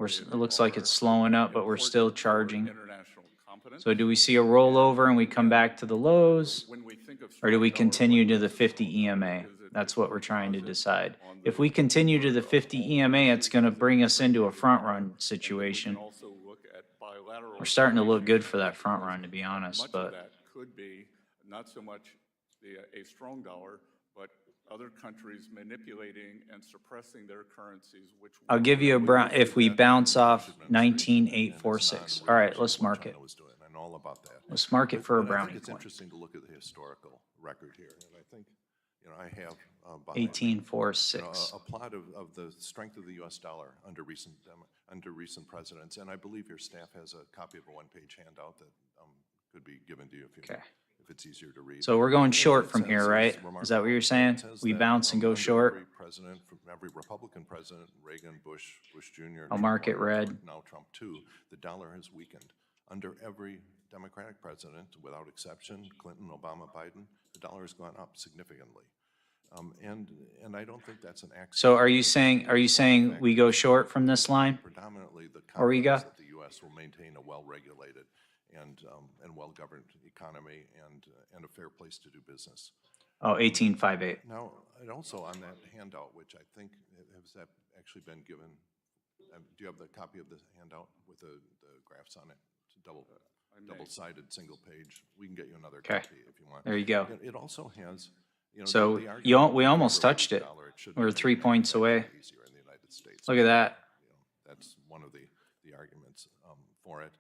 It looks like it's slowing up, but we're still charging. International confidence. So do we see a rollover and we come back to the lows? When we think of Or do we strong dollar, continue to the 50 EMA? That's what we're trying to decide. If we continue to the 50 EMA, it's gonna bring us into a front run situation. also look at bilateral. We're starting to look good for that front run, to be honest, Much but of that could be not so much a strong dollar, but other countries manipulating and suppressing their currencies, which. I'll give you a brown, if we bounce off 19,846. All right, let's mark it. China was doing, I know all about that. Let's mark it for a But I brownie think it's point. interesting to look at the historical record here, and I think, you know, I have. behind me, 1846. a plot of the strength of the U.S. dollar under recent presidents, and I believe your staff has a copy of a one-page handout that could be given to you if it's easier to read. So we're going short from It here, says right? remarkable. Is that what you're It saying? says We that, bounce and go under short? Every president, from every Republican president, Reagan, Bush Jr. I'll Trump mark it 1, red. Now Trump 2, the dollar has weakened. Under every Democratic president, without exception, Clinton, Obama, Biden, the dollar has gone up significantly. And I don't think that's an accident. So are you saying we go short from this line? Predominantly the Origa? confidence that the U.S. will maintain a well-regulated and well-governed economy and a fair place to do business. Oh, 1858. Now, and also on that handout, which I think, has that actually been given? Do you have the copy of the handout with the graphs on it? It's a double-sided, single page. We can get you another Okay. copy if you want. There you go. It also has, you know. So the argument we in almost favor of touched the it. dollar, should We're be 3 points away. easier in the United States. Look at that. That's one of the arguments for it.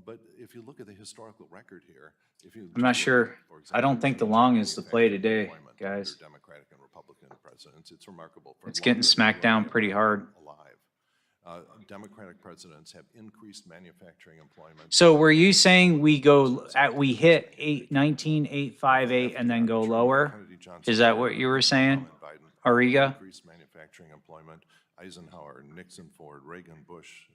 But if you look at the historical record here, if you. I'm not just sure. look at, for I don't example, think the change long in is the play manufacturing today, employment under guys. Democratic and Republican presidents, it's remarkable. For It's getting longer smacked than down anyone pretty hard. alive. Democratic presidents have increased manufacturing employment. So were you saying we hit 19,858 and then go lower? Is that what you were saying? Ariga? Increased manufacturing employment, Eisenhower, Nixon, Ford, Reagan, Bush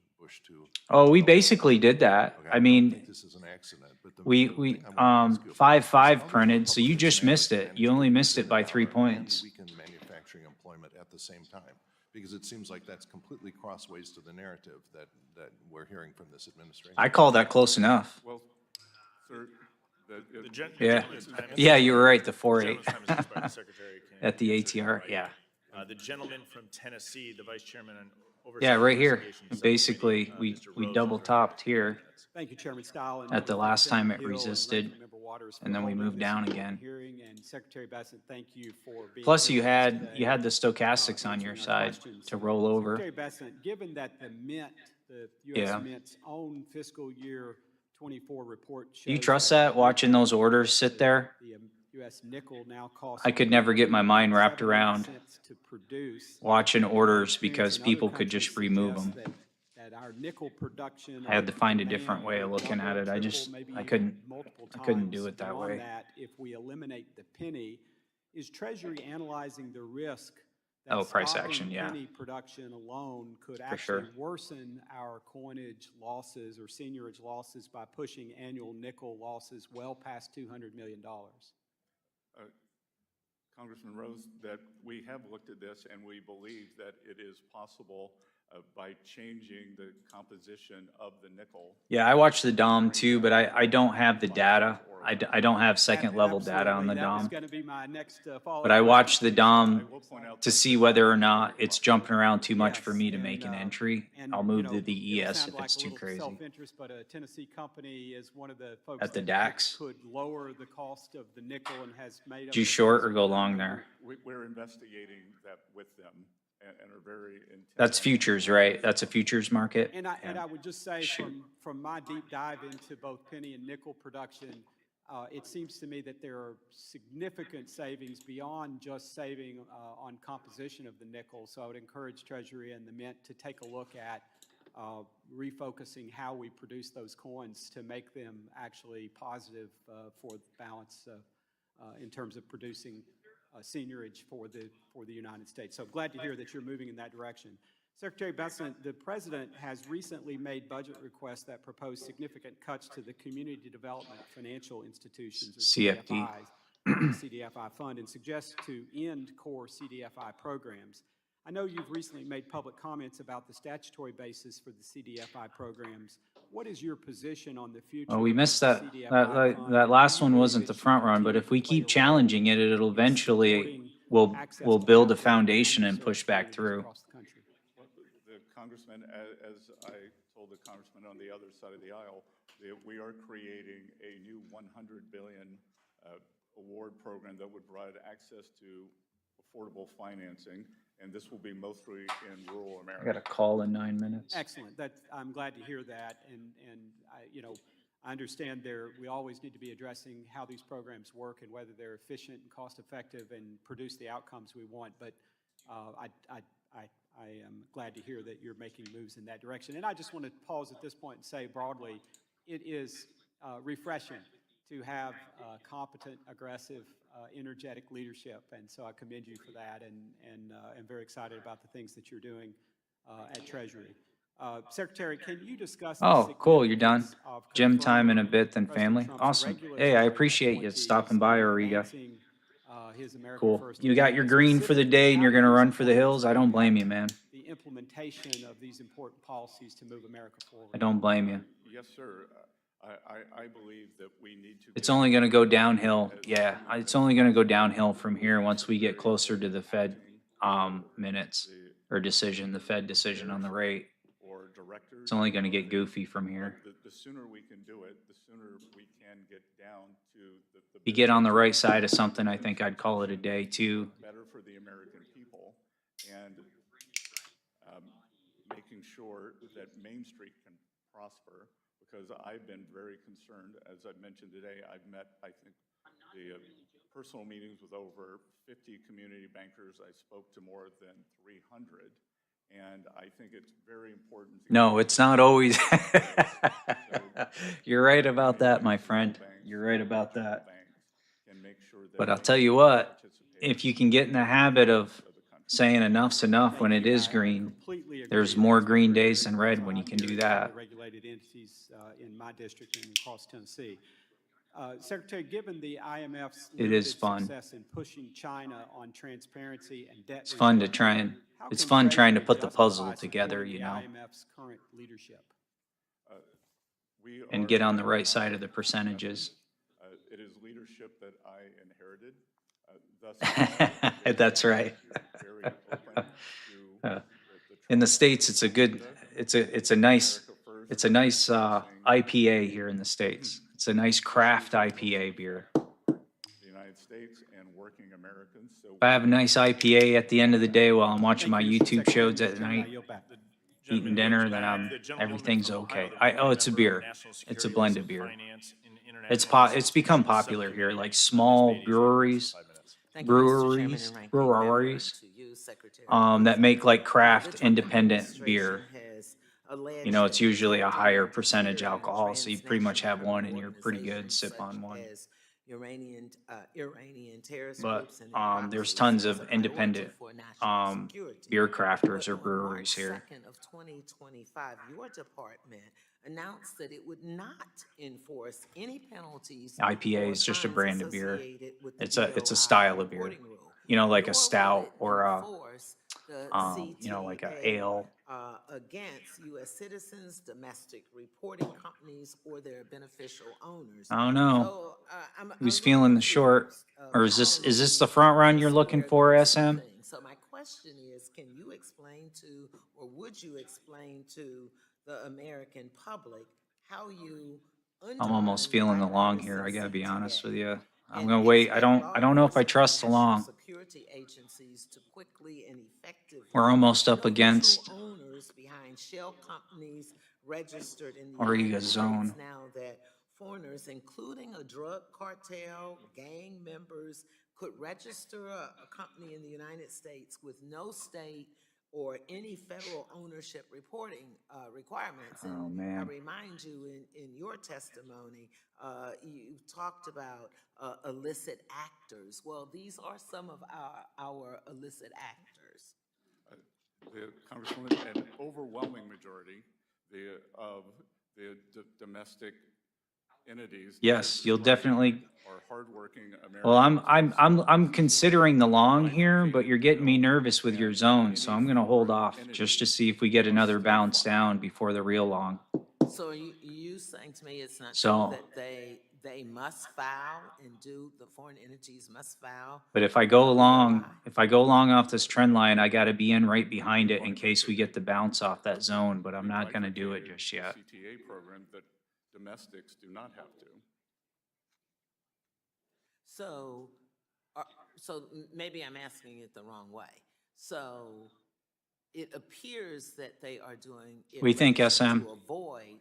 2. Oh, we basically did that. Okay, I don't mean, think this is an accident, but the we thing I wanna ask you about 5.5 printed, so you just missed it. You only missed it by 3 points. weakened manufacturing employment at the same time, because it seems like that's completely crossways to the narrative that we're hearing from this administration. I call that close enough. Well, sir, Yeah. gentleman's time is- Yeah, you were right, the the 4.8 gentleman's time is expired. The secretary can at the answer ATR, right. yeah. The gentleman from Tennessee, the vice chairman on oversight. Yeah, right here. Investigations Basically, Subcommittee, Mr. we Rosen. double topped here Thank you, Chairman Stile. and at the members last time it Hill and resisted, Ranking Member Waters for and then we holding moved this down important again. Hearing, and Secretary Bassett, thank you for being. Plus here you with us had today, the stochastics on your answering our side questions. to roll over. Secretary Bassett, given that the Mint, the Yeah. U.S. Mint's own fiscal year 24 report shows. Do you trust that, watching those orders sit there? The U.S. nickel now costs. I could never get my mind wrapped around 78 cents to produce. watching orders because Experience in other people could just countries remove suggests them. That our nickel production. I had to find a demand different way of will looking at double, it. triple, maybe I even multiple couldn't do times it that beyond way. that if we eliminate the penny. Is Treasury analyzing the risk that Oh, price stopping action, yeah. penny production alone could For actually sure. worsen our coinage losses or seniorage losses by pushing annual nickel losses well past $200 million? Congressman Rose, that we have looked at this and we believe that it is possible by changing the composition of the nickel. Yeah, I watch the DOM too, but I don't have the data. I don't have second level data on the Absolutely. That was DOM. going to be my next follow-up. But I watch the DOM to see whether or not it's jumping around too much for me to make an entry. And, I'll you move know, to the it'll ES sound if like it's a too little crazy. Self-interest, but a Tennessee company is one of the folks At the that DAX? could lower the cost of the nickel and has made. Do you short or go long there? We're investigating that with them and are very intent. That's futures, right? That's a futures market? And I would just say from my deep dive into both penny and nickel production, it seems to me that there are significant savings beyond just saving on composition of the nickel. So I would encourage Treasury and the Mint to take a look at refocusing how we produce those coins to make them actually positive for the balance in terms of producing seniorage for the United States. So glad to hear that you're moving in that direction. Secretary Bessent, the President has recently made budget requests that propose significant cuts to the Community Development Financial Institutions, or CFD. CDFI fund, and suggests to end core CDFI programs. I know you've recently made public comments about the statutory basis for the CDFI programs. What is your position on the future? Oh, we missed of that. the CDFI fund? That last one wasn't the front run, but if we keep challenging it, it'll eventually, we'll build a foundation and push back through. Well, the Congressman, as I told the Congressman on the other side of the aisle, we are creating a new $100 billion award program that would provide access to affordable financing, and this will be mostly in rural America. I got a call in 9 minutes. Excellent. I'm glad to hear that, and I understand we always need to be addressing how these programs work and whether they're efficient and cost-effective and produce the outcomes we want. But I am glad to hear that you're making moves in that direction. And I just want to pause at this point and say broadly, it is refreshing to have competent, aggressive, energetic leadership. And so I commend you for that, and am very excited about the things that you're doing at Treasury. Secretary, can you discuss the Oh, cool, you're done. significance of Gym time in a confirming bit, then President family. Trump's Awesome. Hey, I regulatory appreciate you appointees stopping by, in Auriga. advancing, his America Cool. First You got your agenda? green for the day and you're gonna run for the Specifically, hills? I don't blame you, man. the implementation of these important policies to move America forward. I don't blame you. Yes, sir. I believe that we need to. It's only gonna go downhill. Yeah, it's only gonna go downhill from here once we get closer to the Fed minutes or decision, the Fed decision on the rate. Or directors. It's only gonna get goofy from here. The sooner we can do it, the sooner we can get down to the. You get on the right side of something, I think I'd call it a day too. Better for the American people, and making sure that Main Street can prosper, because I've been very concerned, as I've mentioned today, I've met, I think, the personal meetings with over 50 community bankers. I spoke to more than 300, and I think it's very important. No, it's not always. You're right about that, my friend. You're right about that. But I'll tell you what, if you can get in the habit of saying enough's enough when it is green, there's more green days than red when you can do that. Regulated entities in my district and across Tennessee. Secretary, given the IMF's It is limited fun. success in pushing China on transparency and debt, It's fun to restructuring, try and, how it's can fun trying to Treasury put the puzzle justify together, supporting you the know, IMF's current leadership? and get on the right side of the percentages. It is leadership that I inherited. Thus, That's right. very open to In the States, it's a good, it's a nice IPA here in the States. It's a nice craft IPA beer. the United States and working Americans. So If I have a nice IPA at the end of the day while I'm watching my YouTube shows at night, eating dinner, then everything's okay. Oh, it's a beer. It's a blended beer. It's become popular here, like small breweries, that make like craft independent beer. You know, it's usually a higher percentage alcohol, so you pretty much have one and you're pretty good, sip on one. But there's tons of independent beer crafters or breweries here. Of 2025, your department announced that it would not enforce any penalties. IPA is just a brand of beer. It's a style of beer. You know, like a stout or you know, like a ale. Against U.S. citizens, domestic reporting companies, or their beneficial owners. I don't know. Who's feeling the short? Or is this the front run you're looking for, SM? So my question is, can you explain to, or would you explain to the American public how you? I'm almost feeling the long here. I gotta be honest with you. I'm gonna wait. I don't know if I trust the long. Security agencies to quickly and effectively. We're almost up against Owners behind shell companies registered in the Origa United States zone. now that foreigners, including a drug cartel, gang members, could register a company in the United States with no state or any federal ownership reporting requirements. Oh, And man. I remind you, in your testimony, you talked about illicit actors. Well, these are some of our illicit actors. The Congresswoman, an overwhelming majority of the domestic entities. Yes, you'll definitely. Are hardworking Americans. Well, I'm considering the long here, but you're getting me nervous with your zone, so I'm gonna hold off just to see if we get another bounce down before the real long. So are you saying to me it's not So- true that they must file and the foreign entities must file? But if I go along off this trend line, I gotta be in right behind it in case we get the bounce off that zone, but I'm not gonna do it just yet. CTA program that domestics do not have to. So, maybe I'm asking it the wrong way. So it appears that they are doing it We think, SM. to avoid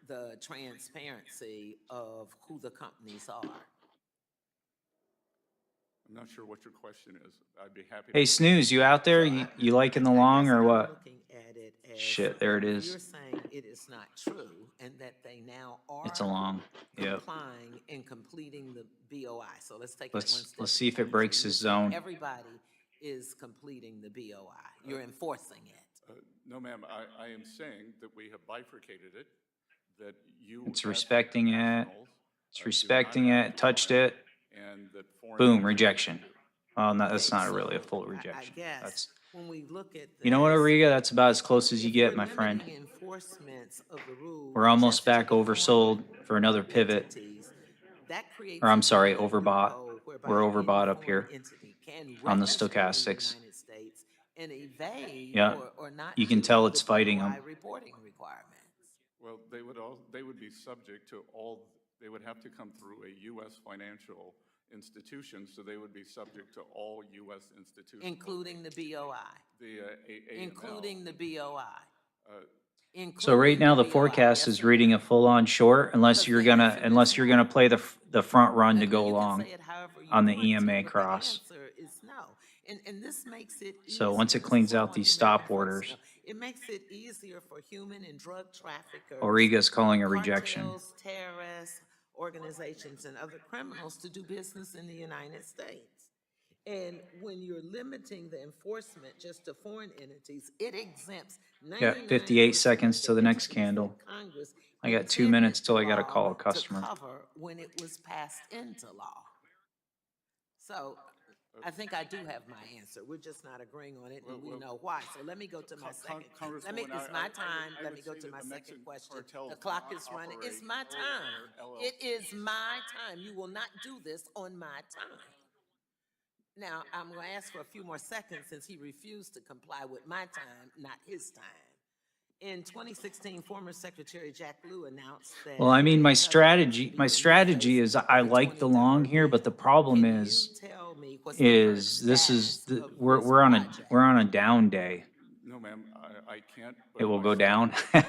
the transparency of who the companies are. I'm not sure what your question is. I'd be happy. Hey, Snooze, you out there? You liking the long or what? Looking at it as Shit, there it you're is. saying it is not true and that they now are It's a long. Yep. complying and completing the BOI. So let's take it one step. Let's see if it further. breaks You're his saying zone. Everybody is completing the BOI. You're enforcing it. No, ma'am, I am saying that we have bifurcated it, that you. It's as respecting it. nationals, It's do not respecting have it. to Touched comply, it. And that foreign. Boom, entities rejection. do. Oh, no, that's not So, really a full I rejection. guess That's, when we look at you know what, this, Origa? That's about as close as you if get, we're my friend. limiting enforcements of the rule We're almost just to back the foreign oversold for another pivot. entities, that creates Or I'm a sorry, loophole overbought. whereby We're any overbought up foreign here entity can on the register in the stochastics. United States and evade Yeah, or not you can do tell the it's fighting BOI 'em. reporting requirements. Well, they would be subject to all, they would have to come through a U.S. financial institution, so they would be subject to all U.S. institutions. Including the BOI. The AML. Including the BOI. So right now, the Including forecast yes is or reading no? a full-on short unless you're gonna play the front run to go You can long say it however you on the want to, EMA but the cross. answer is no. And this makes it So once it easier cleans for out these foreign stop Americans orders, to- It makes it easier for human and drug traffickers. Origa's calling a rejection. Cartels, terrorists, organizations, and other criminals to do business in the United States. And when you're limiting the enforcement just to foreign entities, it exempts Got 58 seconds to the next candle. Congress. I got 2 minutes till I gotta call a customer. To cover when it was passed into law. So I think I do have my answer. We're just not agreeing on it, and we know why. So let me go to my second. It's my time. Let me go to my second question. The clock is running. It's my time. It is my time. You will not do this on my time. Now, I'm going to ask for a few more seconds since he refused to comply with my time, not his time. In 2016, former Secretary Jack Lew announced that. Well, I mean, my strategy is I like the long here, but the problem is we're on a down day. No, ma'am, I can't. It will go down? No,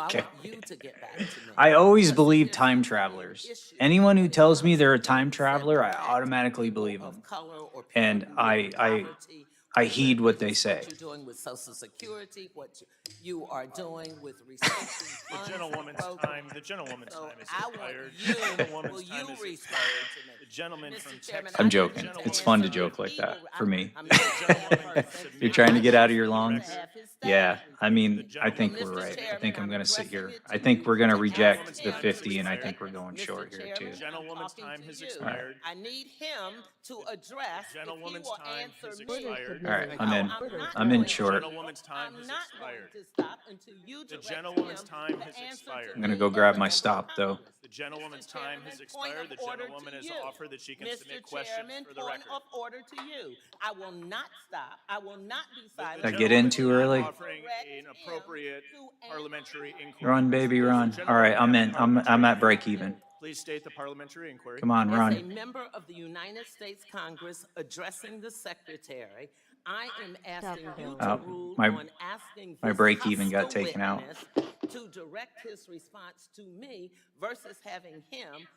I Okay. want you to get back to me. I always Because believe there's time some travelers. issue Anyone who when it tells me comes they're a to time things that traveler, I impact automatically people believe of them. color or people And who live in poverty, I what heed you're what doing, they say. What you're doing with Social Security, what you are doing with restricting The funds. gentlewoman's programs. the gentlewoman's So time is I want expired. you, The gentlewoman's will time you is respond expired. to me? The gentleman Mr. from Chairman, Texas. I I'm need joking. him to It's fun to answer joke if like he that will- for me. I'm not a staff person. You're I'm trying to not get out of asking your him to lungs? have his staff Yeah, I mean, The I think gentleman- we're Mr. right. I Chairman, think I'm I'm gonna sit addressing here. it to I think you we're gonna to reject ask the him to 50, and I respect think we're going Mr. short here Chairman, too. I'm Gentlewoman's talking time to has you. expired. I need him to address if he Gentlewoman's will time answer has me. expired. All right, I'm No, in. not I'm in going to. short. Gentlewoman's time I'm has not going expired. to stop until you The direct gentlewoman's him time to has answer expired. to I'm gonna me go as grab a my member of stop, though. Congress. The gentlewoman's Mr. time Chairman, has point expired. The of order gentlewoman to has you. offered that she can Mr. submit questions Chairman, for the point record. of order to you. I will not stop. I will not be silent. Did I get in too early? Offering an appropriate parliamentary inquiry. Run, baby, run. All right, I'm in. I'm at break even. Please state the parliamentary inquiry. Come on, As a run. member of the United States Congress addressing the Secretary, I am asking you to Oh, rule my- on asking my this break even got hostile taken out. witness to direct his response to me versus having him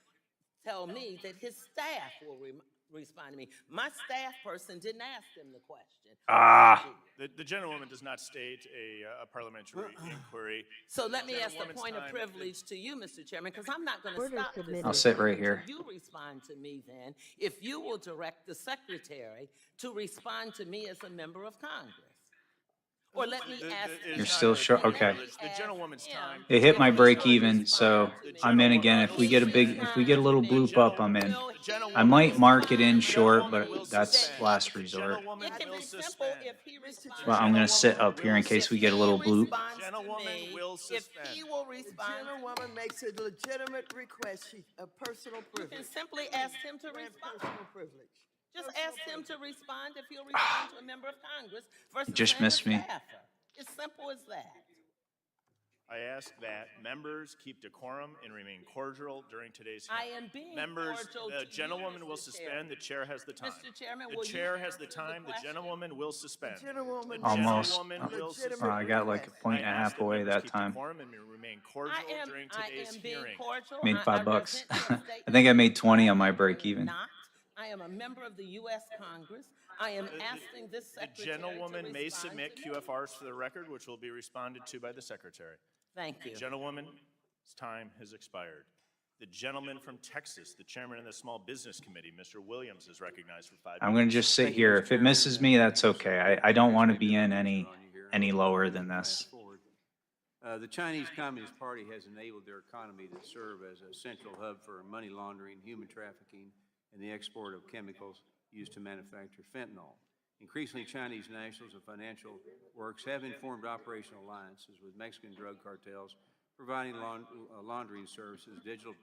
tell me that his staff will respond to me. My staff person didn't ask him the question. Ah. The gentlewoman does not state a parliamentary inquiry. So let me ask the Gentlewoman's point of time privilege to you, Mr. Chairman, because I'm not going to Order stop this. submitted. I'll sit right until here. You respond to me then, if you will direct the secretary to respond to me as a member of Congress. Or let me ask. You're still short. Okay. The gentlewoman's time. It hit my break even, so I'm in again. If we get a little bloop up, I'm in. I might mark it in short, but that's last resort. Gentlewoman It can will be simple suspend. if he responds. Well, I'm gonna sit up here in case we get a little bloop. Gentlewoman will If suspend. he will respond, Gentlewoman makes a legitimate request, a personal you can privilege. simply ask him to respond. Personal privilege. Just ask him to respond if he'll respond to a member of Congress versus just saying a missed me. staffer. It's simple as that. I ask that members keep decorum and remain cordial during today's I hearing. am being Members, cordial the to you, gentlewoman will Mr. suspend. The chair has the time. Mr. Chairman, The will you chair has the answer the time. The question? gentlewoman will suspend. Gentlewoman. Almost. Gentlewoman will Legitimate suspend. I got like a point and a I ask half away members that keep time. decorum and remain cordial during today's being hearing. cordial. Made I $5. represent your state I think I made and 20 on my I break am even. not. I am a member of the U.S. Congress. I am asking this The secretary gentlewoman to may respond submit to me. QFRs for the record, which will be responded to by the secretary. Thank you. Gentlewoman's time has expired. The gentleman from Texas, the chairman of the Small Business Committee, Mr. Williams, is recognized for 5 minutes. I'm gonna just sit here. If it misses me, that's okay. I don't want to be in any lower than this. The Chinese Communist Party has enabled their economy to serve as a central hub for money laundering, human trafficking, and the export of chemicals used to manufacture fentanyl. Increasingly, Chinese nationals of financial works have informed operational alliances with Mexican drug cartels, providing laundering services, digital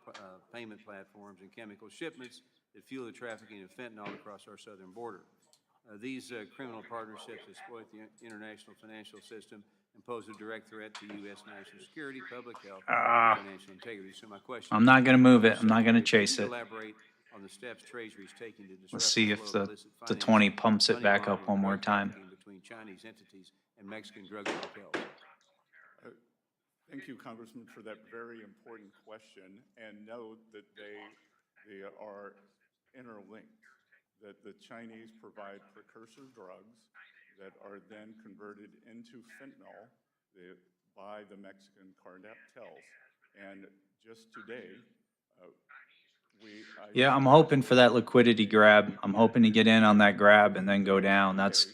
payment platforms, and chemical shipments that fuel the trafficking of fentanyl across our southern border. These criminal partnerships exploit the international financial system and pose a direct threat to U.S. national security, public health, and financial integrity. So my question I'm not gonna move it. I'm not gonna chase it. Elaborate on the steps Treasury is taking to disrupt Let's see the if flow of the illicit 20 finance, pumps it money back up laundering, one and more drug time. trafficking between Chinese entities and Mexican drug cartels. Thank you, Congressman, for that very important question, and note that they are interlinked, that the Chinese provide precursor drugs that are then converted into fentanyl by the Mexican cartels. And just today, Yeah, I'm hoping for that liquidity grab. I'm hoping to get in on that grab and then go down. That's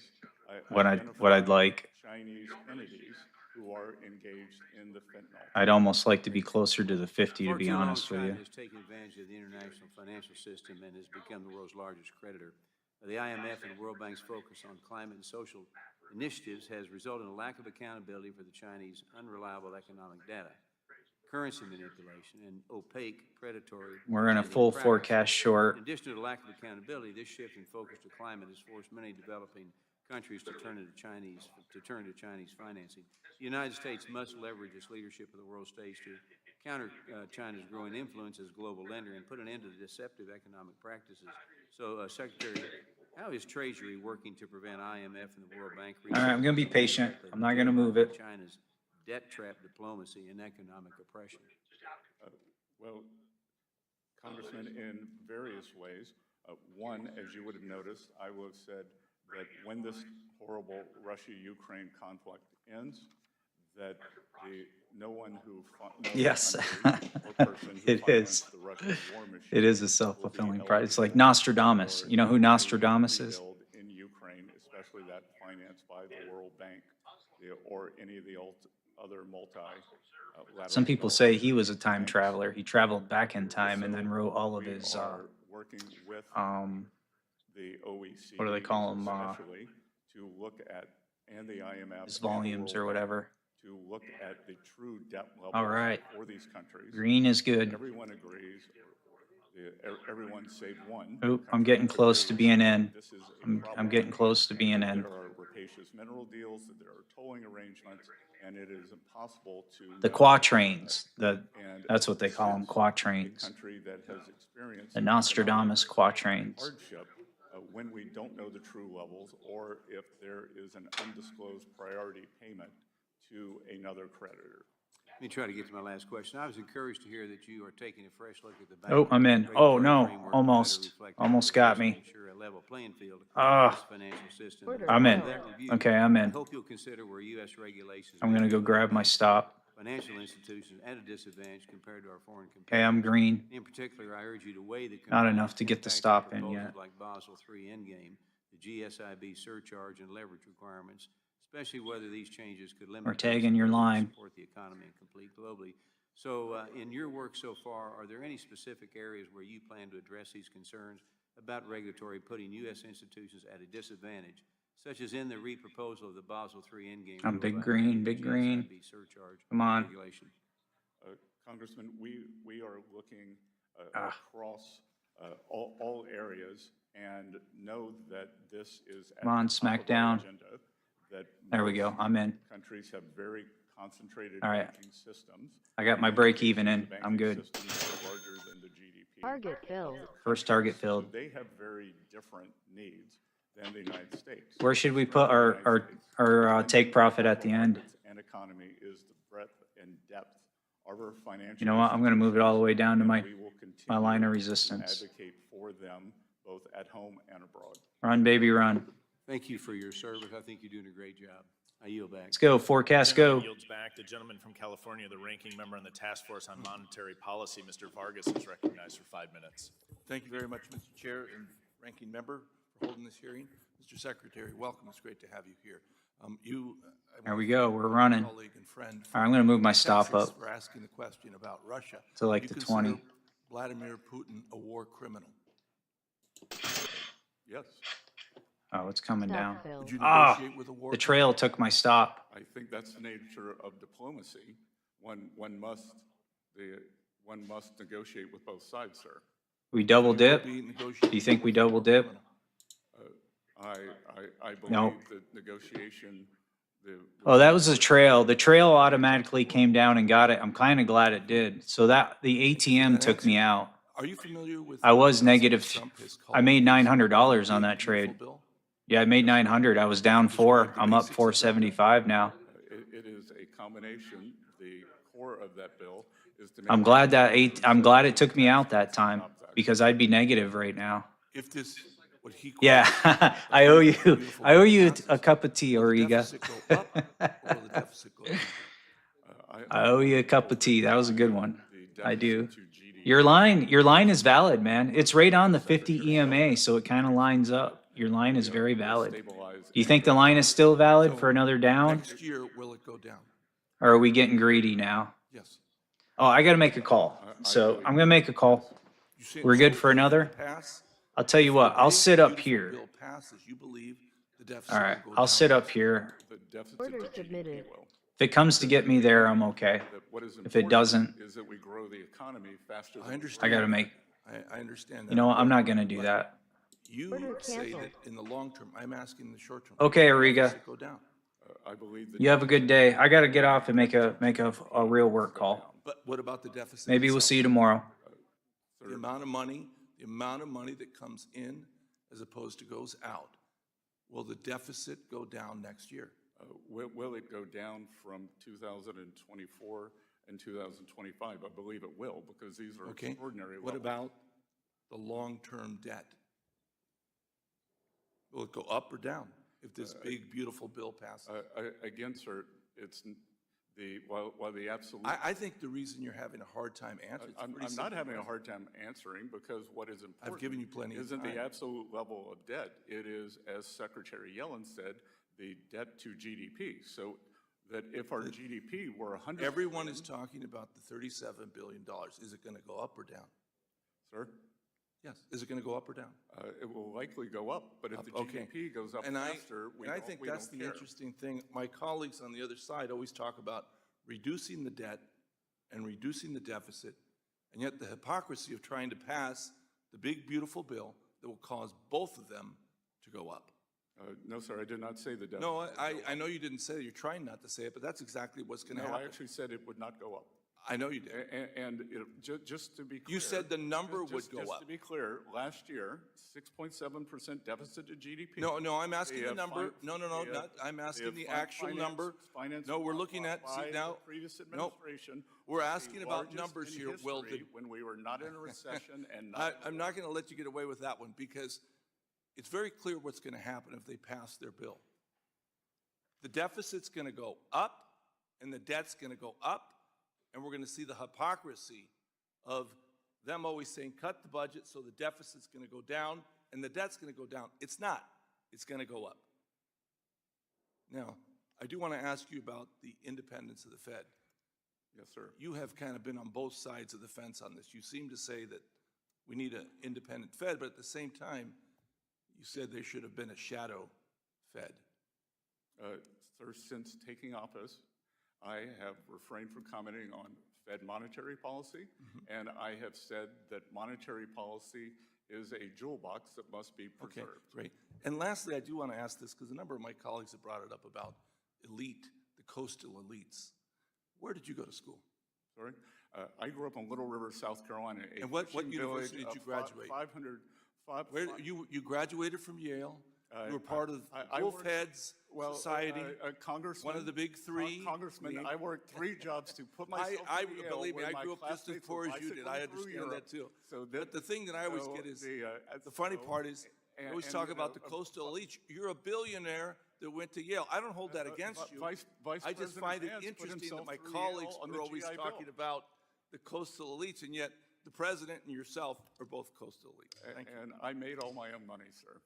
what I'd like. Chinese entities who are engaged in the fentanyl. I'd almost like to be closer to the 50, to For be too long, honest with you. China has taken advantage of the international financial system and has become the world's largest creditor. The IMF and World Bank's focus on climate and social initiatives has resulted in a lack of accountability for the Chinese unreliable economic data, currency manipulation, and opaque predatory. We're in a lending full practices. forecast short. In addition to the lack of accountability, this shift in focus to climate has forced many developing countries to turn to Chinese financing. The United States must leverage its leadership of the world stage to counter China's growing influence as a global lender and put an end to the deceptive economic practices. So, Secretary, How is Treasury working to prevent IMF and the World Bank? All right, I'm gonna be patient. I'm not gonna move it. China's debt trap diplomacy and economic oppression. Well, Congressman, in various ways. One, as you would have noticed, I would have said that when this horrible Russia-Ukraine conflict ends, that no one who no Yes. country or person who It financed is. the Russian war machine It is a will be self-fulfilling prophecy. It's eligible like Nostradamus. for You know who aid to Nostradamus is? rebuild in Ukraine, especially that financed by the World Bank or any of the other multilateral. Some people say he was a time traveler. He traveled back in time and then wrote all of We his, are working with the OECD. what do they call 'em, especially to look at, and the IMF. his and the volumes or World Bank, whatever. To look at the true debt levels. All right. For these countries. Green is good. Everyone agrees, everyone save one. Oop, I'm country getting close to agrees being in. this is a I'm problem. getting close to being in. There are rapacious mineral deals, that there are tolling arrangements, and it is impossible to. The quatrains, And that's what they call them, since quatrains. A country that has experienced. The Nostradamus quatrains. Hardship, when we don't know the true levels, or if there is an undisclosed priority payment to another creditor. Let me try to get to my last question. I was encouraged to hear that you are taking a fresh look at the bank. Oh, I'm in. Oh, regulatory no, framework to better almost. reflect our Almost got interests and me. ensure a level playing field Ah. across the financial system. I'm in. With that review, Okay, I'm in. I hope you'll consider where U.S. regulations. I'm gonna go grab my stop. Financial institutions at a disadvantage compared to our foreign competitors. Okay, I'm green. In particular, I urge you to weigh the. Not enough to get the impact of stop in proposals yet. Like Basel III Endgame, the GSIB surcharge and leverage requirements, especially whether these changes could limit. We're tagging your line. Support the economy and complete globally. So, in your work so far, are there any specific areas where you plan to address these concerns about regulatory putting U.S. institutions at a disadvantage, such as in the re-proposal of the Basel III Endgame? I'm rule big about green, the big green. GSIB surcharge Come on. regulation? Congressman, we are looking Ah. across all areas and know that this is. at Come on, the top smack of our down. agenda, that There we go. most I'm in. Countries have very concentrated All right. banking systems. I got my In break many even cases, in. the I'm banking good. systems are larger than the GDP. Target filled. First target So filled. they have very different needs than the United States. Where should we put our take profit at the end? And economy is the breadth and depth of our financial. You know what? I'm gonna move it all the way down to and my, we will my line of continue to resistance. Advocate for them, both at home and abroad. Run, baby, run. Thank you for your service. I think you're doing a great job. I yield back. Let's go. Forecast Gentleman go. yields back. The gentleman from California, the ranking member on the Task Force on Monetary Policy, Mr. Vargas, is recognized for 5 minutes. Thank you very much, Mr. Chair and Ranking Member, for holding this hearing. Mr. Secretary, welcome. It's great to have you here. There we go. We're running. All Colleague and friend right, I'm gonna move my stop Texas up for asking the question about Russia. to like You the consider 20. Vladimir Putin a war criminal? Yes. Oh, it's coming Stop down. filled. Would you Ah, negotiate with a war the criminal? trail took my stop. I think that's the nature of diplomacy. One must negotiate with both sides, sir. We double dip? Be Do negotiating you think we with a war double dip? criminal? I believe No. that negotiation, Oh, that was the trail. The trail automatically came down and got it. I'm kind of glad it did. So that, the ATM took me out. Are you familiar with? I was what negative, Trump has I called made the $900 on that Beautiful trade. Bill? Yeah, I made 900. I was down 4. I'm up 475 now. it is a combination, the core of that bill is to. I'm make glad sure that I'm glad it took me out that time because I'd be negative right now. If this, what he calls. Yeah, I owe you a cup of tea, Origa. Deficit go up or will the deficit go down? I owe you a cup of tea. That was a good one. I do. Your line is valid, man. It's right on the 50 EMA, so it kind of lines up. Your line is very valid. Do you think the line is still valid for another down? Next year, will it go down? Or are we getting greedy now? Yes. Oh, I gotta make a call. So I'm gonna make a call. You say- We're good for if the another? pass- I'll tell you what, I'll sit up here. Bill passes, you believe the deficit All will right, go I'll down? sit up here. Order submitted. If it comes to get me there, I'm okay. What is If it doesn't, Is that we grow the economy faster than. I understand. I gotta make, I understand that. you know, what, I'm not gonna do that. You Order say canceled. that in the long term, I'm asking in the short term. Okay, will the Ariga. deficit go down? I believe that. You have a good day. I gotta get off and make a real work call. But what about the deficit? Maybe we'll itself? see you tomorrow. The amount of money that comes in as opposed to goes out, will the deficit go down next year? Will it go down from 2024 and 2025? I believe it will, because these are Okay. extraordinary levels. What about the long-term debt? Will it go up or down if this big, beautiful bill passes? Again, sir, it's while the absolute. I think the reason you're having a hard time answering, it's I'm pretty not simple. having a hard time answering, because what is important. given you plenty of Isn't time. the absolute level of debt. It is, as Secretary Yellen said, the debt to GDP. So that if our GDP were 100. Everyone is talking about the $37 billion. Is it going to go up or down? Sir? Yes. Is it going to go up or down? It will likely go up, but if the Okay. GDP goes up And faster, I think that's the interesting thing. My colleagues on the other side always talk about reducing the debt and reducing the deficit, and yet the hypocrisy of trying to pass the big, beautiful bill that will cause both of them to go up. No, sir, I did not say the deficit. No, I know you didn't say it. You're trying not to say it, but that's exactly what's going to No, happen. I actually said it would not go up. I know you did. And just to be clear. You said the number would go Just up. to be clear, last year, 6.7% deficit to GDP. No, I'm asking They the have number. fin- No, they have- I'm they asking have the fin- actual finance- number. finance No, we're looking at, by see now, the previous no, administration. we're the asking about largest numbers in here, Will. history when we were not in a recession and not. I'm not going to let you get away with that one because it's very clear what's going to happen if they pass their bill. The deficit's going to go up and the debt's going to go up, and we're going to see the hypocrisy of them always saying, cut the budget so the deficit's going to go down and the debt's going to go down. It's not. It's going to go up. Now, I do want to ask you about the independence of the Fed. Yes, sir. You have kind of been on both sides of the fence on this. You seem to say that we need an independent Fed, but at the same time, you said there should have been a shadow Fed. Sir, since taking office, I have refrained from commenting on Fed monetary policy, and I have said that monetary policy is a jewel box that must be Okay, preserved. great. And lastly, I do want to ask this because a number of my colleagues have brought it up about elite, the coastal elites. Where did you go to school? Sorry? I grew up in Little River, South Carolina. a And what fishing university village did you of graduate? 500. Where, you graduated from Yale. You were part of I Wolf worked- Heads Society. Congressman, one of the big three. Congressman, I worked 3 jobs to put myself in Yale Believe me, when I my grew up just as classmates poor were as you did. I bicycling through understand Europe. that too. So But the thing that I always get is, the funny part is, you always talk about the coastal elites. You're a billionaire that went to Yale. I don't hold that against you. Vice I just President find it Vance put interesting that himself my through colleagues Yale on are the always GI Bill. talking about the coastal elites, and yet the president and yourself are both coastal elites. Thank you. And I made all my own money, sir.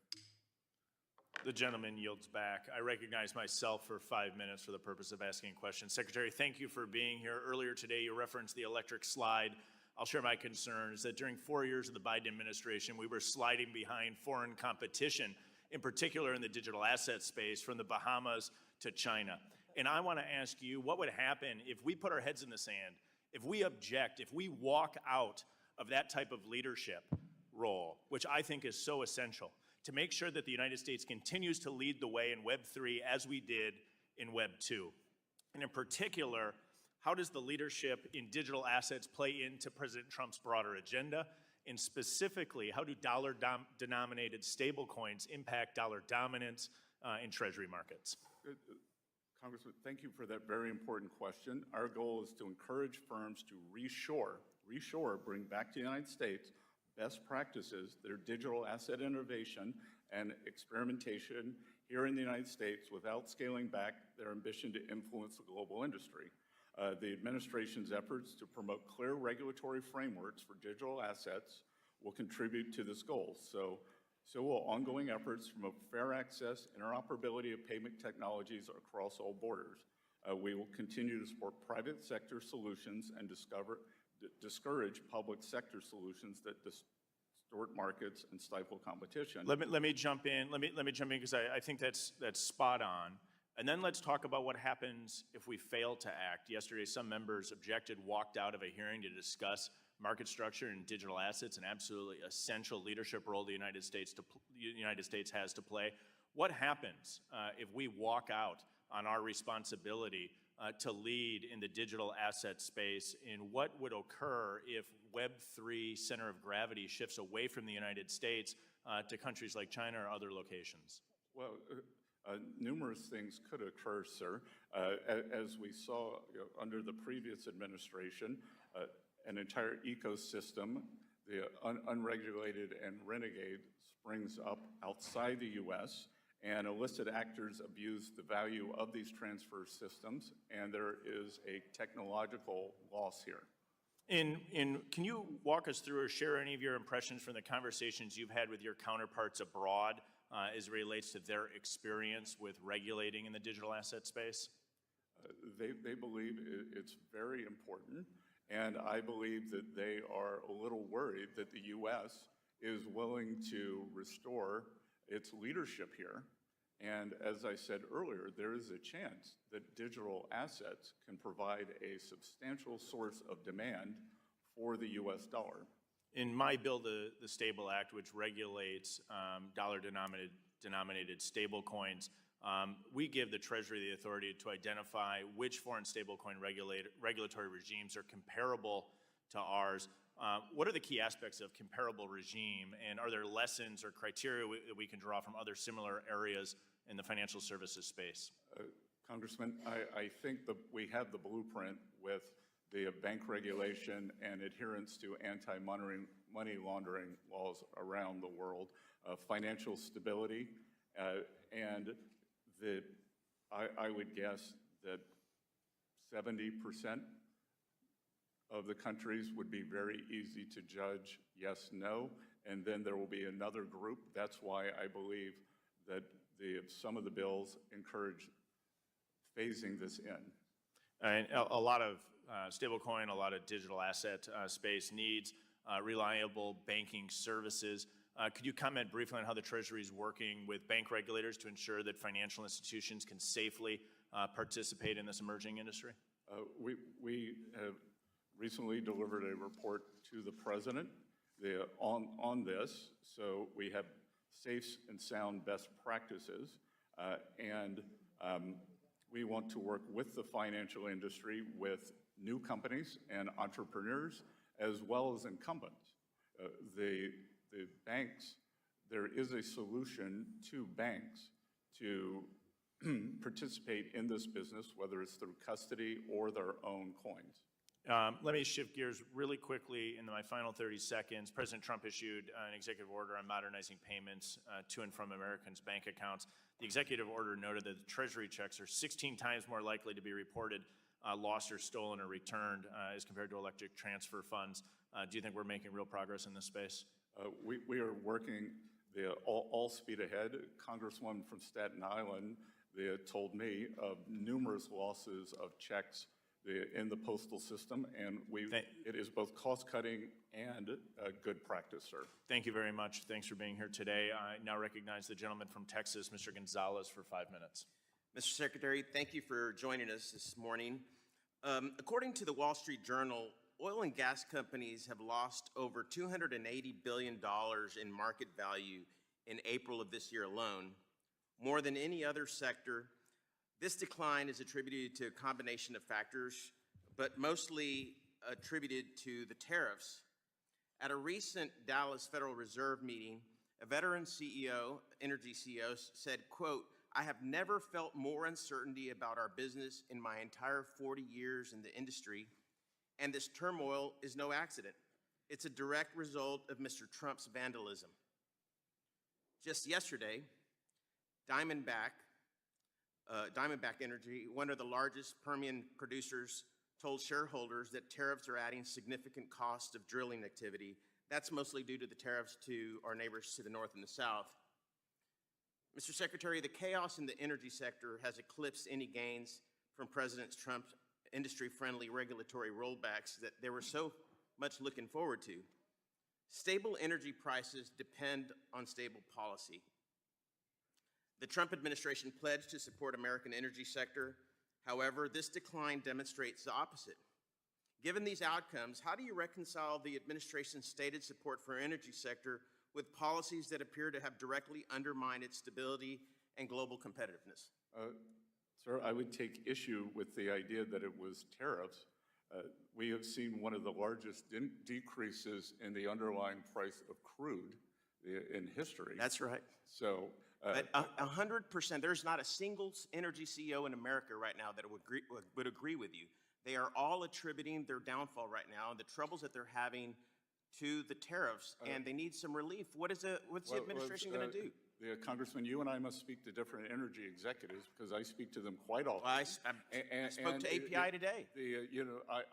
The gentleman yields back. I recognize myself for 5 minutes for the purpose of asking questions. Secretary, thank you for being here. Earlier today, you referenced the electric slide. I'll share my concerns that during 4 years of the Biden administration, we were sliding behind foreign competition, in particular in the digital asset space, from the Bahamas to China. And I want to ask you, what would happen if we put our heads in the sand, if we object, if we walk out of that type of leadership role, which I think is so essential, to make sure that the United States continues to lead the way in Web 3 as we did in Web 2. And in particular, how does the leadership in digital assets play into President Trump's broader agenda? And specifically, how do dollar-denominated stablecoins impact dollar dominance in Treasury markets? Congressman, thank you for that very important question. Our goal is to encourage firms to reshore, bring back to the United States best practices, their digital asset innovation and experimentation here in the United States without scaling back their ambition to influence the global industry. The administration's efforts to promote clear regulatory frameworks for digital assets will contribute to this goal. So will ongoing efforts to promote fair access, interoperability of payment technologies across all borders. We will continue to support private sector solutions and discourage public sector solutions that distort markets and stifle competition. Let me jump in. Let me jump in because I think that's spot on. And then let's talk about what happens if we fail to act. Yesterday, some members objected, walked out of a hearing to discuss market structure and digital assets, an absolutely essential leadership role the United States has to play. What happens if we walk out on our responsibility to lead in the digital asset space, and what would occur if Web3 center of gravity shifts away from the United States to countries like China or other locations? Well, numerous things could occur, sir. As we saw under the previous administration, an entire ecosystem, the unregulated and renegade, springs up outside the U.S., and illicit actors abuse the value of these transfer systems, and there is a technological loss here. Can you walk us through or share any of your impressions from the conversations you've had with your counterparts abroad as it relates to their experience with regulating in the digital asset space? They believe it's very important, and I believe that they are a little worried that the U.S. is willing to restore its leadership here. And as I said earlier, there is a chance that digital assets can provide a substantial source of demand for the U.S. dollar. In my bill, the Stable Act, which regulates dollar-denominated stable coins, we give the Treasury the authority to identify which foreign stablecoin regulatory regimes are comparable to ours. What are the key aspects of comparable regime, and are there lessons or criteria that we can draw from other similar areas in the financial services space? Congressman, I think that we have the blueprint with the bank regulation and adherence to anti-money laundering laws around the world, financial stability, and I would guess that 70% of the countries would be very easy to judge yes, no, and then there will be another group. That's why I believe that some of the bills encourage phasing this in. And a lot of stablecoin, a lot of digital asset space needs reliable banking services. Could you comment briefly on how the Treasury is working with bank regulators to ensure that financial institutions can safely participate in this emerging industry? We have recently delivered a report to the President on this, so we have safe and sound best practices, and we want to work with the financial industry, with new companies and entrepreneurs, as well as incumbents. The banks, there is a solution to banks to participate in this business, whether it's through custody or their own coins. Let me shift gears really quickly in my final 30 seconds. President Trump issued an executive order on modernizing payments to and from Americans' bank accounts. The executive order noted that the Treasury checks are 16 times more likely to be reported lost or stolen or returned as compared to electric transfer funds. Do you think we're making real progress in this space? We are working all speed ahead. Congresswoman from Staten Island told me of numerous losses of checks in the postal system, and it is both cost-cutting and good practice, sir. Thank you very much. Thanks for being here today. I now recognize the gentleman from Texas, Mr. Gonzalez, for 5 minutes. Mr. Secretary, thank you for joining us this morning. According to the Wall Street Journal, oil and gas companies have lost over $280 billion in market value in April of this year alone, more than any other sector. This decline is attributed to a combination of factors, but mostly attributed to the tariffs. At a recent Dallas Federal Reserve meeting, a veteran CEO, energy CEO, said, quote, "I have never felt more uncertainty about our business in my entire 40 years in the industry, and this turmoil is no accident. It's a direct result of Mr. Trump's vandalism." Just yesterday, Diamondback Energy, one of the largest Permian producers, told shareholders that tariffs are adding significant cost of drilling activity. That's mostly due to the tariffs to our neighbors to the north and the south. Mr. Secretary, the chaos in the energy sector has eclipsed any gains from President Trump's industry-friendly regulatory rollbacks that they were so much looking forward to. Stable energy prices depend on stable policy. The Trump administration pledged to support American energy sector. However, this decline demonstrates the opposite. Given these outcomes, how do you reconcile the administration's stated support for energy sector with policies that appear to have directly undermined its stability and global competitiveness? Sir, I would take issue with the idea that it was tariffs. We have seen one of the largest decreases in the underlying price of crude in history. That's right. So, But 100%, there's not a single energy CEO in America right now that would agree with you. They are all attributing their downfall right now and the troubles that they're having to the tariffs, and they need some relief. What's the administration going to do? Congressman, you and I must speak to different energy executives because I speak to them quite often. Well, I spoke to API today.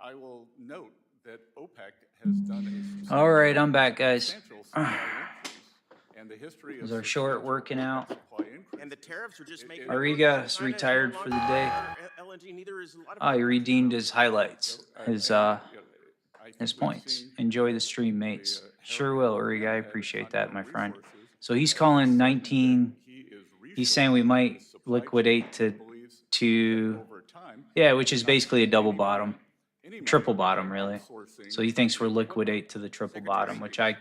I will note that OPEC has done a All right, I'm back, guys. substantial supply increase, and the history Is of our short working out? supply increase. And the tariffs are just making. Ariga is retired for the day. LNG, neither is a lot of. Oh, he redeemed his highlights, his points. Enjoy the stream, mates. Sure will, Ariga. I appreciate that, my friend. So he's calling 19. He's saying we might liquidate to yeah, which is basically a double bottom, triple bottom, really. So he thinks we're liquidate to the triple bottom, which I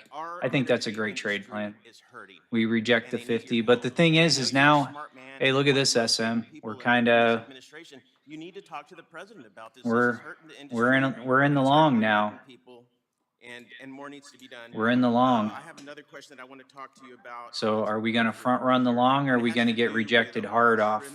think that's a great trade plan. We reject the 50, but the thing is now, hey, look at this, SM. We're kind of. You need to talk to the president about this. We're in the long now. And more needs to be done. We're in the long. I have another question that I want to talk to you about. So are we going to front run the long, or are we going to get rejected hard off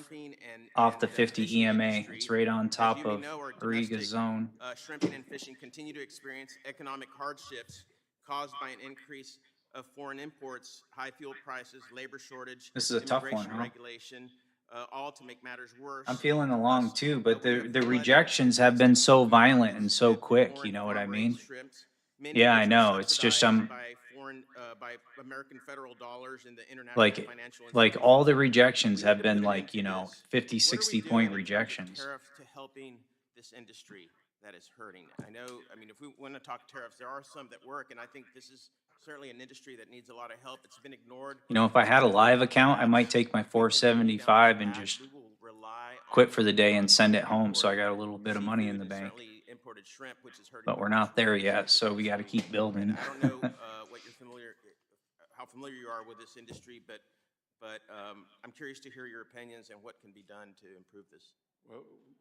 the 50 EMA? It's right on top of Ariga's zone. Shrimping and fishing continue to experience economic hardships caused by an increase of foreign imports, high fuel prices, labor shortage. This is a tough one, immigration huh? regulation, all to make matters worse. I'm feeling the long too, but the rejections have been so violent and so quick. You know what I mean? Yeah, I know. It's just by American federal dollars in the international financial like all the rejections have been like 50, 60 point rejections. Tariffs to helping this industry that is hurting. I mean, if we want to talk tariffs, there are some that work, and I think this is certainly an industry that needs a lot of help. It's been ignored. If I had a live account, I might take my 475 and just quit for the day and send it home, so I got a little bit of money in the bank. Imported shrimp, which is hurting. But we're not there yet, so we got to keep building. I don't know how familiar you are with this industry, but I'm curious to hear your opinions and what can be done to improve this.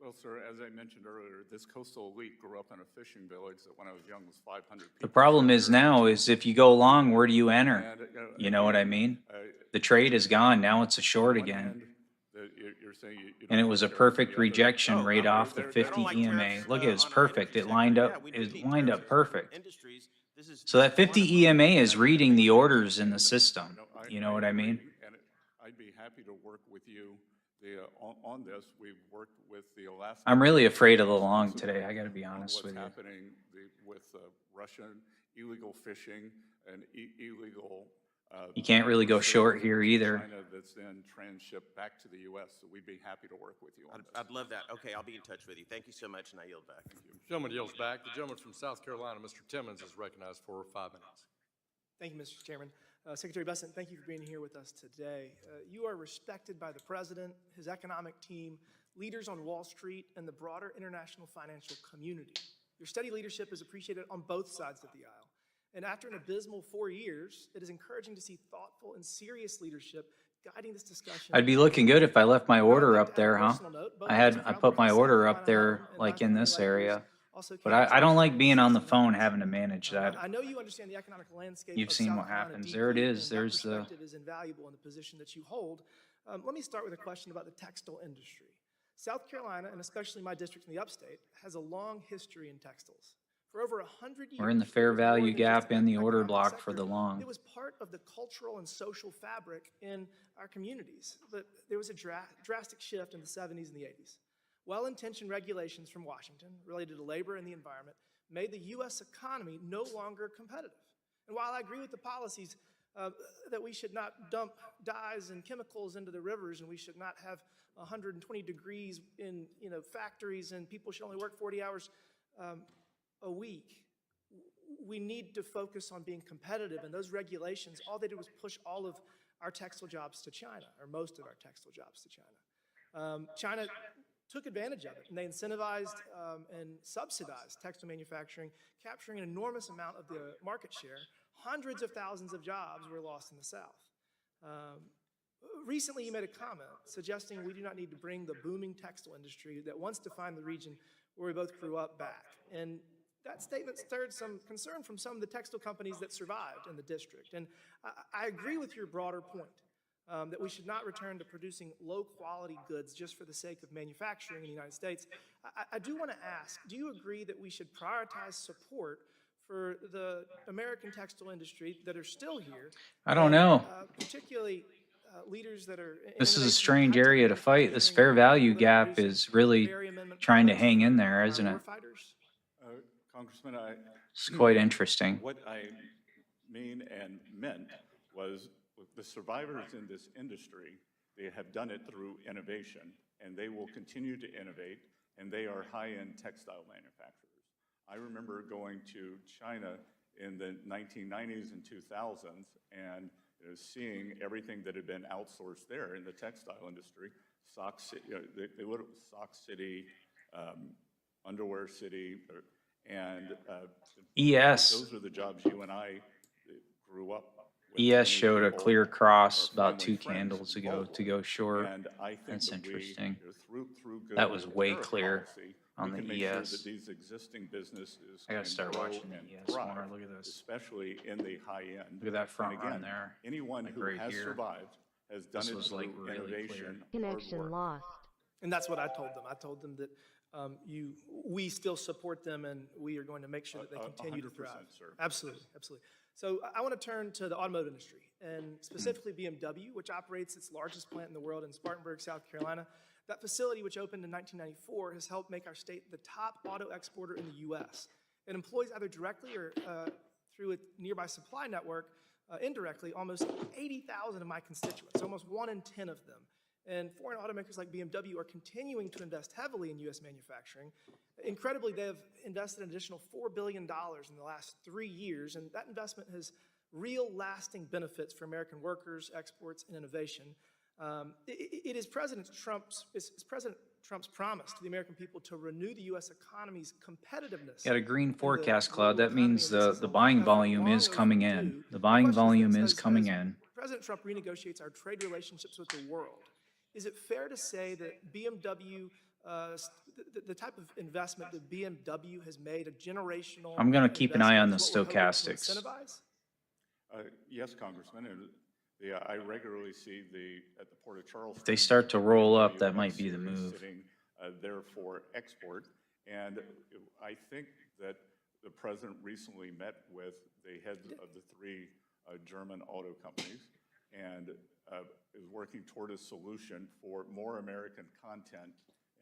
Well, sir, as I mentioned earlier, this coastal elite grew up in a fishing village that when I was young was 500 people. The problem is now is if you go long, where do you enter? You know what I mean? The trade is gone. Now it's a short again. And it was a perfect rejection right off the 50 EMA. Look, it was perfect. It lined up. It lined up perfect. So that 50 EMA is reading the orders in the system. You know what I mean? And I'd be happy to work with you on this. We've worked with the Alaska. I'm really afraid of the long today. I got to be honest with you. What's happening with Russian illegal fishing and illegal. You can't really go short here either. China that's then transshipped back to the U.S. So we'd be happy to work with you on this. I'd love that. Okay, I'll be in touch with you. Thank you so much, and I yield back. Thank you. Gentleman yields back. The gentleman from South Carolina, Mr. Timmons, is recognized for 5 minutes. Thank you, Mr. Chairman. Secretary Bessent, thank you for being here with us today. You are respected by the president, his economic team, leaders on Wall Street, and the broader international financial community. Your steady leadership is appreciated on both sides of the aisle. And after an abysmal 4 years, it is encouraging to see thoughtful and serious leadership guiding this discussion. I'd be looking good if I left my order up there, huh? I put my order up there like in this area. But I don't like being on the phone having to manage that. I know you understand the economic landscape. You've seen what happens. There it is. There's the. Perspective is invaluable in the position that you hold. Let me start with a question about the textile industry. South Carolina, and especially my district in the upstate, has a long history in textiles. For over 100 years, We're in the fair value gap in the order block for the long. it was part of the cultural and social fabric in our communities. But there was a drastic shift in the 70s and the 80s. Well-intentioned regulations from Washington related to labor and the environment made the U.S. economy no longer competitive. And while I agree with the policies that we should not dump dyes and chemicals into the rivers, and we should not have 120 degrees in factories, and people should only work 40 hours a week, we need to focus on being competitive. And those regulations, all they did was push all of our textile jobs to China, or most of our textile jobs to China. China took advantage of it, and they incentivized and subsidized textile manufacturing, capturing an enormous amount of the market share. Hundreds of thousands of jobs were lost in the South. Recently, you made a comment suggesting we do not need to bring the booming textile industry that once defined the region where we both grew up back. And that statement stirred some concern from some of the textile companies that survived in the district. And I agree with your broader point, that we should not return to producing low-quality goods just for the sake of manufacturing in the United States. I do want to ask, do you agree that we should prioritize support for the American textile industry that are still here? I don't know. Particularly leaders that are... This is a strange area to fight. This fair value gap is really trying to hang in there, isn't it? Congressman, It's quite interesting. what I mean and meant was with the survivors in this industry, they have done it through innovation, and they will continue to innovate, and they are high-end textile manufacturers. I remember going to China in the 1990s and 2000s and seeing everything that had been outsourced there in the textile industry. Sock City, they would have Sock City, Underwear City, and ES. those are the jobs you and I grew up with. ES showed a Many clear people, cross our about family, 2 friends, candles ago local. to go short. And I think That's that we, interesting. through good That was way tariff clear policy, on we the can make sure ES. that these existing businesses I gotta can start grow watching the and ES more. thrive, Look at this. especially in the high end. Look at that front And run again, there. anyone Like who right has here. survived has done This it was, through like, really clear. innovation, hard Connection work. lost. And that's what I told them. I told them that we still support them, and we are going to make sure that they continue to 100%, thrive. sir. Absolutely, absolutely. So I want to turn to the automotive industry, and specifically BMW, which operates its largest plant in the world in Spartanburg, South Carolina. That facility, which opened in 1994, has helped make our state the top auto exporter in the U.S. It employs either directly or through a nearby supply network, indirectly, almost 80,000 of my constituents, almost 1 in 10 of them. And foreign automakers like BMW are continuing to invest heavily in U.S. manufacturing. Incredibly, they have invested an additional $4 billion in the last 3 years, and that investment has real lasting benefits for American workers, exports, and innovation. It is President Trump's promise to the American people to renew the U.S. economy's competitiveness. Got a green in the forecast global cloud. That economy, means and this is the a buying effort volume long is coming in. overdue. The My buying question volume as is coming as in. President Trump renegotiates our trade relationships with the world. Is it fair to say that BMW, the type of investment that BMW has made, a generational... I'm gonna keep an eye on the investment, is what we're hoping to stochastics. incentivize? Yes, Congressman, and I regularly see at the Port of Charleston. If they start to roll up, that BMW might be the series move. Sitting there for export, and I think that the president recently met with the heads of the 3 German auto companies and is working toward a solution for more American content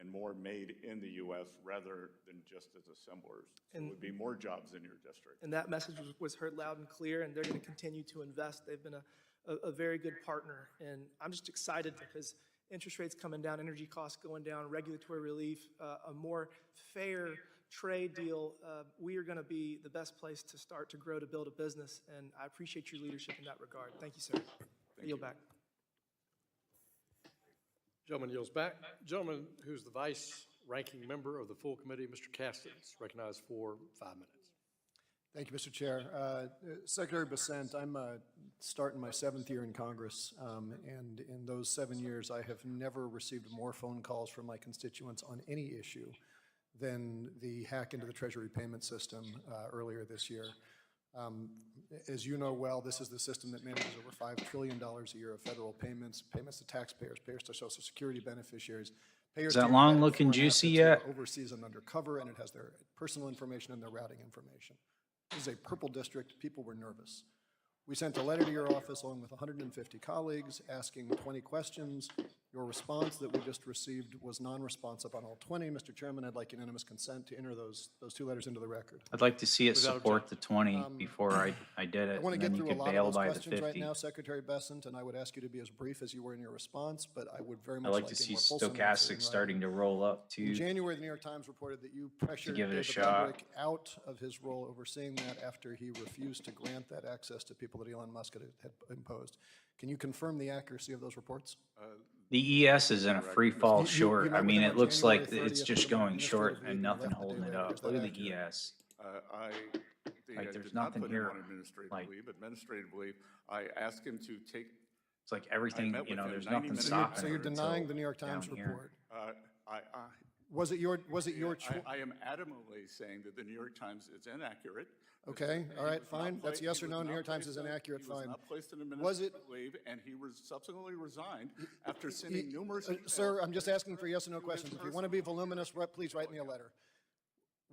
and more made in the U.S. rather than just as assemblers. So it would be more jobs in your district. And that message was heard loud and clear, and they're going to continue to invest. They've been a very good partner, and I'm just excited because interest rates coming down, energy costs going down, regulatory relief, a more fair trade deal. We are going to be the best place to start to grow, to build a business, and I appreciate your leadership in that regard. Thank you, sir. I yield back. Gentleman yields back. Gentleman who's the vice ranking member of the full committee, Mr. Cassidy, is recognized for 5 minutes. Thank you, Mr. Chair. Secretary Bessent, I'm starting my 7th year in Congress, and in those 7 years, I have never received more phone calls from my constituents on any issue than the hack into the Treasury payment system earlier this year. As you know well, this is the system that manages over $5 trillion a year of federal payments, payments to taxpayers, payers to Social Security beneficiaries. Payers Is that to long embedded looking foreign juicy assets who yet? are overseas and undercover, and it has their personal information and their routing information. This is a purple district. People were nervous. We sent a letter to your office along with 150 colleagues asking 20 questions. Your response that we just received was non-responsive on all 20. Mr. Chairman, I'd like unanimous consent to enter those 2 letters into the record. I'd like to see it Without support the 20 before I did I it, want to and get then you through a could lot of bail those by the questions right 50. now, Secretary Bessent, and I would ask you to be as brief as you were in your response, but I would very much I like like to a see more fulsome answer in stochastics writing. starting to roll up In too. January, the New York Times reported that you pressured give it a David shot. Veberick out of his role overseeing that after he refused to grant that access to people that Elon Musk had imposed. Can you confirm the accuracy of those reports? The ES is in a free fall You short. met I with mean, him it on looks like January it's 30th just with an going short administrative and leave nothing left the holding day it later. up. Is that Look at the accurate? ES. Like, there's did not nothing put him here, on administrative like- leave. Administrative leave, I asked him to take. It's like everything, met you know, with him there's 90 nothing minutes stopping So you're it denying until the New York Times down here. report? Was it your choice? I am adamantly saying that the New York Times is inaccurate. Okay, all He right, was not fine. That's pla- yes he or was no. New not York Times is placed on- inaccurate, He was fine. not placed on Was it? administrative leave, and he subsequently resigned after sending numerous emails. Sir, I'm just asking for yes or no questions. If you want to be voluminous, please write me a letter.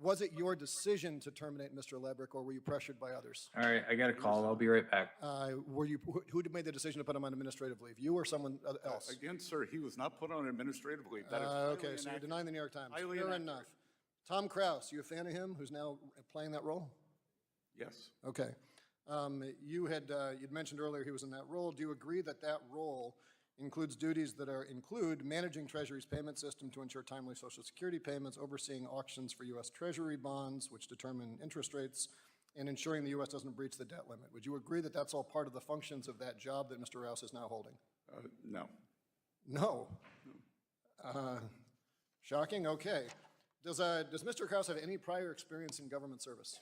Was it your decision to terminate Mr. Lebrick, or were you pressured by others? All right, I got a call. I'll be right back. Who made the decision to put him on administrative leave? You or someone else? Again, sir, he was not put on administrative leave. That is highly Okay, so you're inaccurate. denying the New York Times. Highly Fair inaccurate. enough. Tom Kraus, you a fan of him, who's now playing that role? Yes. Okay. You'd mentioned earlier he was in that role. Do you agree that that role includes duties that include managing Treasury's payment system to ensure timely Social Security payments, overseeing auctions for U.S. Treasury bonds, which determine interest rates, and ensuring the U.S. doesn't breach the debt limit? Would you agree that that's all part of the functions of that job that Mr. Rouse is now holding? No. No? Shocking, okay. Does Mr. Kraus have any prior experience in government service?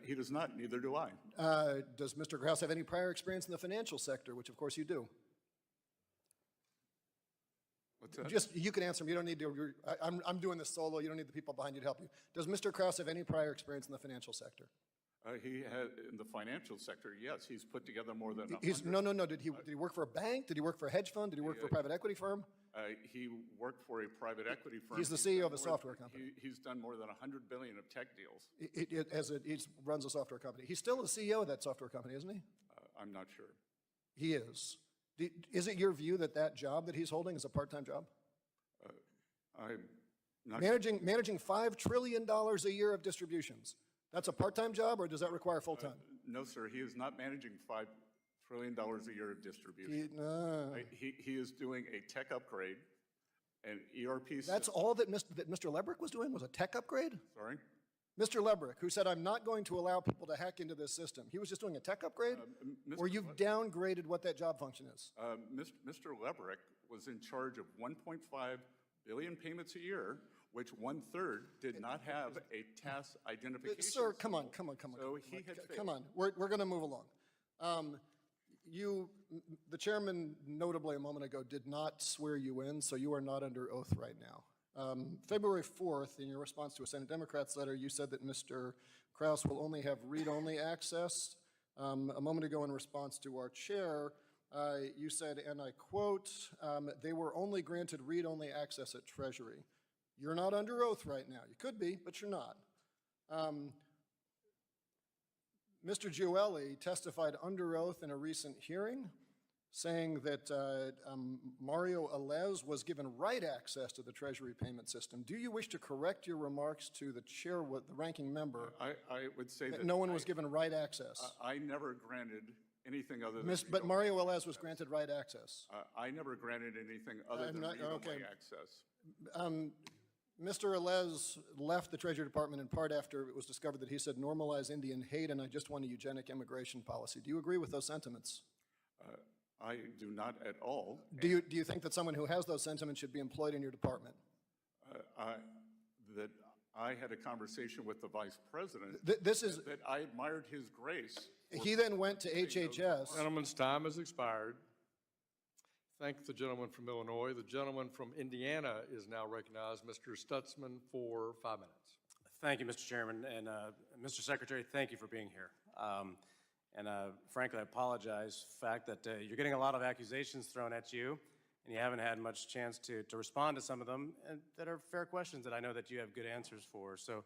He does not, neither do I. Does Mr. Kraus have any prior experience in the financial sector, which of course you do? What's that? Just, you can answer me, you don't need to, I'm doing this solo, you don't need the people behind you to help you. Does Mr. Kraus have any prior experience in the financial sector? He had, in the financial sector, yes, he's put together more than 100. No, did he work for a bank? Did he work for a hedge fund? Did he work for a private equity firm? He worked for a private equity firm. He's the CEO of a software company. He's done more than $100 billion of tech deals. He runs a software company. He's still the CEO of that software company, isn't he? I'm not sure. He is. Is it your view that that job that he's holding is a part-time job? I'm not. Managing $5 trillion a year of distributions. That's a part-time job, or does that require full-time? No, sir, he is not managing $5 trillion a year of distribution. He is doing a tech upgrade, an ERP system. That's all that Mr. Lebrick was doing, was a tech upgrade? Sorry? Mr. Lebrick, who said, I'm not going to allow people to hack into this system. He was just doing a tech upgrade? Or you've downgraded what that job function is? Mr. Lebrick was in charge of 1.5 billion payments a year, which 1/3 did not have a task identification. Sir, come on. So he had failed. Come on, we're going to move along. The chairman, notably a moment ago, did not swear you in, so you are not under oath right now. February 4th, in your response to a Senate Democrats letter, you said that Mr. Kraus will only have read-only access. A moment ago, in response to our chair, you said, and I quote, they were only granted read-only access at Treasury. You're not under oath right now. You could be, but you're not. Mr. Gioeli testified under oath in a recent hearing, saying that Mario Alez was given right access to the Treasury payment system. Do you wish to correct your remarks to the chair, the ranking member? I would say that no one was given right access. I never granted anything other than. But Mario Alez was granted right access. I never granted anything other than read-only access. Mr. Alez left the Treasury Department in part after it was discovered that he said normalize Indian hate and I just want a eugenic immigration policy. Do you agree with those sentiments? I do not at all. Do you think that someone who has those sentiments should be employed in your department? That I had a conversation with the vice president. That I admired his grace. He then went to HHS. Gentleman's time has expired. Thank the gentleman from Illinois. The gentleman from Indiana is now recognized. Mr. Stutzman for 5 minutes. Thank you, Mr. Chairman. And Mr. Secretary, thank you for being here. Frankly, I apologize for the fact that you're getting a lot of accusations thrown at you, and you haven't had much chance to respond to some of them that are fair questions that I know that you have good answers for. So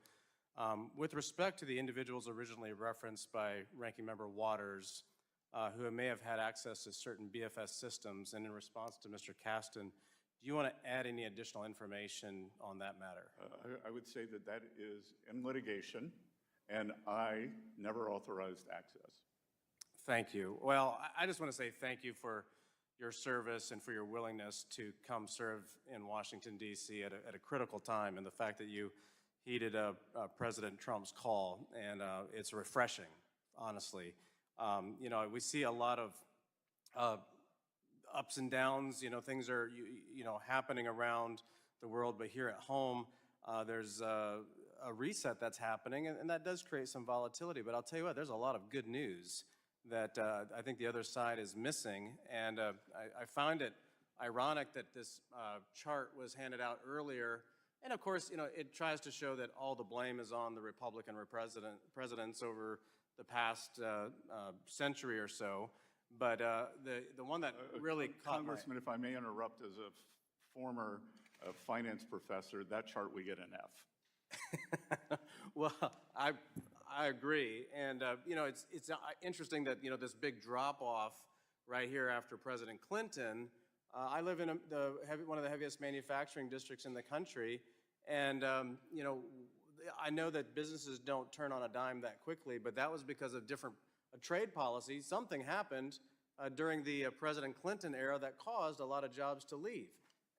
with respect to the individuals originally referenced by Ranking Member Waters, who may have had access to certain BFS systems, and in response to Mr. Caston, do you want to add any additional information on that matter? I would say that that is in litigation, and I never authorized access. Thank you. Well, I just want to say thank you for your service and for your willingness to come serve in Washington, D.C. at a critical time, and the fact that you heeded President Trump's call, and it's refreshing, honestly. We see a lot of ups and downs, things are, happening around the world, but here at home, there's a reset that's happening, and that does create some volatility. But I'll tell you what, there's a lot of good news that I think the other side is missing, and I find it ironic that this chart was handed out earlier And of course, you know, it tries to show that all the blame is on the Republican presidents over the past century or so. But the one that really caught Congressman, if I may interrupt, as a former finance professor, that chart we get an F. Well, I agree, and you know, it's interesting that, you know, this big drop off right here after President Clinton. I live in one of the heaviest manufacturing districts in the country, and you know, I know that businesses don't turn on a dime that quickly, but that was because of different trade policies. Something happened during the President Clinton era that caused a lot of jobs to leave,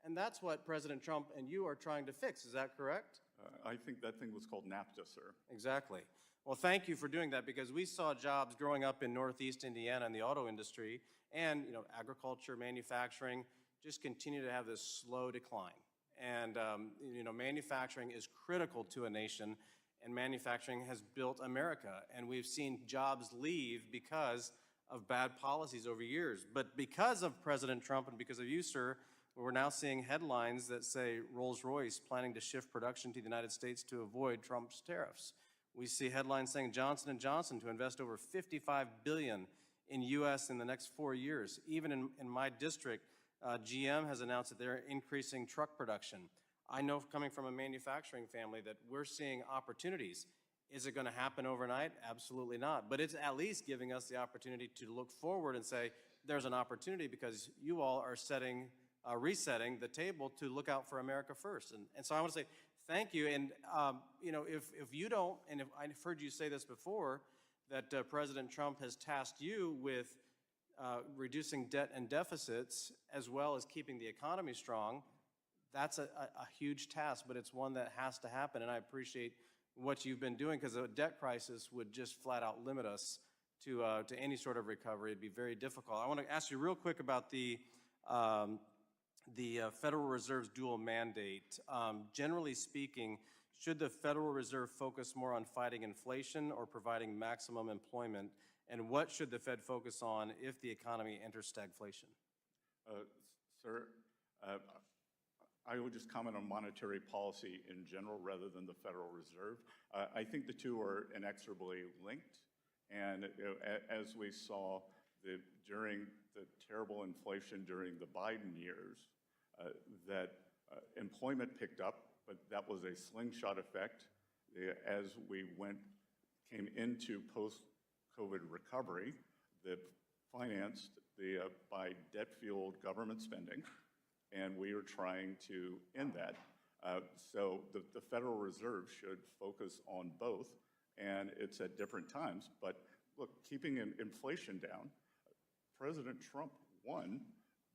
and that's what President Trump and you are trying to fix. Is that correct? I think that thing was called NAFTA, sir. Exactly. Well, thank you for doing that, because we saw jobs growing up in Northeast Indiana in the auto industry and, you know, agriculture, manufacturing, just continue to have this slow decline. And, you know, manufacturing is critical to a nation, and manufacturing has built America. And we've seen jobs leave because of bad policies over years. But because of President Trump and because of you, sir, we're now seeing headlines that say Rolls-Royce planning to shift production to the United States to avoid Trump's tariffs. We see headlines saying Johnson & Johnson to invest over $55 billion in U.S. in the next 4 years. Even in my district, GM has announced that they're increasing truck production. I know, coming from a manufacturing family, that we're seeing opportunities. Is it going to happen overnight? Absolutely not. But it's at least giving us the opportunity to look forward and say there's an opportunity, because you all are resetting the table to look out for America first. And so I want to say thank you. And you know, if you don't, and if I've heard you say this before, that President Trump has tasked you with reducing debt and deficits as well as keeping the economy strong, that's a huge task, but it's one that has to happen. And I appreciate what you've been doing, because a debt crisis would just flat out limit us to any sort of recovery. It'd be very difficult. I want to ask you real quick about the Federal Reserve's dual mandate. Generally speaking, should the Federal Reserve focus more on fighting inflation or providing maximum employment? And what should the Fed focus on if the economy enters stagflation? Sir, I would just comment on monetary policy in general rather than the Federal Reserve. I think the two are inexorably linked. And as we saw during the terrible inflation during the Biden years, that employment picked up, but that was a slingshot effect. As we came into post-COVID recovery, that financed by debt-fueled government spending, and we are trying to end that. So the Federal Reserve should focus on both, and it's at different times. But look, keeping inflation down, President Trump won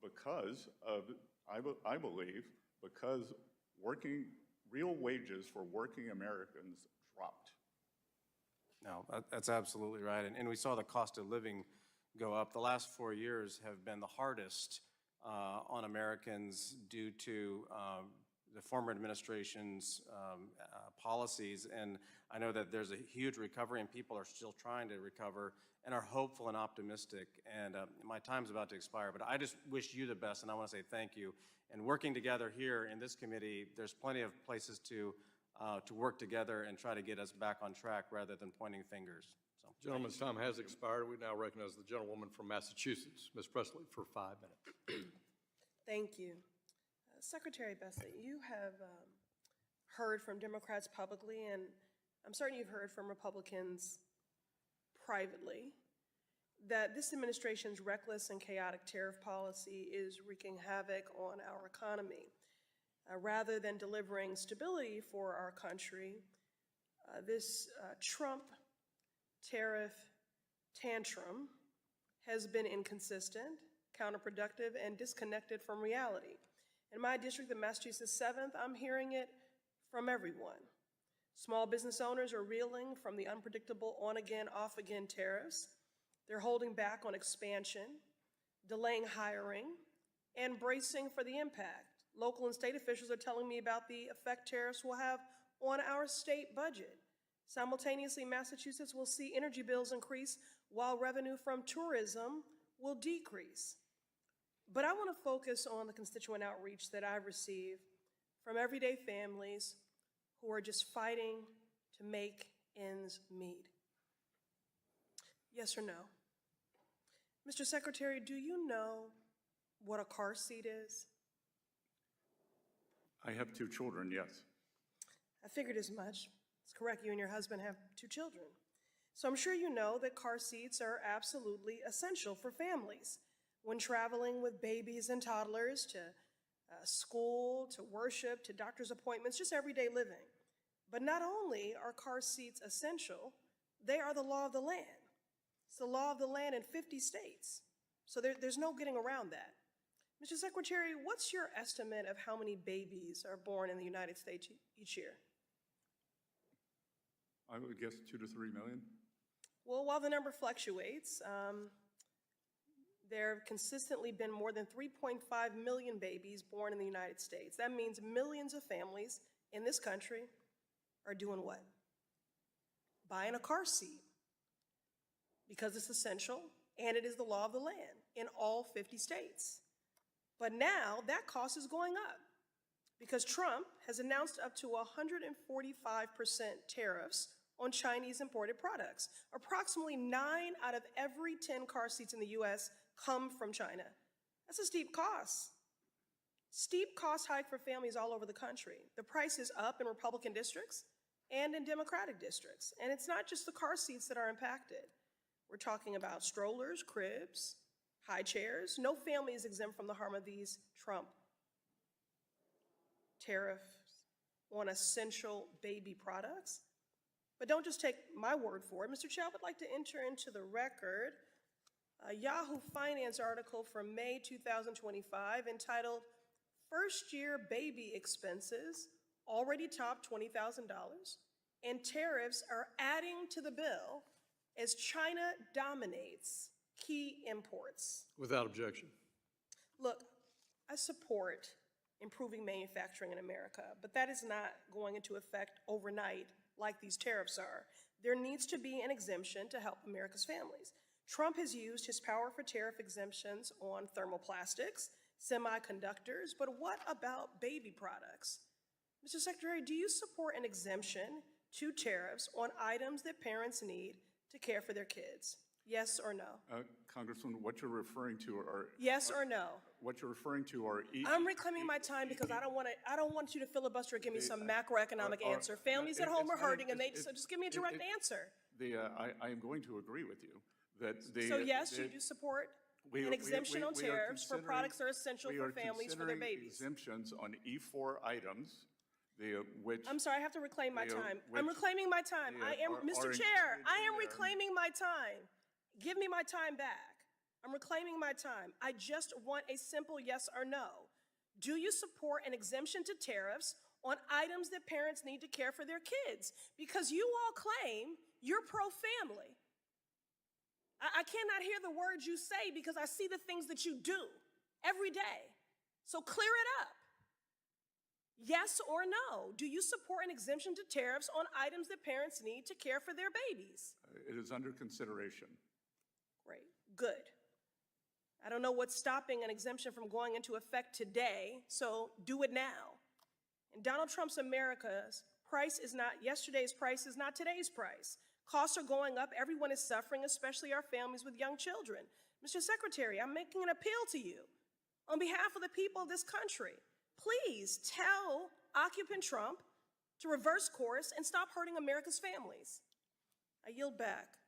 because of, I believe, because real wages for working Americans dropped. No, that's absolutely right. And we saw the cost of living go up. The last 4 years have been the hardest on Americans due to the former administration's policies. And I know that there's a huge recovery, and people are still trying to recover and are hopeful and optimistic. And my time's about to expire, but I just wish you the best, and I want to say thank you. And working together here in this committee, there's plenty of places to work together and try to get us back on track rather than pointing fingers. So, Gentleman's time has expired. We now recognize the gentlewoman from Massachusetts, Ms. Presley, for 5 minutes. Thank you. Secretary Bessent, you have heard from Democrats publicly, and I'm certain you've heard from Republicans privately, that this administration's reckless and chaotic tariff policy is wreaking havoc on our economy. Rather than delivering stability for our country, this Trump tariff tantrum has been inconsistent, counterproductive, and disconnected from reality. In my district, the Massachusetts 7th, I'm hearing it from everyone. Small business owners are reeling from the unpredictable on-again, off-again tariffs. They're holding back on expansion, delaying hiring, and bracing for the impact. Local and state officials are telling me about the effect tariffs will have on our state budget. Simultaneously, Massachusetts will see energy bills increase while revenue from tourism will decrease. But I want to focus on the constituent outreach that I've received from everyday families who are just fighting to make ends meet? Yes or no? Mr. Secretary, do you know what a car seat is? I have 2 children, yes. I figured as much. It's correct, you and your husband have 2 children. So I'm sure you know that car seats are absolutely essential for families when traveling with babies and toddlers to school, to worship, to doctor's appointments, just everyday living. But not only are car seats essential, they are the law of the land. It's the law of the land in 50 states. So there's no getting around that. Mr. Secretary, what's your estimate of how many babies are born in the United States each year? I would guess 2 to 3 million. Well, while the number fluctuates, there have consistently been more than 3.5 million babies born in the United States. That means millions of families in this country are doing what? Buying a car seat because it's essential and it is the law of the land in all 50 states. But now that cost is going up because Trump has announced up to 145% tariffs on Chinese imported products. Approximately 9 out of every 10 car seats in the U.S. come from China. That's a steep cost. Steep cost hike for families all over the country. The price is up in Republican districts and in Democratic districts. And it's not just the car seats that are impacted. We're talking about strollers, cribs, high chairs. No family is exempt from the harm of these Trump tariffs on essential baby products. But don't just take my word for it. Mr. Chair, I would like to enter into the record a Yahoo Finance article from May 2025 entitled, "First Year Baby Expenses Already Top $20,000 and Tariffs Are Adding to the Bill as China Dominates Key Imports." Without objection. Look, I support improving manufacturing in America, but that is not going into effect overnight like these tariffs are. There needs to be an exemption to help America's families. Trump has used his power for tariff exemptions on thermoplastics, semiconductors, but what about baby products? Mr. Secretary, do you support an exemption to tariffs on items that parents need to care for their kids? Yes or no? Congressman, what you're referring to are... Yes or no? What you're referring to are... I'm reclaiming my time because I don't want you to filibuster or give me some macroeconomic answer. Families at home are hurting and so just give me a direct answer. I am going to agree with you that So yes, you do support an exemption on tariffs for products that are essential for families for their babies. Exemptions on E4 items, which... I'm sorry, I have to reclaim my time. I'm reclaiming my time. Mr. Chair, I am reclaiming my time. Give me my time back. I'm reclaiming my time. I just want a simple yes or no. Do you support an exemption to tariffs on items that parents need to care for their kids? Because you all claim you're pro-family. I cannot hear the words you say because I see the things that you do every day. So clear it up. Yes or no? Do you support an exemption to tariffs on items that parents need to care for their babies? It is under consideration. Great, good. I don't know what's stopping an exemption from going into effect today, so do it now. In Donald Trump's America's price is not, yesterday's price is not today's price. Costs are going up, everyone is suffering, especially our families with young children. Mr. Secretary, I'm making an appeal to you on behalf of the people of this country. Please tell occupant Trump to reverse course and stop hurting America's families. I yield back.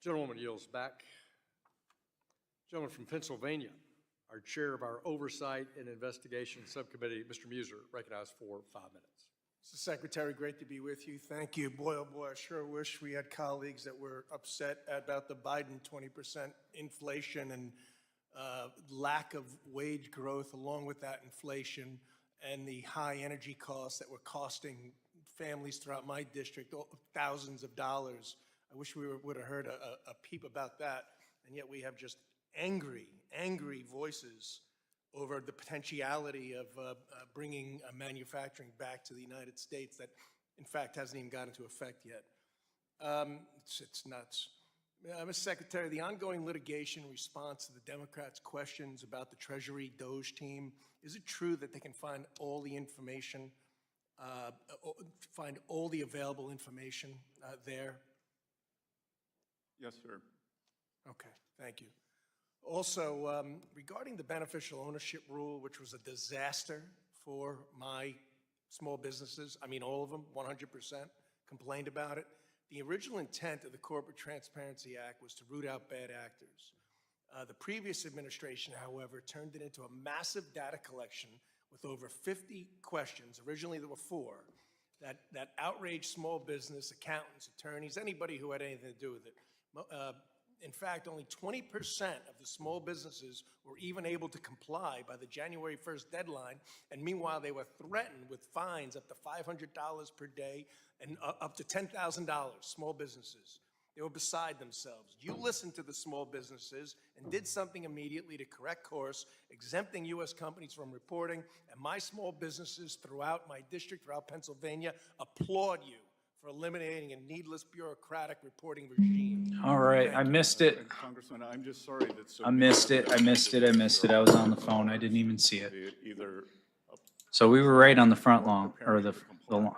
Gentlewoman yields back. Gentleman from Pennsylvania, our chair of our Oversight and Investigation Subcommittee, Mr. Muser, recognized for 5 minutes. Mr. Secretary, great to be with you. Thank you. Boy, oh boy, I sure wish we had colleagues that were upset about the Biden 20% inflation and lack of wage growth, along with that inflation and the high energy costs that were costing families throughout my district thousands of dollars. I wish we would have heard a peep about that, and yet we have just angry voices over the potentiality of bringing manufacturing back to the United States that, in fact, hasn't even got into effect yet. It's nuts. Mr. Secretary, the ongoing litigation response to the Democrats' questions about the Treasury Doge team, is it true that they can find all the information, find all the available information there? Yes, sir. Okay, thank you. Also, regarding the beneficial ownership rule, which was a disaster for my small businesses, I mean, all of them, 100% complained about it. The original intent of the Corporate Transparency Act was to root out bad actors. The previous administration, however, turned it into a massive data collection with over 50 questions. Originally, there were 4 that outraged small business, accountants, attorneys, anybody who had anything to do with it. In fact, only 20% of the small businesses were even able to comply by the January 1st deadline, and meanwhile, they were threatened with fines up to $500 per day and up to $10,000, small businesses. They were beside themselves. You listened to the small businesses and did something immediately to correct course, exempting U.S. companies from reporting, and my small businesses throughout my district, throughout Pennsylvania, applaud you for eliminating a needless bureaucratic reporting regime. All right, I missed it. Congressman, I'm just sorry that so I missed it. I missed it. I was on the phone. I didn't even see it. either So we were right on the front lawn, or the lawn.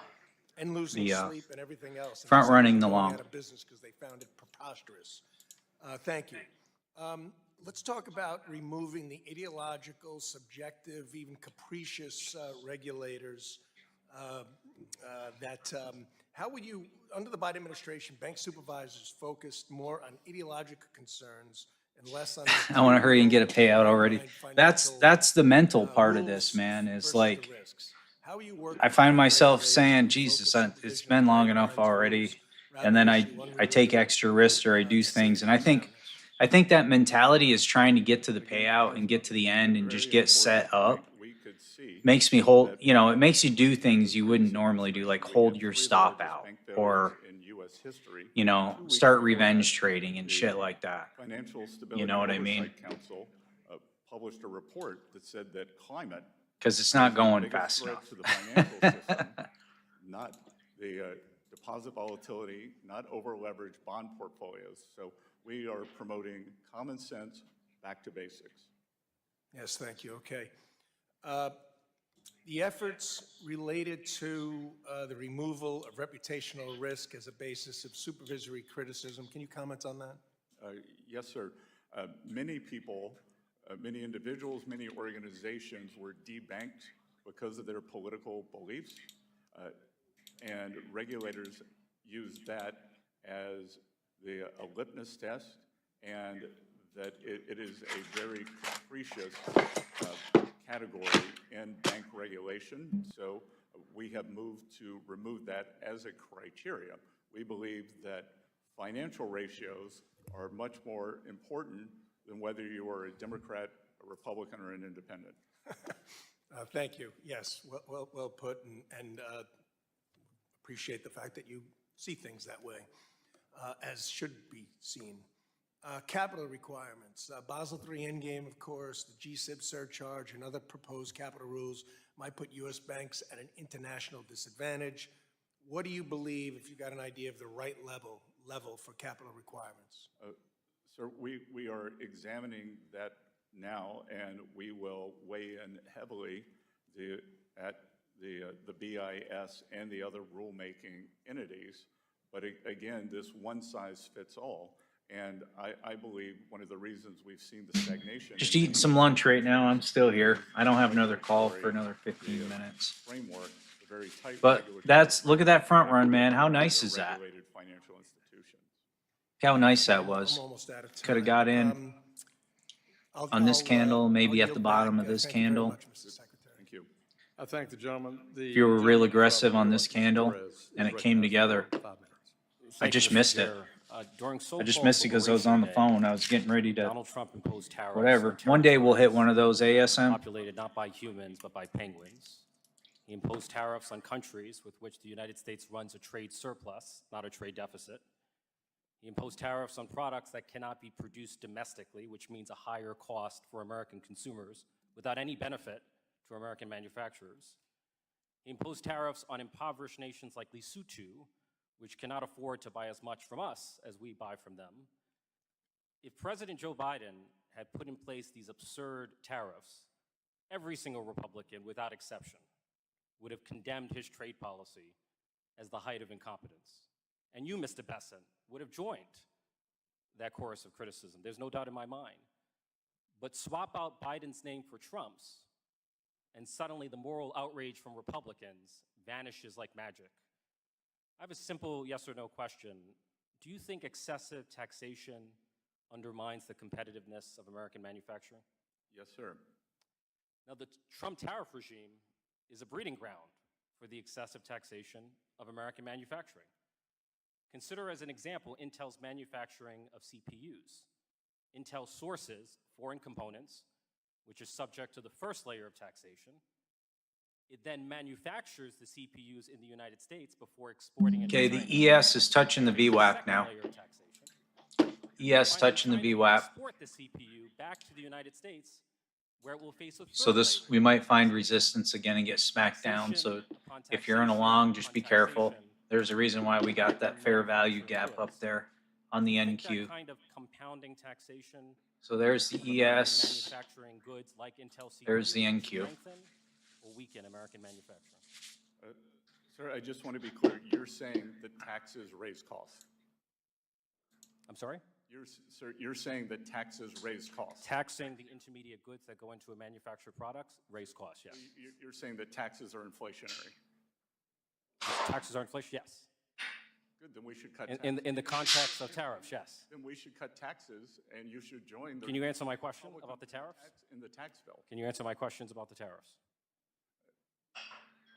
And losing The, sleep and everything else. And front running the going lawn. out of business because they found it preposterous. Thank you. Let's talk about removing the ideological, subjective, even capricious regulators how would you, under the Biden administration, bank supervisors focused more on ideological concerns and less on I want to hurry and get a payout already. That's the mental part of this, man, is like, I find myself saying, Jesus, it's been long enough already. And then I take extra risks or I do things. And I think that mentality is trying to get to the payout and get to the end and just get set up. Makes me hold, it makes you do things you wouldn't normally do, like hold your stop out or, start revenge trading and shit like that. Financial Stability You know what I mean? Oversight Council published a report that said that climate Because it's not is the going biggest fast threat enough. to the financial system, not the deposit volatility, not over-leveraged bond portfolios. So we are promoting common sense, back to basics. Yes, thank you. Okay. The efforts related to the removal of reputational risk as a basis of supervisory criticism, can you comment on that? Yes, sir. Many people, many individuals, many organizations were debanked because of their political beliefs, and regulators use that as a litmus test, and that it is a very capricious category in bank regulation. So we have moved to remove that as a criteria. We believe that financial ratios are much more important than whether you are a Democrat, a Republican, or an independent. Thank you. Yes, well put, and appreciate the fact that you see things that way, as should be seen. Capital requirements. Basel III Endgame, of course, the GSIB surcharge and other proposed capital rules might put U.S. banks at an international disadvantage. What do you believe, if you got an idea of the right level for capital requirements? Sir, we are examining that now, and we will weigh in heavily at the BIS and the other rulemaking entities. But again, this one size fits all. And I believe one of the reasons we've seen the stagnation. Just eating some lunch right now. I'm still here. I don't have another call for another 15 minutes. Framework, a very tight But look at that front run, man. How nice is that? regulated financial institutions. Look how nice that was. I'm almost out of time. Could have got in on this candle, maybe at the bottom of this candle. Thank you. I thank the gentleman. If you were real aggressive on this candle and it came together, I just missed it. I just missed it because I was on the phone. I was getting ready to, Donald Trump imposed tariffs. whatever. One day we'll hit one of those ASM. Populated not by humans, but by penguins. He imposed tariffs on countries with which the United States runs a trade surplus, not a trade deficit. He imposed tariffs on products that cannot be produced domestically, which means a higher cost for American consumers without any benefit to American manufacturers. He imposed tariffs on impoverished nations like Lesotho, which cannot afford to buy as much from us as we buy from them. If President Joe Biden had put in place these absurd tariffs, every single Republican, without exception, would have condemned his trade policy as the height of incompetence. And you, Mr. Bessent, would have joined that chorus of criticism. There's no doubt in my mind. But swap out Biden's name for Trump's, and suddenly the moral outrage from Republicans vanishes like magic. I have a simple yes or no question. Do you think excessive taxation undermines the competitiveness of American manufacturing? Yes, sir. Now, the Trump tariff regime is a breeding ground for the excessive taxation of American manufacturing. Consider as an example Intel's manufacturing of CPUs. Intel sources foreign components, which is subject to the first layer of taxation. It then manufactures the CPUs in the United States before exporting it to Okay, China. the ES is touching the VWAP Second now. layer of taxation. ES touching the China will VWAP. export the CPU back to the United States, where it will face a So third this, layer we might find resistance again and get smacked down. So if you're in along, just be careful. There's a reason why we got that fair value gap up there on the I think NQ. that kind of compounding taxation So there's the of American ES. manufacturing goods like Intel CPUs There's the will NQ. strengthen or weaken American manufacturing. Sir, I just want to be clear. You're saying that taxes raise costs. I'm sorry? Sir, you're saying that taxes raise costs. Taxing the intermediate goods that go into a manufactured products raise costs, yes. You're saying that taxes are inflationary. Taxes are inflation, yes. Good, then we should cut In the context of tariffs, yes. Then we should cut taxes, and you should join the. Can you answer my question Republican about the tariffs? In the tax bill. Can you answer my questions about the tariffs?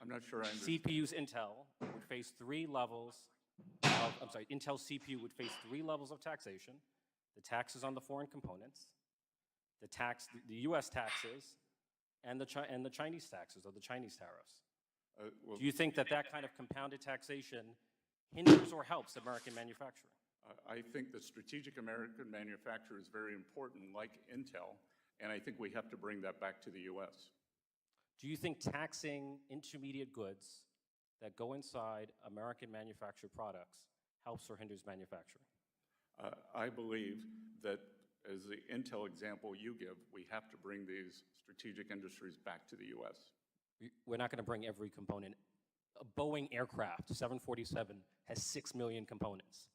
I'm not sure I understand. CPU's Intel would face 3 levels of, I'm sorry, Intel CPU would face 3 levels of taxation: the taxes on the foreign components, the U.S. taxes, and the Chinese taxes, or the Chinese tariffs. Well, Do you think that that kind of compounded taxation hinders or helps American manufacturing? I think that strategic American manufacture is very important, like Intel, and I think we have to bring that back to the U.S. Do you think taxing intermediate goods that go inside American manufactured products helps or hinders manufacturing? I believe that, as the Intel example you give, we have to bring these strategic industries back to the U.S. We're not going to bring every component. A Boeing aircraft, 747, has 6 million components.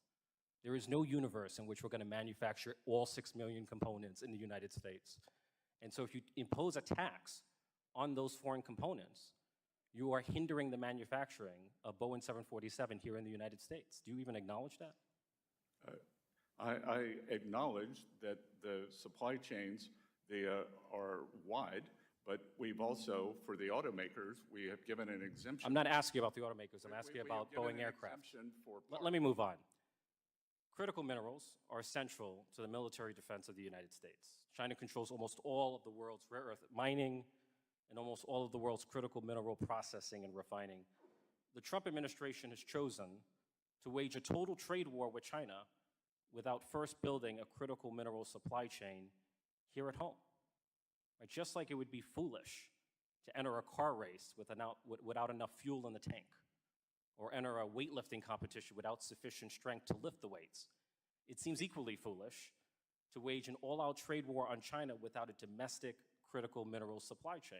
There is no universe in which we're going to manufacture all 6 million components in the United States. And so if you impose a tax on those foreign components, you are hindering the manufacturing of Boeing 747 here in the United States. Do you even acknowledge that? I acknowledge that the supply chains, they are wide, but we've also, for the automakers, we have given an exemption. I'm not asking about the automakers. I'm asking We have about given Boeing an aircraft. exemption for Let me move on. Critical minerals are essential to the military defense of the United States. China controls almost all of the world's rare earth mining and almost all of the world's critical mineral processing and refining. The Trump administration has chosen to wage a total trade war with China without first building a critical mineral supply chain here at home. Right? Just like it would be foolish to enter a car race without enough fuel in the tank, or enter a weightlifting competition without sufficient strength to lift the weights. It seems equally foolish to wage an all-out trade war on China without a domestic critical mineral supply chain,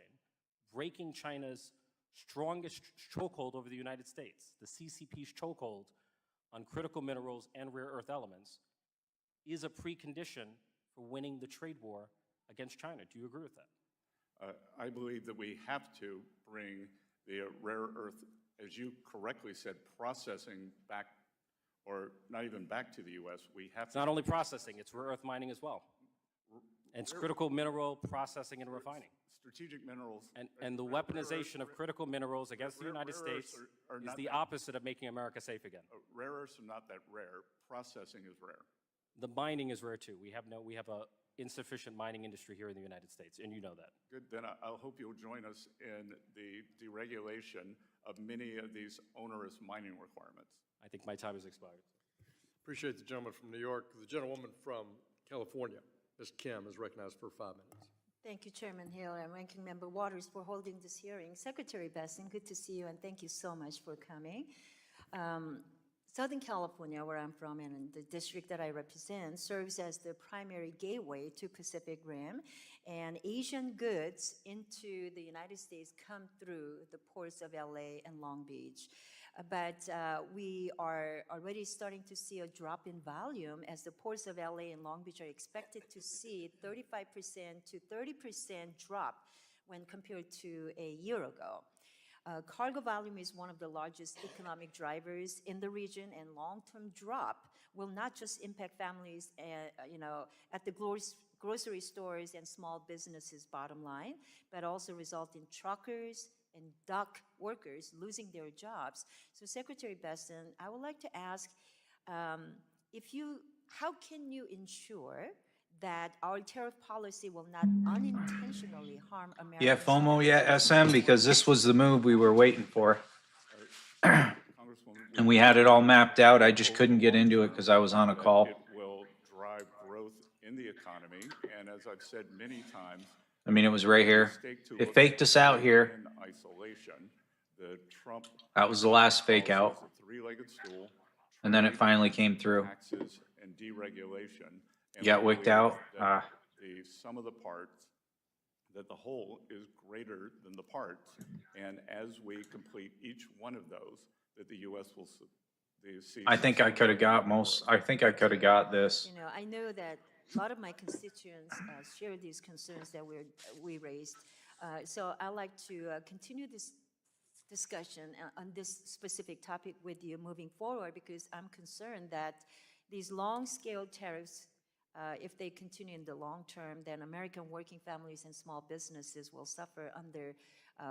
breaking China's strongest chokehold over the United States. The CCP's chokehold on critical minerals and rare earth elements is a precondition for winning the trade war against China. Do you agree with that? I believe that we have to bring the rare earth, as you correctly said, processing back, or not even back to the U.S. We have It's not only processing, it's rare earth mining as well. And it's critical mineral processing and refining. Strategic minerals. And the weaponization of critical minerals against the United States is the opposite of making America safe again. Rare earths are not that rare. Processing is rare. The mining is rare too. We have a insufficient mining industry here in the United States, and you know that. Good, then I'll hope you'll join us in the deregulation of many of these onerous mining requirements. I think my time has expired. Appreciate the gentleman from New York. The gentlewoman from California, Ms. Kim, is recognized for 5 minutes. Thank you, Chairman Hill and Ranking Member Waters, for holding this hearing. Secretary Bessent, good to see you, and thank you so much for coming. Southern California, where I'm from, and the district that I represent, serves as the primary gateway to Pacific Rim, and Asian goods into the United States come through the ports of LA and Long Beach. But we are already starting to see a drop in volume as the ports of LA and Long Beach are expected to see 35% to 30% drop when compared to a year ago. Cargo volume is one of the largest economic drivers in the region, and long-term drop will not just impact families, at the grocery stores and small businesses' bottom line, but also result in truckers and dock workers losing their jobs. So, Secretary Besson, I would like to ask, how can you ensure that our tariff policy will not unintentionally harm American? You have FOMO yet, SM? Because this was the move we were waiting for. And we had it all mapped out. I just couldn't get into it because I was on a call. It will drive growth in the economy, and as I've said many times, I mean, it was right here. It faked us out here. in isolation, the Trump That was the last fake policy out. is a three-legged stool, And then it finally came through. taxes and deregulation. And Got we wicked believe out? that the sum of the parts, that the whole is greater than the parts, and as we complete each one of those, that the U.S. will see. I think I could have got this. You know, I know that a lot of my constituents share these concerns that we raised. So I'd like to continue this discussion on this specific topic with you moving forward, because I'm concerned that these long-scale tariffs, if they continue in the long term, then American working families and small businesses will suffer under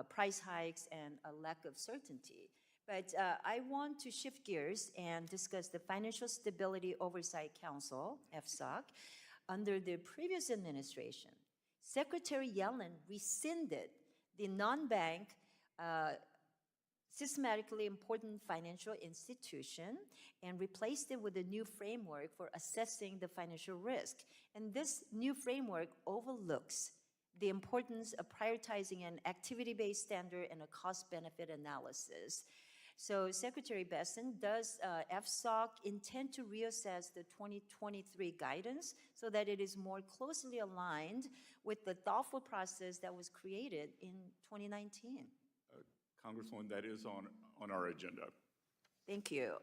price hikes and a lack of certainty. But I want to shift gears and discuss the Financial Stability Oversight Council, FSOC. Under the previous administration, Secretary Yellen rescinded the non-bank systematically important financial institution and replaced it with a new framework for assessing the financial risk. And this new framework overlooks the importance of prioritizing an activity-based standard and a cost-benefit analysis. So, Secretary Besson, does FSOC intend to reassess the 2023 guidance so that it is more closely aligned with the thoughtful process that was created in 2019? Congresswoman, that is on our agenda. Thank you.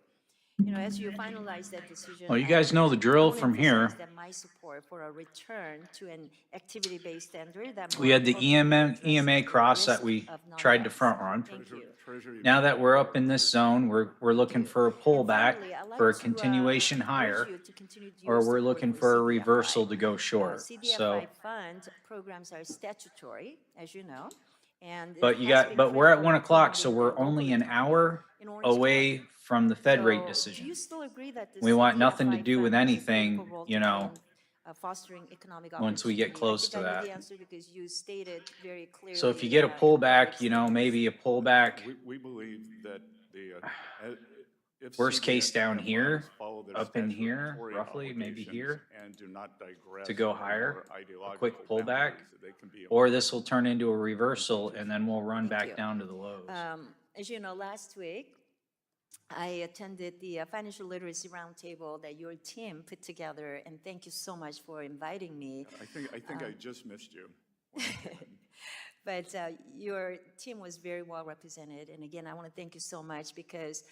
You know, as you finalize that decision, Well, you guys know the drill I will from here. emphasize that my support for a return to an activity-based standard that We had the more appropriately EMA addresses cross the that we risk of tried to non-banks. front run. Thank you. Now that we're up in this zone, we're looking for a pullback Finally, I'd like for a to, continuation urge higher, you to continue or your we're support looking for for a CDFI. reversal to go short. CDFI So, fund programs are statutory, as you know, and it but you has got, been but we're at critical 1 in o'clock, so promoting we're the local only an economy hour in Orange County. away from the Fed rate So, do decision. you still agree that the We want CDFI nothing to do with fund plays a anything, critical role you to know, fostering economic once we get opportunity? close I to think I know that. the answer because you stated very clearly. So if you get a pullback, you know, maybe a pullback, We believe that if worst case CDFI down here, follow their up in here, statutory roughly, maybe obligations here, and do not digress to go from higher, more a ideological quick pullback, boundaries, they can be or this will turn into a reversal and then we'll run Thank back you. down to the lows. As you know, last week, I attended the Financial Literacy Roundtable that your team put together, and thank you so much for inviting me. I think I just missed you. But your team was very well represented, and again, I want to thank you so much because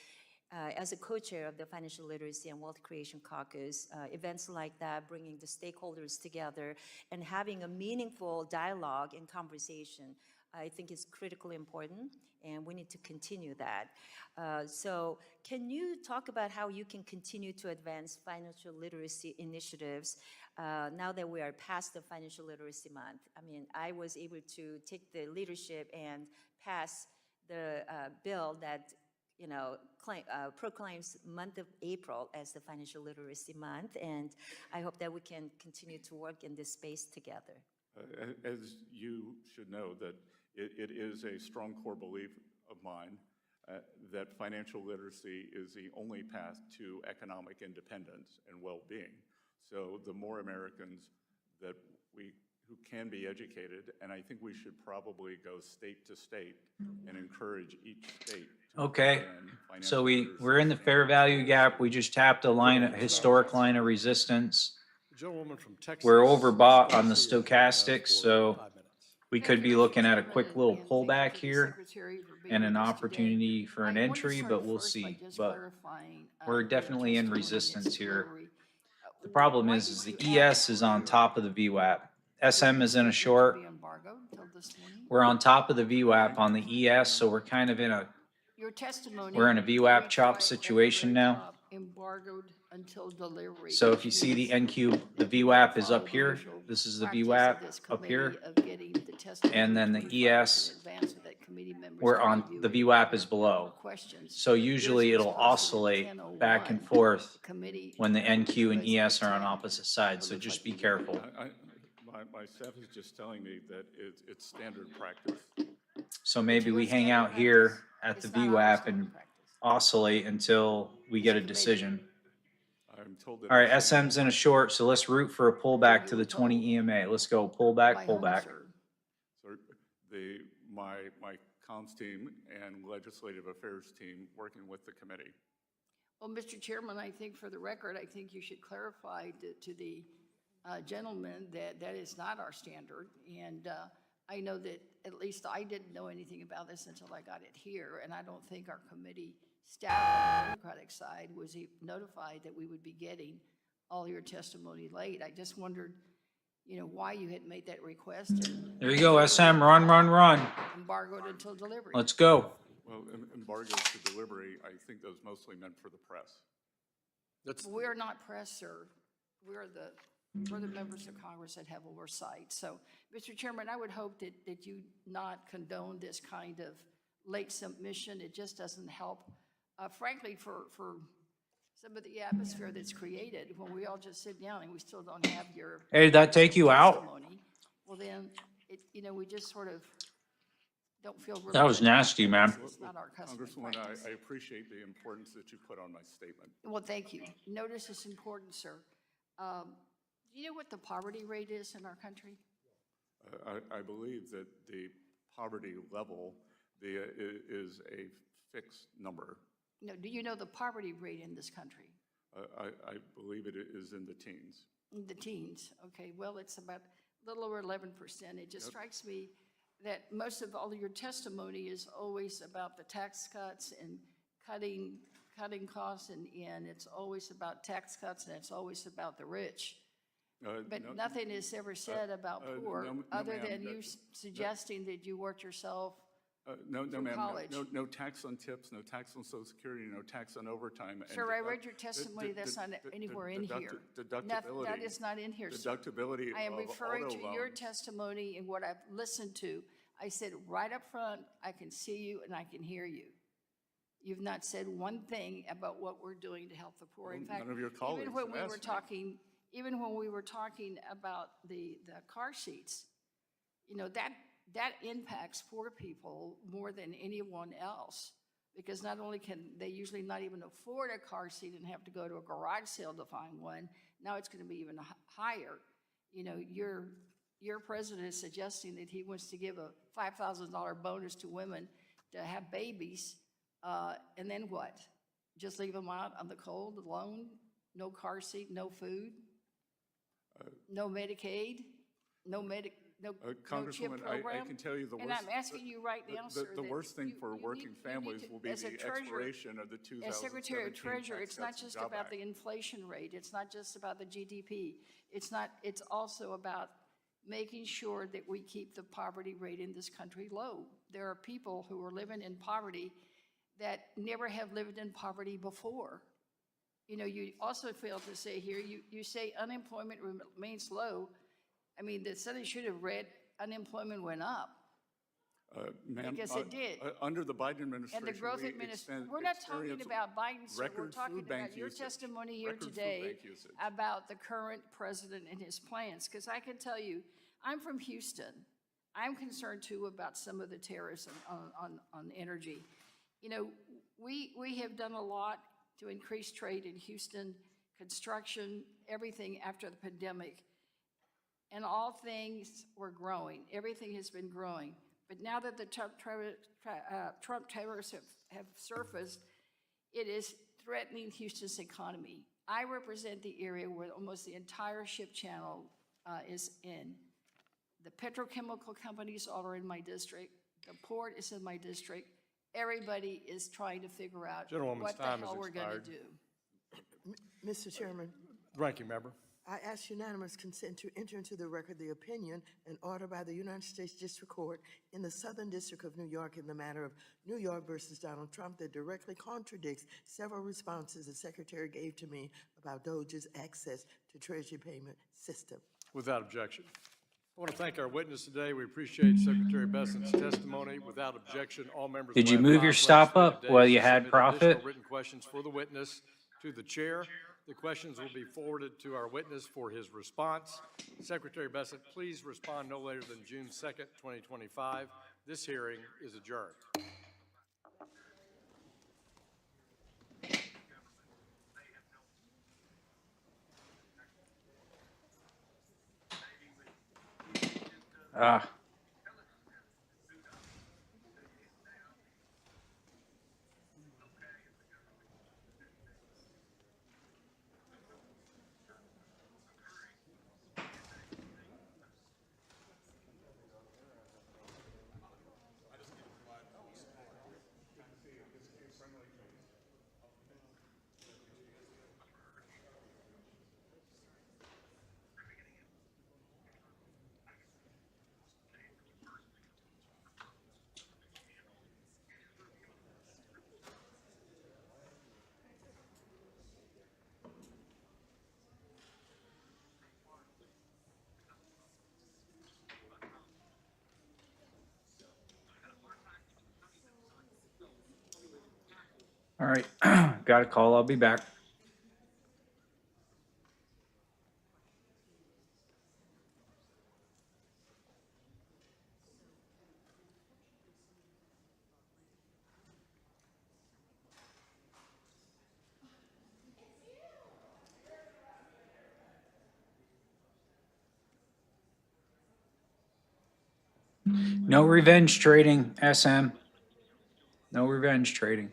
as a co-chair of the Financial Literacy and Wealth Creation Caucus, events like that, bringing the stakeholders together and having a meaningful dialogue and conversation, I think is critically important, and we need to continue that. So can you talk about how you can continue to advance financial literacy initiatives now that we are past the Financial Literacy Month? I mean, I was able to take the leadership and pass the bill that proclaims month of April as the Financial Literacy Month, and I hope that we can continue to work in this space together. As you should know, that it is a strong core belief of mine that financial literacy is the only path to economic independence and well-being. So the more Americans who can be educated, and I think we should probably go state to state and encourage each state to Okay, and so financial we're in the fair value gap. We just tapped a line, a historic line of resistance. The gentlewoman from Texas. We're overbought on the also is recognized stochastics, for so 5 minutes. we could be looking at a quick little pullback here and an opportunity for an entry, but we'll see. But we're definitely in resistance here. The problem is the ES is on top of the VWAP. SM is in a short. We're on top of the VWAP on the ES, so we're kind of in a, Your testimony. we're in a VWAP chop situation now. Embargoed until delivery. So if you see the NQ, the VWAP is up here. This is the VWAP up here. And then the ES, we're on, the VWAP is below. So usually it'll oscillate back and forth when the NQ and ES are on opposite sides, so just be careful. My staff is just telling me that it's standard practice. So maybe we hang out here at the VWAP and oscillate until we get a decision. I'm told that. All right, SM's in a short, so let's root for a pullback to the 20 EMA. Let's go, pullback. So my comms team and legislative affairs team working with the committee. Well, Mr. Chairman, I think for the record, I think you should clarify to the gentleman that that is not our standard. And I know that at least I didn't know anything about this until I got it here. And I don't think our committee staff on the Democratic side was notified that we would be getting all your testimony late. I just wondered, you know, why you had made that request. There you go, SM, run, run, run. Embargoed until delivery. Let's go. Well, embargoes to delivery, I think those mostly meant for the press. We're not press, sir. We're the members of Congress that have oversight. So, Mr. Chairman, I would hope that you not condone this kind of late submission. It just doesn't help, frankly, for some of the atmosphere that's created when we all just sit down and we still don't have your Hey, did that take you out? testimony. Well, then, you know, we just sort of don't feel really. That was nasty, man. It's not our custom and Congresswoman, practice. I appreciate the importance that you put on my statement. Well, thank you. Notice is important, sir. Do you know what the poverty rate is in our country? I believe that the poverty level is a fixed number. No, do you know the poverty rate in this country? I believe it is in the teens. In the teens, okay. Well, it's about a little over 11%. It just strikes me that most of all of your testimony is always about the tax cuts and cutting costs, and it's always about tax cuts, and it's always about the rich. But nothing is ever said about poor, other than you suggesting that you worked yourself No, through ma'am, college. no tax on tips, no tax on Social Security, no tax on overtime. and Sir, I read your testimony. That's not anywhere in here. That is not in here, sir. Deductibility I am of referring auto to your loans. testimony and what I've listened to. I said right up front, I can see you and I can hear you. You've not said one thing about what we're doing to help the poor. In fact, None of your colleagues even when have we asked were me. talking, even when we were talking about the car seats, you know, that impacts poor people more than anyone else, because not only can they usually not even afford a car seat and have to go to a garage sale to find one, now it's going to be even higher. You know, your president is suggesting that he wants to give a $5,000 bonus to women to have babies, and then what? Just leave them out on the cold alone? No car seat, no food, no Medicaid, no chip Congresswoman, program? I can tell you the worst. And I'm asking you right now, sir. The that worst thing you- for you working need families to- will be as a the treasurer- expiration of the 2017 As Secretary of Treasurer, Tax it's not Cuts and just Job about Act. the inflation rate. It's not just about the GDP. It's also about making sure that we keep the poverty rate in this country low. There are people who are living in poverty that never have lived in poverty before. You know, you also failed to say here, you say unemployment remains low. I mean, the Senate should have read unemployment went up. Ma'am, Because it did. Under the Biden administration, And the growth administration, we're not talking about Biden, sir. We're record talking food bank about your usage. testimony here Record food today bank usage. about the current president and his plans. Because I can tell you, I'm from Houston. I'm concerned too about some of the terrorism on energy. You know, we have done a lot to increase trade in Houston, construction, everything after the pandemic. And all things were growing. Everything has been growing. But now that the Trump tariffs have surfaced, it is threatening Houston's economy. I represent the area where almost the entire ship channel is in. The petrochemical companies all are in my district. The port is in my district. Everybody is trying to figure out Gentlewoman's what the time has hell we're going to expired. do. Mr. Chairman, Ranking member. I ask unanimous consent to enter into the record the opinion and order by the United States District Court in the Southern District of New York in the matter of New York versus Donald Trump that directly contradicts several responses the Secretary gave to me about DOJ's access to Treasury payment system. Without objection. I want to thank our witness today. We appreciate Secretary Bessent's testimony. Without objection, all members. Did will you have move 5 your stop legislative up days while to you had submit profit? additional written questions for the witness to the chair. The questions will be forwarded to our witness for his response. Secretary Bessent, please respond no later than June 2nd, 2025. This hearing is adjourned. Ah. All right, got a call. I'll be back. No revenge trading, SM. No revenge trading.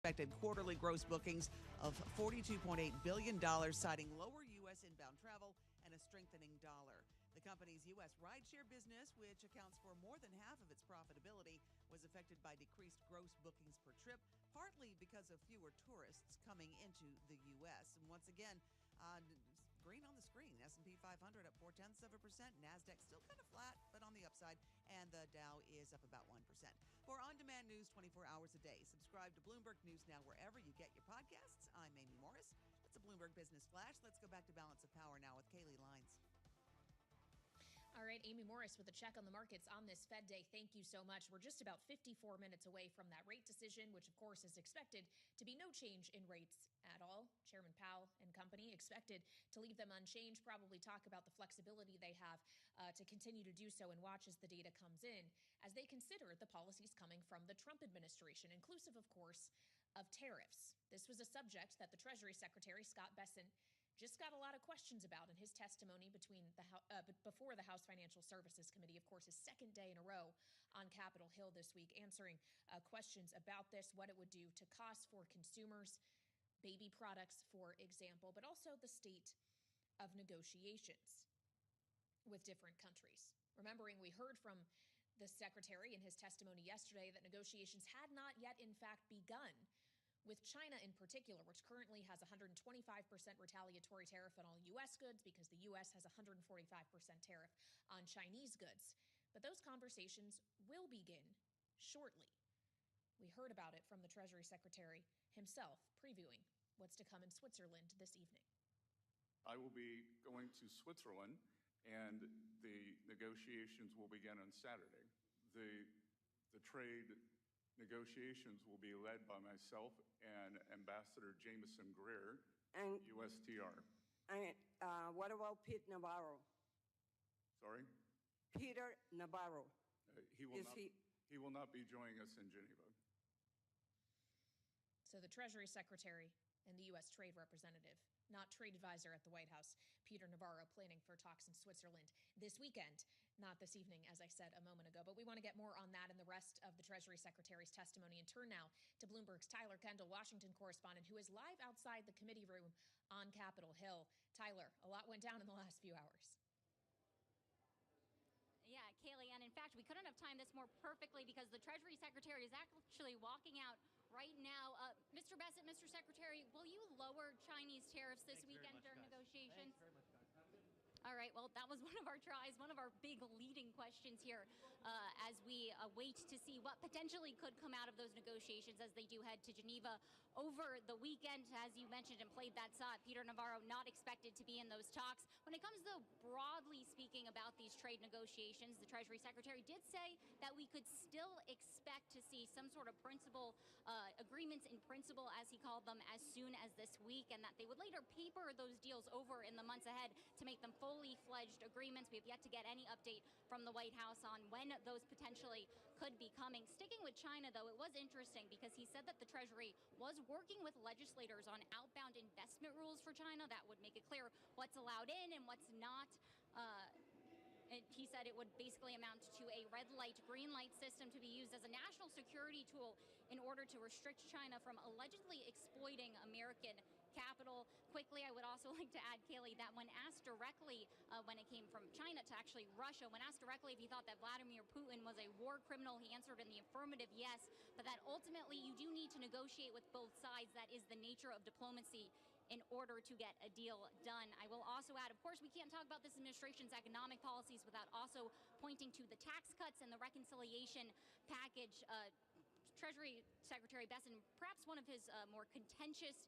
Expected quarterly gross bookings of $42.8 billion, citing lower U.S. inbound travel and a strengthening dollar. The company's U.S. rideshare business, which accounts for more than half of its profitability, was affected by decreased gross bookings per trip, partly because of fewer tourists coming into the U.S. And once again, green on the screen, S&P 500 up 0.4%, NASDAQ still kind of flat, but on the upside, and the Dow is up about 1%. For on-demand news 24 hours a day, subscribe to Bloomberg News Now wherever you get your podcasts. I'm Amy Morris. That's a Bloomberg Business Flash. Let's go back to Balance of Power now with Kaylee Lines. All right, Amy Morris with a check on the markets on this Fed Day. Thank you so much. We're just about 54 minutes away from that rate decision, which of course is expected to be no change in rates at all. Chairman Powell and company expected to leave them unchanged, probably talk about the flexibility they have to continue to do so and watch as the data comes in as they consider the policies coming from the Trump administration, inclusive, of course, of tariffs. This was a subject that the Treasury Secretary, Scott Bessent, just got a lot of questions about in his testimony before the House Financial Services Committee, of course, his second day in a row on Capitol Hill this week, answering questions about this, what it would do to costs for consumers, baby products, for example, but also the state of negotiations with different countries. Remembering, we heard from the Secretary in his testimony yesterday that negotiations had not yet, in fact, begun with China in particular, which currently has 125% retaliatory tariff on all U.S. goods because the U.S. has 145% tariff on Chinese goods. But those conversations will begin shortly. We heard about it from the Treasury Secretary himself, previewing what's to come in Switzerland this evening. I will be going to Switzerland, and the negotiations will begin on Saturday. The trade negotiations will be led by myself and Ambassador Jameson Greer, And, USTR. and what about Pete Navarro? Sorry? Peter Navarro. He will Is not, he- he will not be joining us in Geneva. So the Treasury Secretary and the U.S. Trade Representative, not trade advisor at the White House, Peter Navarro, planning for talks in Switzerland this weekend, not this evening, as I said a moment ago. But we want to get more on that and the rest of the Treasury Secretary's testimony and turn now to Bloomberg's Tyler Kendall, Washington correspondent, who is live outside the committee room on Capitol Hill. Tyler, a lot went down in the last few hours. Yeah, Kaylee, and in fact, we couldn't have timed this more perfectly because the Treasury Secretary is actually walking out right now. Mr. Bessent, Mr. Secretary, will you lower Chinese tariffs this weekend during negotiations? All right, well, that was one of our tries, one of our big leading questions here as we wait to see what potentially could come out of those negotiations as they do head to Geneva over the weekend. As you mentioned and played that shot, Peter Navarro not expected to be in those talks. When it comes, though, broadly speaking about these trade negotiations, the Treasury Secretary did say that we could still expect to see some sort of principle agreements in principle, as he called them, as soon as this week, and that they would later paper those deals over in the months ahead to make them fully fledged agreements. We have yet to get any update from the White House on when those potentially could be coming. Sticking with China, though, it was interesting because he said that the Treasury was working with legislators on outbound investment rules for China that would make it clear what's allowed in and what's not. He said it would basically amount to a red light, green light system to be used as a national security tool in order to restrict China from allegedly exploiting American capital. Quickly, I would also like to add, Kaylee, that when asked directly, when it came from China to actually Russia, when asked directly if he thought that Vladimir Putin was a war criminal, he answered in the affirmative yes, but that ultimately you do need to negotiate with both sides. That is the nature of diplomacy in order to get a deal done. I will also add, of course, we can't talk about this administration's economic policies without also pointing to the tax cuts and the reconciliation package. Treasury Secretary Bessent, perhaps one of his more contentious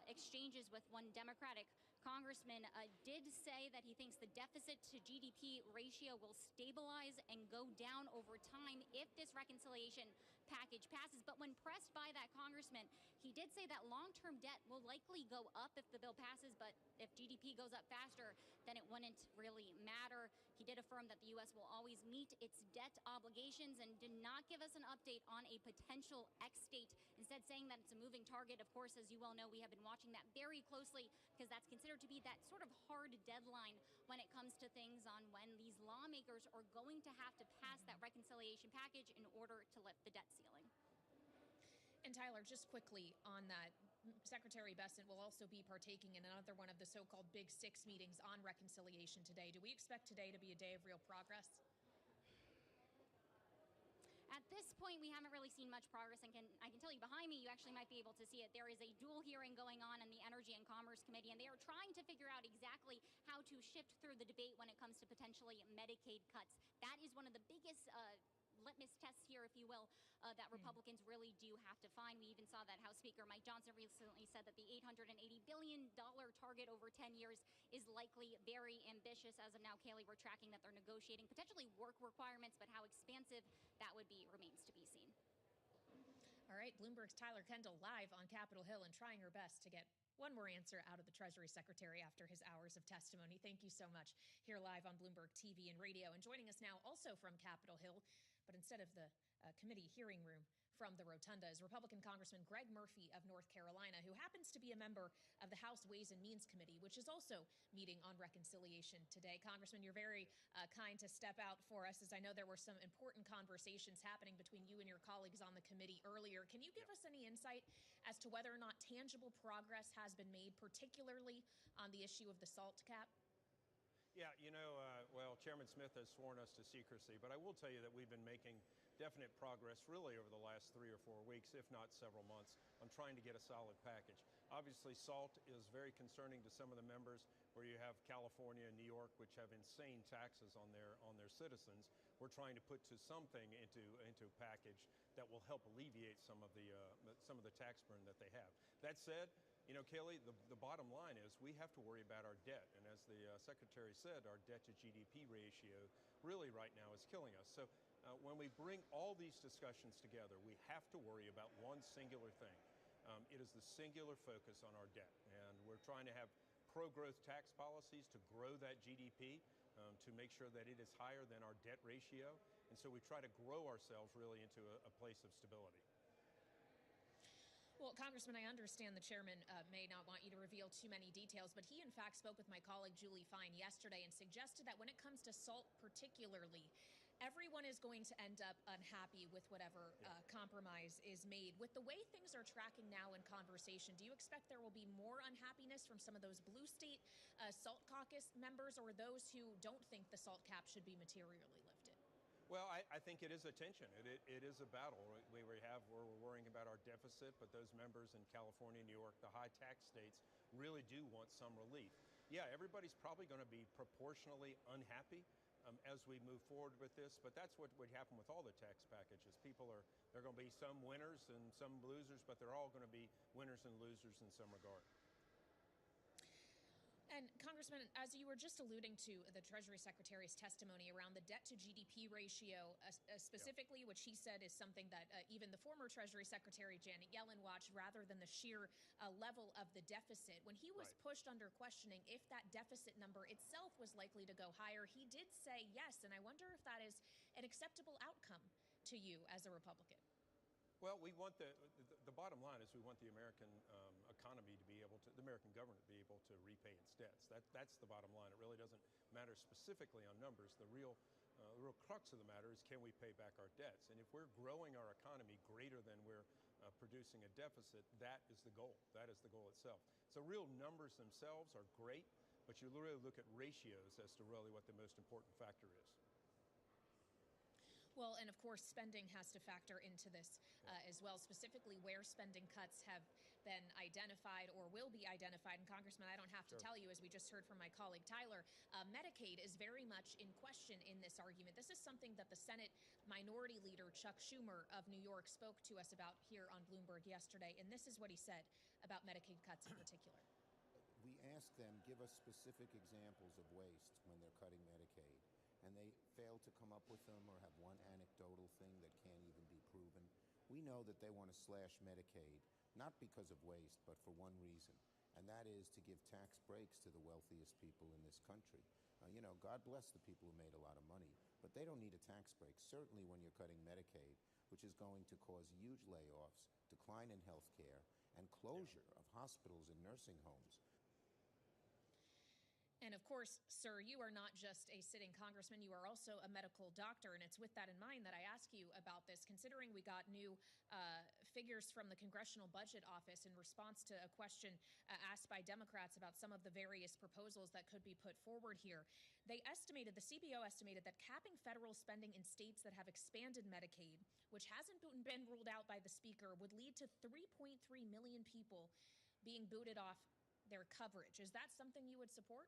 exchanges with one Democratic congressman, did say that he thinks the deficit to GDP ratio will stabilize and go down over time if this reconciliation package passes. But when pressed by that congressman, he did say that long-term debt will likely go up if the bill passes, but if GDP goes up faster, then it wouldn't really matter. He did affirm that the U.S. will always meet its debt obligations and did not give us an update on a potential ex-date, instead saying that it's a moving target. Of course, as you well know, we have been watching that very closely because that's considered to be that sort of hard deadline when it comes to things on when these lawmakers are going to have to pass that reconciliation package in order to lift the debt ceiling. And Tyler, just quickly on that, Secretary Bessent will also be partaking in another one of the so-called Big Six meetings on reconciliation today. Do we expect today to be a day of real progress? At this point, we haven't really seen much progress, and I can tell you behind me, you actually might be able to see it. There is a dual hearing going on in the Energy and Commerce Committee, and they are trying to figure out exactly how to shift through the debate when it comes to potentially Medicaid cuts. That is one of the biggest litmus tests here, if you will, that Republicans really do have to find. We even saw that House Speaker Mike Johnson recently said that the $880 billion target over 10 years is likely very ambitious. As of now, Kaylee, we're tracking that they're negotiating potentially work requirements, but how expansive that would be remains to be seen. All right, Bloomberg's Tyler Kendall live on Capitol Hill and trying her best to get one more answer out of the Treasury Secretary after his hours of testimony. Thank you so much. Here live on Bloomberg TV and radio. And joining us now also from Capitol Hill, but instead of the committee hearing room from the rotunda, is Republican Congressman Greg Murphy of North Carolina, who happens to be a member of the House Ways and Means Committee, which is also meeting on reconciliation today. Congressman, you're very kind to step out for us, as I know there were some important conversations happening between you and your colleagues on the committee earlier. Can you give us any insight as to whether or not tangible progress has been made, particularly on the issue of the SALT cap? Yeah, well, Chairman Smith has sworn us to secrecy, but I will tell you that we've been making definite progress really over the last 3 or 4 weeks, if not several months, on trying to get a solid package. Obviously, SALT is very concerning to some of the members, where you have California and New York, which have insane taxes on their citizens. We're trying to put something into a package that will help alleviate some of the tax burden that they have. That said, You know, Kaylee, the bottom line is we have to worry about our debt. And as the Secretary said, our debt to GDP ratio really right now is killing us. So when we bring all these discussions together, we have to worry about one singular thing. It is the singular focus on our debt. And we're trying to have pro-growth tax policies to grow that GDP, to make sure that it is higher than our debt ratio. And so we try to grow ourselves really into a place of stability. Well, Congressman, I understand the chairman may not want you to reveal too many details, but he in fact spoke with my colleague Julie Fine yesterday and suggested that when it comes to salt particularly, everyone is going to end up unhappy with whatever compromise is made. With the way things are tracking now in conversation, do you expect there will be more unhappiness from some of those blue state Salt Caucus members or those who don't think the salt cap should be materially lifted? Well, I think it is a tension. It is a battle. We're worrying about our deficit, but those members in California, New York, the high tax states really do want some relief. Yeah, everybody's probably going to be proportionally unhappy as we move forward with this, but that's what would happen with all the tax packages. There are going to be some winners and some losers, but they're all going to be winners and losers in some regard. And Congressman, as you were just alluding to the Treasury Secretary's testimony around the debt to GDP ratio, specifically, which he said is something that even the former Treasury Secretary Janet Yellen watched rather than the sheer level of the deficit. When he was pushed under questioning if that deficit number itself was likely to go higher, he did say yes. And I wonder if that is an acceptable outcome to you as a Republican. Well, we want the bottom line is we want the American economy to be able to, the American government to be able to repay its debts. That's the bottom line. It really doesn't matter specifically on numbers. The real crux of the matter is can we pay back our debts? And if we're growing our economy greater than we're producing a deficit, that is the goal. That is the goal itself. So real numbers themselves are great, but you really look at ratios as to really what the most important factor is. Well, and of course, spending has to factor into this as well, specifically where spending cuts have been identified or will be identified. And Congressman, I don't have to tell you, as we just heard from my colleague Tyler, Medicaid is very much in question in this argument. This is something that the Senate Minority Leader Chuck Schumer of New York spoke to us about here on Bloomberg yesterday. And this is what he said about Medicaid cuts in particular. We asked them, give us specific examples of waste when they're cutting Medicaid. And they fail to come up with them or have one anecdotal thing that can't even be proven. We know that they want to slash Medicaid, not because of waste, but for one reason, and that is to give tax breaks to the wealthiest people in this country. You know, God bless the people who made a lot of money, but they don't need a tax break, certainly when you're cutting Medicaid, which is going to cause huge layoffs, decline in health care, and closure of hospitals and nursing homes. And of course, sir, you are not just a sitting congressman, you are also a medical doctor. And it's with that in mind that I ask you about this, considering we got new figures from the Congressional Budget Office in response to a question asked by Democrats about some of the various proposals that could be put forward here. They estimated, the CBO estimated that capping federal spending in states that have expanded Medicaid, which hasn't been ruled out by the speaker, would lead to 3.3 million people being booted off their coverage. Is that something you would support?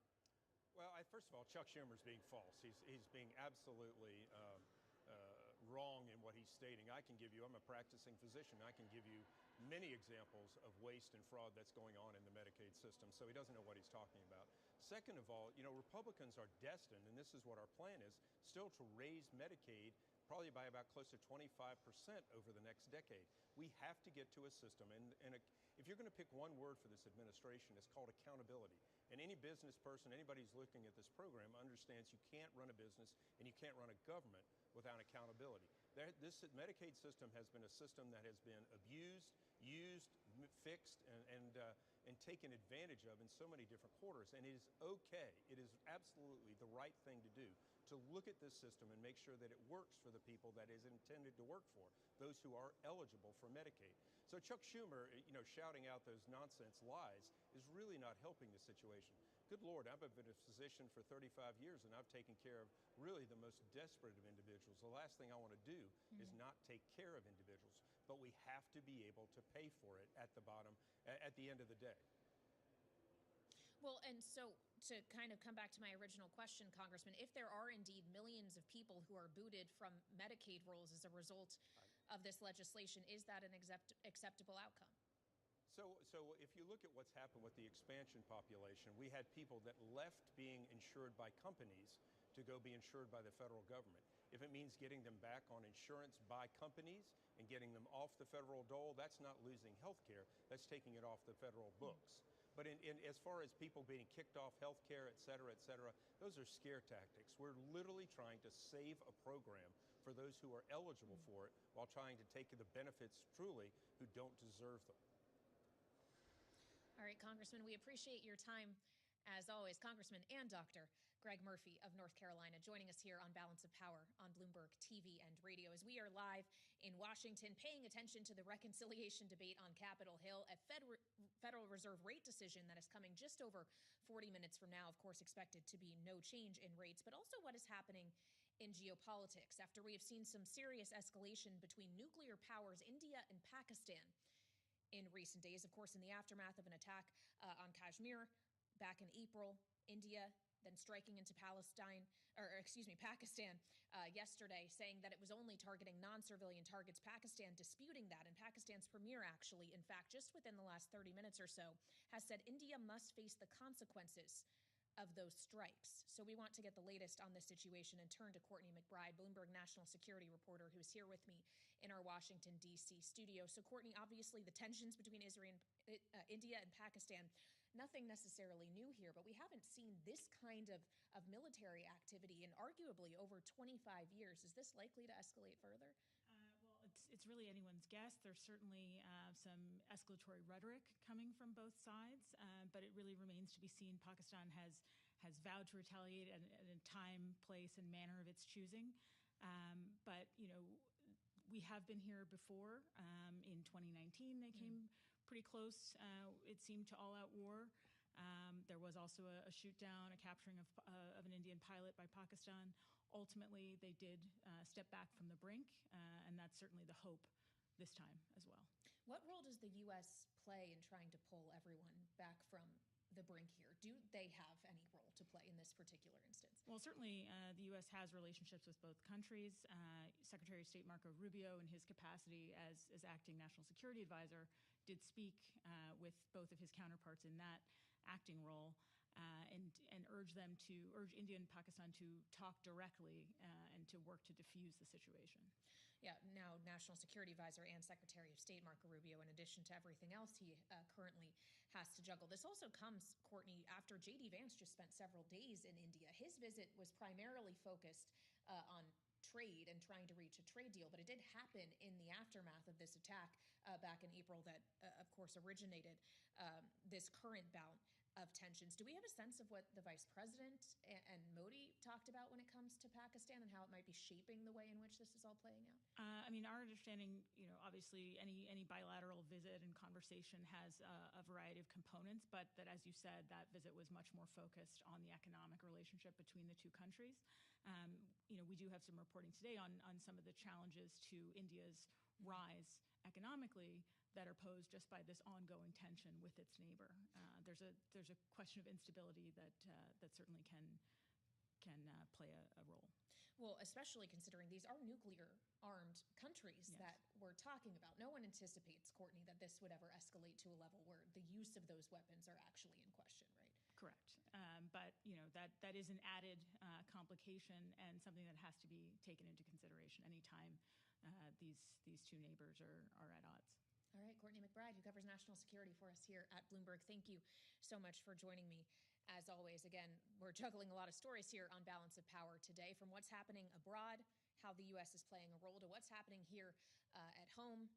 Well, first of all, Chuck Schumer's being false. He's being absolutely wrong in what he's stating. I'm a practicing physician. I can give you many examples of waste and fraud that's going on in the Medicaid system, so he doesn't know what he's talking about. Second of all, you know, Republicans are destined, and this is what our plan is, still to raise Medicaid probably by about close to 25% over the next decade. We have to get to a system, and if you're going to pick one word for this administration, it's called accountability. And any business person, anybody who's looking at this program understands you can't run a business and you can't run a government without accountability. This Medicaid system has been a system that has been abused, used, fixed, and taken advantage of in so many different quarters. And it is okay, it is absolutely the right thing to do to look at this system and make sure that it works for the people that is intended to work for, those who are eligible for Medicaid. So Chuck Schumer, you know, shouting out those nonsense lies is really not helping the situation. Good Lord, I've been a physician for 35 years and I've taken care of really the most desperate of individuals. The last thing I want to do is not take care of individuals, but we have to be able to pay for it at the bottom, at the end of the day. Well, and so to kind of come back to my original question, Congressman, if there are indeed millions of people who are booted from Medicaid rolls as a result of this legislation, is that an acceptable outcome? So if you look at what's happened with the expansion population, we had people that left being insured by companies to go be insured by the federal government. If it means getting them back on insurance by companies and getting them off the federal dole, that's not losing health care. That's taking it off the federal books. But as far as people being kicked off health care, et cetera, those are scare tactics. We're literally trying to save a program for those who are eligible for it while trying to take the benefits truly who don't deserve them. All right, Congressman, we appreciate your time, as always. Congressman and Dr. Greg Murphy of North Carolina joining us here on Balance of Power on Bloomberg TV and radio as we are live in Washington paying attention to the reconciliation debate on Capitol Hill, a Federal Reserve rate decision that is coming just over 40 minutes from now, of course, expected to be no change in rates, but also what is happening in geopolitics after we have seen some serious escalation between nuclear powers, India and Pakistan, in recent days. Of course, in the aftermath of an attack on Kashmir back in April, India then striking into Pakistan yesterday, saying that it was only targeting non-civilian targets. Pakistan disputing that, and Pakistan's premier actually, in fact, just within the last 30 minutes or so, has said India must face the consequences of those strikes. So we want to get the latest on this situation and turn to Courtney McBride, Bloomberg national security reporter, who's here with me in our Washington, D.C. studio. So Courtney, obviously the tensions between India and Pakistan, nothing necessarily new here, but we haven't seen this kind of military activity in arguably over 25 years. Is this likely to escalate further? It's really anyone's guess. There's certainly some escalatory rhetoric coming from both sides, but it really remains to be seen. Pakistan has vowed to retaliate at a time, place, and manner of its choosing. But, we have been here before. In 2019, they came pretty close, it seemed, to all-out war. There was also a shoot down, a capturing of an Indian pilot by Pakistan. Ultimately, they did step back from the brink, and that's certainly the hope this time as well. What role does the U.S. play in trying to pull everyone back from the brink here? Do they have any role to play in this particular instance? Well, certainly the U.S. has relationships with both countries. Secretary of State Marco Rubio, in his capacity as acting national security advisor, did speak with both of his counterparts in that acting role and urge India and Pakistan to talk directly and to work to diffuse the situation. Yeah, now National Security Advisor and Secretary of State Marco Rubio, in addition to everything else he currently has to juggle. This also comes, Courtney, after J.D. Vance just spent several days in India. His visit was primarily focused on trade and trying to reach a trade deal, but it did happen in the aftermath of this attack back in April that, of course, originated this current bout of tensions. Do we have a sense of what the Vice President and Modi talked about when it comes to Pakistan and how it might be shaping the way in which this is all playing out? Our understanding, obviously any bilateral visit and conversation has a variety of components, but that, as you said, that visit was much more focused on the economic relationship between the two countries. We do have some reporting today on some of the challenges to India's rise economically that are posed just by this ongoing tension with its neighbor. There's a question of instability that certainly can play a role. Well, especially considering these are nuclear-armed countries that we're talking about. No one anticipates, Courtney, that this would ever escalate to a level where the use of those weapons are actually in question, right? Correct. But, that is an added complication and something that has to be taken into consideration anytime these two neighbors are at odds. All right, Courtney McBride, who covers national security for us here at Bloomberg. Thank you so much for joining me. As always, again, we're juggling a lot of stories here on Balance of Power today, from what's happening abroad, how the U.S. is playing a role, to what's happening here at home,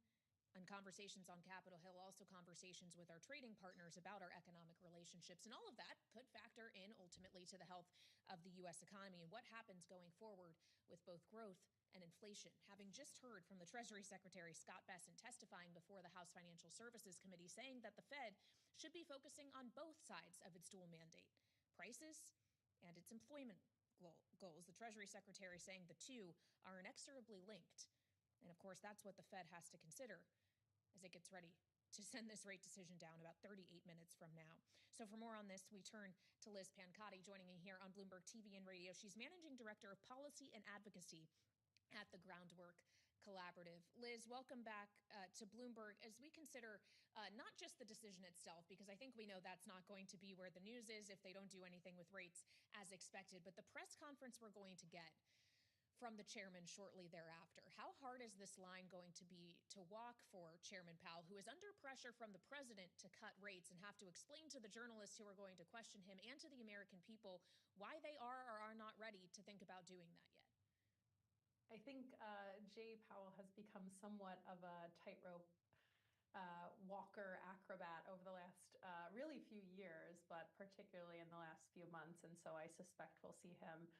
and conversations on Capitol Hill, also conversations with our trading partners about our economic relationships. And all of that could factor in ultimately to the health of the U.S. economy and what happens going forward with both growth and inflation. Having just heard from the Treasury Secretary Scott Bessent testifying before the House Financial Services Committee, saying that the Fed should be focusing on both sides of its dual mandate, prices and its employment goals. The Treasury Secretary saying the two are inexorably linked. And of course, that's what the Fed has to consider as it gets ready to send this rate decision down about 38 minutes from now. So for more on this, we turn to Liz Pancotti, joining me here on Bloomberg TV and radio. She's Managing Director of Policy and Advocacy at the Groundwork Collaborative. Liz, welcome back to Bloomberg as we consider not just the decision itself, because I think we know that's not going to be where the news is if they don't do anything with rates as expected, but the press conference we're going to get from the chairman shortly thereafter. How hard is this line going to be to walk for Chairman Powell, who is under pressure from the president to cut rates and have to explain to the journalists who are going to question him and to the American people why they are or are not ready to think about doing that yet? I think Jay Powell has become somewhat of a tightrope walker acrobat over the last really few years, but particularly in the last few months. And so I suspect we'll see him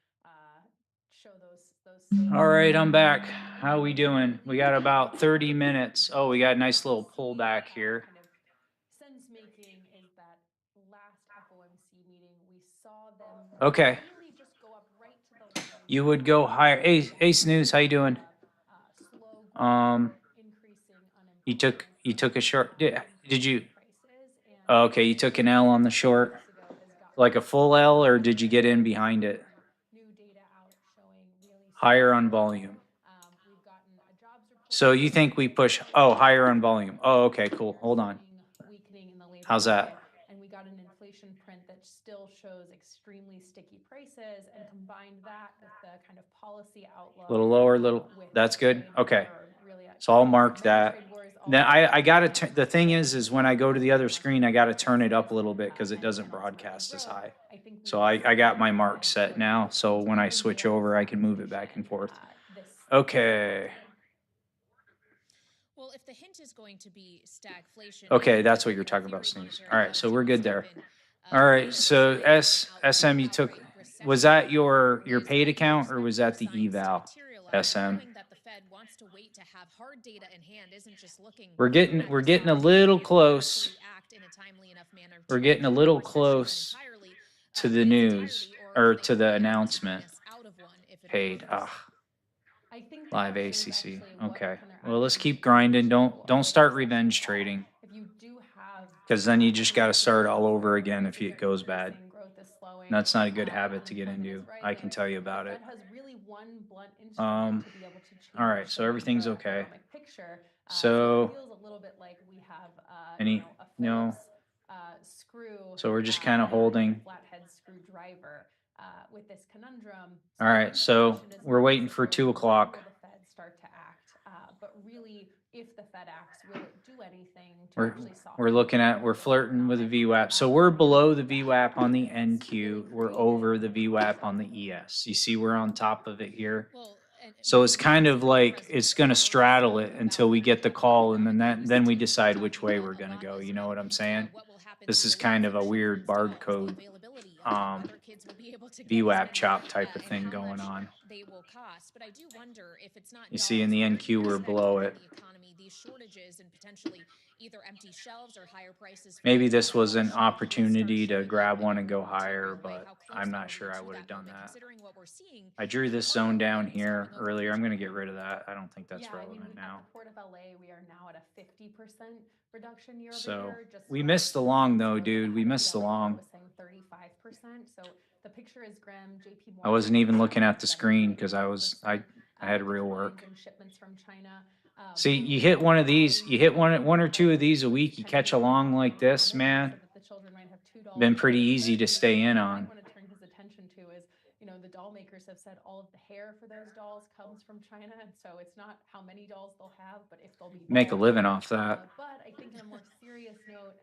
show those same. All right, I'm back. How we doing? We got about 30 minutes. Oh, we got a nice little pullback here. Kind of sense making is that last FOMC meeting, we saw them Okay. really just go up right to the line. You would go higher. Hey, Ace News, how you doing? You took a short. Did you? Oh, okay, you took an L on the short, like a full L, or did you get in behind it? Higher on volume. So you think we push? Oh, higher on volume. Oh, okay, cool. Hold on. How's that? And we got an inflation print that still shows extremely sticky prices, and combined that with the kind of policy outlook. Little lower, little. That's good. Okay. So I'll mark that. Then I gotta. The thing is when I go to the other screen, I gotta turn it up a little bit because it doesn't broadcast as high. So I got my mark set now. So when I switch over, I can move it back and forth. Okay. Well, if the hint is going to be stagflation. Okay, that's what you're talking about, Snooze. All right, so we're good there. All right, so SM, you took. Was that your paid account or was that the eval? SM. We're getting a little close. We're getting a little close to the news or to the announcement. Paid. Live ACC. Okay. Well, let's keep grinding. Don't start revenge trading. Because then you just got to start all over again if it goes bad. And that's not a good habit to get into. I can tell you about it. All right, so everything's okay. So, no. So we're just kind of holding. With this conundrum. All right, so we're waiting for 2 o'clock. The Fed start to act, but really, if the Fed acts, will it do anything to actually solve? We're flirting with the VWAP. So we're below the VWAP on the NQ. We're over the VWAP on the ES. You see, we're on top of it here. So it's kind of like it's going to straddle it until we get the call, and then we decide which way we're going to go. You know what I'm saying? This is kind of a weird barcode VWAP chop type of thing going on. You see, in the NQ, we're below it. Maybe this was an opportunity to grab one and go higher, but I'm not sure I would have done that. I drew this zone down here earlier. I'm going to get rid of that. I don't think that's relevant now. At the Port of LA, we are now at a 50% reduction year over So year. we missed the long though, dude. We missed the long. 35%. So the picture is grim. JP I wasn't even looking at the screen because I had real work. Shipments from China. See, you hit one of these, you hit one or two of these a week, you catch a long like this, man. Been pretty easy to stay in on. What I want to turn his attention to is, the doll makers have said all of the hair for those dolls comes from China, and so it's not how many dolls they'll have, but if they'll be Make a bought. living off that. But I think in a more serious note,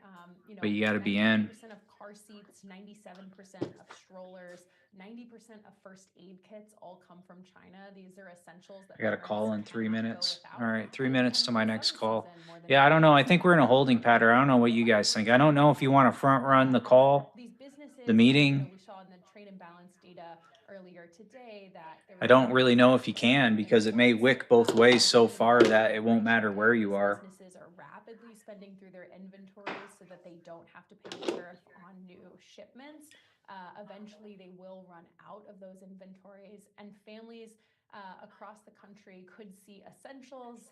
But you gotta be in. 90% of car seats, 97% of strollers, 90% of first aid kits all come from China. These are essentials that I got a call in parents 3 cannot go minutes. without. All right, 3 minutes to my next call. Yeah, I don't know. I think we're in a holding pattern. I don't know what you guys think. I don't know if you want to front run the call, These businesses, the meeting. we saw in the trade imbalance data earlier today that there I don't really know if you can because it may wick both ways so far that it won't matter where you are. businesses are rapidly spending through their inventories so that they don't have to pay tariff on new shipments. Eventually, they will run out of those inventories, and families across the country could see essentials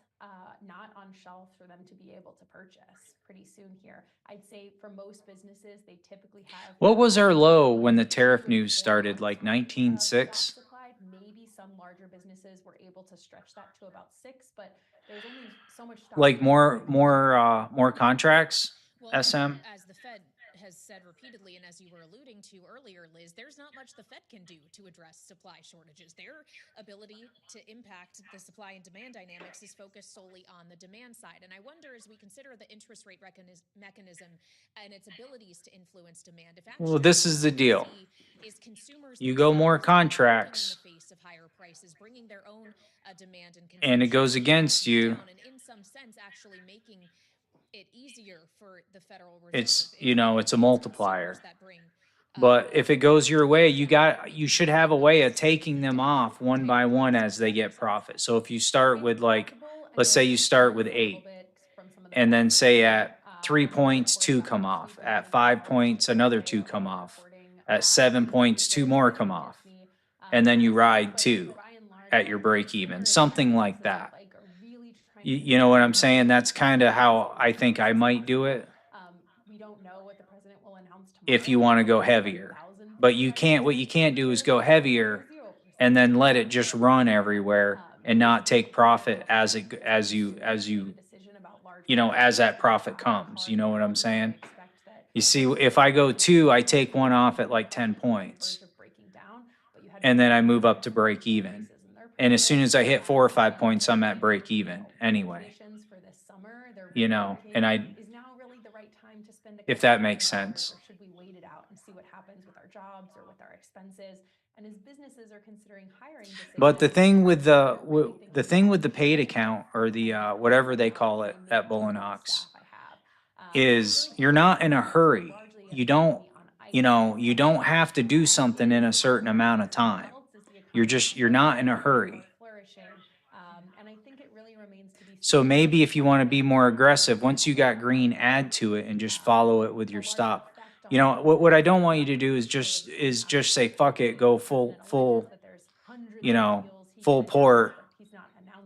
not on shelves for them to be able to purchase pretty soon here. I'd say for most businesses, they typically have. What was our low when the tariff news started? Like 19.6? maybe some larger businesses were able to stretch that to about 6, but there's only so much. Like more contracts, Well, SM? as the Fed has said repeatedly, and as you were alluding to earlier, Liz, there's not much the Fed can do to address supply shortages. Their ability to impact the supply and demand dynamics is focused solely on the demand side. And I wonder, as we consider the interest rate mechanism and its abilities to influence demand, if actually Well, this is the deal. is consumers You go more themselves contracts, in the face of higher prices, bringing their own demand and and it consumption goes against you. down, and in some sense, actually making it easier for the Federal Reserve. It's, you know, it's a multiplier. But if it goes your way, you should have a way of taking them off one by one as they get profit. So if you start with, like, let's say you start with 8, and then say at 3 points, 2 come off. At 5 points, another 2 come off. At 7 points, 2 more come off. And then you ride 2 at your break even, something like that. You know what I'm saying? That's kind of how I think I might do it. We don't know what the president will announce tomorrow. If you want to go heavier. But what you can't do is go heavier and then let it just run everywhere and not take profit as that profit comes. You know what I'm saying? You see, if I go 2, I take 1 off at like 10 points. And then I move up to break even. And as soon as I hit 4 or 5 points, I'm at break even anyway. You know, and if that makes sense. Or should we wait it out and see what happens with our jobs or with our expenses? And as businesses are considering hiring decisions. But the thing with the paid account, or the whatever they call it at Bullinox, is you're not in a hurry. You don't have to do something in a certain amount of time. You're not in a hurry. And I think it really remains to be So maybe if you want to be more aggressive, once you got green, add to it and just follow it with your stop. You know, what I don't want you to do is just say, fuck it, go full port,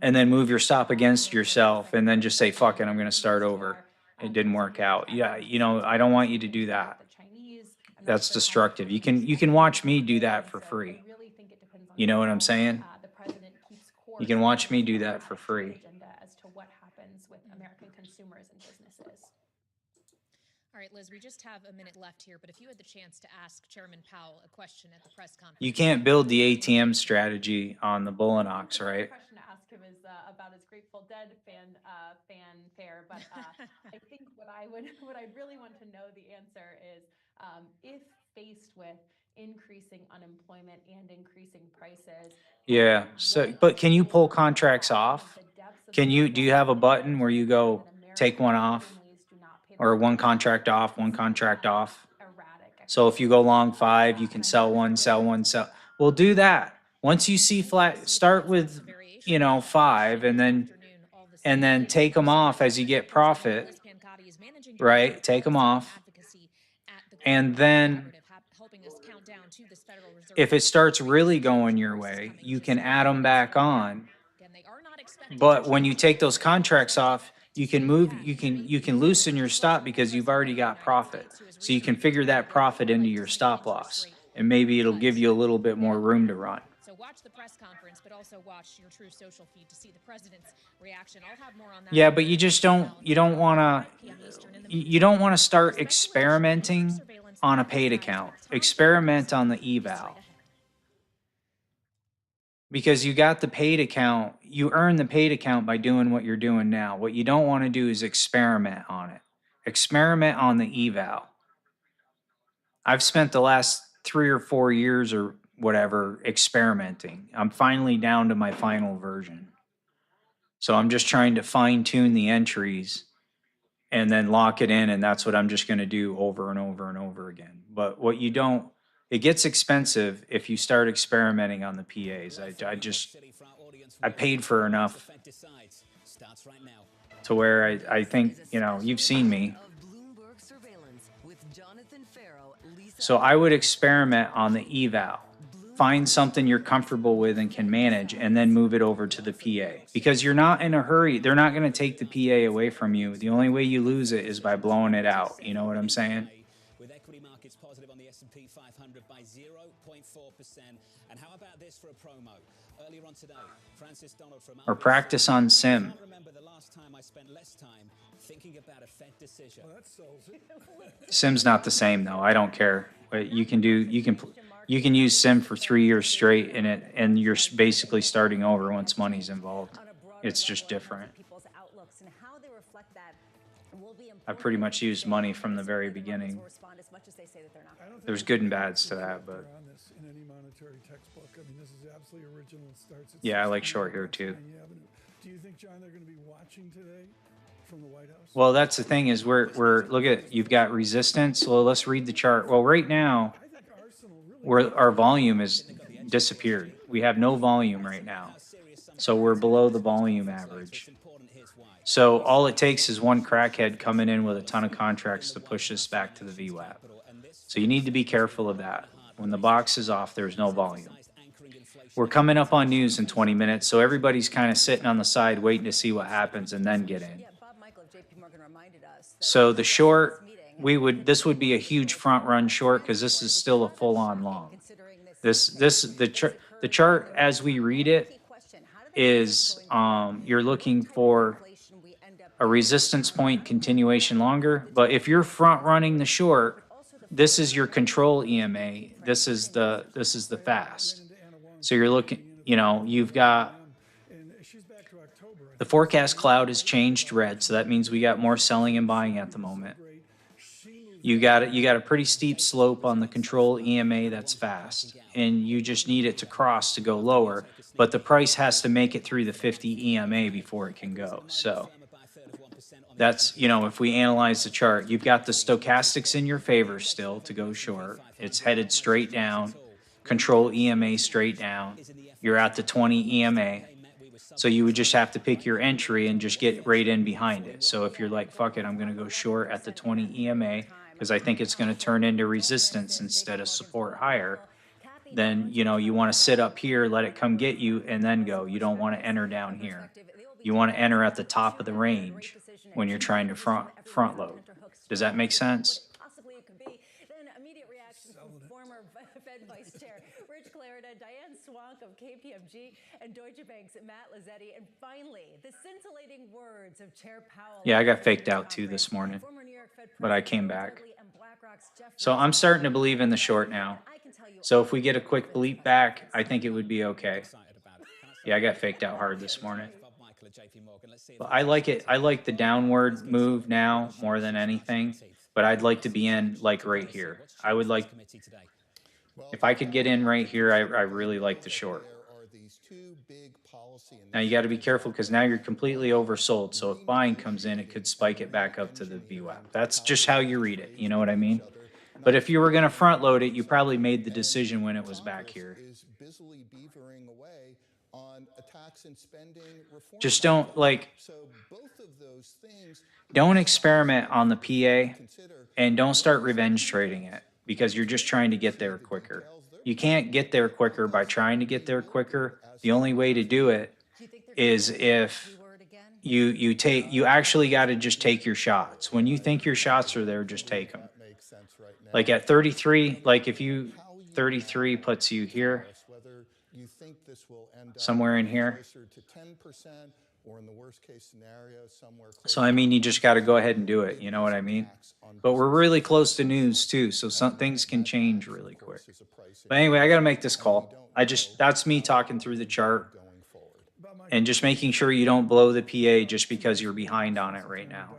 and then move your stop against yourself, and then just say, fuck it, I'm going to start over. It didn't work out. Yeah, you know, I don't want you to do that. That's destructive. You can watch me do that for free. You know what I'm saying? You can watch me do that for free. as to what happens with American consumers and businesses. All right, Liz, we just have a minute left here, but if you had the chance to ask Chairman Powell a question at the press conference. You can't build the ATM strategy on the Bullinox, right? The question to ask him is about his Grateful Dead fanfare, but I think what I'd really want to know the answer is if faced with increasing unemployment and increasing prices. Yeah. So, but can you pull contracts off? Do you have a button where you go take one off, or one contract off, one contract off? So if you go long 5, you can sell one. Well, do that. Once you see flat, start with, 5, and then take them off as you get profit, right? Take them off. And then if it starts really going your way, you can add them back on. But when you take those contracts off, you can loosen your stop because you've already got profit. So you can figure that profit into your stop loss, and maybe it'll give you a little bit more room to run. So watch the press conference, but also watch your True Social feed to see the president's reaction. I'll have more on that. Yeah, but you don't want to start experimenting on a paid account. Experiment on the eval. Because you got the paid account, you earn the paid account by doing what you're doing now. What you don't want to do is experiment on it. Experiment on the eval. I've spent the last 3 or 4 years or whatever experimenting. I'm finally down to my final version. So I'm just trying to fine tune the entries and then lock it in, and that's what I'm just going to do over and over and over again. But it gets expensive if you start experimenting on the PAs. I paid for enough to where I think, you've seen me. So I would experiment on the eval. Find something you're comfortable with and can manage, and then move it over to the PA. Because you're not in a hurry. They're not going to take the PA away from you. The only way you lose it is by blowing it out. You know what I'm saying? with equity markets positive on the S&P 500 by 0.4%. And how about this for a promo? Earlier on today, Francis Donald from Or practice on sim. I can't remember the last time I spent less time thinking about a Fed decision. Well, that solves it. Sim's not the same though. I don't care. But you can use sim for 3 years straight and you're basically starting over once money's involved. It's just different. People's outlooks and how they reflect that will be I pretty much used money from the very beginning. respond as much as they say that they're not. There's good and bads to that, but On this in any monetary textbook. I mean, this is absolutely original. It starts at yeah, I like 16 short here too. Pennsylvania Avenue. Do you think, John, they're going to be watching today from the White House? Well, that's the thing is we're look at you've got resistance. Well, let's read the chart. Well, right now, our volume is disappeared. We have no volume right now, so we're below the volume average. So all it takes is one crackhead coming in with a ton of contracts to push us back to the VWAP. So you need to be careful of that. When the box is off, there's no volume. We're coming up on news in 20 minutes, so everybody's kind of sitting on the side waiting to see what happens and then get in. So the short, this would be a huge front run short because this is still a full on long. The chart as we read it is you're looking for a resistance point continuation longer, but if you're front running the short, this is your control EMA. This is the fast. So you're looking, you've got the forecast cloud has changed red, so that means we got more selling and buying at the moment. You got a pretty steep slope on the control EMA that's fast, and you just need it to cross to go lower, but the price has to make it through the 50 EMA before it can go. So that's, if we analyze the chart, you've got the stochastics in your favor still to go short. It's headed straight down, control EMA straight down. You're at the 20 EMA. So you would just have to pick your entry and just get right in behind it. So if you're like, fuck it, I'm going to go short at the 20 EMA because I think it's going to turn into resistance instead of support higher, then, you want to sit up here, let it come get you, and then go. You don't want to enter down here. You want to enter at the top of the range when you're trying to front load. Does that make sense? Possibly it could be. Then immediate reaction from former Fed Vice Chair Rich Clarida, Diane Swank of KPMG, and Deutsche Bank's Matt Lazzetti. And finally, the scintillating words of Chair Powell. Yeah, I got faked out too this morning, but I came back. So I'm starting to believe in the short now. So if we get a quick bleep back, I think it would be okay. Yeah, I got faked out hard this morning. But I like it. I like the downward move now more than anything, but I'd like to be in like right here. I would like, if I could get in right here, I really like the short. Now you got to be careful because now you're completely oversold. So if buying comes in, it could spike it back up to the VWAP. That's just how you read it. You know what I mean? But if you were going to front load it, you probably made the decision when it was back here. Just don't don't experiment on the PA and don't start revenge trading it because you're just trying to get there quicker. You can't get there quicker by trying to get there quicker. The only way to do it is if you actually got to just take your shots. When you think your shots are there, just take them. Like at 33, like if 33 puts you here, somewhere in here. So I mean, you just got to go ahead and do it. You know what I mean? But we're really close to news too, so some things can change really quick. But anyway, I got to make this call. That's me talking through the chart and just making sure you don't blow the PA just because you're behind on it right now.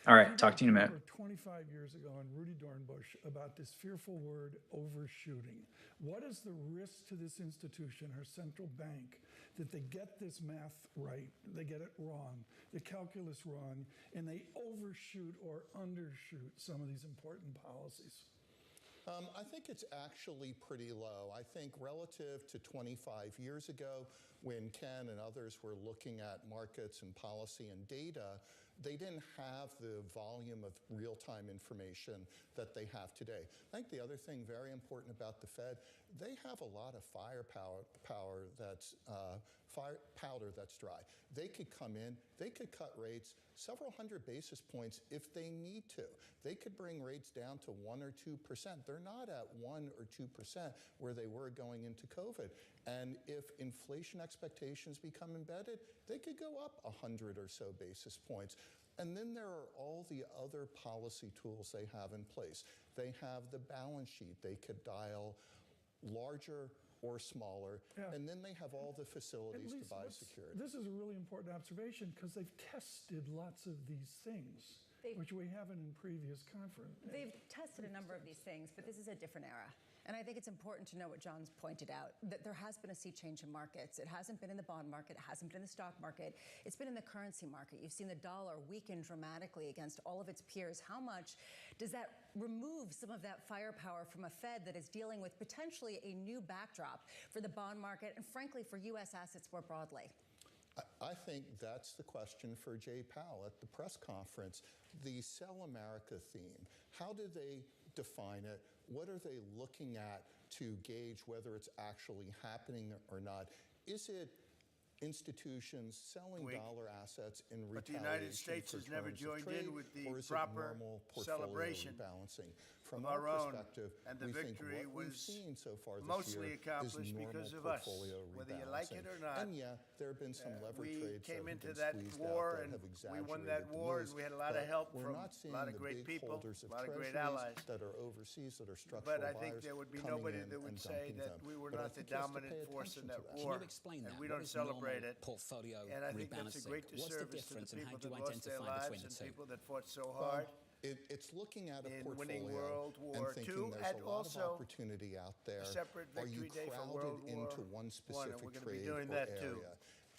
All right, talk to you in a minute. 25 years ago on Rudy Dornbush about this fearful word overshooting. What is the risk to this institution, our central bank, that they get this math right, they get it wrong, the calculus wrong, and they overshoot or undershoot some of these important policies? I think it's actually pretty low. I think relative to 25 years ago, when Ken and others were looking at markets and policy and data, they didn't have the volume of real-time information that they have today. I think the other thing very important about the Fed, they have a lot of powder that's dry. They could come in, they could cut rates several hundred basis points if they need to. They could bring rates down to 1 or 2%. They're not at 1 or 2% where they were going into COVID. And if inflation expectations become embedded, they could go up 100 or so basis points. And then there are all the other policy tools they have in place. They have the balance sheet. They could dial larger or smaller, and then they have all the facilities to buy security. This is a really important observation because they've tested lots of these things, which we haven't in previous conferences. They've tested a number of these things, but this is a different era. And I think it's important to know what John's pointed out, that there has been a sea change in markets. It hasn't been in the bond market, it hasn't been in the stock market, it's been in the currency market. You've seen the dollar weaken dramatically against all of its peers. How much does that remove some of that firepower from a Fed that is dealing with potentially a new backdrop for the bond market and frankly for U.S. assets more broadly? I think that's the question for Jay Powell at the press conference. The Sell America theme, how do they define it? What are they looking at to gauge whether it's actually happening or not? Is it institutions selling dollar assets in retaliation? But the United States has never joined in with the proper celebration From of our own, perspective, and the we think victory what we've was seen so far this mostly year accomplished is normal because of us, portfolio whether you like it or rebalancing. not. And yeah, there have been some lever We trades came that into have that been squeezed war out that and have we won that exaggerated the war, and moves, we had a lot of but help we're from not a seeing lot of the great big people, holders a lot of great treasuries allies. that are overseas, that are structural But I buyers think there would be coming nobody in that would and say dumping that them. we were But I not the think he has to dominant pay force in attention that to that. war. Can you explain and that? we What don't is normal celebrate it. portfolio And I think that's a rebalancing? great What's the disservice to the difference and how people do you that lost their identify lives between and the two? people that fought so Well, hard. it's looking at a in portfolio winning World and War thinking II, there's and a lot also of opportunity out there. a separate Are you victory day for crowded World War into one I, specific and we're gonna trade be doing or that area? too.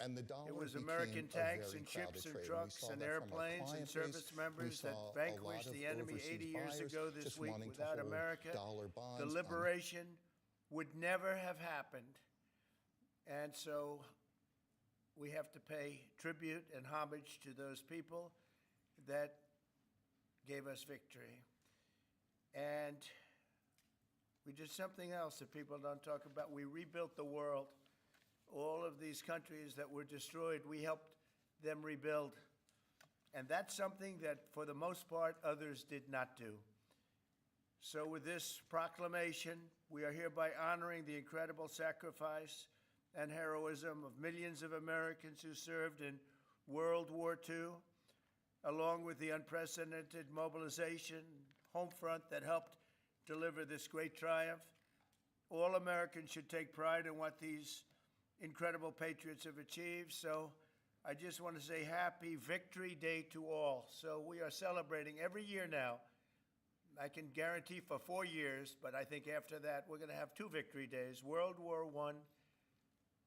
And the dollar It was became American a tanks very and crowded ships and trade. We trucks saw and that from our airplanes and client service base. members We that saw a lot vanquished of the enemy overseas 80 years buyers ago this just week wanting to without hold America. dollar bonds The on- liberation would never have happened. And so we have to pay tribute and homage to those people that gave us victory. And we did something else that people don't talk about. We rebuilt the world. All of these countries that were destroyed, we helped them rebuild. And that's something that, for the most part, others did not do. So with this proclamation, we are hereby honoring the incredible sacrifice and heroism of millions of Americans who served in World War II, along with the unprecedented mobilization, home front that helped deliver this great triumph. All Americans should take pride in what these incredible patriots have achieved. So I just want to say happy Victory Day to all. So we are celebrating every year now. I can guarantee for 4 years, but I think after that we're going to have 2 Victory Days, World War I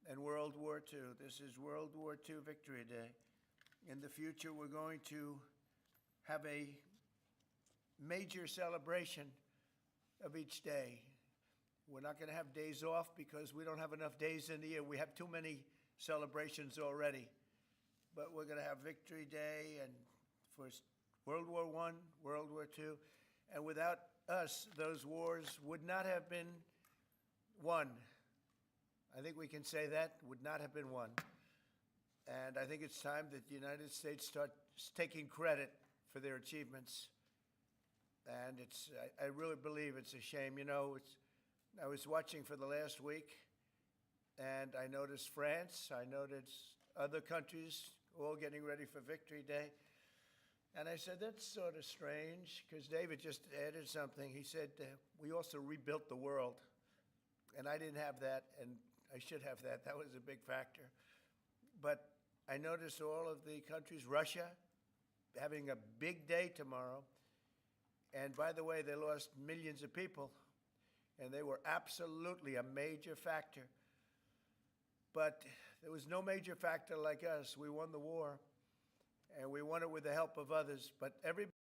and World War II. This is World War II Victory Day. In the future, we're going to have a major celebration of each day. We're not going to have days off because we don't have enough days in the year. We have too many celebrations already. But we're going to have Victory Day and for World War I, World War II. And without us, those wars would not have been won. I think we can say that, would not have been won. And I think it's time that the United States starts taking credit for their achievements. And I really believe it's a shame. You know, I was watching for the last week, and I noticed France, I noticed other countries all getting ready for Victory Day. And I said, that's sort of strange, because David just added something. He said, we also rebuilt the world. And I didn't have that, and I should have that. That was a big factor. But I noticed all of the countries, Russia, having a big day tomorrow. And by the way, they lost millions of people, and they were absolutely a major factor. But there was no major factor like us. We won the war, and we won it with the help of others. But everybody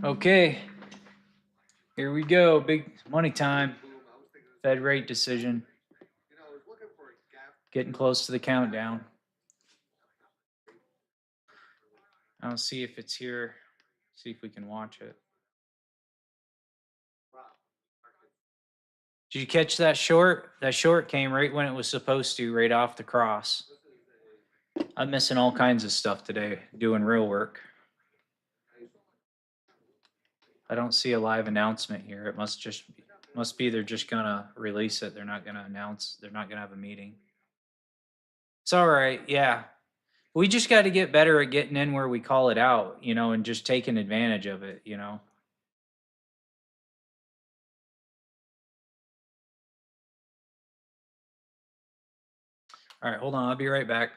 Okay, here we go. Big money time. Fed rate decision. Getting close to the countdown. I'll see if it's here. See if we can watch it. Did you catch that short? That short came right when it was supposed to, right off the cross. I'm missing all kinds of stuff today, doing real work. I don't see a live announcement here. It must be they're just gonna release it. They're not gonna announce. They're not gonna have a meeting. It's all right. Yeah, we just got to get better at getting in where we call it out, and just taking advantage of it, All right, hold on. I'll be right back.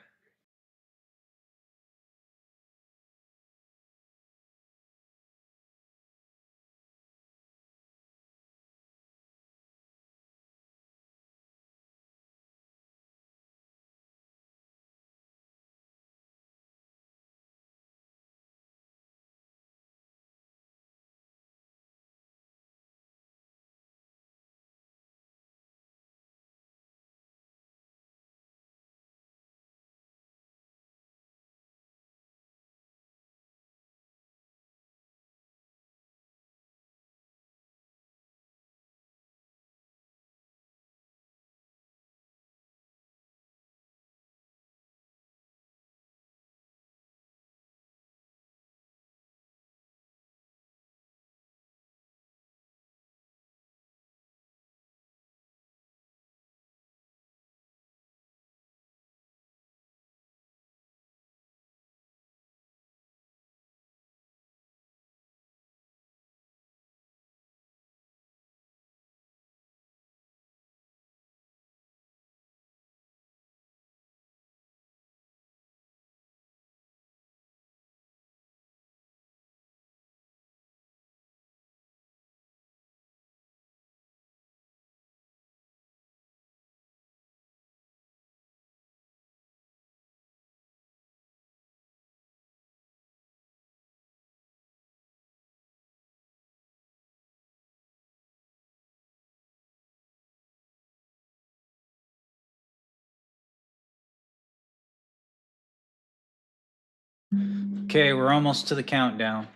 Okay, we're almost to the countdown.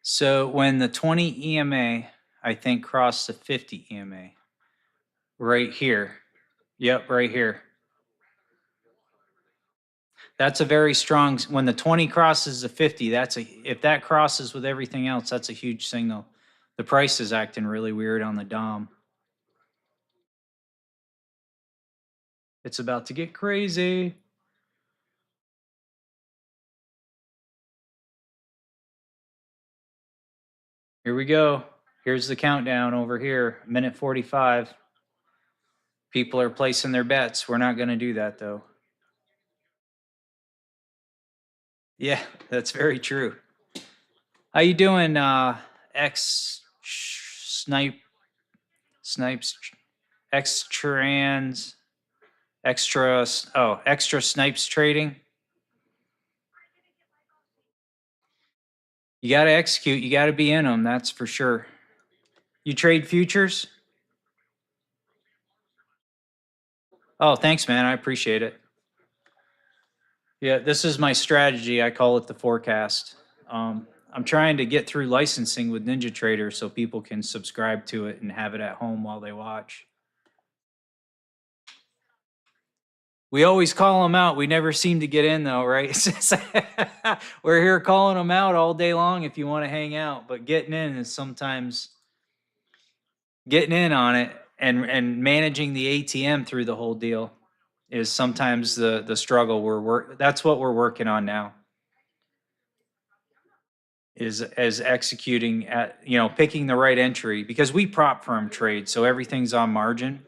So when the 20 EMA, I think, crossed the 50 EMA, right here. Yep, right here. That's a very strong, when the 20 crosses the 50, if that crosses with everything else, that's a huge signal. The price is acting really weird on the DOM. It's about to get crazy. Here we go. Here's the countdown over here, minute 45. People are placing their bets. We're not going to do that, though. Yeah, that's very true. How you doing, Snipes, Extra Snipes Trading? You got to execute. You got to be in them. That's for sure. You trade futures? Oh, thanks, man. I appreciate it. Yeah, this is my strategy. I call it the forecast. I'm trying to get through licensing with NinjaTrader so people can subscribe to it and have it at home while they watch. We always call them out. We never seem to get in, though, right? We're here calling them out all day long if you want to hang out, but getting in is sometimes getting in on it and managing the ATM through the whole deal is sometimes the struggle. That's what we're working on now. Is executing at, picking the right entry, because we prop firm trade, so everything's on margin.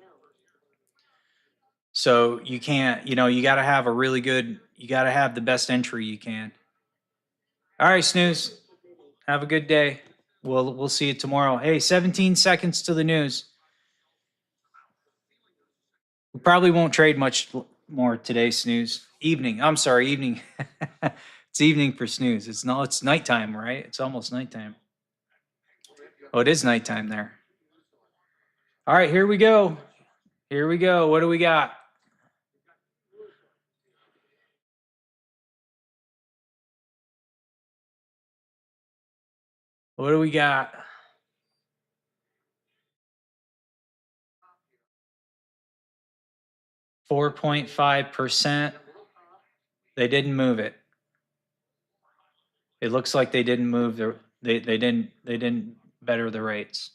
So you can't, you got to have you got to have the best entry you can. All right, Snooze. Have a good day. We'll see you tomorrow. Hey, 17 seconds to the news. We probably won't trade much more today's snooze. Evening. I'm sorry, evening. It's evening for snooze. It's nighttime, right? It's almost nighttime. Oh, it is nighttime there. All right, here we go. Here we go. What do we got? What do we got? .5%. They didn't move it. It looks like they didn't move they didn't better the rates.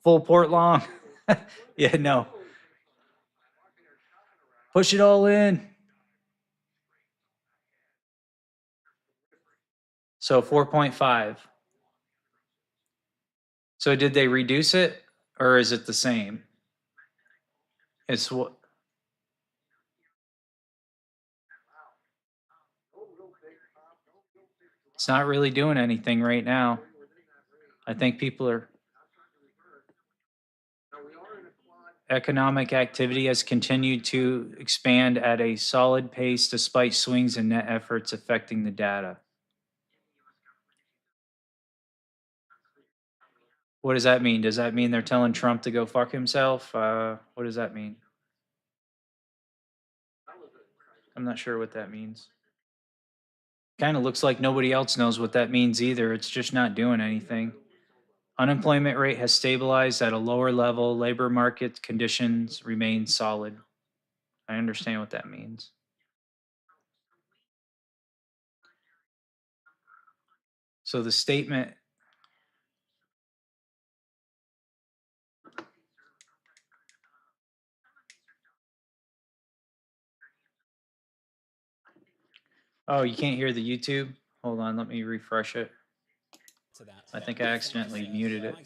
Full port long. Yeah, no. Push it all in. So 4.5. So did they reduce it or is it the same? It's what? It's not really doing anything right now. I think people are. Economic activity has continued to expand at a solid pace despite swings in net efforts affecting the data. What does that mean? Does that mean they're telling Trump to go fuck himself? What does that mean? I'm not sure what that means. Kind of looks like nobody else knows what that means either. It's just not doing anything. Unemployment rate has stabilized at a lower level. Labor market conditions remain solid. I understand what that means. So the statement. Oh, you can't hear the YouTube? Hold on, let me refresh it. I think I accidentally muted it.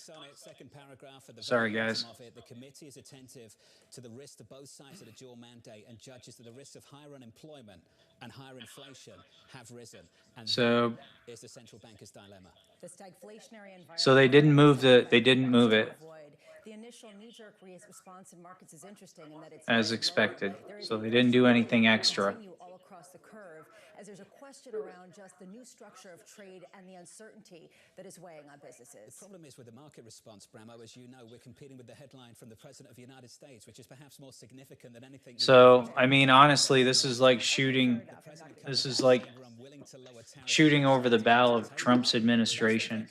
Sorry, guys. The committee is attentive to the risk to both sides of the dual mandate and judges that the risks of higher unemployment and higher inflation have risen. And so that is the central banker's dilemma. The stagflationary environment. So they didn't move it. The initial knee-jerk response in markets is interesting in that it's as expected. So they didn't do anything extra. All across the curve, as there's a question around just the new structure of trade and the uncertainty that is weighing on businesses. The problem is with the market response, Bramo, as you know, we're competing with the headline from the President of the United States, which is perhaps more significant than anything. So, I mean, honestly, this is like shooting over the bow of Trump's administration.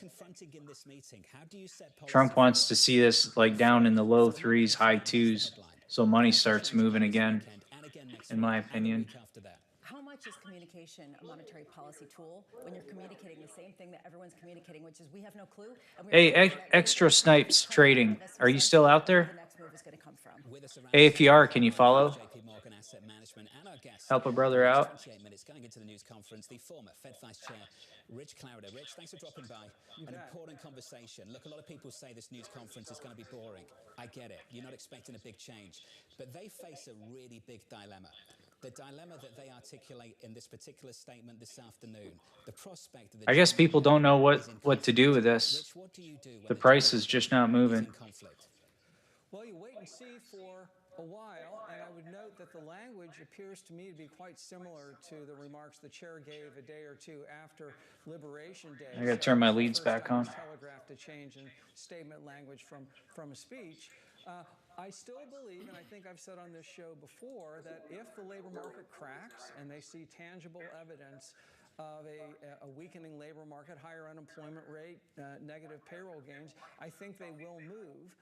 Trump wants to see this like down in the low threes, high twos, so money starts moving again, in my opinion. How much is communication a monetary policy tool when you're communicating the same thing that everyone's communicating, which is we have no clue? Hey, Extra Snipes Trading, are you still out there? AFER, can you follow? Help a brother out. Going into the news conference, the former Fed Vice Chair, Rich Clarida. Rich, thanks for dropping by. An important conversation. Look, a lot of people say this news conference is going to be boring. I get it. You're not expecting a big change. But they face a really big dilemma. The dilemma that they articulate in this particular statement this afternoon. The prospect of the... I guess people don't know what to do with this. The price is just not moving. Well, you wait and see for a while, and I would note that the language appears to me to be quite similar to the remarks the chair gave a day or two after Liberation Day. I gotta turn my leads back on. Telegraphed a change in statement language from a speech. I still believe, and I think I've said on this show before, that if the labor market cracks and they see tangible evidence of a weakening labor market, higher unemployment rate, negative payroll gains, I think they will move.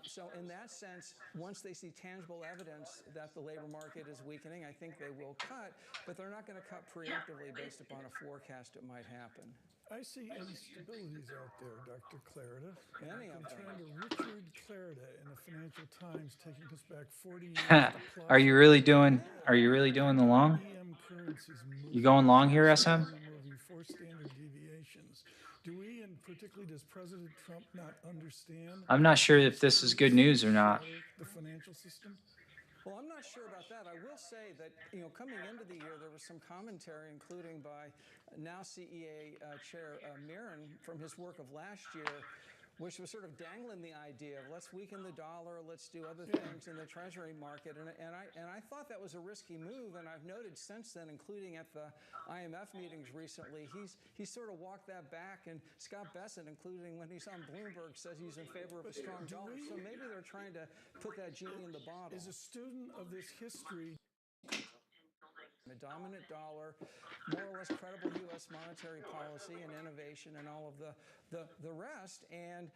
So in that sense, once they see tangible evidence that the labor market is weakening, I think they will cut, but they're not going to cut preemptively based upon a forecast it might happen. I see instabilities out there, Dr. Clarida. Many of them. Trying to Richard Clarida in the Financial Times, taking us back 40 years. Are you really doing the long? You going long here, SM? For standard deviations. Do we, and particularly does President Trump not understand? I'm not sure if this is good news or not. The financial system? Well, I'm not sure about that. I will say that, coming into the year, there was some commentary, including by now CEA Chair Mirren from his work of last year, which was sort of dangling the idea of let's weaken the dollar, let's do other things in the Treasury market. And I thought that was a risky move, and I've noted since then, including at the IMF meetings recently, he's sort of walked that back. And Scott Bessent, including when he's on Bloomberg, says he's in favor of a strong dollar. So maybe they're trying to put that genie in the bottle. As a student of this history, a dominant dollar, more or less credible U.S. monetary policy and innovation and all of the rest. And,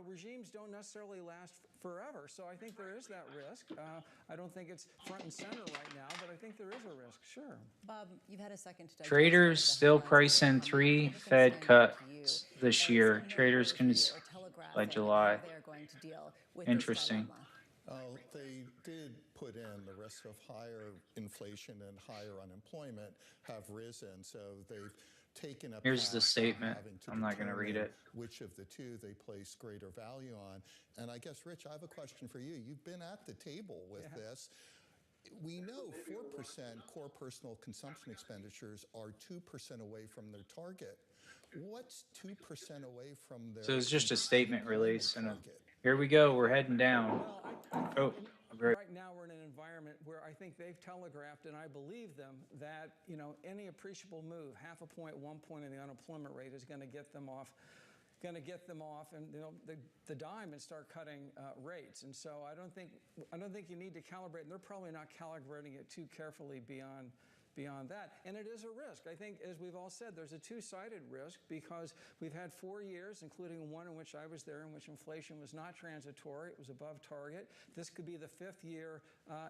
regimes don't necessarily last forever. So I think there is that risk. I don't think it's front and center right now, but I think there is a risk, sure. Bob, you've had a second to Traders still price in 3 Fed cuts this year. Traders can, by July. Interesting. They did put in the risk of higher inflation and higher unemployment have risen, so they've taken up. Here's the statement. I'm not going to read it. Which of the two they place greater value on. And I guess, Rich, I have a question for you. You've been at the table with this. We know 4% core personal consumption expenditures are 2% away from their target. What's 2% away from their So it's just a statement release. And here we go. We're heading down. Right now we're in an environment where I think they've telegraphed, and I believe them, that any appreciable move, 0.5 point, 1 point in the unemployment rate is going to get them off. And the dime and start cutting rates. And so I don't think you need to calibrate, and they're probably not calibrating it too carefully beyond that. And it is a risk. I think, as we've all said, there's a two-sided risk because we've had 4 years, including one in which I was there, in which inflation was not transitory. It was above target. This could be the 5th year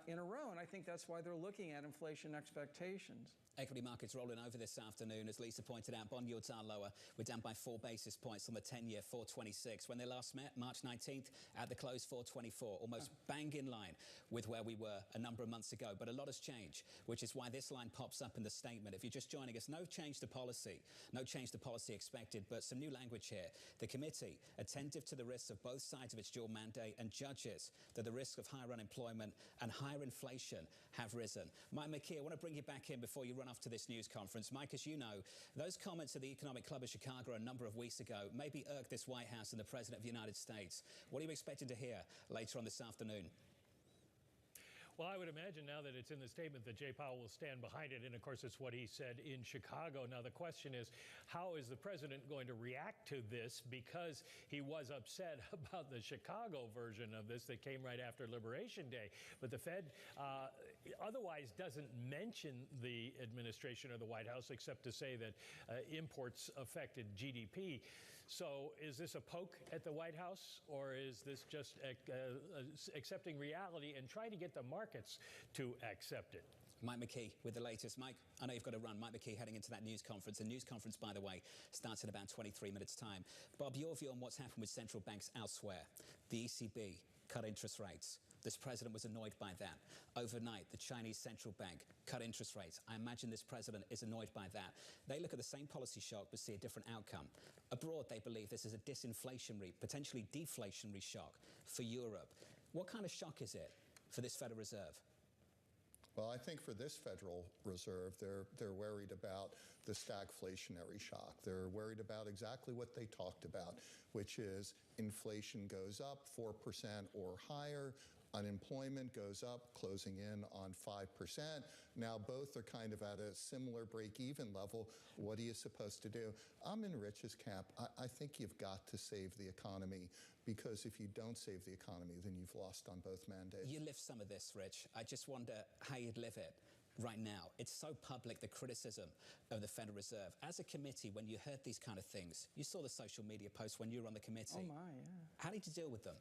in a row, and I think that's why they're looking at inflation expectations. Equity markets rolling over this afternoon. As Lisa pointed out, bond yields are lower. We're down by 4 basis points on the 10-year, 4.26. When they last met, March 19th, at the close, 4.24, almost bang in line with where we were a number of months ago. But a lot has changed, which is why this line pops up in the statement. If you're just joining us, no change to policy expected, but some new language here. The committee, attentive to the risks of both sides of its dual mandate, and judges that the risk of higher unemployment and higher inflation have risen. Mike McKee, I want to bring you back in before you run off to this news conference. Mike, as you know, those comments at the Economic Club of Chicago a number of weeks ago maybe irked this White House and the President of the United States. What are you expecting to hear later on this afternoon? Well, I would imagine now that it's in the statement that Jay Powell will stand behind it, and of course it's what he said in Chicago. Now the question is, how is the president going to react to this, because he was upset about the Chicago version of this that came right after Liberation Day. But the Fed otherwise doesn't mention the administration or the White House except to say that imports affected GDP. So is this a poke at the White House, or is this just accepting reality and trying to get the markets to accept it? Mike McKee with the latest. Mike, I know you've got to run. Mike McKee heading into that news conference. The news conference, by the way, starts in about 23 minutes' time. Bob, your view on what's happened with central banks elsewhere. The ECB cut interest rates. This president was annoyed by that. Overnight, the Chinese central bank cut interest rates. I imagine this president is annoyed by that. They look at the same policy shock but see a different outcome. Abroad, they believe this is a disinflationary, potentially deflationary shock for Europe. What kind of shock is it for this Federal Reserve? Well, I think for this Federal Reserve, they're worried about the stagflationary shock. They're worried about exactly what they talked about, which is inflation goes up 4% or higher, unemployment goes up, closing in on 5%. Now both are kind of at a similar break-even level. What are you supposed to do? I'm in Rich's camp. I think you've got to save the economy, because if you don't save the economy, then you've lost on both mandates. You live some of this, Rich. I just wonder how you'd live it right now. It's so public, the criticism of the Federal Reserve. As a committee, when you heard these kind of things, you saw the social media posts when you were on the committee. Oh my, yeah. How did you deal with them?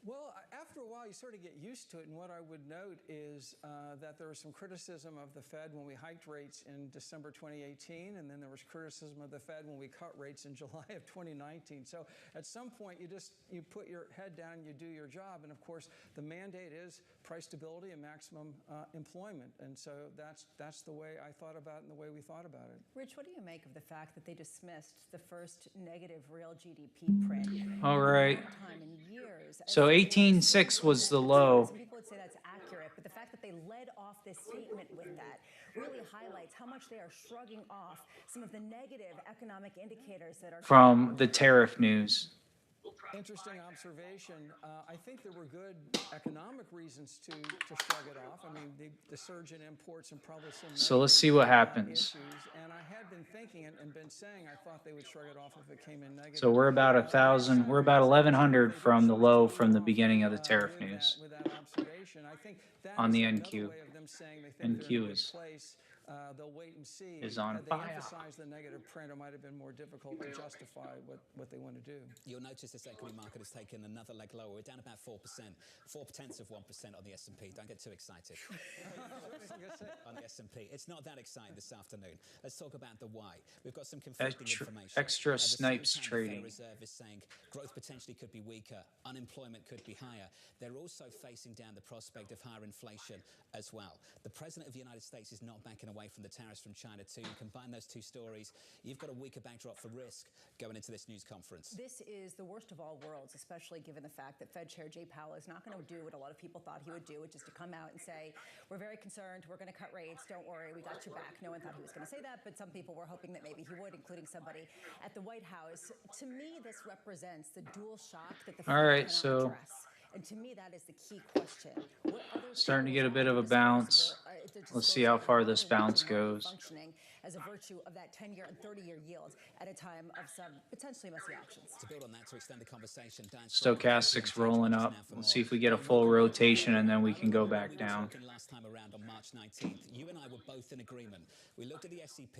Well, after a while, you sort of get used to it, and what I would note is that there was some criticism of the Fed when we hiked rates in December 2018, and then there was criticism of the Fed when we cut rates in July of 2019. So at some point, you put your head down, you do your job, and of course, the mandate is price stability and maximum employment, and so that's the way I thought about it and the way we thought about it. Rich, what do you make of the fact that they dismissed the first negative real GDP print? All right. Time in years. So 18.6 was the low. Some people would say that's accurate, but the fact that they led off this statement with that, really highlights how much they are shrugging off some of the negative economic indicators that are from the tariff news. Interesting observation. I think there were good economic reasons to shrug it off. I mean, the surge in imports and probably some So let's see what happens. issues. And I had been thinking and been saying I thought they would shrug it off if it came in negative. So we're about 1,000. We're about 1,100 from the low from the beginning of the tariff news With that observation, I think that on the is another NQ. way of them saying they think they're in a NQ good is place. They'll wait and see. is on Had they fire. emphasized the negative print, it might have been more difficult to justify what they want to do. You'll notice this equity market has taken another leg lower. We're down about 4%, 4/10 on the S&P. Don't get too excited on the S&P. It's not that exciting this afternoon. Let's talk about the why. We've got some conflicting information. Extra At the same snipes time, the trading. Federal Reserve is saying growth potentially could be weaker, unemployment could be higher. They're also facing down the prospect of higher inflation as well. The President of the United States is not backing away from the tariffs from China too. You combine those two stories, you've got a weaker backdrop for risk going into this news conference. This is the worst of all worlds, especially given the fact that Fed Chair Jay Powell is not going to do what a lot of people thought he would do, which is to come out and say, we're very concerned, we're going to cut rates, don't worry, we got your back. No one thought he was going to say that, but some people were hoping that maybe he would, including somebody at the White House. To me, this represents the dual shock that the Fed All right, cannot so address. And to me, that is the key question. What other starting to get a bit of a bounce. Let's see how far this bounce goes. functioning as a virtue of that 10-year and 30-year yield at a time of some potentially messy auctions. To build on that, to extend the conversation, Stochastic's rolling up. Let's see if we get a full rotation and then we can go back down. last time around on March 19th, you and I were both in agreement. We looked at the SEP,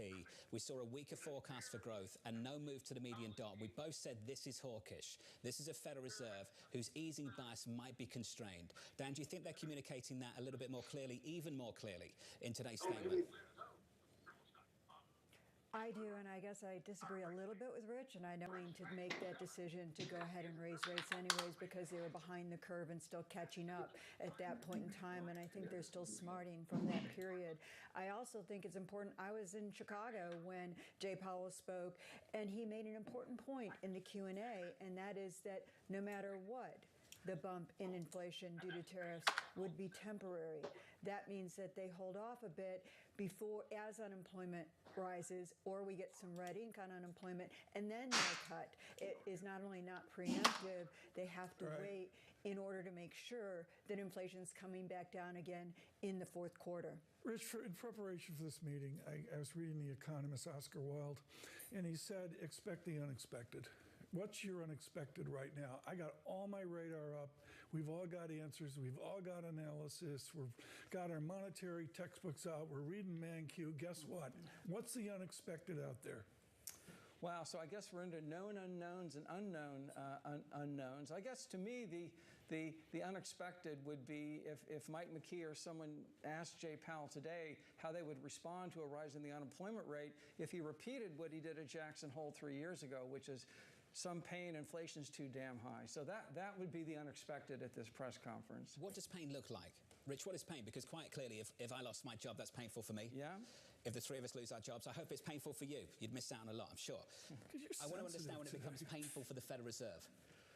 we saw a weaker forecast for growth and no move to the median dot. We both said this is hawkish. This is a Federal Reserve whose easing bias might be constrained. Dan, do you think they're communicating that a little bit more clearly, even more clearly, in today's statement? I do, and I guess I disagree a little bit with Rich, and I know to make that decision to go ahead and raise rates anyways because they were behind the curve and still catching up at that point in time, and I think they're still smarting from that period. I also think it's important. I was in Chicago when Jay Powell spoke, and he made an important point in the Q&A, and that is that no matter what, the bump in inflation due to tariffs would be temporary. That means that they hold off a bit before, as unemployment rises, or we get some red ink on unemployment, and then they cut. It is not only not preemptive, they have to wait in order to make sure that inflation's coming back down again in the fourth quarter. Rich, in preparation for this meeting, I was reading The Economist, Oscar Wilde, and he said, expect the unexpected. What's your unexpected right now? I got all my radar up. We've all got answers. We've all got analysis. We've got our monetary textbooks out. We're reading ManQ. Guess what? What's the unexpected out there? Wow, so I guess we're into known unknowns and unknown unknowns. I guess to me, the unexpected would be if Mike McKee or someone asked Jay Powell today how they would respond to a rise in the unemployment rate if he repeated what he did at Jackson Hole 3 years ago, which is some pain, inflation's too damn high. So that would be the unexpected at this press conference. What does pain look like? Rich, what is pain? Because quite clearly, if I lost my job, that's painful for me. Yeah. If the three of us lose our jobs, I hope it's painful for you. You'd miss out on a lot, I'm sure. I want to understand when it becomes painful for the Federal Reserve.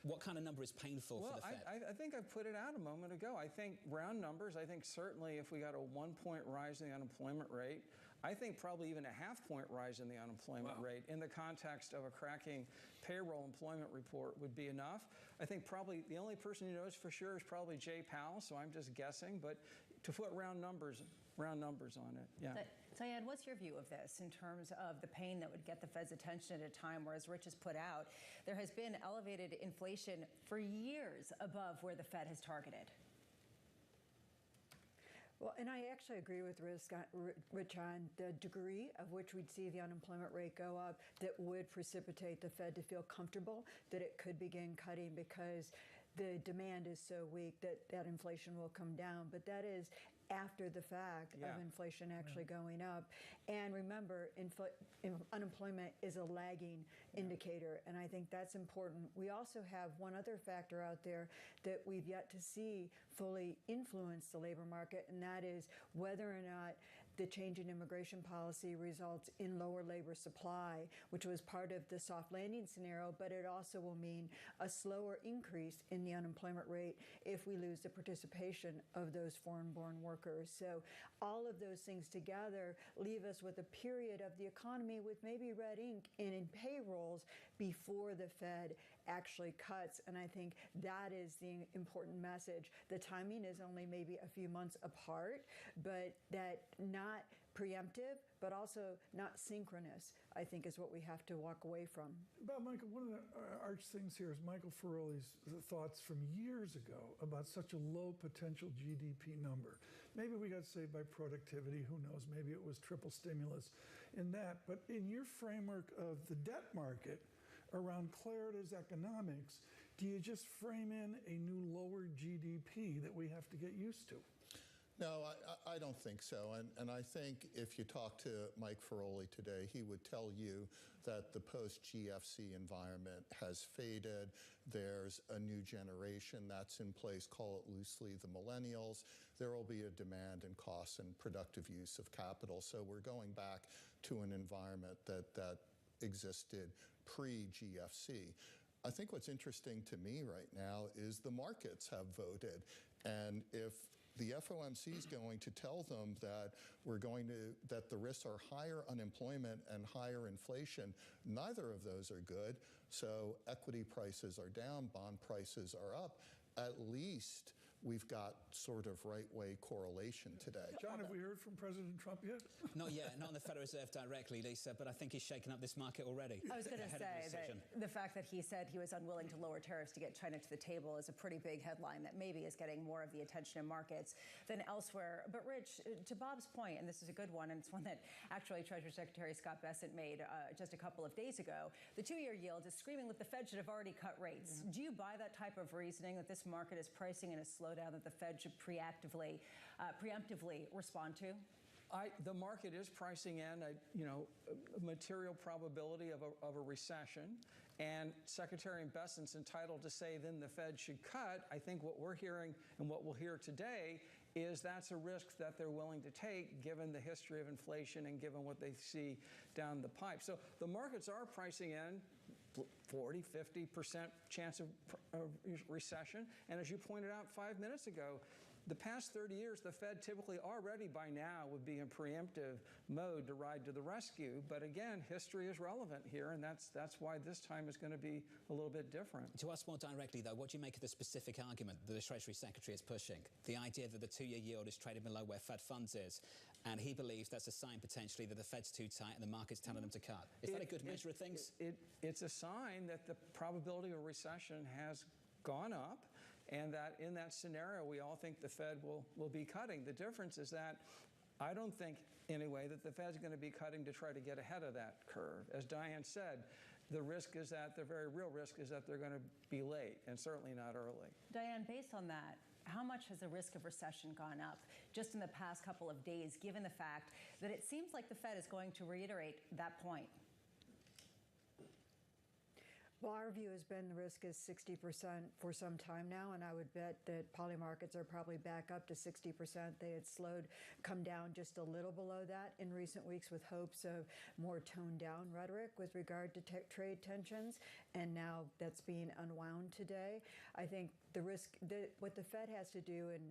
What kind of number is painful for the Fed? I think I put it out a moment ago. I think round numbers, I think certainly if we got a 1-point rise in the unemployment rate, I think probably even a half-point rise in the unemployment rate in the context of a cracking payroll employment report would be enough. I think probably the only person who knows for sure is probably Jay Powell, so I'm just guessing, but to put round numbers on it, yeah. Diane, what's your view of this in terms of the pain that would get the Fed's attention at a time where, as Rich has put out, there has been elevated inflation for years above where the Fed has targeted? Well, and I actually agree with Rich on the degree of which we'd see the unemployment rate go up that would precipitate the Fed to feel comfortable that it could begin cutting because the demand is so weak that inflation will come down. But that is after the fact of inflation actually going up. And remember, unemployment is a lagging indicator, and I think that's important. We also have one other factor out there that we've yet to see fully influence the labor market, and that is whether or not the change in immigration policy results in lower labor supply, which was part of the soft landing scenario, but it also will mean a slower increase in the unemployment rate if we lose the participation of those foreign-born workers. So all of those things together leave us with a period of the economy with maybe red ink in payrolls before the Fed actually cuts. And I think that is the important message. The timing is only maybe a few months apart, but that not preemptive, but also not synchronous, I think is what we have to walk away from. But Michael, one of the arch things here is Michael Feroli's thoughts from years ago about such a low potential GDP number. Maybe we got saved by productivity, who knows, maybe it was triple stimulus in that. But in your framework of the debt market around Clarida's economics, do you just frame in a new lower GDP that we have to get used to? No, I don't think so. And I think if you talk to Mike Feroli today, he would tell you that the post-GFC environment has faded. There's a new generation that's in place, call it loosely the millennials. There will be a demand in costs and productive use of capital. So we're going back to an environment that existed pre-GFC. I think what's interesting to me right now is the markets have voted. And if the FOMC is going to tell them that that the risks are higher unemployment and higher inflation, neither of those are good. So equity prices are down, bond prices are up. At least we've got sort of right-way correlation today. John, have we heard from President Trump yet? Not yet, not on the Federal Reserve directly, Lisa, but I think he's shaken up this market already. I was going to say that the fact that he said he was unwilling to lower tariffs to get China to the table is a pretty big headline that maybe is getting more of the attention in markets than elsewhere. But Rich, to Bob's point, and this is a good one, and it's one that actually Treasury Secretary Scott Bessent made just a couple of days ago, the two-year yield is screaming that the Fed should have already cut rates. Do you buy that type of reasoning, that this market is pricing in a slowdown that the Fed should preemptively respond to? The market is pricing in a material probability of a recession, and Secretary Bessent's entitled to say then the Fed should cut. I think what we're hearing and what we'll hear today is that's a risk that they're willing to take given the history of inflation and given what they see down the pipe. So the markets are pricing in 40, 50% chance of recession. And as you pointed out 5 minutes ago, the past 30 years, the Fed typically already by now would be in preemptive mode to ride to the rescue. But again, history is relevant here, and that's why this time is going to be a little bit different. To ask more directly, though, what do you make of the specific argument that the Treasury Secretary is pushing? The idea that the two-year yield is trading below where Fed funds is, and he believes that's a sign potentially that the Fed's too tight and the market's telling them to cut. Is that a good measure of things? It's a sign that the probability of recession has gone up, and that in that scenario, we all think the Fed will be cutting. The difference is that I don't think, anyway, that the Fed's going to be cutting to try to get ahead of that curve. As Diane said, the very real risk is that they're going to be late, and certainly not early. Diane, based on that, how much has the risk of recession gone up just in the past couple of days, given the fact that it seems like the Fed is going to reiterate that point? Well, our view has been the risk is 60% for some time now, and I would bet that poly markets are probably back up to 60%. They had come down just a little below that in recent weeks with hopes of more toned down rhetoric with regard to trade tensions, and now that's being unwound today. I think the risk, what the Fed has to do, and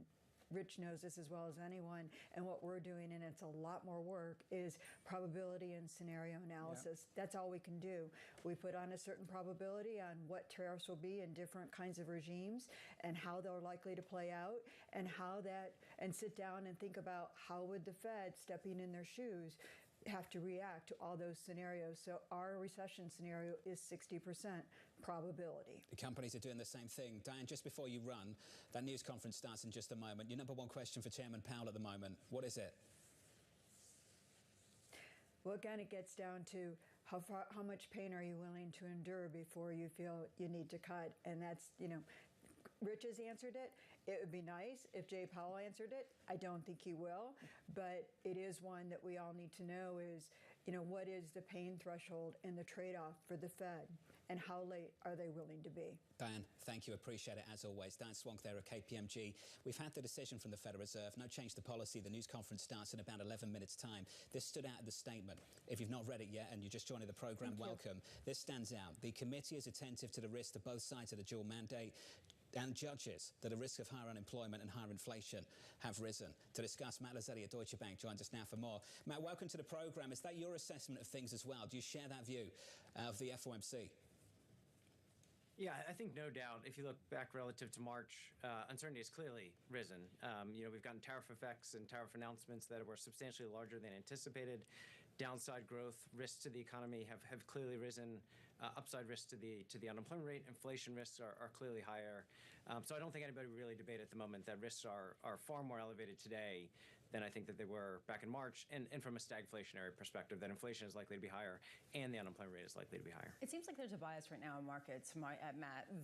Rich knows this as well as anyone, and what we're doing, and it's a lot more work, is probability and scenario analysis. Yeah. That's all we can do. We put on a certain probability on what tariffs will be in different kinds of regimes and how they're likely to play out, and and sit down and think about how would the Fed, stepping in their shoes, have to react to all those scenarios. So our recession scenario is 60% probability. The companies are doing the same thing. Diane, just before you run, that news conference starts in just a moment. Your number one question for Chairman Powell at the moment, what is it? Well, again, it gets down to how much pain are you willing to endure before you feel you need to cut? And that's, Rich has answered it. It would be nice if Jay Powell answered it. I don't think he will, but it is one that we all need to know is, what is the pain threshold and the trade-off for the Fed? and how late are they willing to be? Diane, thank you. Appreciate it as always. Diane Swank there at KPMG. We've had the decision from the Federal Reserve. No change to policy. The news conference starts in about 11 minutes' time. This stood out in the statement. If you've not read it yet and you're just joining the program, welcome. This stands out. The committee is attentive to the risk to both sides of the dual mandate and judges that the risk of higher unemployment and higher inflation have risen. To discuss, Matt Lazzetti at Deutsche Bank joins us now for more. Matt, welcome to the program. Is that your assessment of things as well? Do you share that view of the FOMC? Yeah, I think no doubt. If you look back relative to March, uncertainty has clearly risen. We've gotten tariff effects and tariff announcements that were substantially larger than anticipated. Downside growth risks to the economy have clearly risen. Upside risks to the unemployment rate, inflation risks are clearly higher. So I don't think anybody would really debate at the moment that risks are far more elevated today than I think that they were back in March, and from a stagflationary perspective, that inflation is likely to be higher and the unemployment rate is likely to be higher. It seems like there's a bias right now in markets, Matt,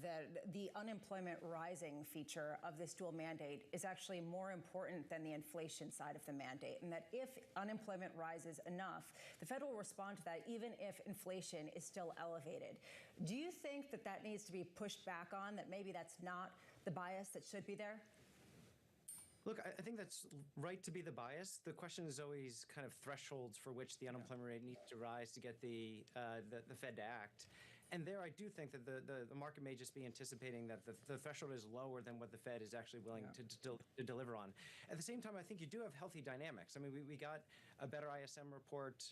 that the unemployment rising feature of this dual mandate is actually more important than the inflation side of the mandate, and that if unemployment rises enough, the Fed will respond to that even if inflation is still elevated. Do you think that that needs to be pushed back on, that maybe that's not the bias that should be there? Look, I think that's right to be the bias. The question is always kind of thresholds for which the unemployment rate needs to rise to get the Fed to act. And there, I do think that the market may just be anticipating that the threshold is lower than what the Fed is actually willing to deliver on. At the same time, I think you do have healthy dynamics. I mean, we got a better ISM report,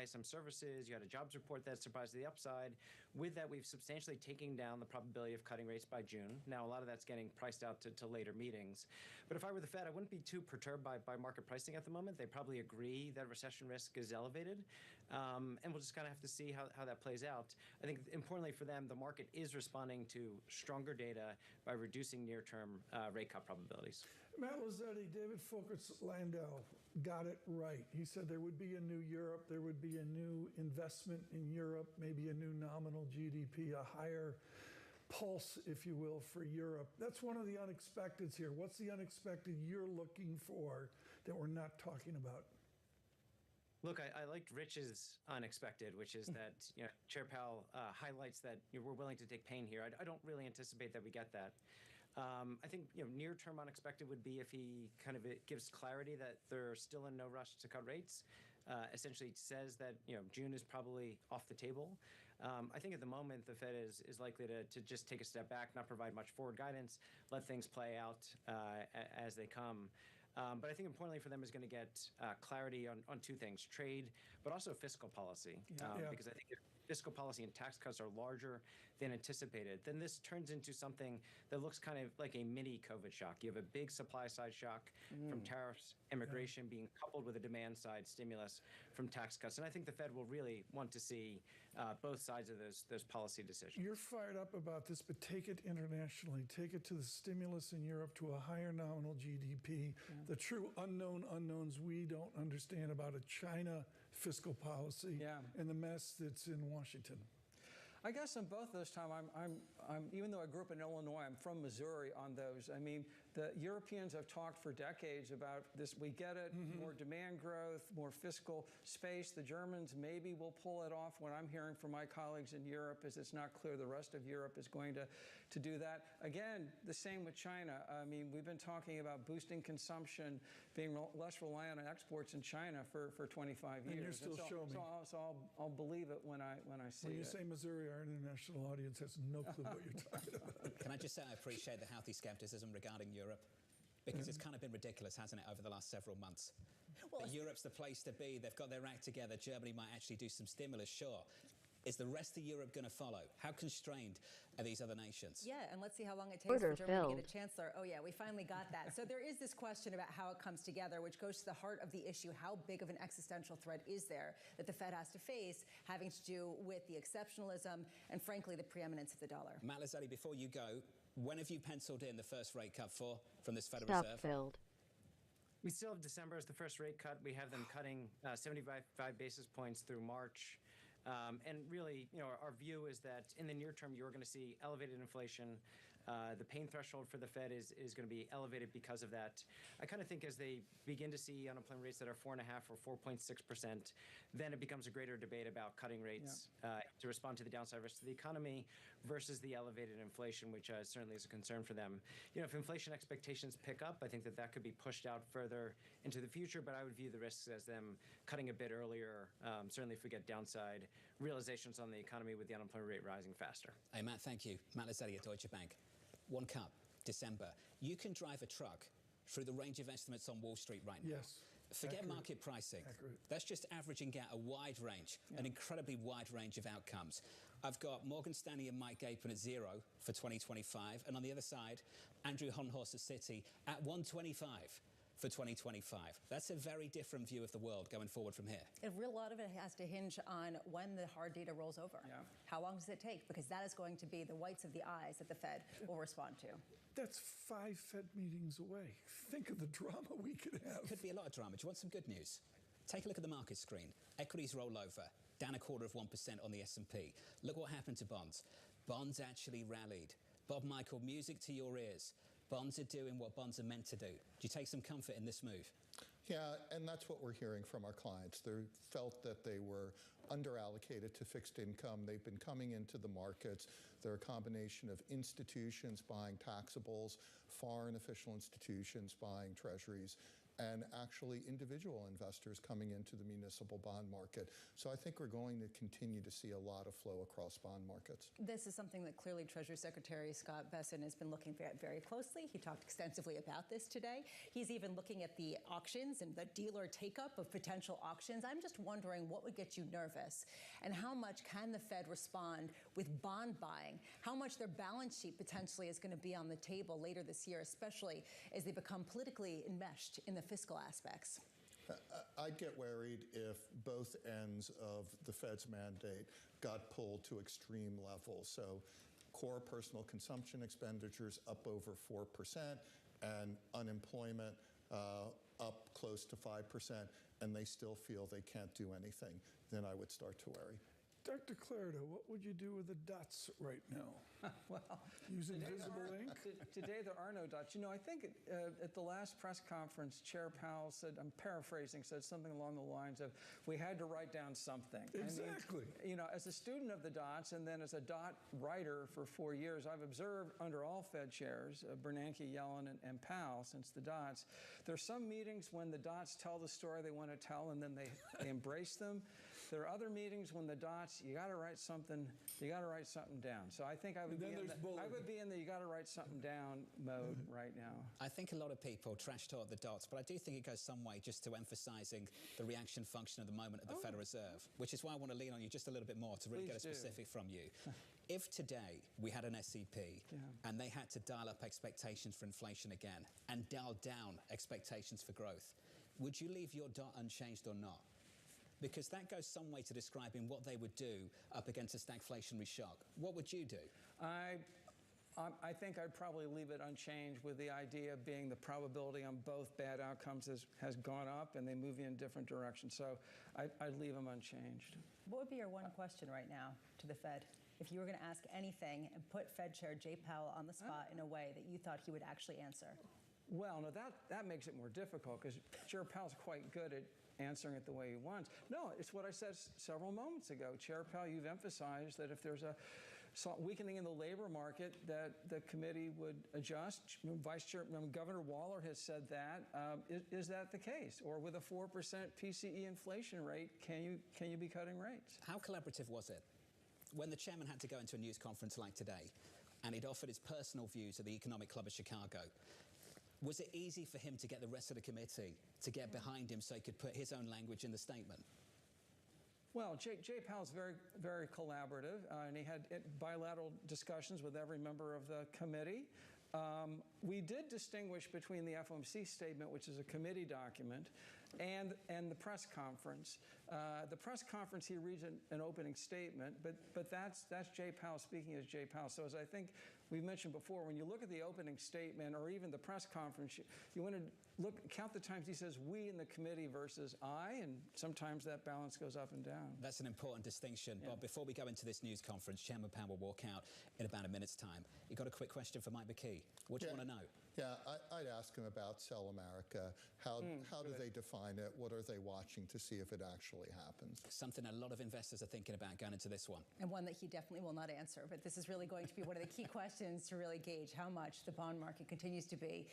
ISM services. You had a jobs report that surprised the upside. With that, we've substantially taken down the probability of cutting rates by June. Now, a lot of that's getting priced out to later meetings. But if I were the Fed, I wouldn't be too perturbed by market pricing at the moment. They probably agree that recession risk is elevated. And we'll just kind of have to see how that plays out. I think importantly for them, the market is responding to stronger data by reducing near-term rate cut probabilities. Matt Lazzetti, David Foulkes-Landau got it right. He said there would be a new Europe, there would be a new investment in Europe, maybe a new nominal GDP, a higher pulse, if you will, for Europe. That's one of the unexpecteds here. What's the unexpected you're looking for that we're not talking about? Look, I liked Rich's unexpected, which is that Chair Powell highlights that we're willing to take pain here. I don't really anticipate that we get that. I think near-term unexpected would be if he kind of gives clarity that they're still in no rush to cut rates. Essentially says that June is probably off the table. I think at the moment the Fed is likely to just take a step back, not provide much forward guidance, let things play out as they come. But I think importantly for them is going to get clarity on two things: trade, but also fiscal policy. Because I think if fiscal policy and tax cuts are larger than anticipated, then this turns into something that looks kind of like a mini COVID shock. You have a big supply side shock from tariffs, immigration being coupled with a demand side stimulus from tax cuts. And I think the Fed will really want to see both sides of those policy decisions. You're fired up about this, but take it internationally. Take it to the stimulus in Europe, to a higher nominal GDP, the true unknowns we don't understand about a China fiscal policy, and the mess that's in Washington. I guess on both those, Tom, I'm even though I grew up in Illinois, I'm from Missouri on those. I mean, the Europeans have talked for decades about this. We get it, more demand growth, more fiscal space. The Germans maybe will pull it off. What I'm hearing from my colleagues in Europe is it's not clear the rest of Europe is going to do that. Again, the same with China. I mean, we've been talking about boosting consumption, being less reliant on exports in China for 25 years. And you're still showing me. So I'll believe it when I see it. When you say Missouri, our international audience has no clue what you're talking about. Can I just say I appreciate the healthy skepticism regarding Europe? Because it's kind of been ridiculous, hasn't it, over the last several months? Well, Europe's the place to be. They've got their act together. Germany might actually do some stimulus, sure. Is the rest of Europe going to follow? How constrained are these other nations? Yeah, and let's see how long it takes for Germany to get a chancellor. Oh yeah, we finally got that. So there is this question about how it comes together, which goes to the heart of the issue. How big of an existential threat is there that the Fed has to face, having to do with the exceptionalism and, frankly, the preeminence of the dollar? Matt Lazzetti, before you go, when have you penciled in the first rate cut from this Federal Reserve? Filled. We still have December as the first rate cut. We have them cutting 75 basis points through March. And really, our view is that in the near term, you're going to see elevated inflation. The pain threshold for the Fed is going to be elevated because of that. I kind of think as they begin to see unemployment rates that are 4.5% or 4.6%, then it becomes a greater debate about cutting rates to respond to the downside risks to the economy versus the elevated inflation, which certainly is a concern for them. If inflation expectations pick up, I think that could be pushed out further into the future, but I would view the risks as them cutting a bit earlier, certainly if we get downside realizations on the economy with the unemployment rate rising faster. Hey, Matt, thank you. Matt Lazzetti at Deutsche Bank. One cup, December. You can drive a truck through the range of estimates on Wall Street right now. Yes. Forget Accurate. market pricing. Accurate. That's just averaging out a wide range, an incredibly wide range of outcomes. I've got Morgan Stanley and Mike Gapon at 0 for 2025. And on the other side, Andrew Honhorst at Citi at 125 for 2025. That's a very different view of the world going forward from here. A real lot of it has to hinge on when the hard data rolls over. How long does it take? Because that is going to be the whites of the eyes that the Fed will respond to. That's 5 Fed meetings away. Think of the drama we could have. Could be a lot of drama. Do you want some good news? Take a look at the market screen. Equities roll over, down 0.25% on the S&P. Look what happened to bonds. Bonds actually rallied. Bob Michael, music to your ears. Bonds are doing what bonds are meant to do. Do you take some comfort in this move? Yeah, and that's what we're hearing from our clients. They felt that they were underallocated to fixed income. They've been coming into the markets. They're a combination of institutions buying taxables, foreign official institutions buying treasuries, and actually individual investors coming into the municipal bond market. So I think we're going to continue to see a lot of flow across bond markets. This is something that clearly Treasury Secretary Scott Bessent has been looking at very closely. He talked extensively about this today. He's even looking at the auctions and the dealer take-up of potential auctions. I'm just wondering what would get you nervous and how much can the Fed respond with bond buying? How much their balance sheet potentially is going to be on the table later this year, especially as they become politically enmeshed in the fiscal aspects? I'd get worried if both ends of the Fed's mandate got pulled to extreme levels. So core personal consumption expenditures up over 4% and unemployment up close to 5%, and they still feel they can't do anything, then I would start to worry. Dr. Clarida, what would you do with the dots right now? Well, use invisible ink? Today there are no dots. I think at the last press conference, Chair Powell said, I'm paraphrasing, said something along the lines of, we had to write down something. Exactly. I mean, as a student of the dots and then as a dot writer for 4 years, I've observed under all Fed chairs, Bernanke, Yellen, and Powell, since the dots, there's some meetings when the dots tell the story they want to tell and then they embrace them. There are other meetings when the dots, you got to write something down. So I think I would be in the you got to write something down mode right now. I think a lot of people trash talk the dots, but I do think it goes some way just to emphasizing the reaction function of the moment at the Federal Reserve, which is why I want to lean on you just a little bit more to really get a specific from you. If today we had an SEP and they had to dial up expectations for inflation again and dial down expectations for growth, would you leave your dot unchanged or not? Because that goes some way to describing what they would do up against a stagflationary shock. What would you do? I think I'd probably leave it unchanged, with the idea being the probability on both bad outcomes has gone up and they move in different directions. So I'd leave them unchanged. What would be your one question right now to the Fed? If you were going to ask anything and put Fed Chair Jay Powell on the spot in a way that you thought he would actually answer? Well, no, that makes it more difficult because Chair Powell's quite good at answering it the way he wants. No, it's what I said several moments ago. Chair Powell, you've emphasized that if there's a weakening in the labor market, that the committee would adjust. Vice Chair Governor Waller has said that. Is that the case? Or with a 4% PCE inflation rate, can you be cutting rates? How collaborative was it when the chairman had to go into a news conference like today and he'd offered his personal views of the Economic Club of Chicago? Was it easy for him to get the rest of the committee to get behind him so he could put his own language in the statement? Well, Jay Powell's very, very collaborative, and he had bilateral discussions with every member of the committee. We did distinguish between the FOMC statement, which is a committee document, and the press conference. The press conference, he reads an opening statement, but that's Jay Powell speaking as Jay Powell. So as I think we've mentioned before, when you look at the opening statement or even the press conference, you want to count the times he says we in the committee versus I, and sometimes that balance goes up and down. That's an important distinction. Yeah. Bob, before we go into this news conference, Chairman Powell will walk out in about a minute's time. You got a quick question for Mike McKee. What do you want to know? Yeah, I'd ask him about Sell America. How do they define it? What are they watching to see if it actually happens? Something a lot of investors are thinking about going into this one. And one that he definitely will not answer. But this is really going to be one of the key questions to really gauge how much the bond market continues to be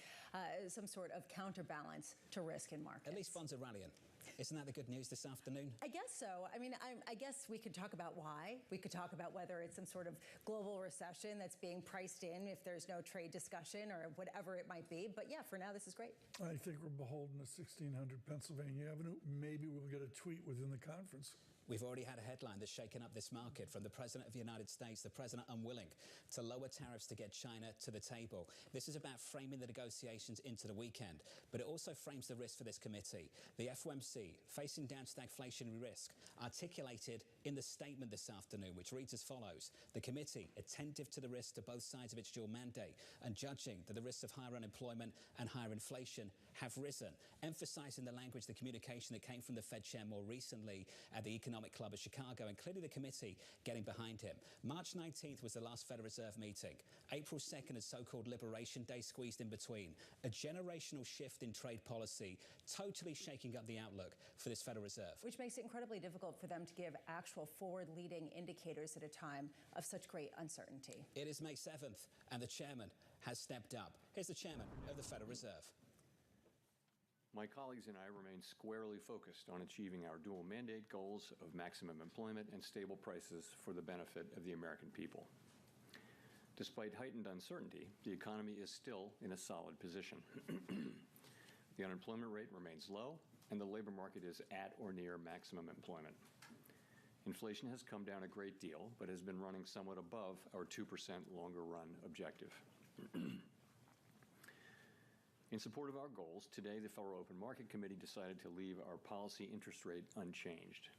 some sort of counterbalance to risk in markets. At least bonds are rallying. Isn't that the good news this afternoon? I guess so. I mean, I guess we could talk about why. We could talk about whether it's some sort of global recession that's being priced in if there's no trade discussion or whatever it might be. But yeah, for now, this is great. I think we're beholden to 1600 Pennsylvania Avenue. Maybe we'll get a tweet within the conference. We've already had a headline that's shaken up this market from the President of the United States, the President unwilling to lower tariffs to get China to the table. This is about framing the negotiations into the weekend, but it also frames the risk for this committee. The FOMC, facing down stagflationary risk, articulated in the statement this afternoon, which reads as follows. The committee, attentive to the risks to both sides of its dual mandate and judging that the risks of higher unemployment and higher inflation have risen, emphasizing the language, the communication that came from the Fed chair more recently at the Economic Club of Chicago, and clearly the committee getting behind him. March 19th was the last Federal Reserve meeting. April 2nd is so-called Liberation Day squeezed in between. A generational shift in trade policy, totally shaking up the outlook for this Federal Reserve. Which makes it incredibly difficult for them to give actual forward-leading indicators at a time of such great uncertainty. It is May 7th, and the chairman has stepped up. Here's the chairman of the Federal Reserve. My colleagues and I remain squarely focused on achieving our dual mandate goals of maximum employment and stable prices for the benefit of the American people. Despite heightened uncertainty, the economy is still in a solid position. The unemployment rate remains low, and the labor market is at or near maximum employment. Inflation has come down a great deal, but has been running somewhat above our 2% longer-run objective. In support of our goals, today the Federal Open Market Committee decided to leave our policy interest rate unchanged.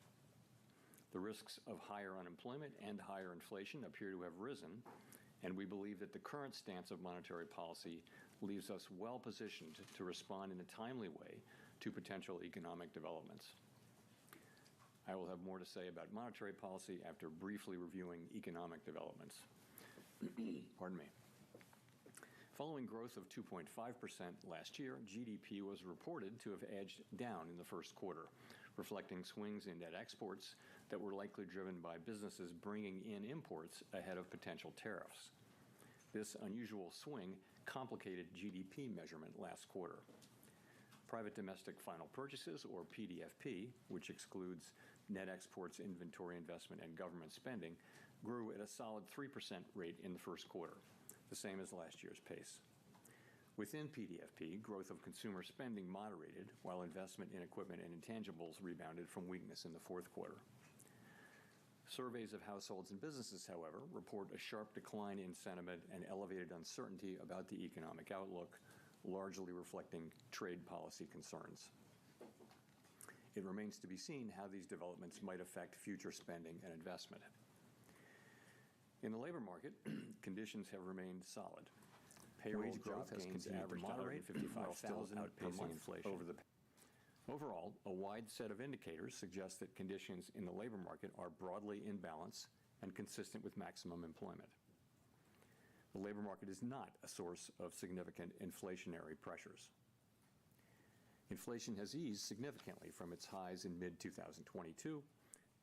The risks of higher unemployment and higher inflation appear to have risen, and we believe that the current stance of monetary policy leaves us well positioned to respond in a timely way to potential economic developments. I will have more to say about monetary policy after briefly reviewing economic developments. Pardon me. Following growth of 2.5% last year, GDP was reported to have edged down in the first quarter, reflecting swings in net exports that were likely driven by businesses bringing in imports ahead of potential tariffs. This unusual swing complicated GDP measurement last quarter. Private domestic final purchases, or PDFP, which excludes net exports, inventory investment, and government spending, grew at a solid 3% rate in the first quarter, the same as last year's pace. Within PDFP, growth of consumer spending moderated, while investment in equipment and intangibles rebounded from weakness in the fourth quarter. Surveys of households and businesses, however, report a sharp decline in sentiment and elevated uncertainty about the economic outlook, largely reflecting trade policy concerns. It remains to be seen how these developments might affect future spending and investment. In the labor market, conditions have remained solid. Payroll growth has continued to moderate, while still outpacing inflation. Overall, a wide set of indicators suggest that conditions in the labor market are broadly in balance and consistent with maximum employment. The labor market is not a source of significant inflationary pressures. Inflation has eased significantly from its highs in mid-2022,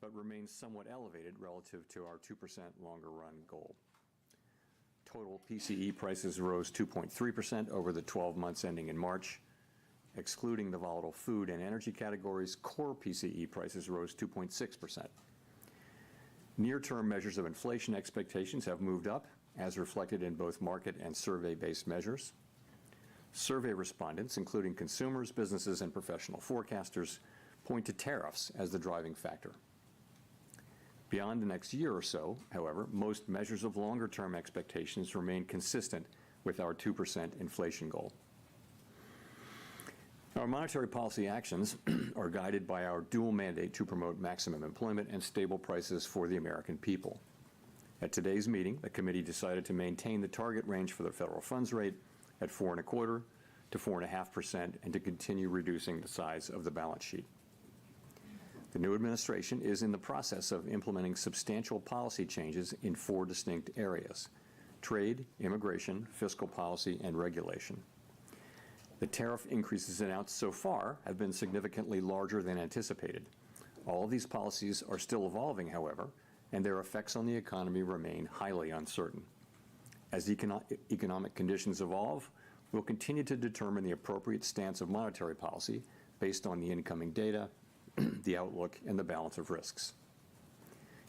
but remains somewhat elevated relative to our 2% longer-run goal. Total PCE prices rose 2.3% over the 12 months ending in March. Excluding the volatile food and energy categories, core PCE prices rose 2.6%. Near-term measures of inflation expectations have moved up, as reflected in both market and survey-based measures. Survey respondents, including consumers, businesses, and professional forecasters, point to tariffs as the driving factor. Beyond the next year or so, however, most measures of longer-term expectations remain consistent with our 2% inflation goal. Our monetary policy actions are guided by our dual mandate to promote maximum employment and stable prices for the American people. At today's meeting, the committee decided to maintain the target range for the federal funds rate at 4.25% to 4.5% and to continue reducing the size of the balance sheet. The new administration is in the process of implementing substantial policy changes in 4 distinct areas: trade, immigration, fiscal policy, and regulation. The tariff increases announced so far have been significantly larger than anticipated. All of these policies are still evolving, however, and their effects on the economy remain highly uncertain. As economic conditions evolve, we'll continue to determine the appropriate stance of monetary policy based on the incoming data, the outlook, and the balance of risks.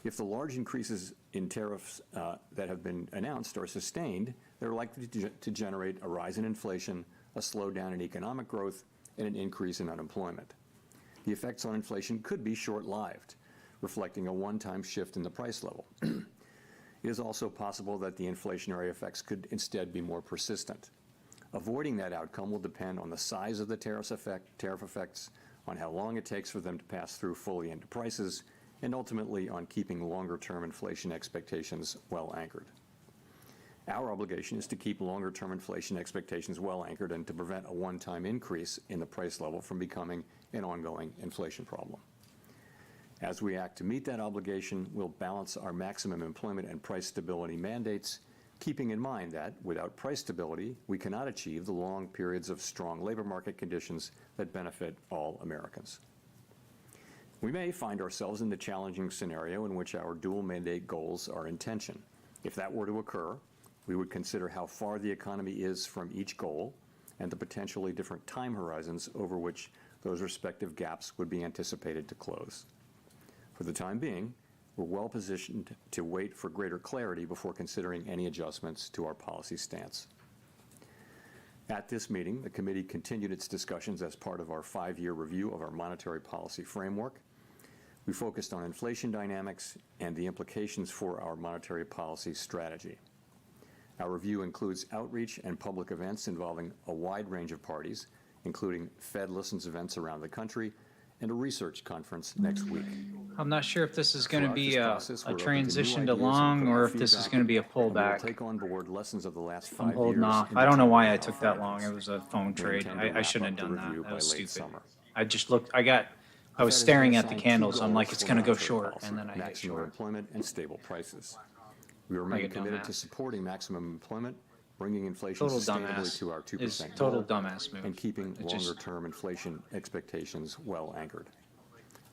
If the large increases in tariffs that have been announced are sustained, they're likely to generate a rise in inflation, a slowdown in economic growth, and an increase in unemployment. The effects on inflation could be short-lived, reflecting a one-time shift in the price level. It is also possible that the inflationary effects could instead be more persistent. Avoiding that outcome will depend on the size of the tariff effects, on how long it takes for them to pass through fully into prices, and ultimately on keeping longer-term inflation expectations well anchored. Our obligation is to keep longer-term inflation expectations well anchored and to prevent a one-time increase in the price level from becoming an ongoing inflation problem. As we act to meet that obligation, we'll balance our maximum employment and price stability mandates, keeping in mind that without price stability, we cannot achieve the long periods of strong labor market conditions that benefit all Americans. We may find ourselves in the challenging scenario in which our dual mandate goals are in tension. If that were to occur, we would consider how far the economy is from each goal and the potentially different time horizons over which those respective gaps would be anticipated to close. For the time being, we're well positioned to wait for greater clarity before considering any adjustments to our policy stance. At this meeting, the committee continued its discussions as part of our 5-year review of our monetary policy framework. We focused on inflation dynamics and the implications for our monetary policy strategy. Our review includes outreach and public events involving a wide range of parties, including Fed Listens events around the country and a research conference next week. I'm not sure if this is going to be a transition to long or if this is going to be a pullback. Take on board lessons of the last 5 I'm years. holding off. I don't know why I took that long. It was a phone trade. I shouldn't have done that. That was stupid. I just looked. I was staring at the candles. I'm like, it's going to go short, and then I hit maximum short. employment and stable prices. We remain committed to supporting maximum employment, bringing inflation Total sustainably dumbass. to our 2% It's goal, total dumbass move. and keeping It just- longer-term inflation expectations well anchored.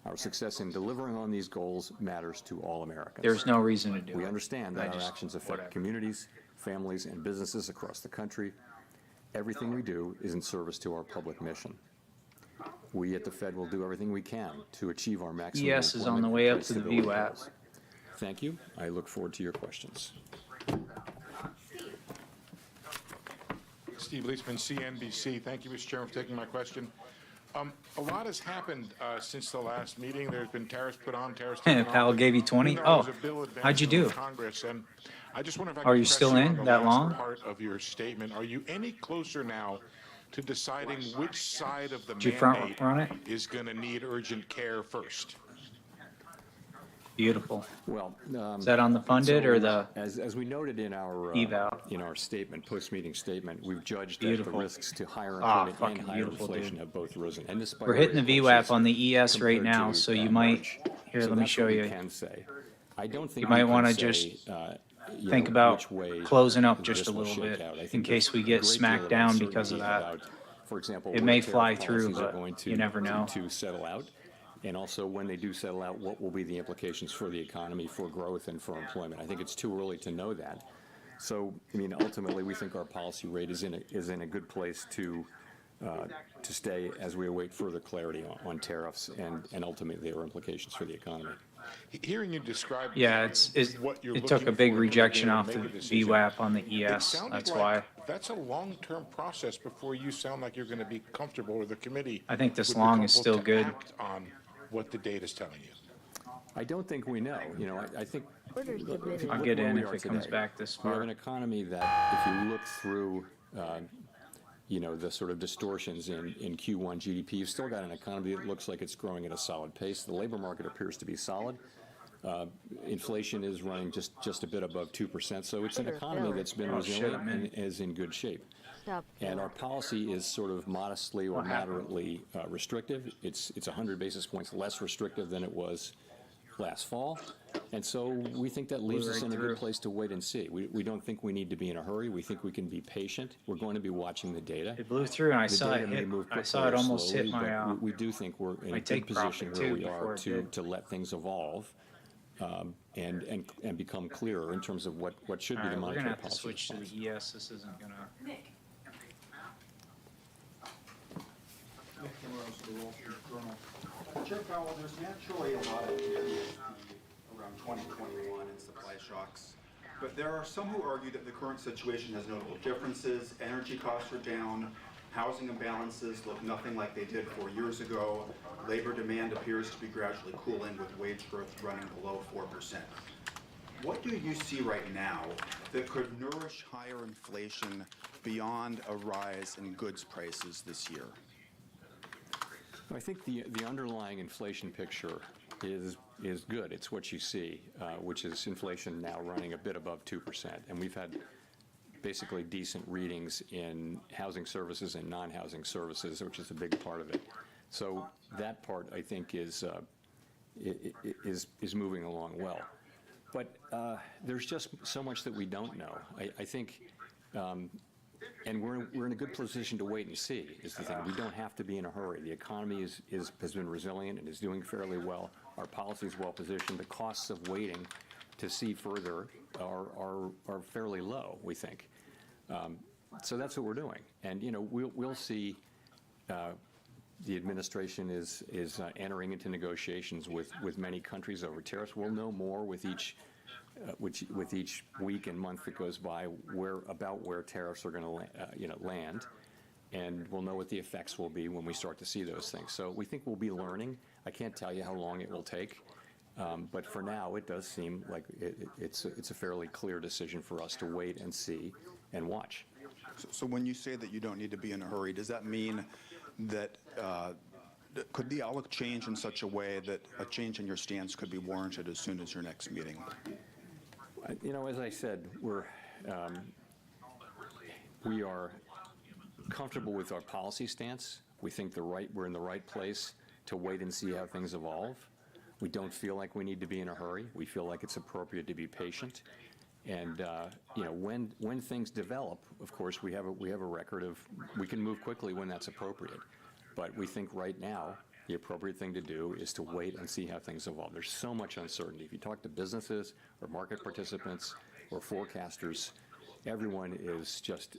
Our success in delivering on these goals matters to all Americans. There's no reason to do We it. understand I that our just- actions affect whatever. communities, families, and businesses across the country. Everything we do is in service to our public mission. We at the Fed will do everything we can to achieve our maximum ES is on employment the and way up price to the stability VWAP. goals. Thank you. I look forward to your questions. Steve Leisman, CNBC. Thank you, Mr. Chairman, for taking my question. A lot has happened since the last meeting. There's been tariffs put on, tariffs taken off. Powell gave you 20? There Oh, was a bill how'd you advanced in do? Congress, and I just wonder if I Are could you press still on in the that last long? part of your statement. Are you any closer now to deciding which side of the Did you front mandate run it? is going to need urgent care first? Beautiful. Well, Is that on the funded so or the as we noted in our eval? statement, post-meeting statement, we've judged Beautiful. that the risks to higher Ah, employment fucking and higher beautiful, inflation dude. have both risen. And despite We're hitting the rate VWAP on the ES right compared now, to, so you might. March. Here, So let me that's show what we you. can say. I don't think You we might can want to say, just you think know, about which way closing up this just a will little shake bit out. I in think case we there's a get great smacked deal of down because of uncertainty that. about, for example, It where may tariff fly through, policies are but going to, you never know. to settle out. And also, when they do settle out, what will be the implications for the economy, for growth, and for employment? I think it's too early to know that. So, I mean, ultimately, we think our policy rate is in a good place to stay as we await further clarity on tariffs and ultimately their implications for the economy. Hearing you describe Yeah, what you're it took looking a big for rejection to off make the a decision, VWAP on the it ES. sounded That's like why. that's a long-term process before you sound like you're going to be comfortable, or the committee I think this would be long is comfortable still to good. act on what the data is telling you. I don't think we know. You know, I think if you I'll look get where in we if are it comes today, back this we have far. an economy that, if you look through the sort of distortions in Q1 GDP. You've still got an economy that looks like it's growing at a solid pace. The labor market appears to be solid. Inflation is running just a bit above 2%. So it's an economy that's been resilient and is in good shape. And our policy is sort of modestly or moderately restrictive. It's 100 basis points less restrictive than it was last fall. And so we think that leaves us in a good place to wait and see. We don't think we need to be in a hurry. We think we can be patient. We're going to be watching the data. It blew through, and I saw it hit. I saw it almost hit my. We do think we're in a good position where we are to let things evolve. And become clearer in terms of what should be the monetary policy. We're gonna have to switch to the ES. This isn't gonna. Nick Timrose, the Wall Street Journal. Chair Powell, there's naturally a lot of uncertainty around 2021 and supply shocks, but there are some who argue that the current situation has notable differences. Energy costs are down. Housing imbalances look nothing like they did 4 years ago. Labor demand appears to be gradually cooling with wage growth running below 4%. What do you see right now that could nourish higher inflation beyond a rise in goods prices this year? I think the underlying inflation picture is good. It's what you see, which is inflation now running a bit above 2%. And we've had basically decent readings in housing services and non-housing services, which is a big part of it. So that part, I think, is moving along well. But there's just so much that we don't know. I think, and we're in a good position to wait and see, is the thing. We don't have to be in a hurry. The economy has been resilient and is doing fairly well. Our policy is well positioned. The costs of waiting to see further are fairly low, we think. So that's what we're doing. And, we'll see. The administration is entering into negotiations with many countries over tariffs. We'll know more with each week and month that goes by about where tariffs are going to land, and we'll know what the effects will be when we start to see those things. So we think we'll be learning. I can't tell you how long it will take, but for now it does seem like it's a fairly clear decision for us to wait and see and watch. So when you say that you don't need to be in a hurry, does that mean that could the outlook change in such a way that a change in your stance could be warranted as soon as your next meeting? As I said, we are comfortable with our policy stance. We think we're in the right place to wait and see how things evolve. We don't feel like we need to be in a hurry. We feel like it's appropriate to be patient. And when things develop, of course, we have a record of we can move quickly when that's appropriate. But we think right now the appropriate thing to do is to wait and see how things evolve. There's so much uncertainty. If you talk to businesses or market participants or forecasters, everyone is just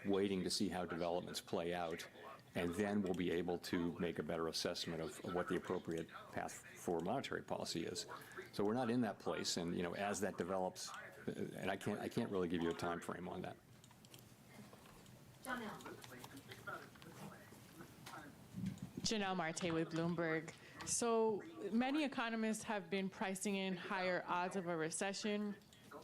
waiting to see how developments play out, and then we'll be able to make a better assessment of what the appropriate path for monetary policy is. So we're not in that place, and as that develops. And I can't really give you a time frame on that. Janelle Marte with Bloomberg. So many economists have been pricing in higher odds of a recession,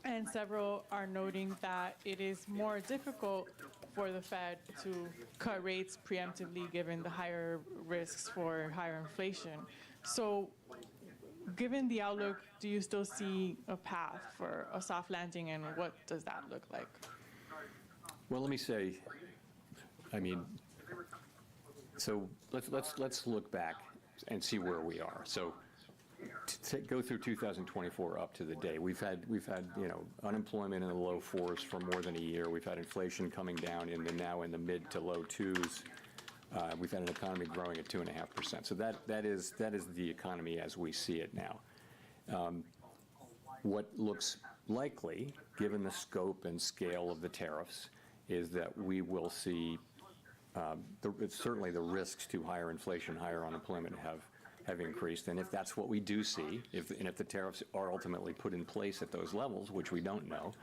and several are noting that it is more difficult for the Fed to cut rates preemptively given the higher risks for higher inflation. So given the outlook, do you still see a path for a soft landing, and what does that look like? Well, let me say, so let's look back and see where we are. So go through 2024 up to the day. We've had unemployment in the low 4s for more than a year. We've had inflation coming down now in the mid to low 2s. We've had an economy growing at 2.5%. So that is the economy as we see it now. What looks likely, given the scope and scale of the tariffs, is that we will see certainly the risks to higher inflation, higher unemployment have increased. And if that's what we do see, if the tariffs are ultimately put in place at those levels, which we don't know,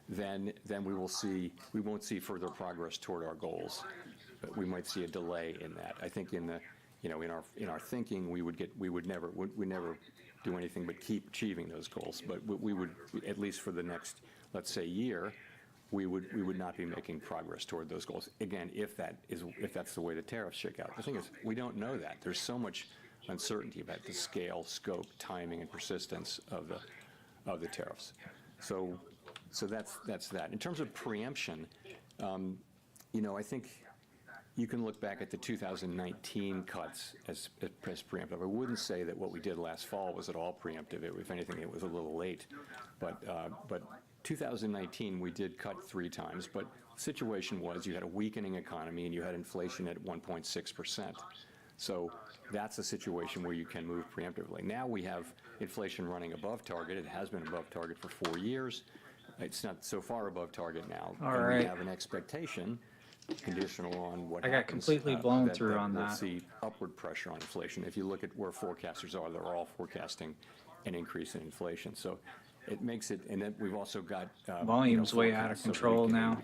then we won't see further progress toward our goals. But we might see a delay in that. I think in our thinking, we would never do anything but keep achieving those goals. But we would, at least for the next, let's say, year, we would not be making progress toward those goals. Again, if that's the way the tariffs shake out. The thing is, we don't know that. There's so much uncertainty about the scale, scope, timing, and persistence of the tariffs. So that's that. In terms of preemption, I think you can look back at the 2019 cuts as preemptive. I wouldn't say that what we did last fall was at all preemptive. If anything, it was a little late. But 2019, we did cut 3 times. But the situation was you had a weakening economy and you had inflation at 1.6%. So that's a situation where you can move preemptively. Now we have inflation running above target. It has been above target for 4 years. It's not so far above target now. All and right. We have an expectation, conditional on what I got happens, completely blown through that on we'll that. see upward pressure on inflation. If you look at where forecasters are, they're all forecasting an increase in inflation. So it makes it, and then we've also got Volume's way out of forecasts of control weakening, now.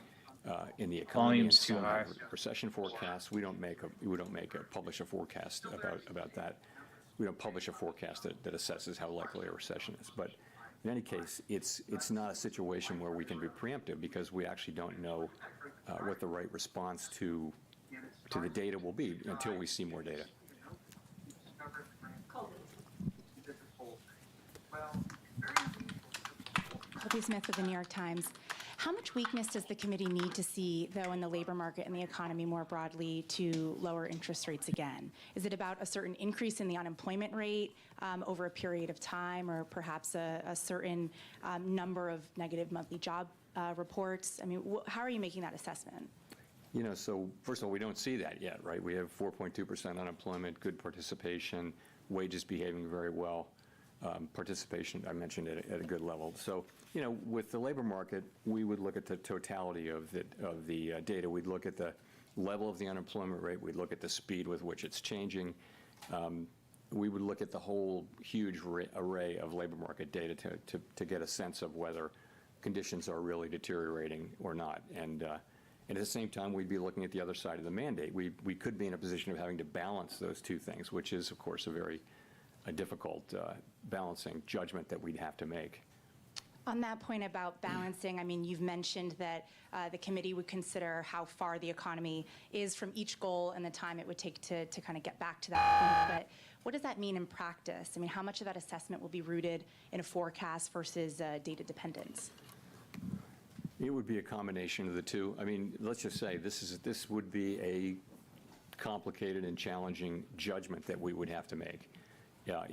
In the economy. Volume's And too some high. have recession forecasts. We don't publish a forecast about that. We don't publish a forecast that assesses how likely a recession is. But in any case, it's not a situation where we can be preemptive because we actually don't know what the right response to the data will be until we see more data. Colby Smith with the New York Times. How much weakness does the committee need to see, though, in the labor market and the economy more broadly to lower interest rates again? Is it about a certain increase in the unemployment rate over a period of time, or perhaps a certain number of negative monthly job reports? I mean, how are you making that assessment? So first of all, we don't see that yet, right? We have 4.2% unemployment, good participation, wages behaving very well. Participation, I mentioned, at a good level. So, with the labor market, we would look at the totality of the data. We'd look at the level of the unemployment rate. We'd look at the speed with which it's changing. We would look at the whole huge array of labor market data to get a sense of whether conditions are really deteriorating or not. And at the same time, we'd be looking at the other side of the mandate. We could be in a position of having to balance those two things, which is, of course, a difficult balancing judgment that we'd have to make. On that point about balancing, I mean, you've mentioned that the committee would consider how far the economy is from each goal and the time it would take to kind of get back to that point. But what does that mean in practice? I mean, how much of that assessment will be rooted in a forecast versus data dependence? It would be a combination of the two. I mean, let's just say this would be a complicated and challenging judgment that we would have to make. Yeah,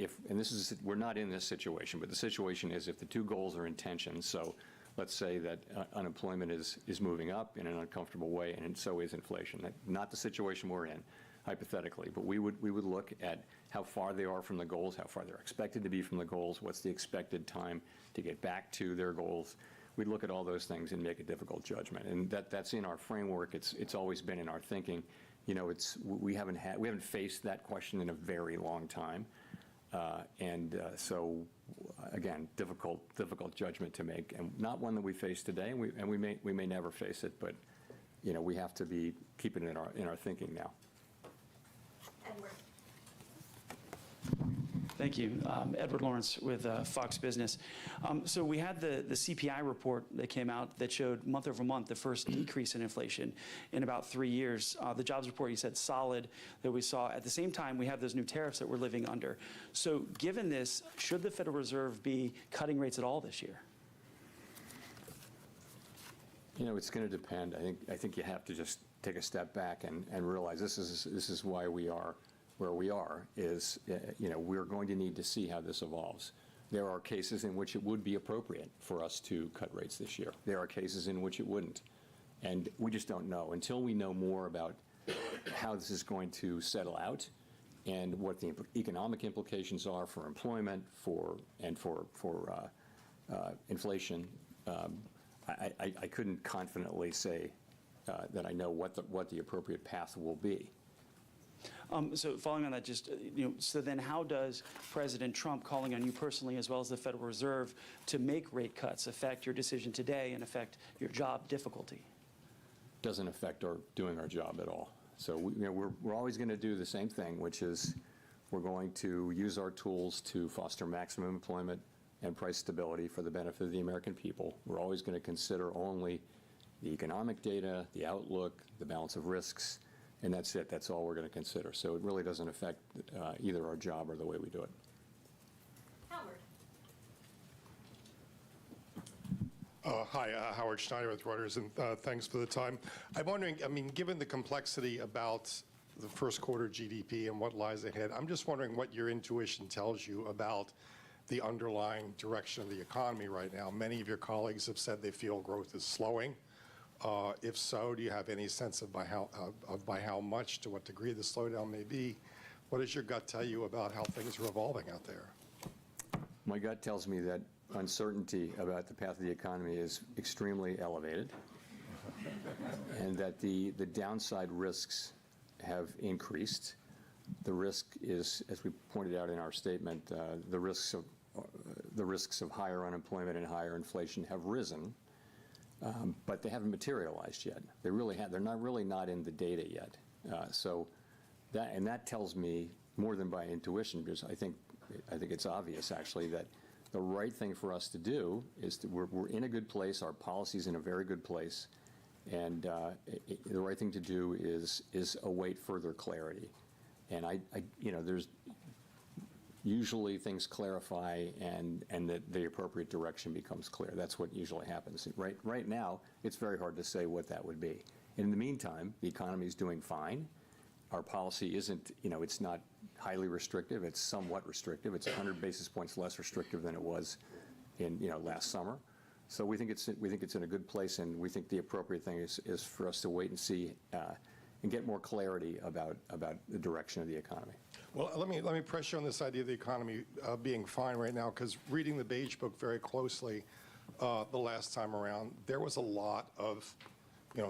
we're not in this situation, but the situation is if the two goals are in tension, so let's say that unemployment is moving up in an uncomfortable way, and so is inflation. Not the situation we're in, hypothetically, but we would look at how far they are from the goals, how far they're expected to be from the goals, what's the expected time to get back to their goals. We'd look at all those things and make a difficult judgment, and that's in our framework. It's always been in our thinking. We haven't faced that question in a very long time. So, again, difficult judgment to make, and not one that we face today, and we may never face it, but we have to be keeping it in our thinking now. Thank you. Edward Lawrence with Fox Business. So we had the CPI report that came out that showed month over month the first decrease in inflation in about 3 years. The jobs report, you said, solid, that we saw. At the same time, we have those new tariffs that we're living under. So given this, should the Federal Reserve be cutting rates at all this year? It's going to depend. I think you have to just take a step back and realize this is why we are where we are. We're going to need to see how this evolves. There are cases in which it would be appropriate for us to cut rates this year. There are cases in which it wouldn't. And we just don't know. Until we know more about how this is going to settle out and what the economic implications are for employment and for inflation, I couldn't confidently say that I know what the appropriate path will be. So following on that, so then how does President Trump calling on you personally, as well as the Federal Reserve, to make rate cuts affect your decision today and affect your job difficulty? Doesn't affect our doing our job at all. So we're always going to do the same thing, which is we're going to use our tools to foster maximum employment and price stability for the benefit of the American people. We're always going to consider only the economic data, the outlook, the balance of risks, and that's it. That's all we're going to consider. So it really doesn't affect either our job or the way we do it. Howard. Hi, Howard Schneider with Reuters, and thanks for the time. I'm wondering, I mean, given the complexity about the first quarter GDP and what lies ahead, I'm just wondering what your intuition tells you about the underlying direction of the economy right now. Many of your colleagues have said they feel growth is slowing. If so, do you have any sense of by how much, to what degree the slowdown may be? What does your gut tell you about how things are evolving out there? My gut tells me that uncertainty about the path of the economy is extremely elevated, and that the downside risks have increased. The risk is, as we pointed out in our statement, the risks of higher unemployment and higher inflation have risen, but they haven't materialized yet. They're not in the data yet. So that tells me more than by intuition, because I think it's obvious actually that the right thing for us to do is we're in a good place. Our policy's in a very good place, and the right thing to do is await further clarity. And there's usually things clarify and the appropriate direction becomes clear. That's what usually happens. Right now, it's very hard to say what that would be. In the meantime, the economy is doing fine. Our policy isn't, it's not highly restrictive. It's somewhat restrictive. It's 100 basis points less restrictive than it was in, last summer. So we think it's in a good place, and we think the appropriate thing is for us to wait and see and get more clarity about the direction of the economy. Well, let me press you on this idea of the economy being fine right now, because reading the Beige Book very closely the last time around, there was a lot of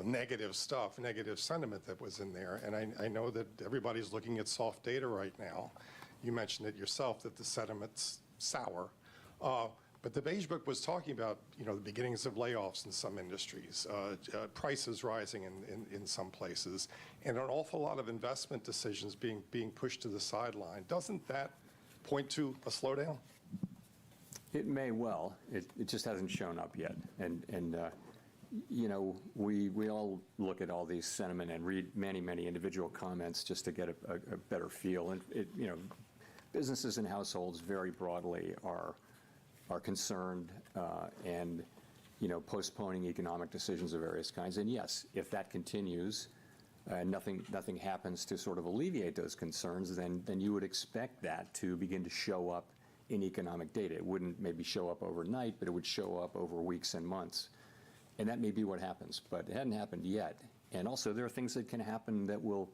negative stuff, negative sentiment that was in there. And I know that everybody's looking at soft data right now. You mentioned it yourself that the sentiment's sour. But the Beige Book was talking about, the beginnings of layoffs in some industries, prices rising in some places, and an awful lot of investment decisions being pushed to the sideline. Doesn't that point to a slowdown? It may well. It just hasn't shown up yet. And we all look at all these sentiment and read many individual comments just to get a better feel. And businesses and households very broadly are concerned and postponing economic decisions of various kinds. And yes, if that continues and nothing happens to sort of alleviate those concerns, then you would expect that to begin to show up in economic data. It wouldn't maybe show up overnight, but it would show up over weeks and months. And that may be what happens, but it hadn't happened yet. And also there are things that can happen that will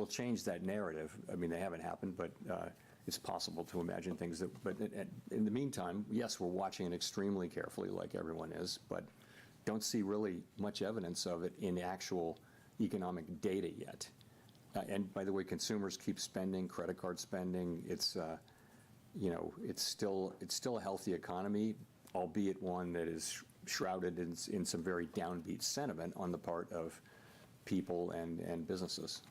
change that narrative. I mean, they haven't happened, but it's possible to imagine things that, but in the meantime, yes, we're watching it extremely carefully like everyone is, but don't see really much evidence of it in actual economic data yet. And by the way, consumers keep spending, credit card spending. It's, it's still a healthy economy, albeit one that is shrouded in some very downbeat sentiment on the part of people and businesses.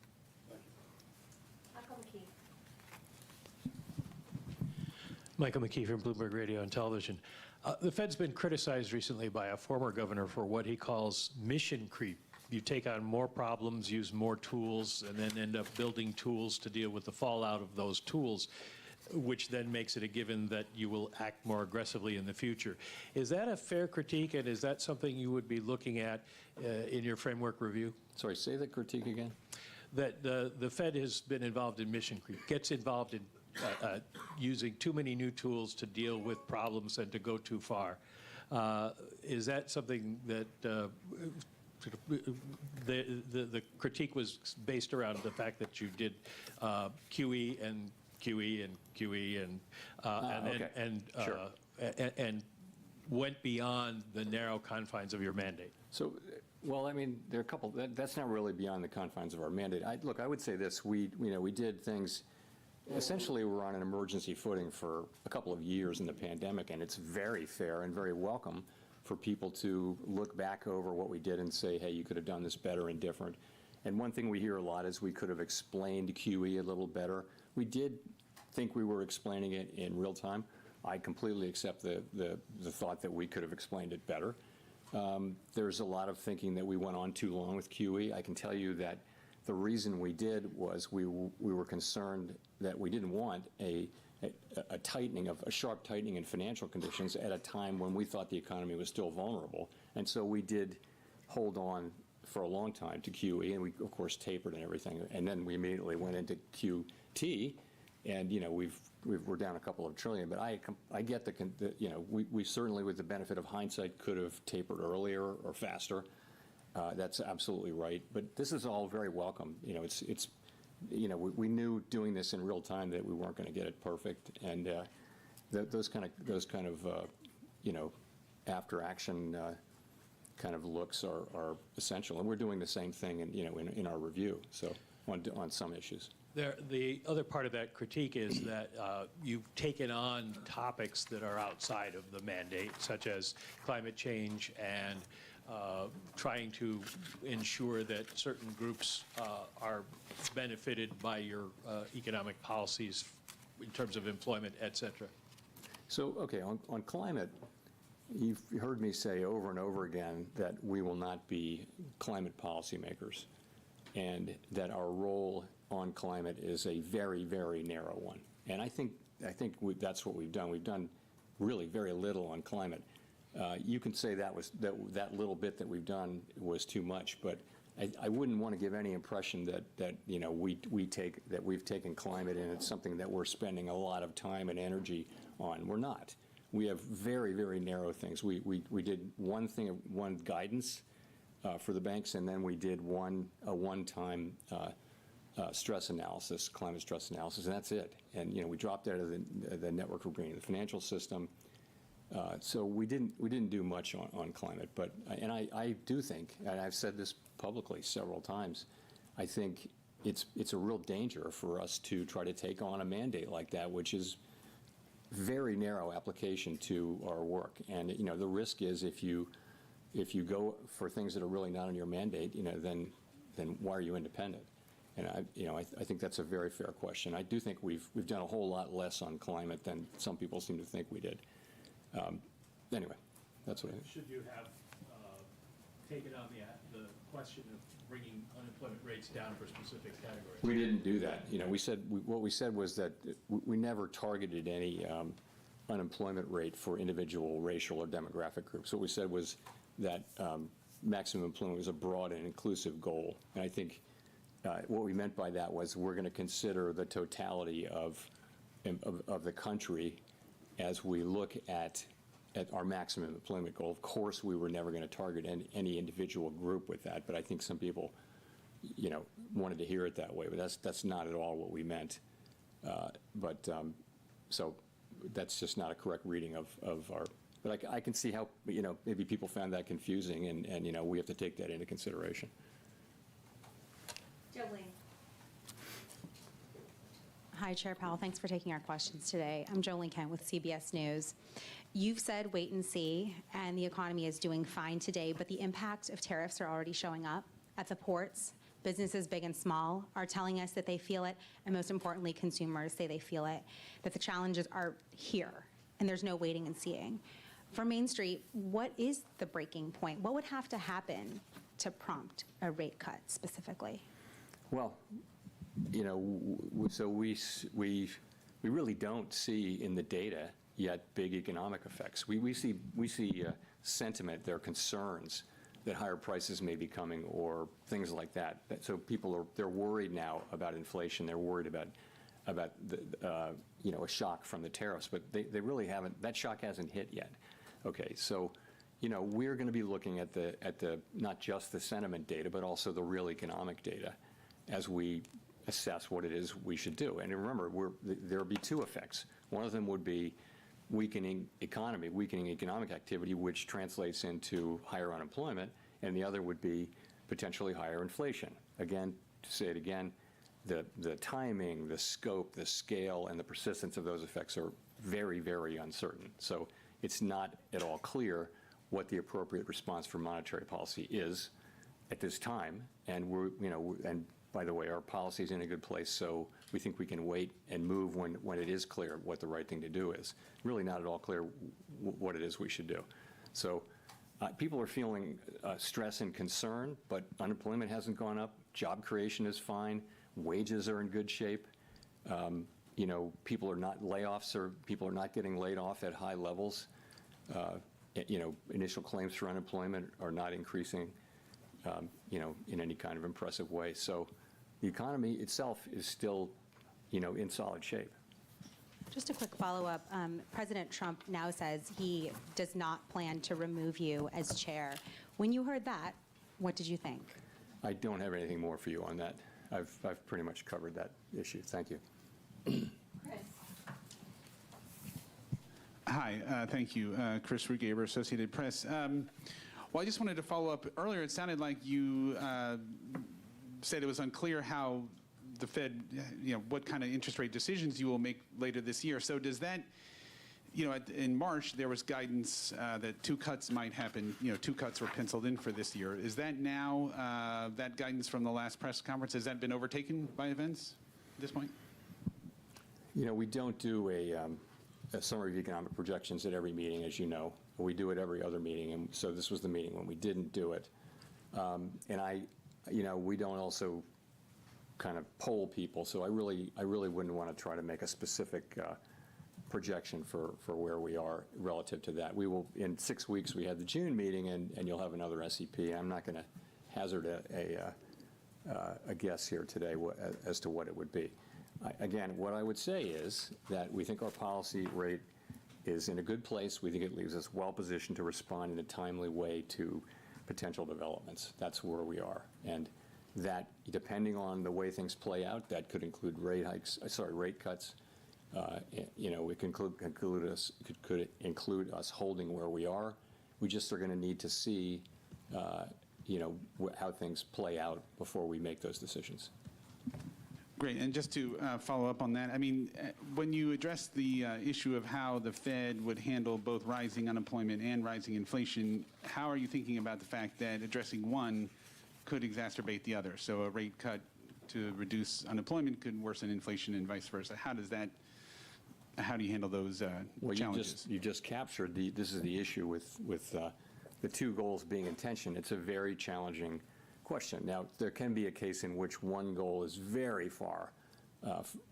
Michael McKee from Bloomberg Radio and Television. The Fed's been criticized recently by a former governor for what he calls mission creep. You take on more problems, use more tools, and then end up building tools to deal with the fallout of those tools, which then makes it a given that you will act more aggressively in the future. Is that a fair critique, and is that something you would be looking at in your framework review? Sorry, say the critique again. That the Fed has been involved in mission creep, gets involved in using too many new tools to deal with problems and to go too far. Is that something that the critique was based around the fact that you did QE and QE and QE and went beyond the narrow confines of your mandate? So, well, I mean, there are a couple. That's not really beyond the confines of our mandate. Look, I would say this: we did things. Essentially, we're on an emergency footing for a couple of years in the pandemic, and it's very fair and very welcome for people to look back over what we did and say, hey, you could have done this better and different. And one thing we hear a lot is we could have explained QE a little better. We did think we were explaining it in real time. I completely accept the thought that we could have explained it better. There's a lot of thinking that we went on too long with QE. I can tell you that the reason we did was we were concerned that we didn't want a sharp tightening in financial conditions at a time when we thought the economy was still vulnerable. And so we did hold on for a long time to QE, and we, of course, tapered and everything. And then we immediately went into QT, and, you know, we're down a couple of trillion. But I get you know, we certainly, with the benefit of hindsight, could have tapered earlier or faster. That's absolutely right. But this is all very welcome. You know, it's you know, we knew doing this in real time that we weren't going to get it perfect, and those kind of you know, after action kind of looks are essential, and we're doing the same thing in our review. So on some issues. The other part of that critique is that you've taken on topics that are outside of the mandate, such as climate change and trying to ensure that certain groups are benefited by your economic policies in terms of employment, et cetera. So, okay, on climate, you've heard me say over and over again that we will not be climate policymakers, and that our role on climate is a very, very narrow one. And I think that's what we've done. We've done really very little on climate. You can say that little bit that we've done was too much, but I wouldn't want to give any impression that you know we've taken climate and it's something that we're spending a lot of time and energy on. We're not. We have very, very narrow things. We did one guidance for the banks, and then we did a one-time stress analysis, climate stress analysis, and that's it. And you know, we dropped out of the network for greening the financial system. So we didn't do much on climate, but I do think, and I've said this publicly several times, I think it's a real danger for us to try to take on a mandate like that, which is very narrow application to our work. And you know, the risk is if you go for things that are really not on your mandate, you know, then why are you independent? And I think that's a very fair question. I do think we've done a whole lot less on climate than some people seem to think we did. Anyway, that's what I think. Should you have taken on the question of bringing unemployment rates down for specific categories? We didn't do that. You know, what we said was that we never targeted any unemployment rate for individual racial or demographic groups. What we said was that maximum employment was a broad and inclusive goal. And I think what we meant by that was we're going to consider the totality of the country as we look at our maximum employment goal. Of course, we were never going to target any individual group with that, but I think some people, you know, wanted to hear it that way, but that's not at all what we meant. So that's just not a correct reading of our, but I can see how, you know, maybe people found that confusing, and you know, we have to take that into consideration. Jolene. Hi, Chair Powell. Thanks for taking our questions today. I'm Jolene Kent with CBS News. You've said wait and see, and the economy is doing fine today, but the impact of tariffs are already showing up at the ports. Businesses, big and small, are telling us that they feel it, and most importantly, consumers say they feel it, that the challenges are here, and there's no waiting and seeing. For Main Street, what is the breaking point? What would have to happen to prompt a rate cut specifically? Well, you know, so we really don't see in the data yet big economic effects. We see sentiment, there are concerns that higher prices may be coming or things like that. So they're worried now about inflation. They're worried about the you know, a shock from the tariffs, but they really haven't. That shock hasn't hit yet. Okay, so you know, we're going to be looking at the not just the sentiment data, but also the real economic data as we assess what it is we should do. And remember, there would be two effects. One of them would be weakening economic activity, which translates into higher unemployment, and the other would be potentially higher inflation. Again, to say it again, the timing, the scope, the scale, and the persistence of those effects are very, very uncertain. So it's not at all clear what the appropriate response for monetary policy is at this time. And and by the way, our policy is in a good place, so we think we can wait and move when it is clear what the right thing to do is. Really not at all clear what it is we should do. So People are feeling stress and concern, but unemployment hasn't gone up. Job creation is fine. Wages are in good shape. People are not layoffs, or people are not getting laid off at high levels. Initial claims for unemployment are not increasing, in any kind of impressive way. So the economy itself is still, in solid shape. Just a quick follow-up. President Trump now says he does not plan to remove you as chair. When you heard that, what did you think? I don't have anything more for you on that. I've pretty much covered that issue. Thank you. Hi, thank you. Chris Rugaber, Associated Press. Well, I just wanted to follow up. Earlier, it sounded like you said it was unclear how the Fed, what kind of interest rate decisions you will make later this year. So does that, in March, there was guidance that 2 cuts might happen. 2 cuts were penciled in for this year. Is that now, that guidance from the last press conference, has that been overtaken by events at this point? We don't do a summary of economic projections at every meeting, as you know. We do it every other meeting, and so this was the meeting when we didn't do it. We don't also kind of poll people, so I really wouldn't want to try to make a specific projection for where we are relative to that. We will, in 6 weeks, we had the June meeting, and you'll have another SEP. I'm not going to hazard a guess here today as to what it would be. Again, what I would say is that we think our policy rate is in a good place. We think it leaves us well positioned to respond in a timely way to potential developments. That's where we are. And that, depending on the way things play out, that could include rate cuts. It could include us holding where we are. We just are going to need to see, how things play out before we make those decisions. Great, and just to follow up on that, I mean, when you address the issue of how the Fed would handle both rising unemployment and rising inflation, how are you thinking about the fact that addressing one could exacerbate the other? So a rate cut to reduce unemployment could worsen inflation and vice versa. How do you handle those challenges? You just captured this is the issue with the 2 goals being in tension. It's a very challenging question. Now, there can be a case in which one goal is very far,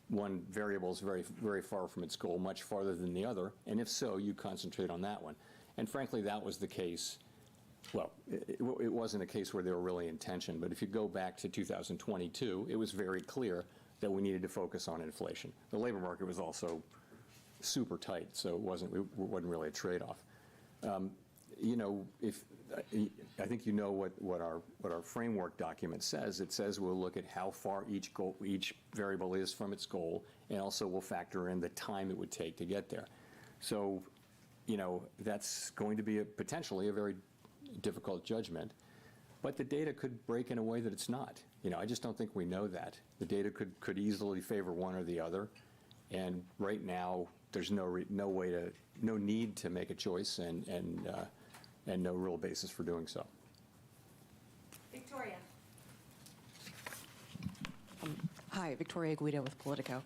one variable is very, very far from its goal, much farther than the other, and if so, you concentrate on that one. And frankly, that was the case. Well, it wasn't a case where they were really in tension, but if you go back to 2022, it was very clear that we needed to focus on inflation. The labor market was also super tight, so it wasn't really a trade-off. I think what our framework document says. It says we'll look at how far each variable is from its goal, and also we'll factor in the time it would take to get there. So, that's going to be potentially a very difficult judgment, but the data could break in a way that it's not. I just don't think we know that. The data could easily favor one or the other, and right now there's no need to make a choice, and no real basis for doing so. Victoria. Hi, Victoria Guido with Politico.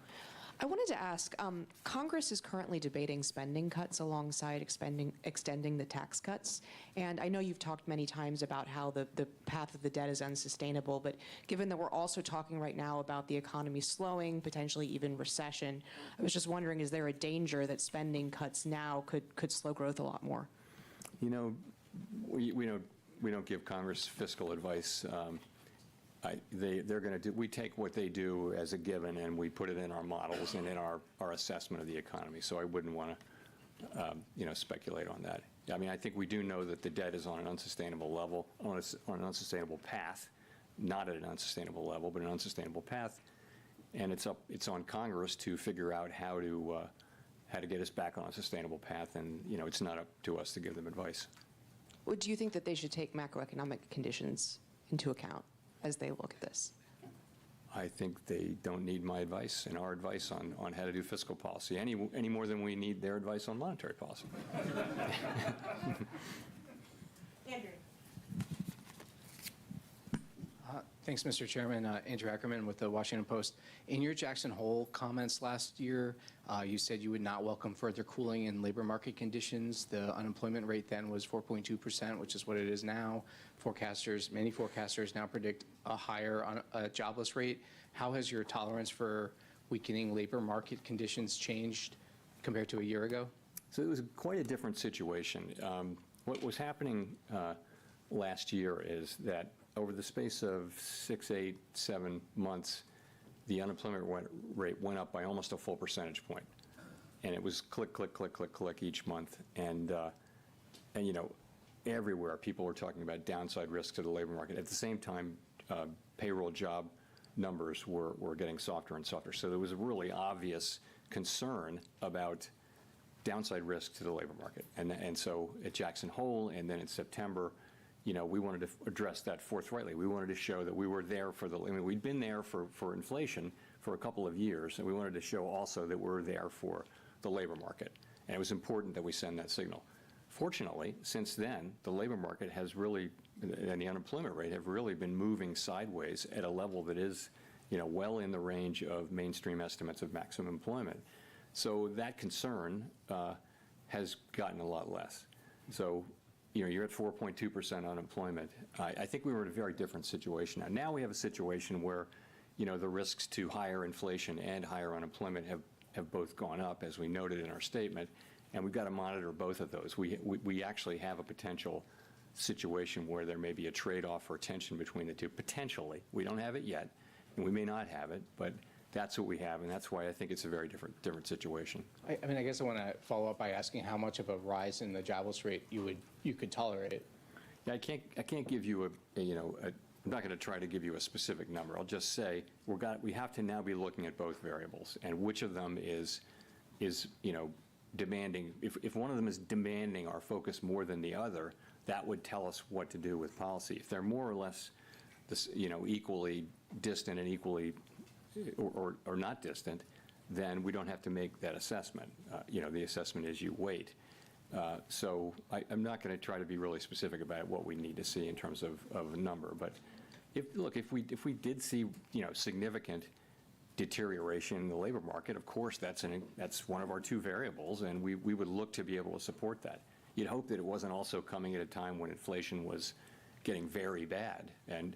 I wanted to ask, Congress is currently debating spending cuts alongside extending the tax cuts. And I know you've talked many times about how the path of the debt is unsustainable, but given that we're also talking right now about the economy slowing, potentially even recession, I was just wondering, is there a danger that spending cuts now could slow growth a lot more? We don't give Congress fiscal advice. We take what they do as a given, and we put it in our models and in our assessment of the economy. So I wouldn't want to speculate on that. I mean, I think we do know that the debt is on an unsustainable level, on an unsustainable path, not at an unsustainable level, but an unsustainable path. And it's on Congress to figure out how to get us back on a sustainable path. And it's not up to us to give them advice. Well, do you think that they should take macroeconomic conditions into account as they look at this? I think they don't need my advice and our advice on how to do fiscal policy any more than we need their advice on monetary policy. Andrew. Thanks, Mr. Chairman. Andrew Ackerman with the Washington Post. In your Jackson Hole comments last year, you said you would not welcome further cooling in labor market conditions. The unemployment rate then was 4.2%, which is what it is now. Many forecasters now predict a higher jobless rate. How has your tolerance for weakening labor market conditions changed compared to a year ago? So it was quite a different situation. What was happening last year is that over the space of 6, 8, 7 months, the unemployment rate went up by almost a full percentage point. And it was click, click, click, click, click each month. And you know, everywhere people were talking about downside risks to the labor market. At the same time, payroll job numbers were getting softer and softer. So there was a really obvious concern about downside risk to the labor market. And so at Jackson Hole and then in September, you know, we wanted to address that forthrightly. We wanted to show that we were there for we'd been there for inflation for a couple of years, and we wanted to show also that we're there for the labor market. And it was important that we send that signal. Fortunately, since then, the labor market has really, and the unemployment rate have really been moving sideways at a level that is, you know, well in the range of mainstream estimates of maximum employment. So that concern has gotten a lot less. So, you know, you're at 4.2% unemployment. I think we were in a very different situation. Now we have a situation where, you know, the risks to higher inflation and higher unemployment have both gone up, as we noted in our statement, and we've got to monitor both of those. We actually have a potential situation where there may be a trade-off or tension between the two, potentially. We don't have it yet, and we may not have it, but that's what we have, and that's why I think it's a very different situation. I mean, I guess I want to follow up by asking how much of a rise in the jobless rate you could tolerate. Yeah, I can't give you I'm not going to try to give you a specific number. I'll just say we have to now be looking at both variables and which of them is you know, demanding. If one of them is demanding our focus more than the other, that would tell us what to do with policy. If they're more or less, you know, equally distant and equally or not distant, then we don't have to make that assessment. You know, the assessment is you wait. So I'm not going to try to be really specific about what we need to see in terms of a number. But if we did see, you know, significant deterioration in the labor market, of course that's one of our two variables, and we would look to be able to support that. You'd hope that it wasn't also coming at a time when inflation was getting very bad. And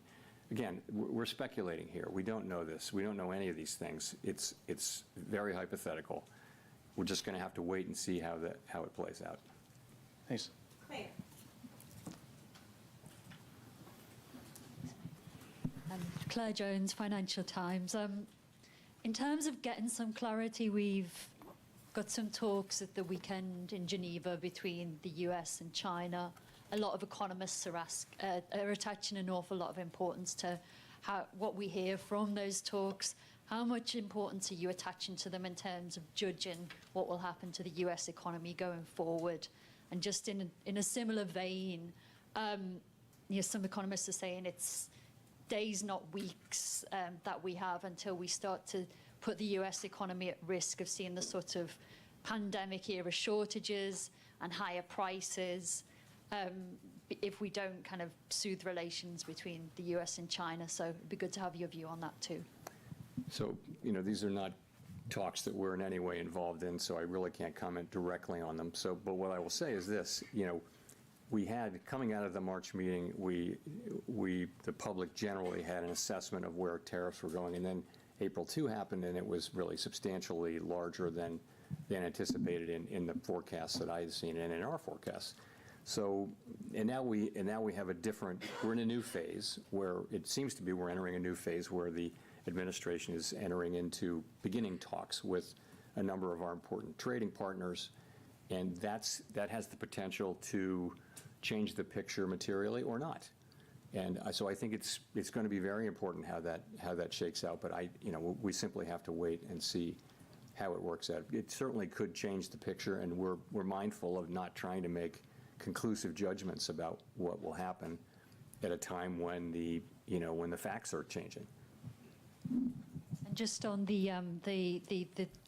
again, we're speculating here. We don't know this. We don't know any of these things. It's very hypothetical. We're just going to have to wait and see how it plays out. Thanks. Claire Jones, Financial Times. In terms of getting some clarity, we've got some talks at the weekend in Geneva between the US and China. A lot of economists are attaching an awful lot of importance to what we hear from those talks. How much importance are you attaching to them in terms of judging what will happen to the US economy going forward? And just in a similar vein, you know, some economists are saying it's days, not weeks, that we have until we start to put the US economy at risk of seeing the sort of pandemic-era shortages and higher prices if we don't kind of soothe relations between the US and China. So it'd be good to have your view on that too. So, you know, these are not talks that we're in any way involved in, so I really can't comment directly on them. So, but what I will say is this, you know, we had, coming out of the March meeting, the public generally had an assessment of where tariffs were going, and then April 2 happened, and it was really substantially larger than anticipated in the forecasts that I had seen and in our forecasts. So, and now we have we're in a new phase where it seems to be we're entering a new phase where the administration is beginning talks with a number of our important trading partners, and that has the potential to change the picture materially or not. And so I think it's going to be very important how that shakes out. But we simply have to wait and see how it works out. It certainly could change the picture, and we're mindful of not trying to make conclusive judgments about what will happen at a time when the facts are changing. And just on the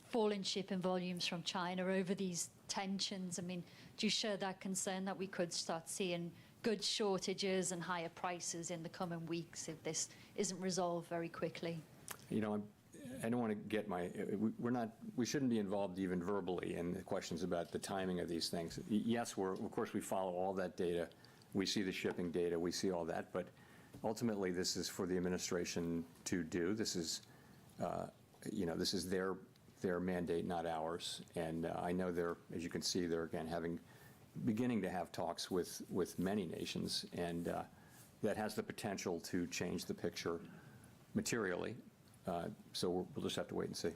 fall in shipping volumes from China over these tensions, I mean, do you share that concern that we could start seeing goods shortages and higher prices in the coming weeks if this isn't resolved very quickly? You know, I don't want to get we shouldn't be involved even verbally in the questions about the timing of these things. Yes, of course we follow all that data. We see the shipping data, we see all that, but ultimately this is for the administration to do. This is, this is their mandate, not ours. And I know as you can see, they're again beginning to have talks with many nations, and that has the potential to change the picture materially. So we'll just have to wait and see.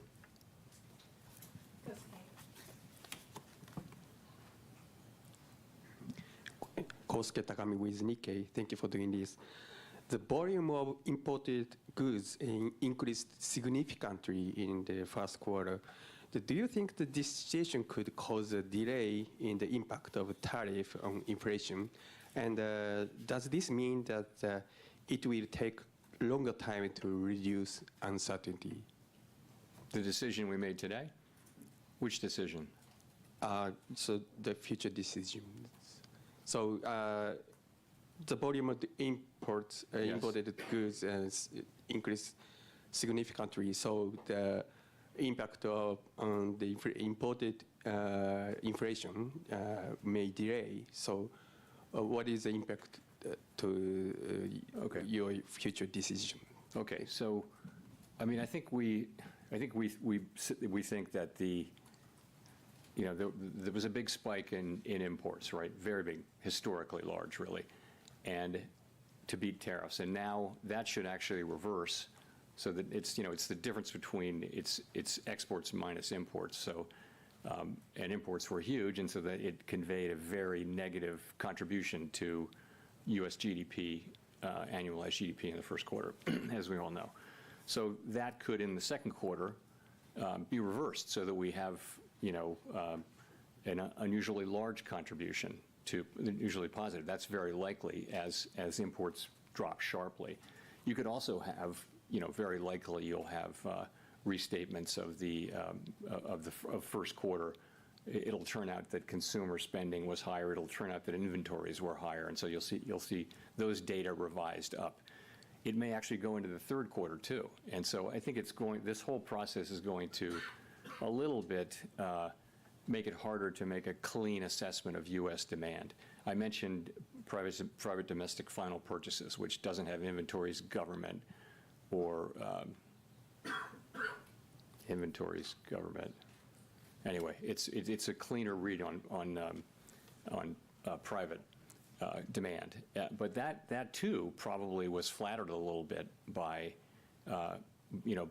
Kosuke Takami with Nikkei. Thank you for doing this. The volume of imported goods increased significantly in the first quarter. Do you think that this situation could cause a delay in the impact of tariff on inflation? And does this mean that it will take longer time to reduce uncertainty? The decision we made today? Which decision? So the future decision. So the volume of the imports, imported goods increased significantly. So the impact on the imported inflation may delay. So what is the impact to your future decision? Okay, so I mean, I think we think that there was a big spike in imports, right? Very big, historically large, really, and to beat tariffs. And now that should actually reverse, so that it's the difference between it's exports minus imports. So and imports were huge, and so that it conveyed a very negative contribution to U.S. GDP, annualized GDP in the first quarter, as we all know. So that could, in the second quarter, be reversed, so that we have an unusually large contribution to usually positive. That's very likely as imports drop sharply. You could also have, very likely you'll have restatements of first quarter. It'll turn out that consumer spending was higher. It'll turn out that inventories were higher, and so you'll see those data revised up. It may actually go into the third quarter too, and so I think this whole process is going to a little bit make it harder to make a clean assessment of U.S. demand. I mentioned private domestic final purchases, which doesn't have inventories, government, or inventories, government. Anyway, it's a cleaner read on private demand, but that too probably was flattered a little bit by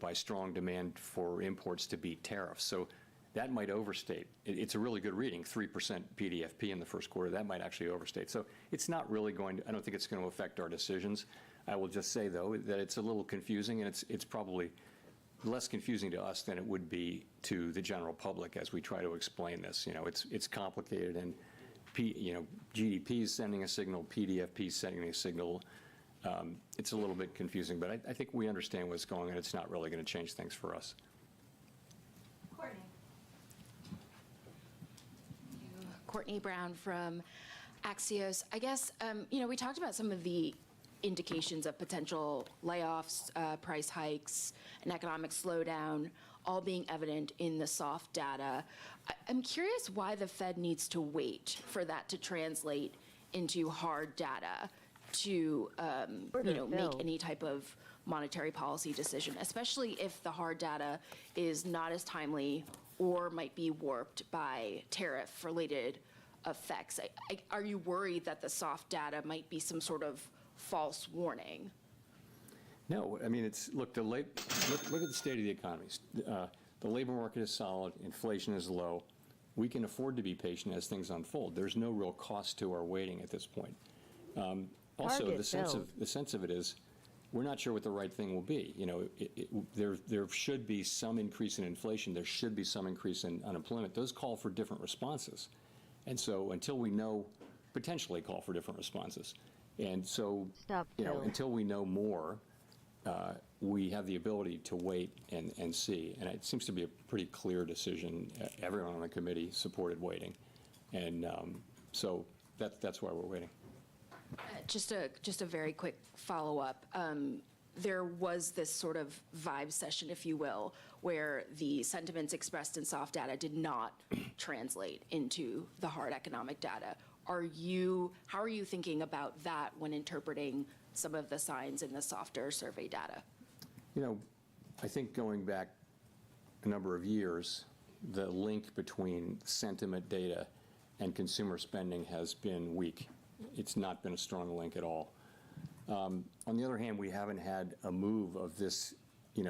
by strong demand for imports to beat tariffs. So that might overstate. It's a really good reading, 3% PDFP in the first quarter. That might actually overstate. So it's not really going to, I don't think it's going to affect our decisions. I will just say, though, that it's a little confusing, and it's probably less confusing to us than it would be to the general public as we try to explain this. It's complicated, and GDP is sending a signal, PDFP is sending a signal. It's a little bit confusing, but I think we understand what's going on. It's not really going to change things for us. Courtney. Courtney Brown from Axios. I guess, we talked about some of the indications of potential layoffs, price hikes, an economic slowdown, all being evident in the soft data. I'm curious why the Fed needs to wait for that to translate into hard data to make any type of monetary policy decision, especially if the hard data is not as timely or might be warped by tariff-related effects. Are you worried that the soft data might be some sort of false warning? No, I mean, look at the state of the economy. The labor market is solid, inflation is low. We can afford to be patient as things unfold. There's no real cost to our waiting at this point. Also, the sense of it is, we're not sure what the right thing will be. There should be some increase in inflation. There should be some increase in unemployment. Those call for different responses, and so until we know, potentially call for different responses. And so, until we know more, we have the ability to wait and see. And it seems to be a pretty clear decision. Everyone on the committee supported waiting, and so that's why we're waiting. Just a very quick follow-up. There was this sort of vibe session, if you will, where the sentiments expressed in soft data did not translate into the hard economic data. How are you thinking about that when interpreting some of the signs in the softer survey data? You know, I think going back a number of years, the link between sentiment data and consumer spending has been weak. It's not been a strong link at all. On the other hand, we haven't had a move of this,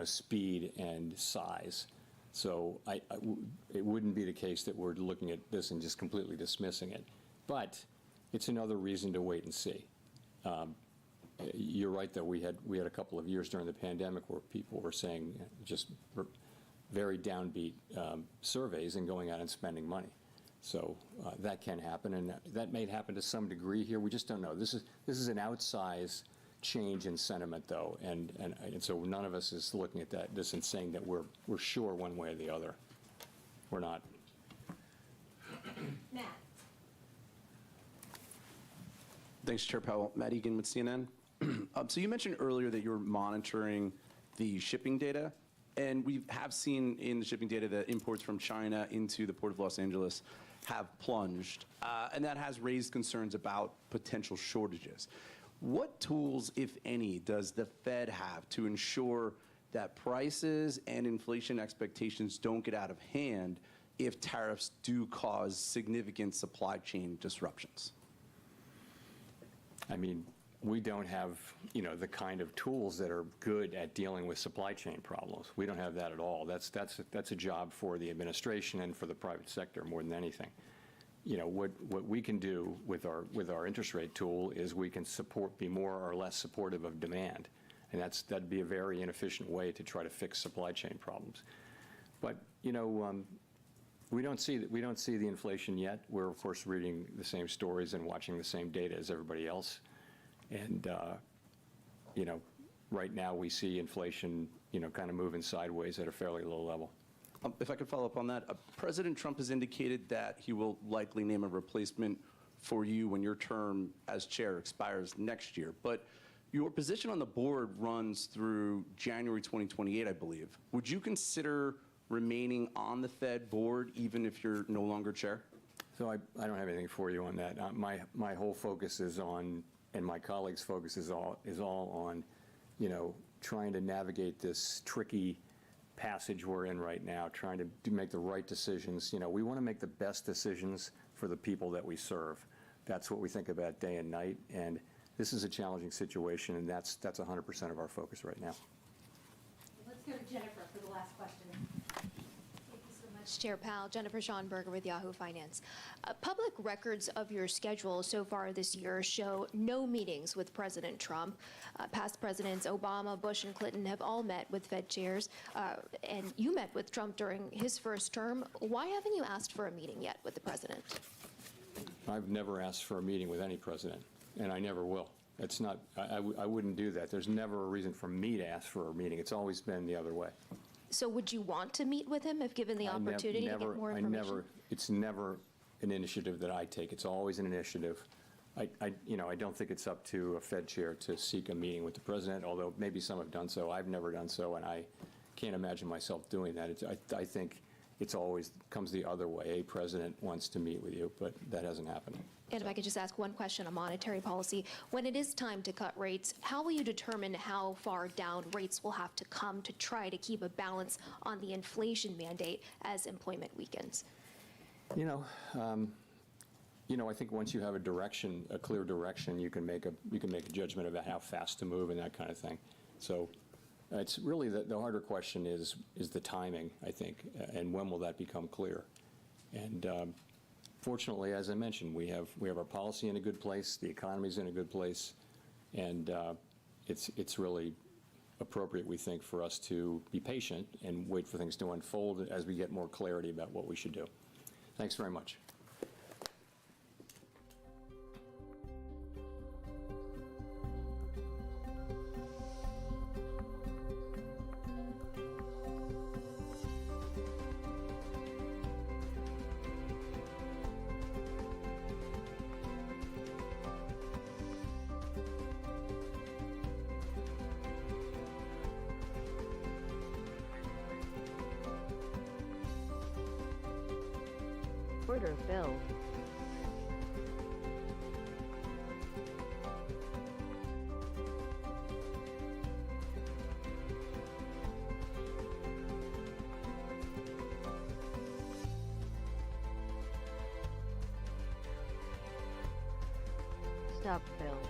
speed and size. So it wouldn't be the case that we're looking at this and just completely dismissing it. But it's another reason to wait and see. You're right, though. We had a couple of years during the pandemic where people were saying just very downbeat surveys and going out and spending money. So that can happen, and that may happen to some degree here. We just don't know. This is an outsized change in sentiment, though, and so none of us is looking at this and saying that we're sure one way or the other. We're not. Matt. Thanks, Chair Powell. Matt Egan with CNN. So you mentioned earlier that you're monitoring the shipping data, and we have seen in the shipping data that imports from China into the Port of Los Angeles have plunged, and that has raised concerns about potential shortages. What tools, if any, does the Fed have to ensure that prices and inflation expectations don't get out of hand if tariffs do cause significant supply chain disruptions? I mean, we don't have, the kind of tools that are good at dealing with supply chain problems. We don't have that at all. That's a job for the administration and for the private sector more than anything. What we can do with our interest rate tool is we can be more or less supportive of demand, and that'd be a very inefficient way to try to fix supply chain problems. But we don't see the inflation yet. We're of course reading the same stories and watching the same data as everybody else. And, right now we see inflation, kind of moving sideways at a fairly low level. If I could follow up on that, President Trump has indicated that he will likely name a replacement for you when your term as chair expires next year. But your position on the board runs through January 2028, I believe. Would you consider remaining on the Fed board even if you're no longer chair? So I don't have anything for you on that. My whole focus is on, and my colleagues' focus is all on, trying to navigate this tricky passage we're in right now, trying to make the right decisions. We want to make the best decisions for the people that we serve. That's what we think about day and night, and this is a challenging situation, and that's 100% of our focus right now. Let's go to Jennifer for the last question. Chair Powell, Jennifer Schonberger with Yahoo Finance. Public records of your schedule so far this year show no meetings with President Trump. Past presidents Obama, Bush, and Clinton have all met with Fed chairs, and you met with Trump during his first term. Why haven't you asked for a meeting yet with the president? I've never asked for a meeting with any president, and I never will. It's not, I wouldn't do that. There's never a reason for me to ask for a meeting. It's always been the other way. So would you want to meet with him if given the opportunity to get more information? It's never an initiative that I take. It's always an initiative. I don't think it's up to a Fed chair to seek a meeting with the president, although maybe some have done so. I've never done so, and I can't imagine myself doing that. I think it's always comes the other way. A president wants to meet with you, but that hasn't happened. And if I could just ask one question on monetary policy. When it is time to cut rates, how will you determine how far down rates will have to come to try to keep a balance on the inflation mandate as employment weakens? I think once you have a clear direction, you can make a judgment about how fast to move and that kind of thing. So it's really the harder question is the timing, I think, and when will that become clear? And fortunately, as I mentioned, we have our policy in a good place, the economy's in a good place, and it's really appropriate, we think, for us to be patient and wait for things to unfold as we get more clarity about what we should do. Thanks very much. Order filled. Stop filled.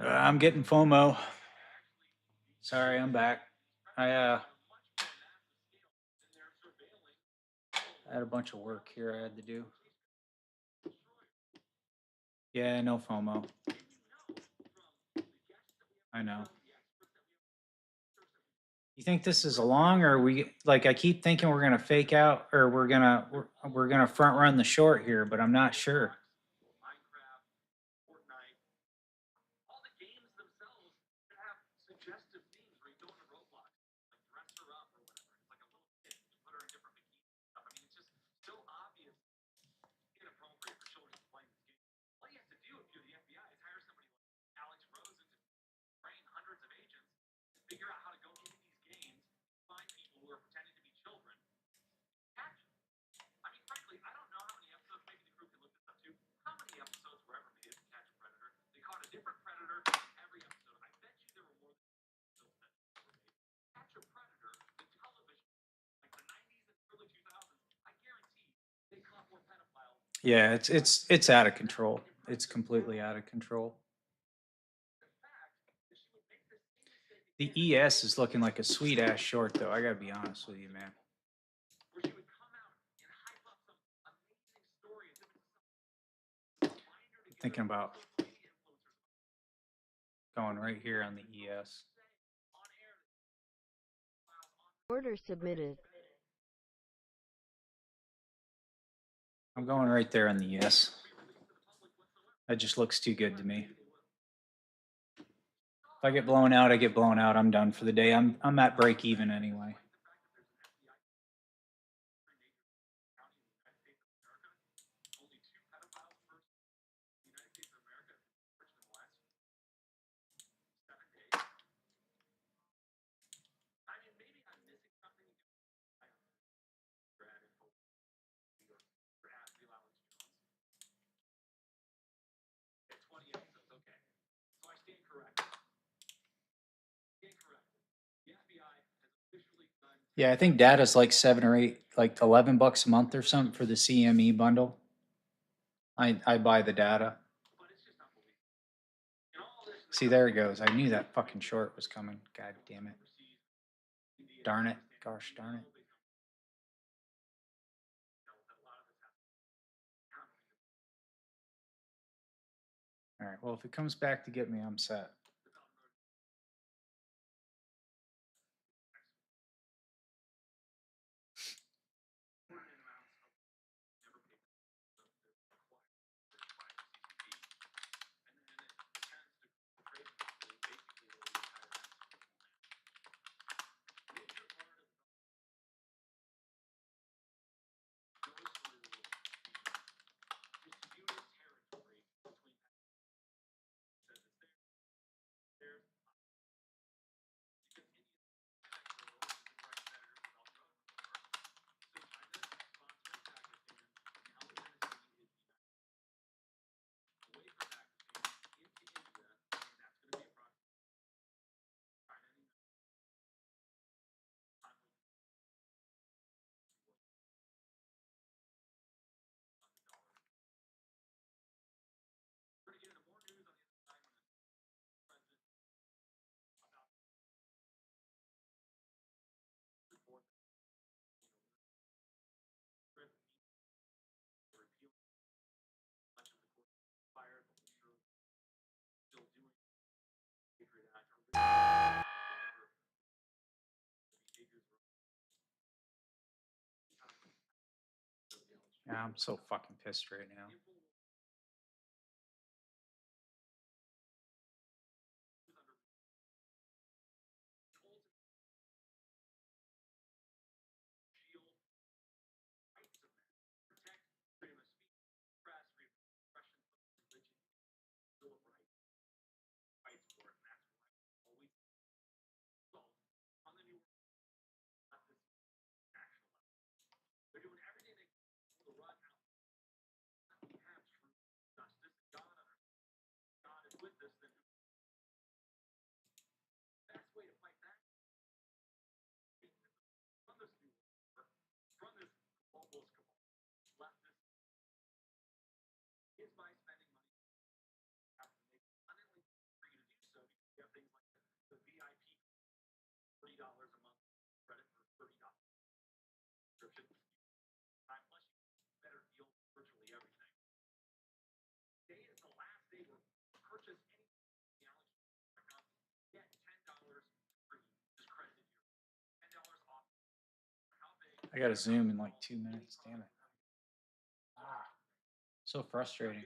I'm getting FOMO. Sorry, I'm back. I had a bunch of work here I had to do. Yeah, no FOMO. I know. You think this is long, or we like? I keep thinking we're gonna fake out, or we're gonna front run the short here, but I'm not sure. Yeah, it's out of control. It's completely out of control. The ES is looking like a sweet ass short, though. I gotta be honest with you, man. Thinking about going right here on the ES. Order submitted. I'm going right there on the ES. That just looks too good to me. If I get blown out, I get blown out. I'm done for the day. I'm at break even anyway. Yeah, I think data's like 7 or 8, like $11 a month or something for the CME bundle. I buy the data. See, there it goes. I knew that fucking short was coming. God damn it. Darn it. Gosh darn it. All right. Well, if it comes back to get me, I'm set. Yeah, I'm so fucking pissed right now. I gotta zoom in like 2 minutes. Damn it. So frustrating.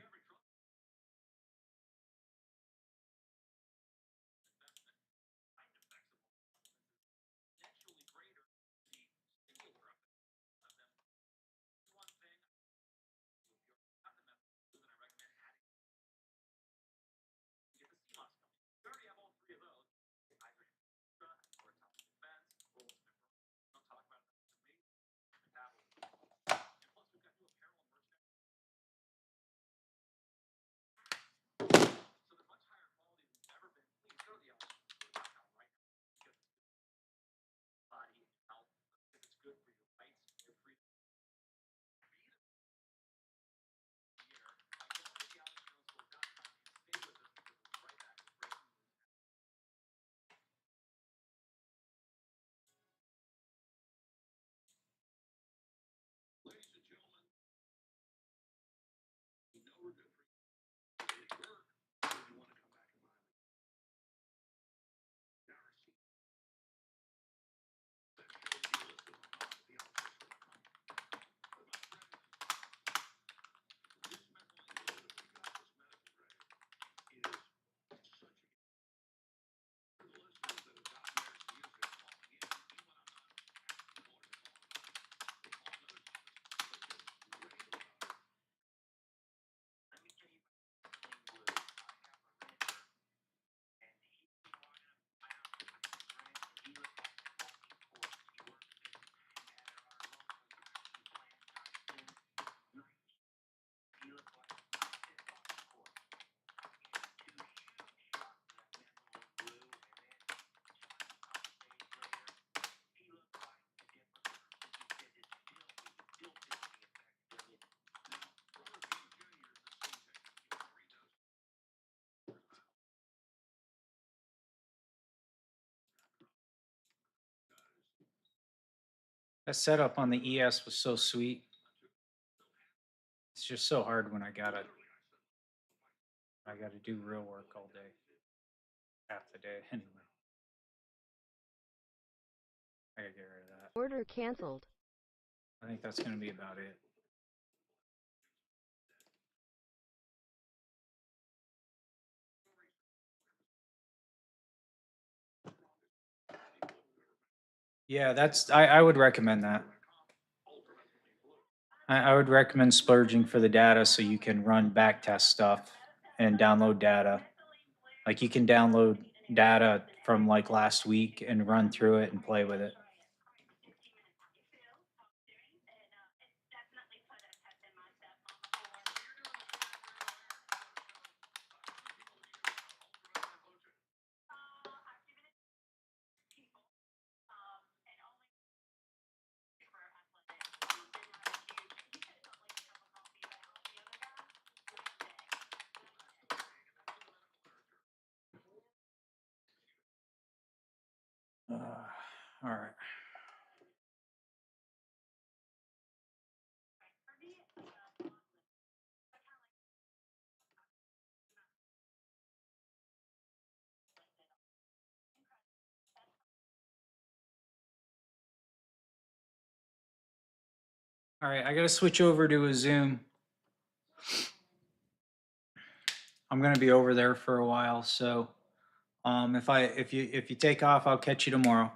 That setup on the ES was so sweet. It's just so hard when I gotta do real work all day. Half the day anyway. I gotta get rid of that. Order canceled. I think that's gonna be about it. Yeah, I would recommend that. I would recommend splurging for the data so you can run back test stuff and download data. Like you can download data from like last week and run through it and play with it. All right. All right, I gotta switch over to a Zoom. I'm gonna be over there for a while, so if you take off, I'll catch you tomorrow.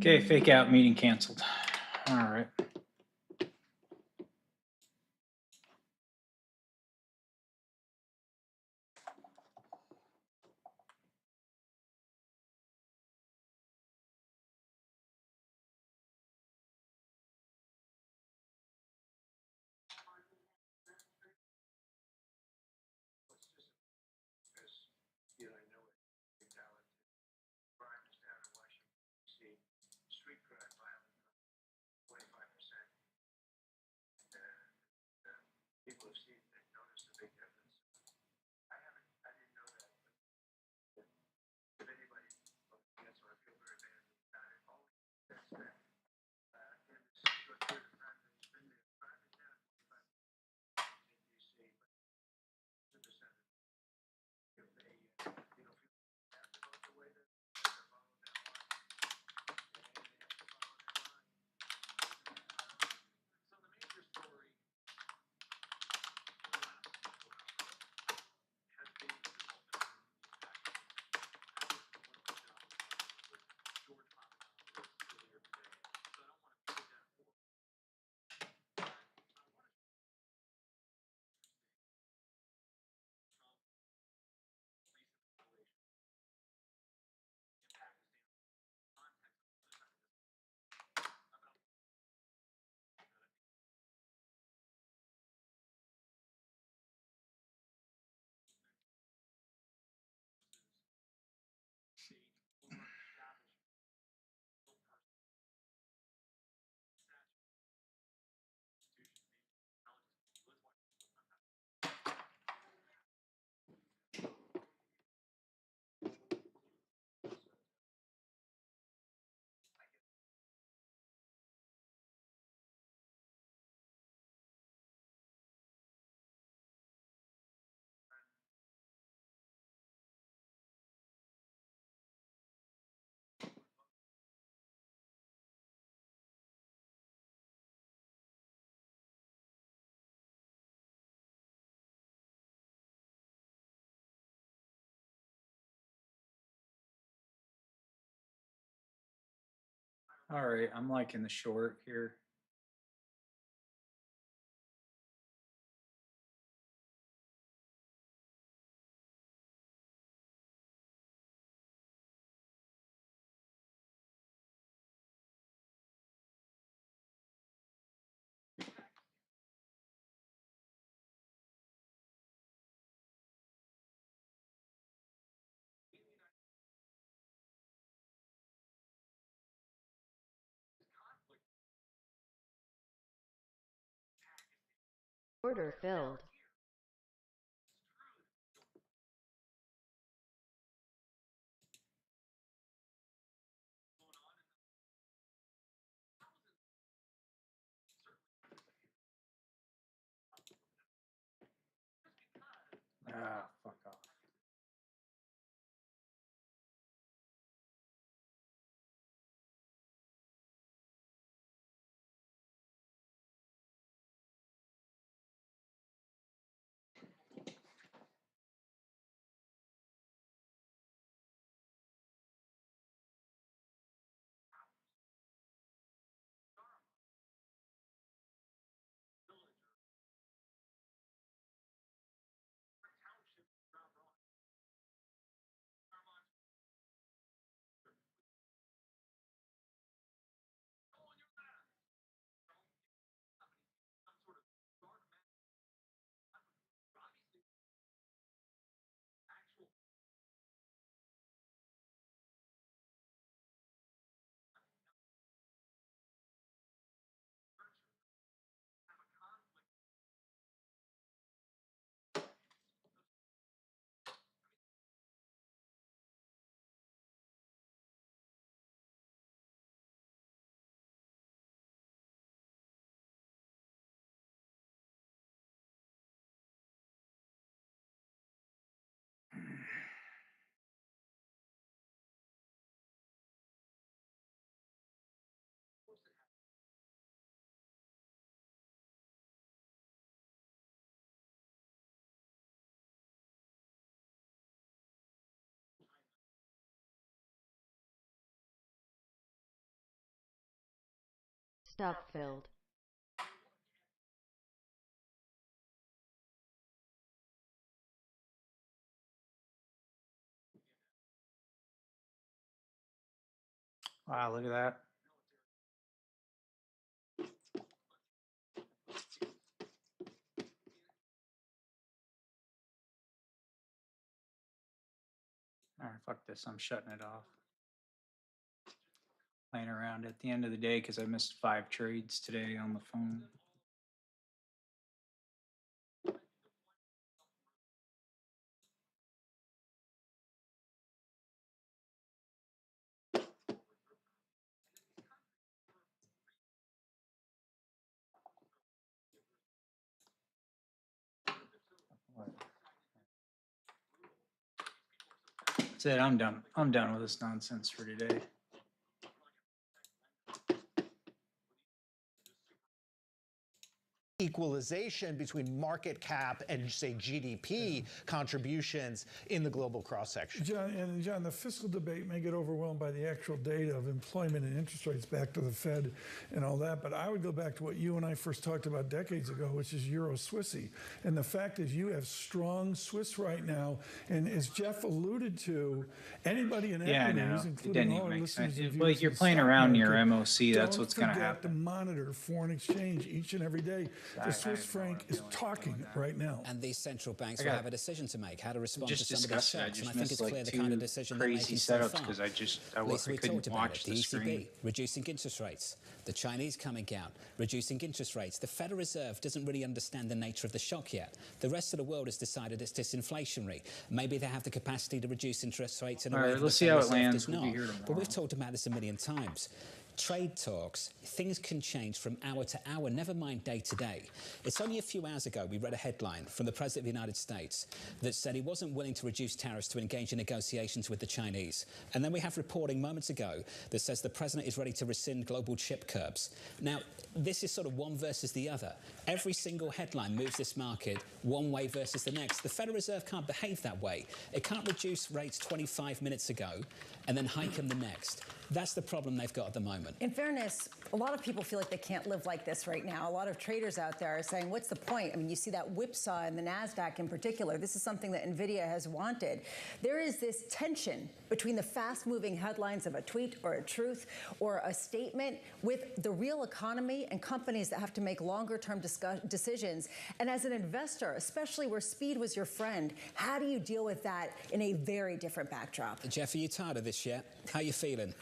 Okay, fake out, meeting canceled. All right. All right, I'm liking the short here. Order filled. Ah, fuck off. Stuff filled. Wow, look at that. All right, fuck this. I'm shutting it off. Playing around at the end of the day because I missed 5 trades today on the phone. That's it. I'm done. I'm done with this nonsense for today. Equalization between market cap and, say, GDP contributions in the global cross-section. John, the fiscal debate may get overwhelmed by the actual data of employment and interest rates back to the Fed and all that, but I would go back to what you and I first talked about decades ago, which is Euro-Swissy. And the fact is you have strong Swiss right now, and as Jeff alluded to, anybody in equities, including all our listeners and viewers, like you're playing around your MOC, that's what's going to happen. Don't forget to monitor foreign exchange each and every day. The Swiss franc is talking right now. And these central banks will have a decision to make, how to respond to Just some of these discussed it. I shocks. just And I think missed it's clear like the kind of 2 decision they're crazy making so setups far. because I Lisa, we couldn't talked about watch it. the The screen. ECB reducing interest rates, the Chinese coming out, reducing interest rates. The Federal Reserve doesn't really understand the nature of the shock yet. The rest of the world has decided it's disinflationary. Maybe they have the capacity to reduce interest rates in a All way right, that let's the see how Federal it Reserve lands. does We'll be not. here But tomorrow. we've talked about this a million times. Trade talks, things can change from hour to hour, never mind day to day. It's only a few hours ago we read a headline from the President of the United States that said he wasn't willing to reduce tariffs to engage in negotiations with the Chinese. And then we have reporting moments ago that says the President is ready to rescind global chip curbs. Now, this is sort of one versus the other. Every single headline moves this market one way versus the next. The Federal Reserve can't behave that way. It can't reduce rates 25 minutes ago and then hike them the next. That's the problem they've got at the moment. In fairness, a lot of people feel like they can't live like this right now. A lot of traders out there are saying, what's the point? I mean, you see that whipsaw in the NASDAQ in particular. This is something that NVIDIA has wanted. There is this tension between the fast-moving headlines of a tweet or a truth or a statement with the real economy and companies that have to make longer-term decisions. And as an investor, especially where speed was your friend, how do you deal with that in a very different backdrop? Jeff, are you tired of this yet? How are you feeling?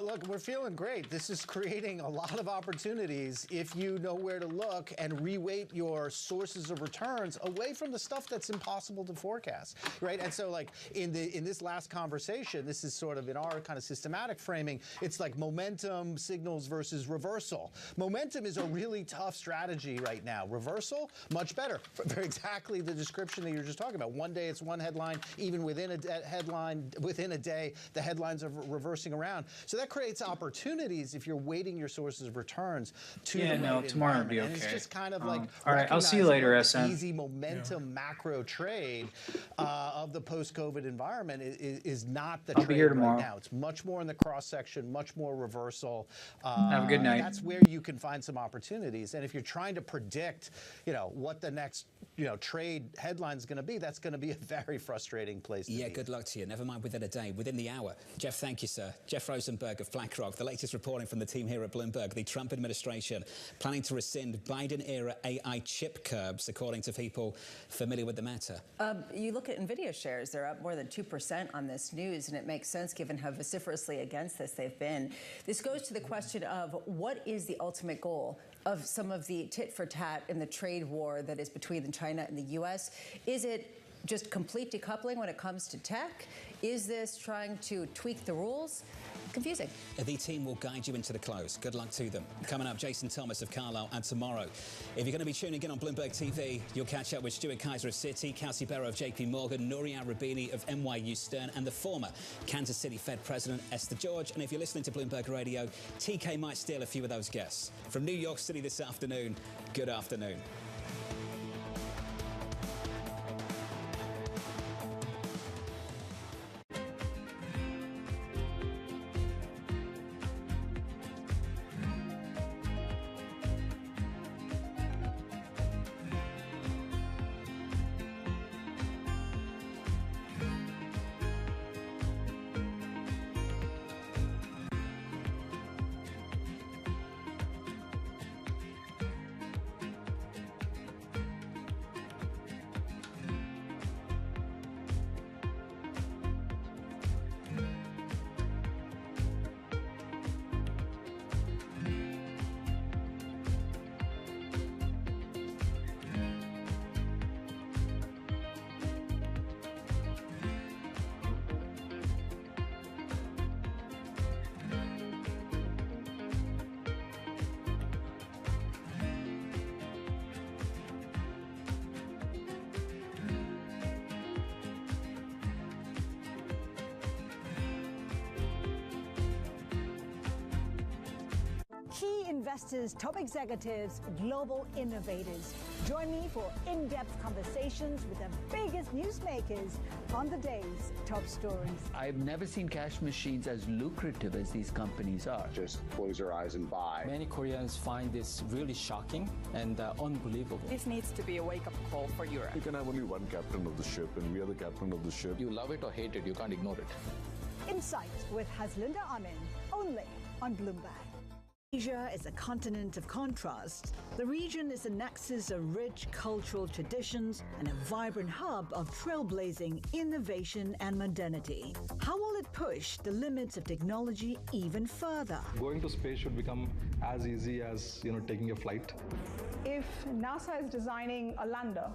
Look, we're feeling great. This is creating a lot of opportunities if you know where to look and reweight your sources of returns away from the stuff that's impossible to forecast, right? And so, like in this last conversation, this is sort of in our kind of systematic framing. It's like momentum signals versus reversal. Momentum is a really tough strategy right now. Reversal, much better for exactly the description that you're just talking about. One day it's one headline, even within a headline, within a day, the headlines are reversing around. So that creates opportunities if you're weighting your sources of returns to the right tomorrow will be environment. And okay. it's just kind of like All right, I'll see you later, recognizing SM. easy momentum macro trade of the post-COVID environment is not the I'll be trade here right tomorrow. now. It's much more in the cross-section, much more reversal. Have a good night. That's where you can find some opportunities. And if you're trying to predict, what the next, trade headline is going to be, that's going to be a very frustrating place to be. Yeah, good luck to you. Never mind within a day, within the hour. Jeff, thank you, sir. Jeff Rosenberg of BlackRock. The latest reporting from the team here at Bloomberg. The Trump administration planning to rescind Biden-era AI chip curbs, according to people familiar with the matter. You look at NVIDIA shares, they're up more than 2% on this news, and it makes sense given how vociferously against this they've been. This goes to the question of what is the ultimate goal of some of the tit-for-tat in the trade war that is between China and the U.S.? Is it just complete decoupling when it comes to tech? Is this trying to tweak the rules? Confusing. The team will guide you into the close. Good luck to them. Coming up, Jason Thomas of Carlisle, and tomorrow, if you're going to be tuning in on Bloomberg TV, you'll catch up with Stuart Kaiser of Citi, Kelsey Barrow of JP Morgan, Nouriel Roubini of NYU Stern, and the former Kansas City Fed President Esther George. And if you're listening to Bloomberg Radio, TK might steal a few of those guests. From New York City this afternoon, good afternoon. investors, top executives, global innovators. Join me for in-depth conversations with the biggest newsmakers on the day's top stories. I've never seen cash machines as lucrative as these companies are. Just close your eyes and buy. Many Koreans find this really shocking and unbelievable. This needs to be a wake-up call for Europe. You can have only one captain of the ship, and we are the captain of the ship. You love it or hate it, you can't ignore it. Insight with Haslinda Amin, only on Bloomberg. Asia is a continent of contrasts. The region is a nexus of rich cultural traditions and a vibrant hub of trailblazing innovation and modernity. How will it push the limits of technology even further? Going to space should become as easy as, taking a flight. If NASA is designing a lander,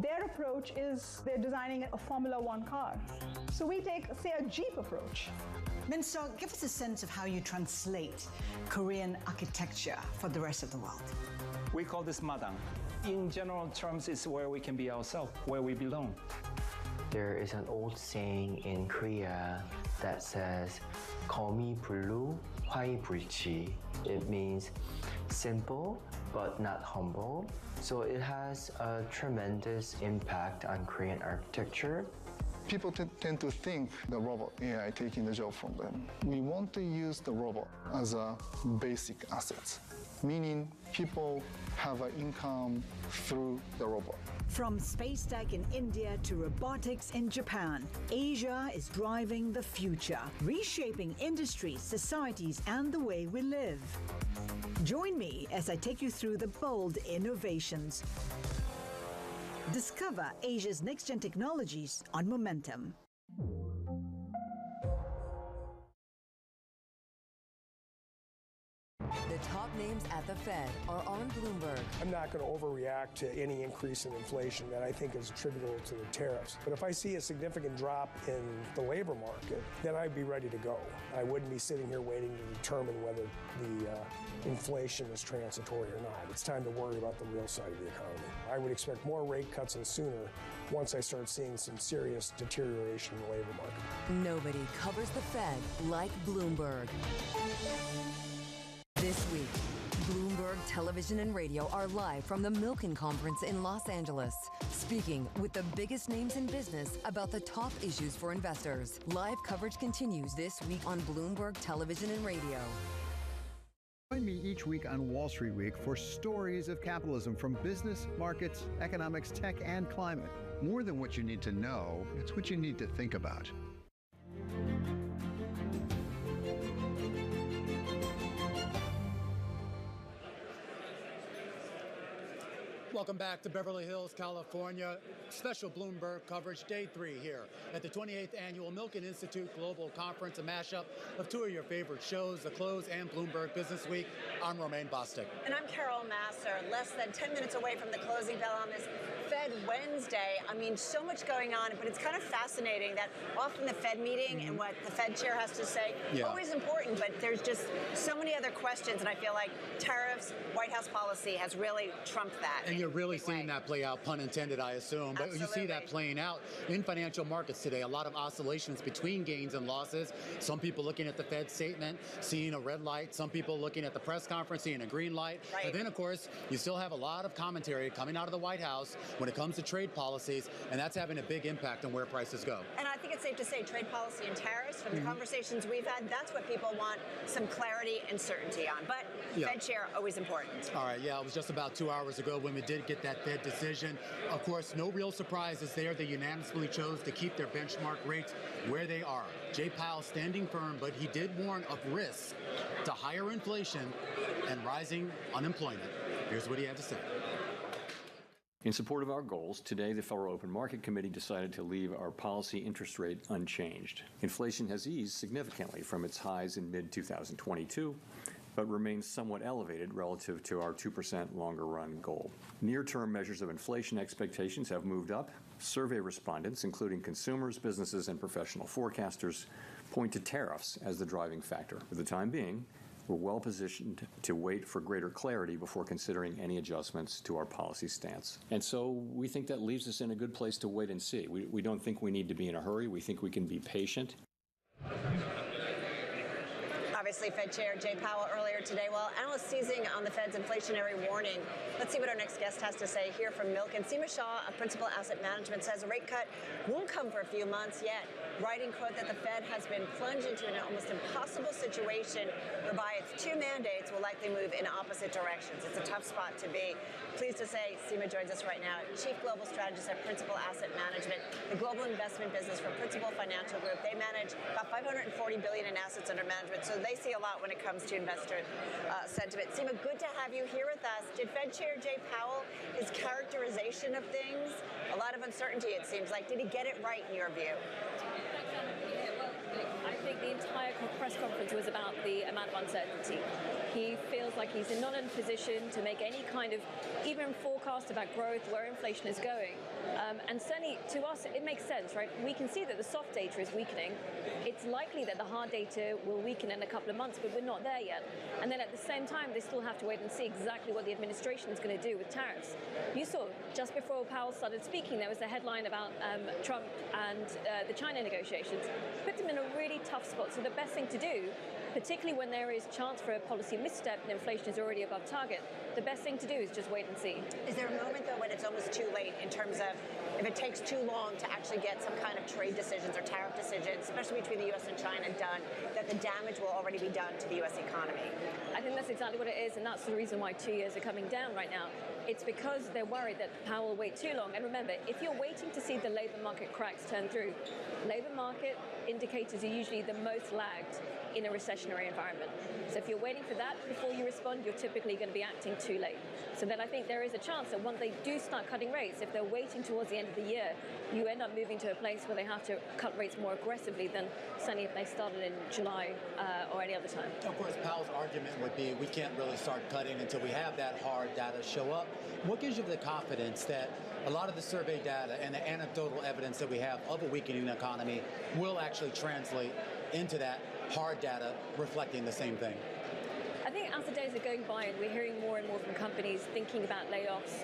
their approach is they're designing a Formula One car. So we take, say, a Jeep approach. Minso, give us a sense of how you translate Korean architecture for the rest of the world. We call this madang. In general terms, it's where we can be ourselves, where we belong. There is an old saying in Korea that says, "거미 불루, 화이 불치." It means simple but not humble. So it has a tremendous impact on Korean architecture. People tend to think the robot AI taking the job from them. We want to use the robot as a basic asset, meaning people have an income through the robot. From space tech in India to robotics in Japan, Asia is driving the future, reshaping industries, societies, and the way we live. Join me as I take you through the bold innovations. Discover Asia's next-gen technologies on Momentum. The top names at the Fed are on Bloomberg. I'm not going to overreact to any increase in inflation that I think is attributable to the tariffs. But if I see a significant drop in the labor market, then I'd be ready to go. I wouldn't be sitting here waiting to determine whether the inflation is transitory or not. It's time to worry about the real side of the economy. I would expect more rate cuts and sooner once I start seeing some serious deterioration in the labor market. Nobody covers the Fed like Bloomberg. This week, Bloomberg Television and Radio are live from the Milken Conference in Los Angeles, speaking with the biggest names in business about the top issues for investors. Live coverage continues this week on Bloomberg Television and Radio. Join me each week on Wall Street Week for stories of capitalism from business, markets, economics, tech, and climate. More than what you need to know, it's what you need to think about. Welcome back to Beverly Hills, California. Special Bloomberg coverage, day 3 here at the 28th Annual Milken Institute Global Conference, a mashup of 2 of your favorite shows, The Close and Bloomberg Business Week. I'm Romaine Bostick. And I'm Carol Massar, less than 10 minutes away from the closing bell on this Fed Wednesday. I mean, so much going on, but it's kind of fascinating that often the Fed meeting and what the Fed chair has to say, always important, but there's just so many other questions, and I feel like tariffs, White House policy has really trumped that. And you're really seeing that play out, pun intended, I assume. But you see that playing out in financial markets today. A lot of oscillations between gains and losses. Some people looking at the Fed statement, seeing a red light. Some people looking at the press conference, seeing a green light. Right. And then, of course, you still have a lot of commentary coming out of the White House when it comes to trade policies, and that's having a big impact on where prices go. And I think it's safe to say trade policy and tariffs, from the conversations we've had, that's what people want some clarity and certainty on. But Fed chair, always important. All right, it was just about 2 hours ago when we did get that Fed decision. Of course, no real surprises there. They unanimously chose to keep their benchmark rates where they are. Jay Powell standing firm, but he did warn of risks to higher inflation and rising unemployment. Here's what he had to say. In support of our goals, today the Federal Open Market Committee decided to leave our policy interest rate unchanged. Inflation has eased significantly from its highs in mid-2022, but remains somewhat elevated relative to our 2% longer-run goal. Near-term measures of inflation expectations have moved up. Survey respondents, including consumers, businesses, and professional forecasters, point to tariffs as the driving factor. For the time being, we're well positioned to wait for greater clarity before considering any adjustments to our policy stance. And so we think that leaves us in a good place to wait and see. We don't think we need to be in a hurry. We think we can be patient. obviously Fed Chair Jay Powell earlier today. Well, analysts seizing on the Fed's inflationary warning. Let's see what our next guest has to say here from Milken. Seema Shah of Principal Asset Management says a rate cut won't come for a few months yet, writing, quote, that the Fed has been plunged into an almost impossible situation whereby its two mandates will likely move in opposite directions. It's a tough spot to be. Pleased to say Seema joins us right now, Chief Global Strategist at Principal Asset Management, the global investment business for Principal Financial Group. They manage about $540 billion in assets under management, so they see a lot when it comes to investor sentiment. Seema, good to have you here with us. Did Fed Chair Jay Powell, his characterization of things, a lot of uncertainty it seems like, did he get it right in your view? I think the entire press conference was about the amount of uncertainty. He feels like he's not in a position to make any kind of even forecast about growth, where inflation is going. And certainly to us, it makes sense, right? We can see that the soft data is weakening. It's likely that the hard data will weaken in a couple of months, but we're not there yet. And then at the same time, they still have to wait and see exactly what the administration is going to do with tariffs. You saw just before Powell started speaking, there was a headline about Trump and the China negotiations. Puts him in a really tough spot. So the best thing to do, particularly when there is chance for a policy misstep and inflation is already above target, the best thing to do is just wait and see. Is there a moment, though, when it's almost too late in terms of if it takes too long to actually get some kind of trade decisions or tariff decisions, especially between the U.S. and China, done, that the damage will already be done to the U.S. economy? I think that's exactly what it is, and that's the reason why 2 years are coming down right now. It's because they're worried that Powell will wait too long. And remember, if you're waiting to see the labor market cracks turn through, labor market indicators are usually the most lagged in a recessionary environment. So if you're waiting for that before you respond, you're typically going to be acting too late. So then I think there is a chance that once they do start cutting rates, if they're waiting towards the end of the year, you end up moving to a place where they have to cut rates more aggressively than certainly if they started in July or any other time. Of course, Powell's argument would be we can't really start cutting until we have that hard data show up. What gives you the confidence that a lot of the survey data and the anecdotal evidence that we have of a weakening economy will actually translate into that hard data reflecting the same thing? I think as the days are going by and we're hearing more and more from companies thinking about layoffs,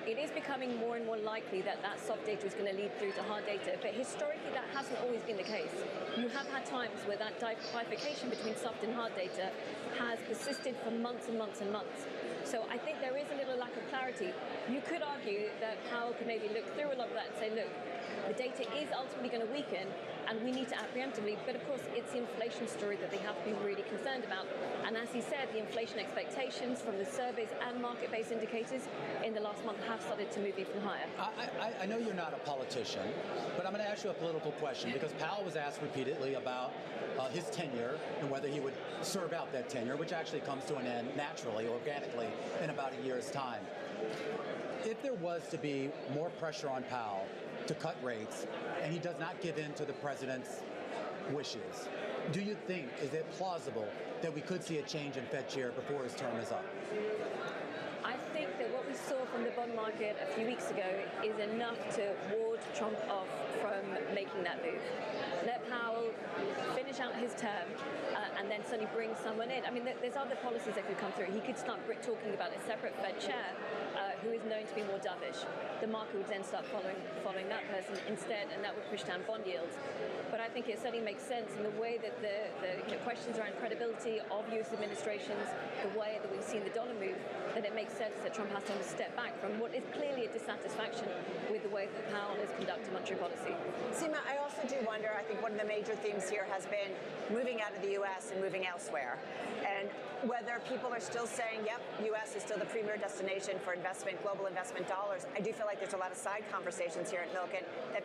it is becoming more and more likely that that soft data is going to lead through to hard data. But historically, that hasn't always been the case. You have had times where that bifurcation between soft and hard data has persisted for months and months and months. So I think there is a little lack of clarity. You could argue that Powell could maybe look through a lot of that and say, look, the data is ultimately going to weaken and we need to act preemptively. But of course, it's the inflation story that they have to be really concerned about. And as he said, the inflation expectations from the surveys and market-based indicators in the last month have started to move even higher. I know you're not a politician, but I'm going to ask you a political question because Powell was asked repeatedly about his tenure and whether he would serve out that tenure, which actually comes to an end naturally, organically, in about a year's time. If there was to be more pressure on Powell to cut rates and he does not give in to the president's wishes, do you think, is it plausible that we could see a change in Fed chair before his term is up? I think that what we saw from the bond market a few weeks ago is enough to ward Trump off from making that move. Let Powell finish out his term and then suddenly bring someone in. I mean, there's other policies that could come through. He could start talking about a separate Fed chair who is known to be more dovish. The market would then start following that person instead, and that would push down bond yields. But I think it certainly makes sense in the way that the questions around credibility of U.S. administrations, the way that we've seen the dollar move, that it makes sense that Trump has to step back from what is clearly a dissatisfaction with the way that Powell has conducted monetary policy. Seema, I also do wonder, I think one of the major themes here has been moving out of the U.S. and moving elsewhere. And whether people are still saying, yep, U.S. is still the premier destination for investment, global investment dollars, I do feel like there's a lot of side conversations here at Milken that